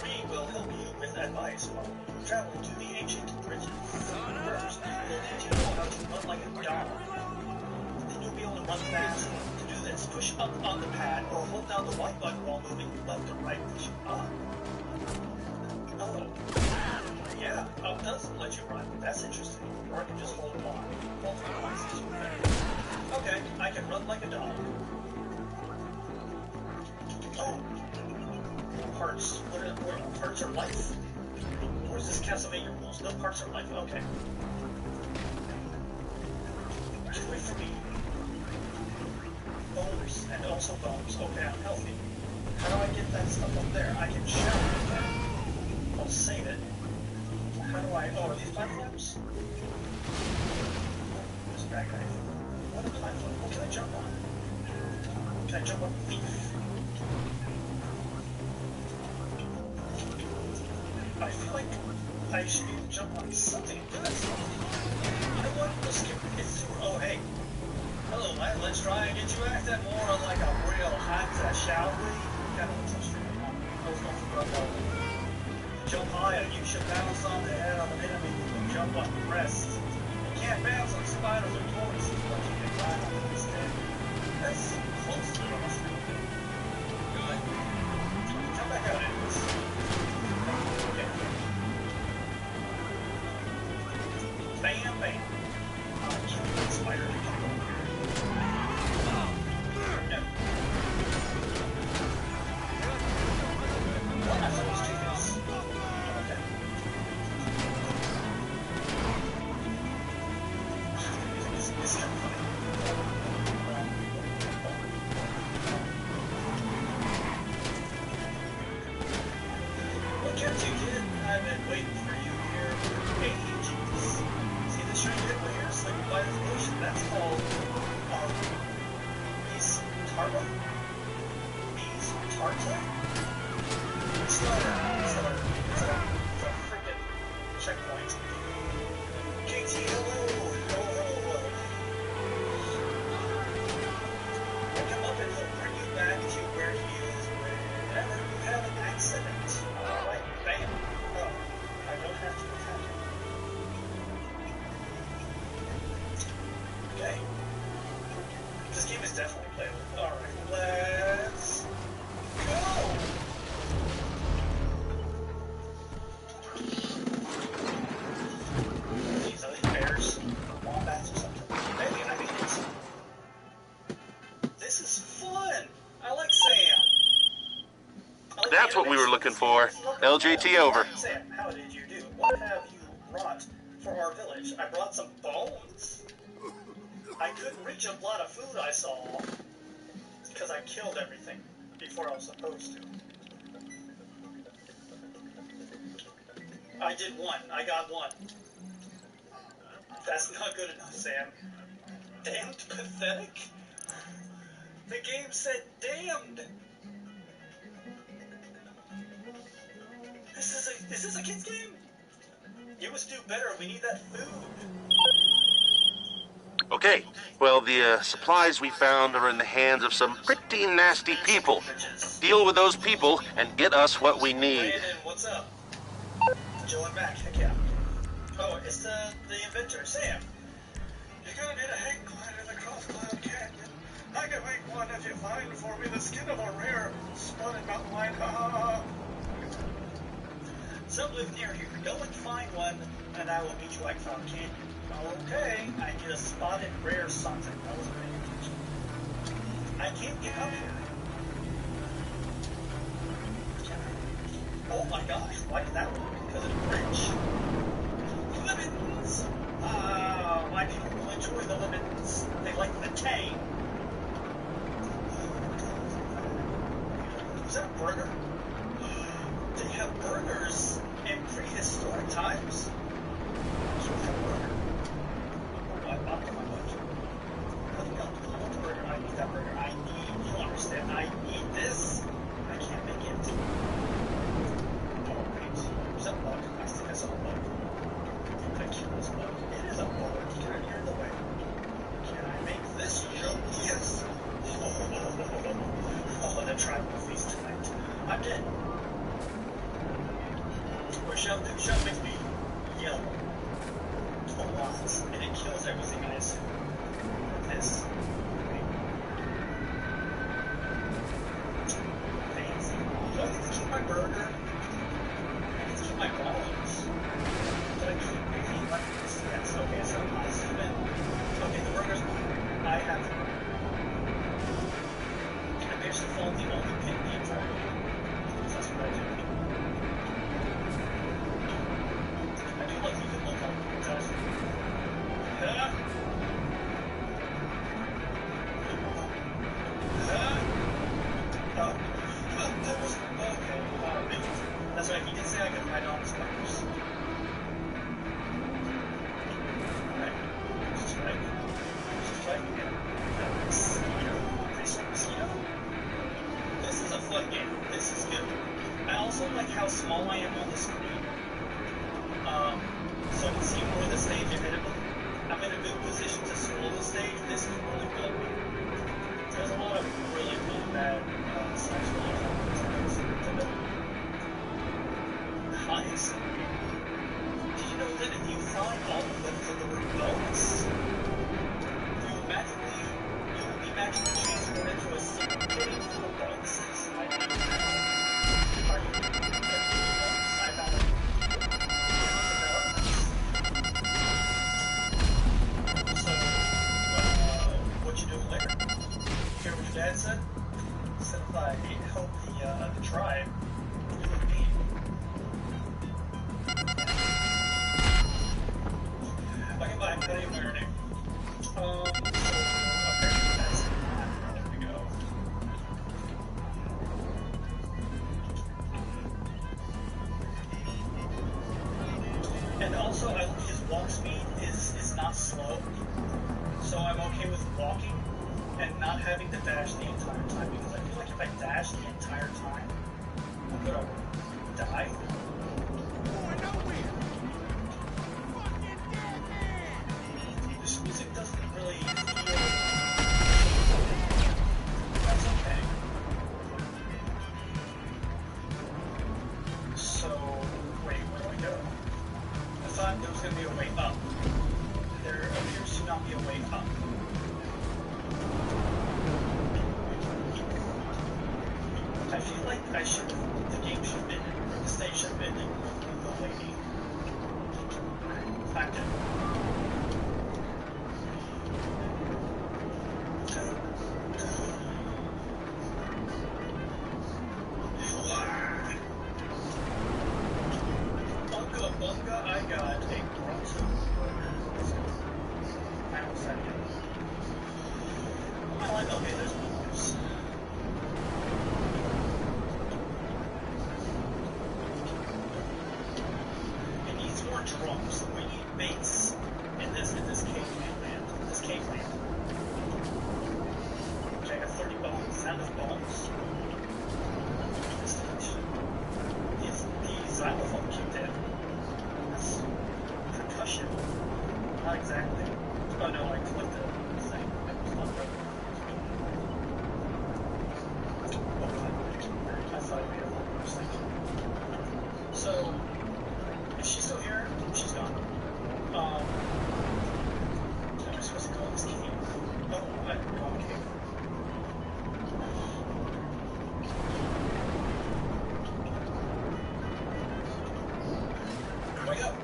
Speaker 11: We will help you with advice while you travel to the ancient bridges. First, you'll need to know how to run like a dog. Then you'll be able to run fast. To do this, push up on the pad or hold down the white button while moving left or right. Push up. Oh. Yeah, it does let you run. That's interesting. Or I can just hold on. Both devices. Okay, I can run like a dog. Oh. Parts. What parts are life? Or is this Castlevania rules? No parts are life. Okay. Get away from me. Bones. And also bones. Okay, I'm healthy. How do I get that stuff up there? I can shout at that. I'll save it. How do I... Oh, are these platforms? There's a bad guy. What a platform? What can I jump on? Can I jump on a leaf? I feel like I should be able to jump on something. You know what? We'll skip it. Oh, hey. Hello, man. Let's try and get you acting more like a real hunter, shall we? Kind of looks so strong. I was going for a jump higher, you should bounce on the head of an enemy and jump on the breast. You can't bounce on spiders or tortoises, but you can climb on them instead. That's close to what I was thinking. Good. Come back out, enemies. Okay. Bam, bam. I'll kill that spider to come over here. No. What? I thought it was two hits. Okay. This is kind of funny. What kept you, kid? I've been waiting for you here for ages. See the shiny hippo here sleeping by the ocean? That's called Beast Tarta? Beast Tarta? It's a freaking checkpoint. KT, hello. I come up and he'll bring you back to where he is whenever you have an accident. Alright, bam. Oh, I don't have to attack him. Okay. This game is definitely playable. Alright, let's go! These are the bears, wombats or something. Maybe I mean it's... This is fun! I like Sam.
Speaker 14: That's what we were looking for. LJT over.
Speaker 11: Sam, how did you do? What have you brought for our village? I brought some bones. I couldn't reach a lot of food I saw because I killed everything before I was supposed to. I did one. I got one. That's not good enough, Sam. Damned pathetic? The game said damned. Is this a kid's game? You must do better. We need that food.
Speaker 14: Okay, well, the supplies we found are in the hands of some pretty nasty people. Deal with those people and get us what we need.
Speaker 11: Brandon, what's up? Joe, I'm back. Heck yeah. Oh, it's the inventor, Sam. You're gonna need a hang glider in the Cross Cloud Canyon. I can make one if you find for me the skin of a rare spotted mountain lion. Some live near here. Go and find one, and I will meet you at Cloud Canyon. Okay, I get a spotted rare something. That was very interesting. I can't get up here. Oh my gosh, why did that work? Because of the bridge. Lemons! My people will enjoy the lemons. They like the tang. Is that a burger? They have burgers in prehistoric times. I need that burger. You don't understand. I need this. I can't make it. Oh, wait. Is that a bug? I think I saw a bug. I kill this bug. It is a bug. You're in the way. Can I make this jump? Yes. Oh, the tribal feast tonight. I'm dead. Or shove makes me yell a lot, and it kills everything I assume. This. Fancy. Do I get to keep my burger? I get to keep my bones. Did I keep making like this? Yes, okay, so I zoom in. Okay, the burger's mine. I have the burger. I managed to fold the only pin in the entire game. That's what I do. I do like you can look up and tell us. That's right, he did say I could ride on the spiders. Alright, strike. Mosquito. This is a fun game. This is good. I also like how small I am on the screen. So I can see more of the stage ahead of me. I'm in a good position to scroll the stage. This is really good. There's a lot of really, really bad sides for Nice. Did you know that if you find all of them for the bonus, you will be magically transferred into a single game full of bonuses? I mean, are you getting bonus? I found it. What you doing later? Hear what your dad said? He said if I help the tribe, it would be. Okay, bye. How do you know your name? Okay, that's there we go. And also, his walk speed is not slow, so I'm okay with walking and not having to dash the entire time, because I feel like if I dash the entire time, I'll put over. going to be a way up. There appears to not be a way up. I feel like the game should have been, or the stage should have been the lady. Back in. Bunga, I got a bronze. Final second. I like, okay, there's bonus. It needs more drums. We need bass in this caveland. This caveland. Okay, I got 30 bones. Is that enough bones? This stage. The xylophone kicked in. Percussion. Not exactly. Oh no, I clicked the thing. It was not right. Oh, I thought I made a whole mistake. So, is she still here? She's gone. Am I supposed to go in this cave? Oh, I can go in the cave. Wake up!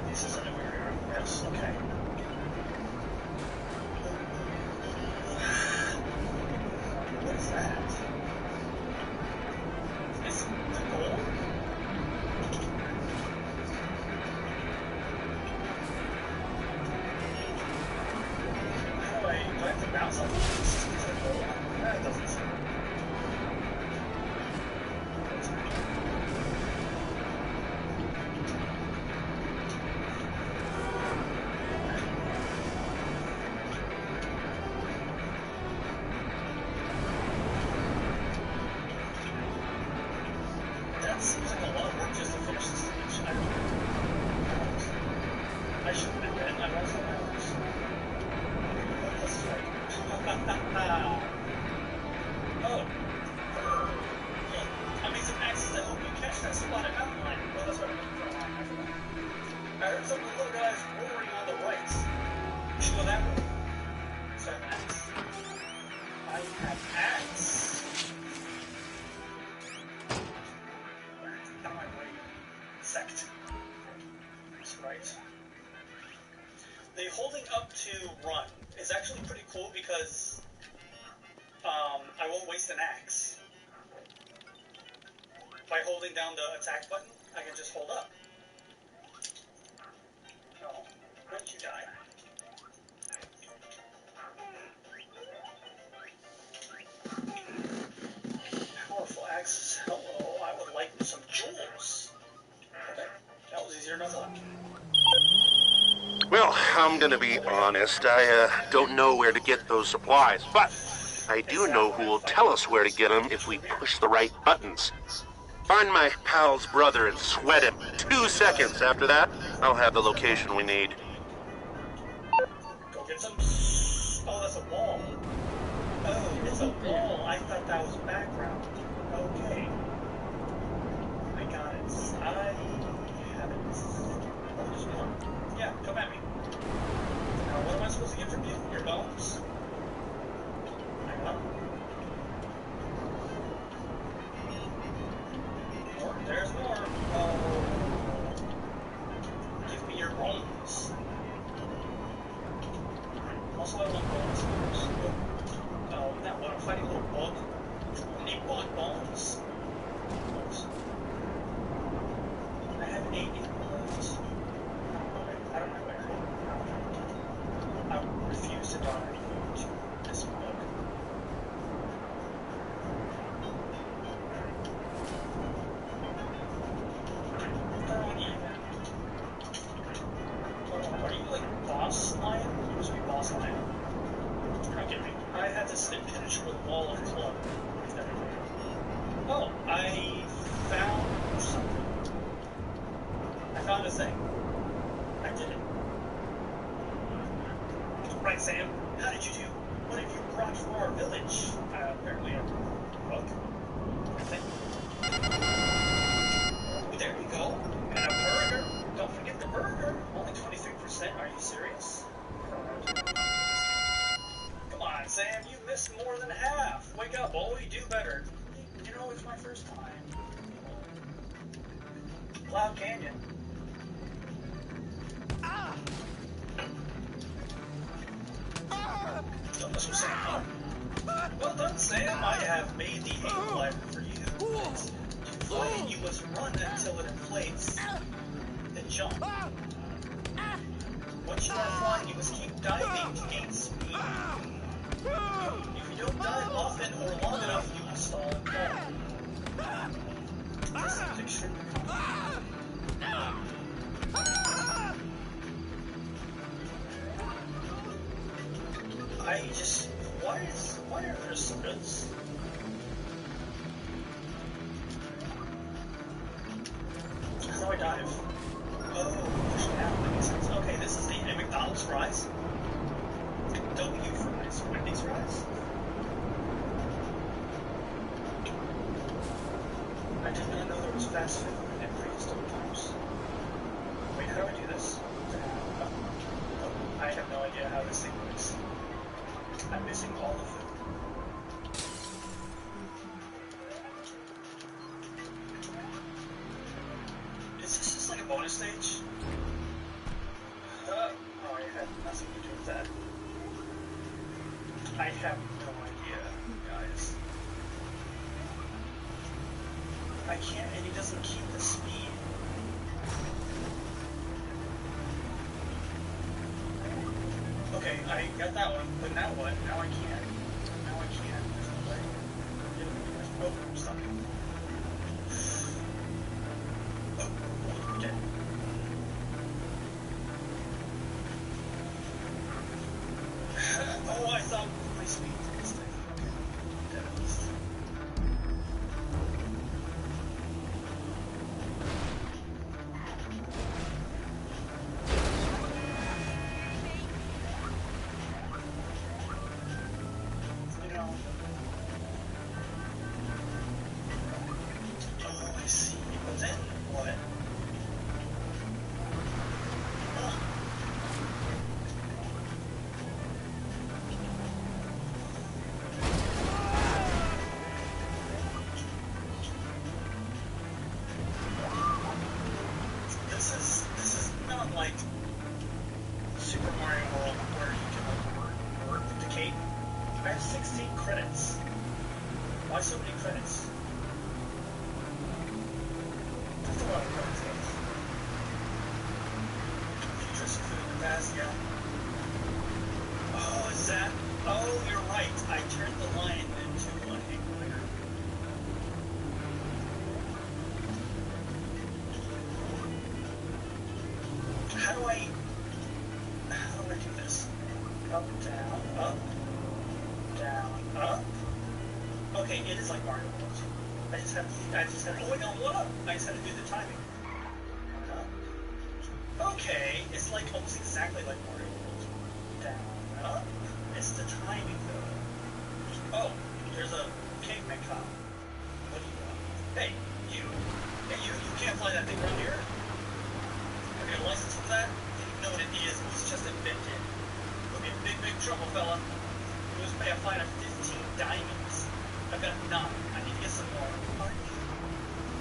Speaker 11: This isn't a mirror. Yes, okay. What is that? Is it the goal? Do I have to bounce off of this? Is it a goal? That doesn't seem. That seems like a lot of work just to finish the stage. I should have been dead. I'm also hours. This is right. Oh. Amazing access. I hope you catch that spotted mountain line. Well, that's what I'm looking for. I heard some little guys roaring on the right. We should go that way. So I have axe. I have axe. Out of my way. Sect. That's right. The holding up to run is actually pretty cool because I won't waste an axe. By holding down the attack button, I can just hold up. Oh, don't you die. Powerful axes. Hello, I would like some jewels. Okay, that was easier than I thought.
Speaker 14: Well, I'm gonna be honest. I don't know where to get those supplies, but I do know who will tell us where to get them if we push the right buttons. Find my pal's brother and sweat him. 2 seconds after that, I'll have the location we need.
Speaker 11: Go get some. Oh, that's a wall. Oh, it's a wall. I thought that was background. Okay. I got it. I have it. Oh, there's more. Yeah, come at me. Now, what am I supposed to get from you? Your bones? Hang on. More. There's more. Oh. Give me your bones. Also, I want bones. Oh, not what? I'm fighting a little bug. I need bug bones. I have 8 left. I don't know where. I refuse to die to this bug. Don't even. Are you like boss lion? You supposed to be boss lion. You're not kidding me. I had this impenetrable wall of club. Oh, I found something. I found a thing. I did it. Right, Sam. How did you do? What have you brought for our village? Apparently a rug. book. I think. There you go. And a burger. Don't forget the burger. Only 23%. Are you serious? Come on, Sam. You missed more than half. Wake up, boy. Do better. You know, it's my first time. Cloud Canyon. Don't mess with Sam, huh? Well done, Sam. I have made the aim glider for you. To fly, you must run until it inflates. Then jump. Once you are flying, you must keep diving to gain speed. If you don't dive often or long enough, you will stall and fall. This seems extremely complicated. Why are there sodas? How do I dive? Oh, pushing down, that makes sense. Okay, this is the McDonald's fries. W fries. Wendy's fries? I did not know there was fast food in prehistoric times. Wait, how do I do this? I have no idea how this thing works. I'm missing all the food. Is this just like a bonus stage? Oh, I had nothing to do with that. I have no idea, guys. I can't, and he doesn't keep the speed. Okay, I got that one, but now what? Now I can't. Now I can't. There's no way. Oh, I'm stuck. Oh, okay. Oh, I thought my speed did this thing. Okay. Dead at least. Oh, I see. But then what? This is not like Super Mario World where you can like work the cape. I have 16 credits. Why so many credits? That's a lot of credits, guys. Futuristic food in the past, yeah. Oh, is that? Oh, you're right. I turned the line into one hang glider. How do I do this? Up, down, up, down, up. Okay, it is like Mario World. I just had, oh wait, no, what up? I just had to do the timing. Okay, it's like almost exactly like Mario World. Down, up. It's the timing though. Oh, there's a caveman cop. What do you want? Hey, you can't fly that thing around here? Have you got a license for that? You don't know what it is. It was just invented. You'll be in big trouble, fella. You must pay a fine of 15 diamonds. I've got none. I need to get some more. Are you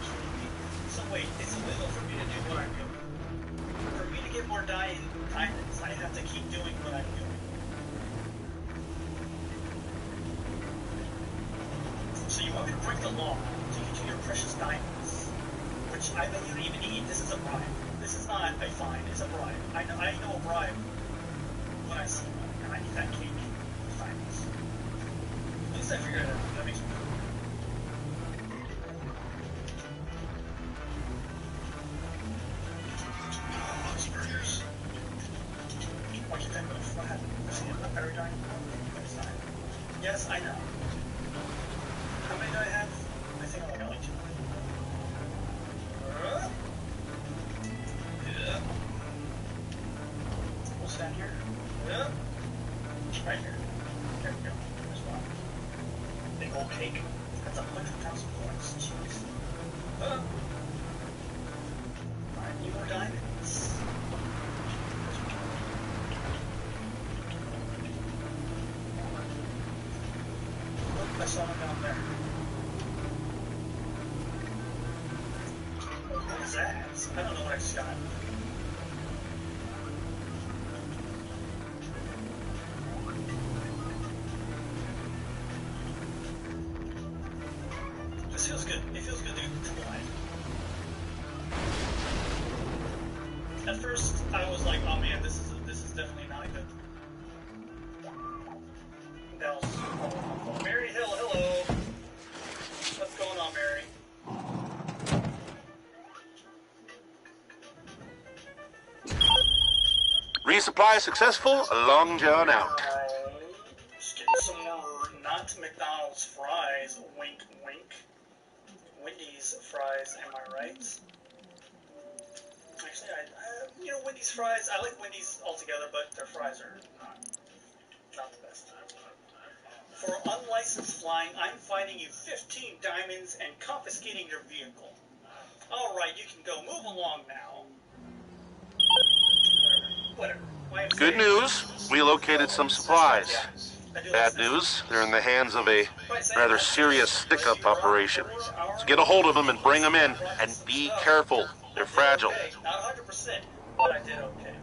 Speaker 11: kidding me? So wait, it's illegal for me to do what I'm doing. For me to get more diamonds, I have to keep doing what I'm doing. So you want me to break the law to get you your precious diamonds, which I bet you don't even need. This is a bribe. This is not a fine. It's a bribe. I know a bribe when I see one, and I need that cake with diamonds. At least I figured it out. That makes me cool. Oh, those burgers. Why can't I move? What happened? Is the battery dying? No, it's not. Yes, I know. How many do I have? I think I only got like 2. Yeah. We'll stand here. Yeah. Right here. There we go. There's one. Big old cake. That's That's 100,000 points. Jeez. Alright, need more diamonds. Look, I saw one down there. What is that? I don't know what I just got. This feels good. It feels good to collide. At first, I was like, "Oh man, this is definitely not good." That was Mary Hill. Hello. What's going on, Mary?
Speaker 14: Resupply successful, long john out.
Speaker 11: Just getting some more not McDonald's fries. Wink, wink. Wendy's fries, am I right? Actually, you know, Wendy's fries, I like Wendy's altogether, but their fries are not the best. For unlicensed flying, I'm fining you 15 diamonds and confiscating your vehicle. Alright, you can go. Move along now. Whatever.
Speaker 14: Good news, we located some supplies. Bad news, they're in the hands of a rather serious stick-up operation. So get a hold of them and bring them in, and be careful. They're fragile.
Speaker 11: Not 100%, but I did okay.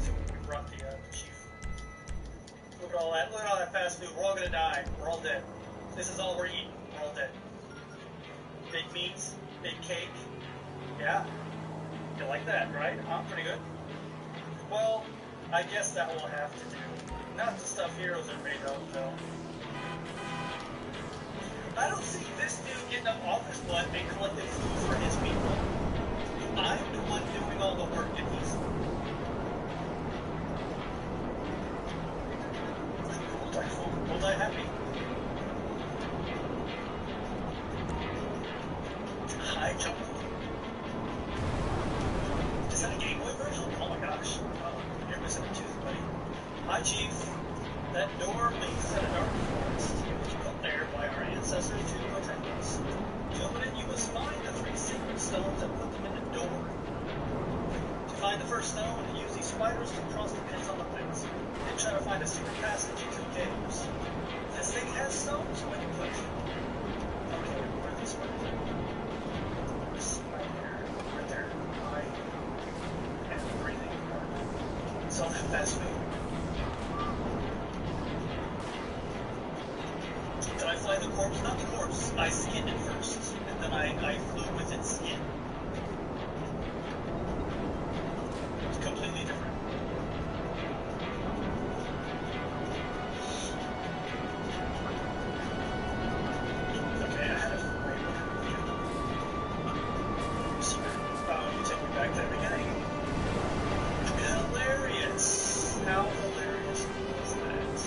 Speaker 11: So we brought the chief. Look at all that fast food. We're all gonna die. We're all dead. This is all we're eating. We're all dead. Big meats, big cake. Yeah. You like that, right? Huh? Pretty good. Well, I guess that will have to do. Not the stuff heroes are made of, though. I don't see this dude getting up off his butt and collecting food for his people. I'm the one doing all the work, and he's... We'll die happy. Hi, jump. Is that a Game Boy version? Oh my gosh. You're missing a tooth, buddy. Hi, Chief. That door leads to the dark forest. It was put there by our ancestors to protect us. To open it, you must find the 3 sacred stones and put them in the door. To find the first stone, use these spiders to cross the pins on the plates. Then try to find a secret passage into the caves. This thing has stones when you push. Okay, where are these spiders? Right there. And breathing. It's all that fast food. Did I fly the corpse? Not the corpse. I skinned it first, and then I flew with its skin. It's completely different. Okay, I had a you take me back to the beginning. Hilarious. How hilarious was that?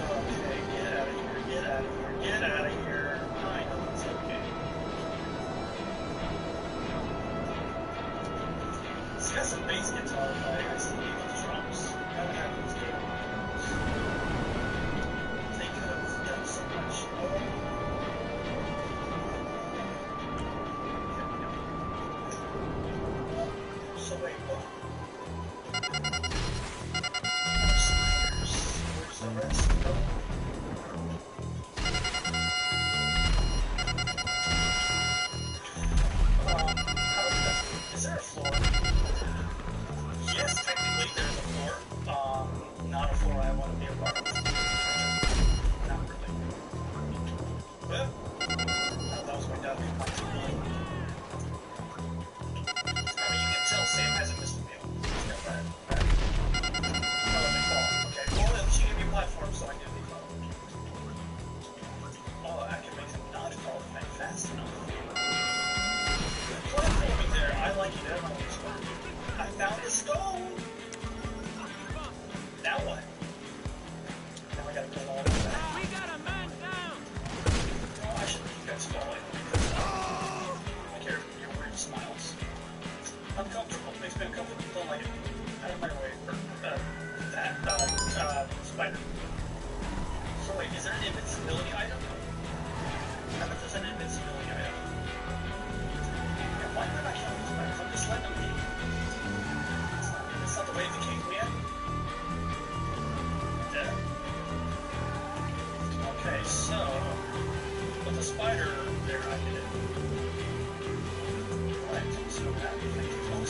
Speaker 11: Okay, get out of here, get out of here, get out of here. I know it's okay.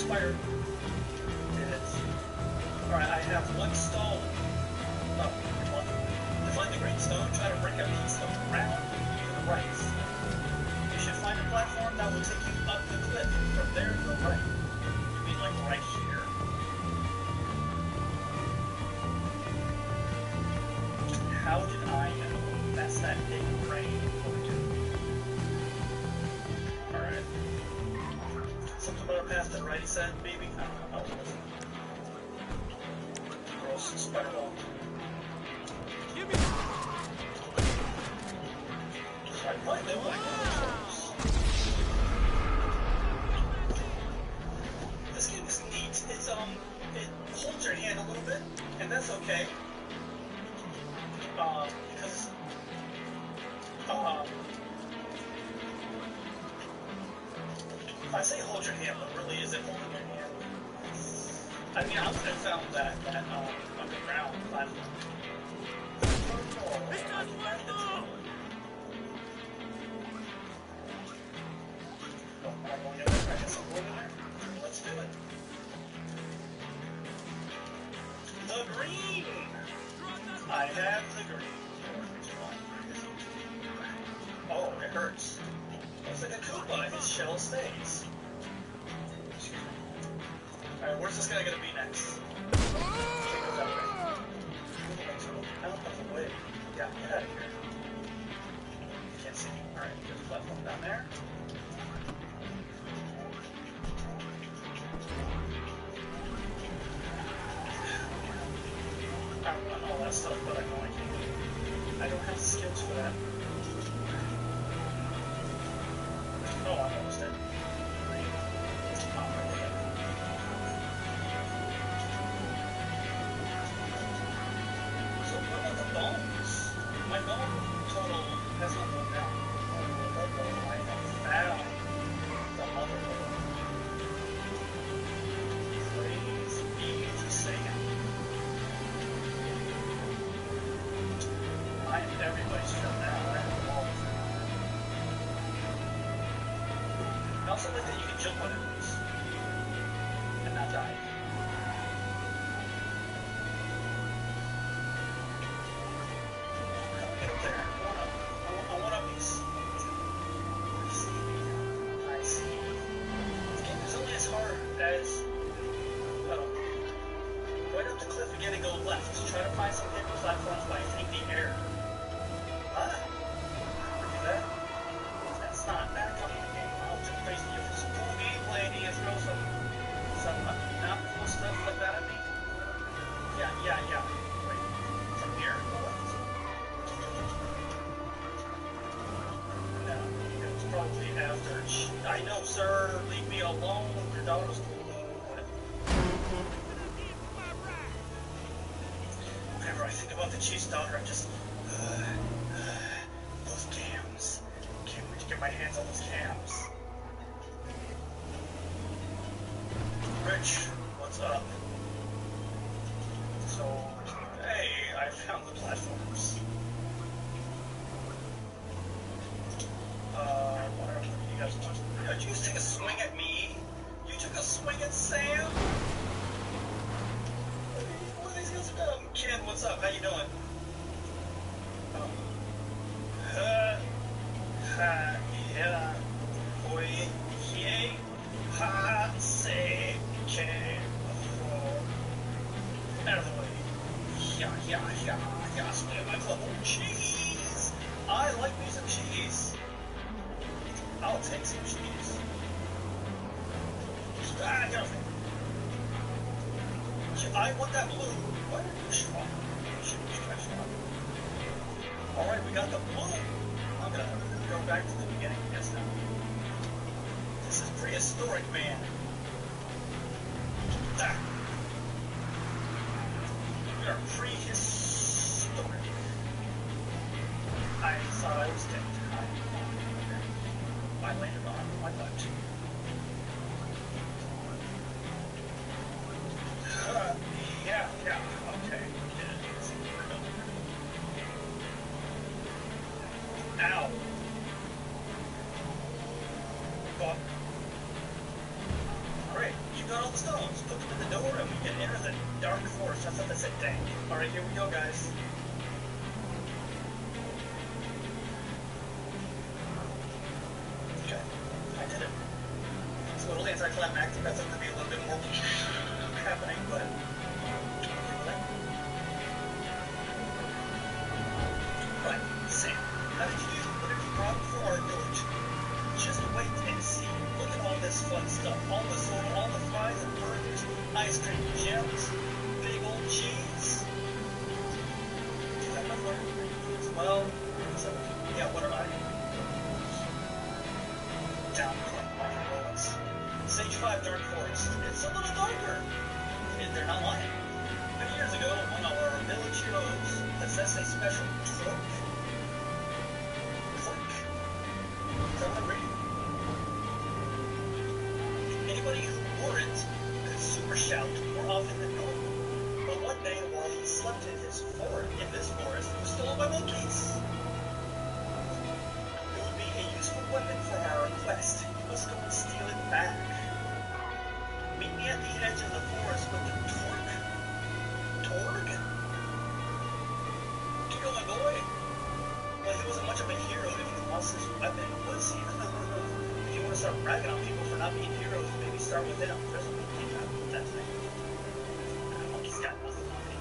Speaker 11: expired. It is. Alright, I have one stone. Oh, which one? To find the green stone, try to break out the stone round to the right. You should find a platform that will take you up the cliff. From there, go right. You mean like right here? How did I know? That's that big brain over to. Alright. Something about a path to the right, he said, maybe? I don't know. Gross spider ball. Give me. Right, right, they want This game is neat. It's, it holds your hand a little bit, and that's okay. Because, I say hold your hand, but really is it holding your hand? I mean, I would have found that underground platform. Let's do it. The green! I have the green. Oh, it hurts. Looks like a Koopa. His shell stays. Alright, where's this guy gonna be next? Out of the way. Yeah, get out of here. Can't see me. Alright, there's a platform down there. I run all that stuff, but I know I can't. I don't have the skills for that. Oh, I'm almost dead. So what about the bones? My bone total has not gone down. I have found the mother bone. Praise be to Satan. I am everybody's friend now. I have them all. I also like that you can jump on enemies and not die. How do I get up there? I want up these. I see. This game is only as hard as, well, right up the cliff again and go left. Try to find some hidden platforms by hitting the air. Huh? Do that? That's not that coming in the game. I'll just praise you for some cool gameplay and you throw some not cool stuff like that at me. Yeah. Wait, from here? Go left. No, it was probably after. I know, sir. Leave me alone. Your daughter's cool. Whenever I think about the chief's daughter, I'm just. Those cams. Can't wait to get my hands on those cams. Rich, what's up? So, hey, I found the platforms. What are you guys watching? Did you just take a swing at me? You took a swing at Sam? What are these guys about? Ken, what's up? How you doing? Yeah. Boy, yay. Ha, say, can. Out of the way. Yeah. Swing at my club. Oh, cheese. I like me some cheese. I'll take some cheese. Get off me. I want that blue. What are you strong? You should be strong. Alright, we got the blue. I'm gonna go back to the beginning. Yes, now. This is prehistoric, man. Ah. We are prehistoric. I thought I was dead. I landed on my butt. Yeah, okay. Ow. Fuck. Alright, you got all forest. I thought that said dank. Alright, here we go, guys. Okay, I did it. It's a little anticlimactic. I thought there'd be a little bit more happening, but right, Sam, how did you do whatever you brought for our village? Just wait and see. Look at all this fun stuff. All the soda, all the fries and burgers, ice cream, gems, big old cheese. Is that enough water? Well, so, yeah, what am I? Down my heroes. Stage 5 Dark Forest. It's a little darker. And they're not lying. Many years ago, one of our village heroes possessed a special torque. Torque? Is that what I'm reading? Anybody who wore it could super shout more often than normal. But one day, while he slept in this forest, it was stolen by monkeys. It would be a useful weapon for our quest. We must go and steal it back. Meet me at the edge of the forest with the torque. Torque? Keep going, boy. Well, he wasn't much of a hero if he lost his weapon, was he? If you want to start bragging on people for not being heroes, maybe start with them. There's a monkey got that thing. That monkey's got nothing on me.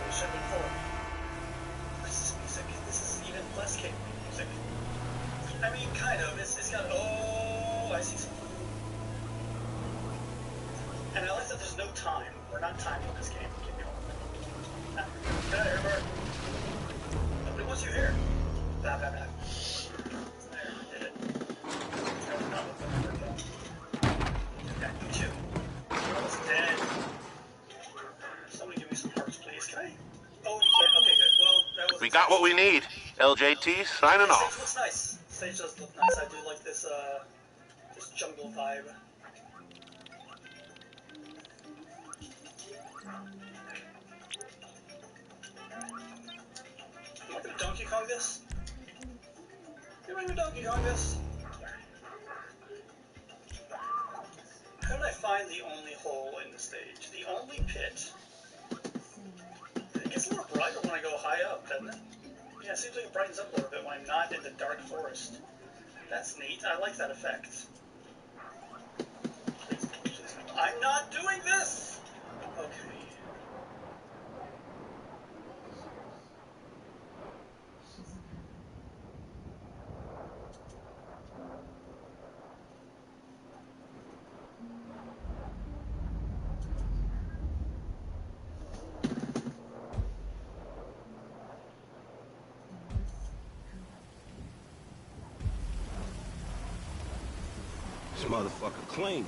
Speaker 11: We should have been forward. This is music. This is even less capable music. I mean, kind of. It's got. Oh, I see something. And I like that there's no time. We're not timing this game. Keep going. Get out of here, bird. Nobody wants you here. Blah, blah, blah. There, did it. That was not what the bird did. Okay, you too. You're almost dead. Somebody give me some hearts, please. Can I? Oh, you can't. Okay, good. Well, that was.
Speaker 14: We got what we need. LJT signing off.
Speaker 11: Stage looks nice. Stage does look nice. I do like this, this jungle vibe. Am I gonna Donkey Kong this? Am I gonna Donkey Kong this? How did I find the only hole in the stage? The only pit. It gets a little brighter when I go high up, doesn't it? Yeah, it seems like it brightens up a little bit when I'm not in the dark forest. That's neat. I like that effect. Please, please. I'm not doing this! Okay.
Speaker 20: This motherfucker clean.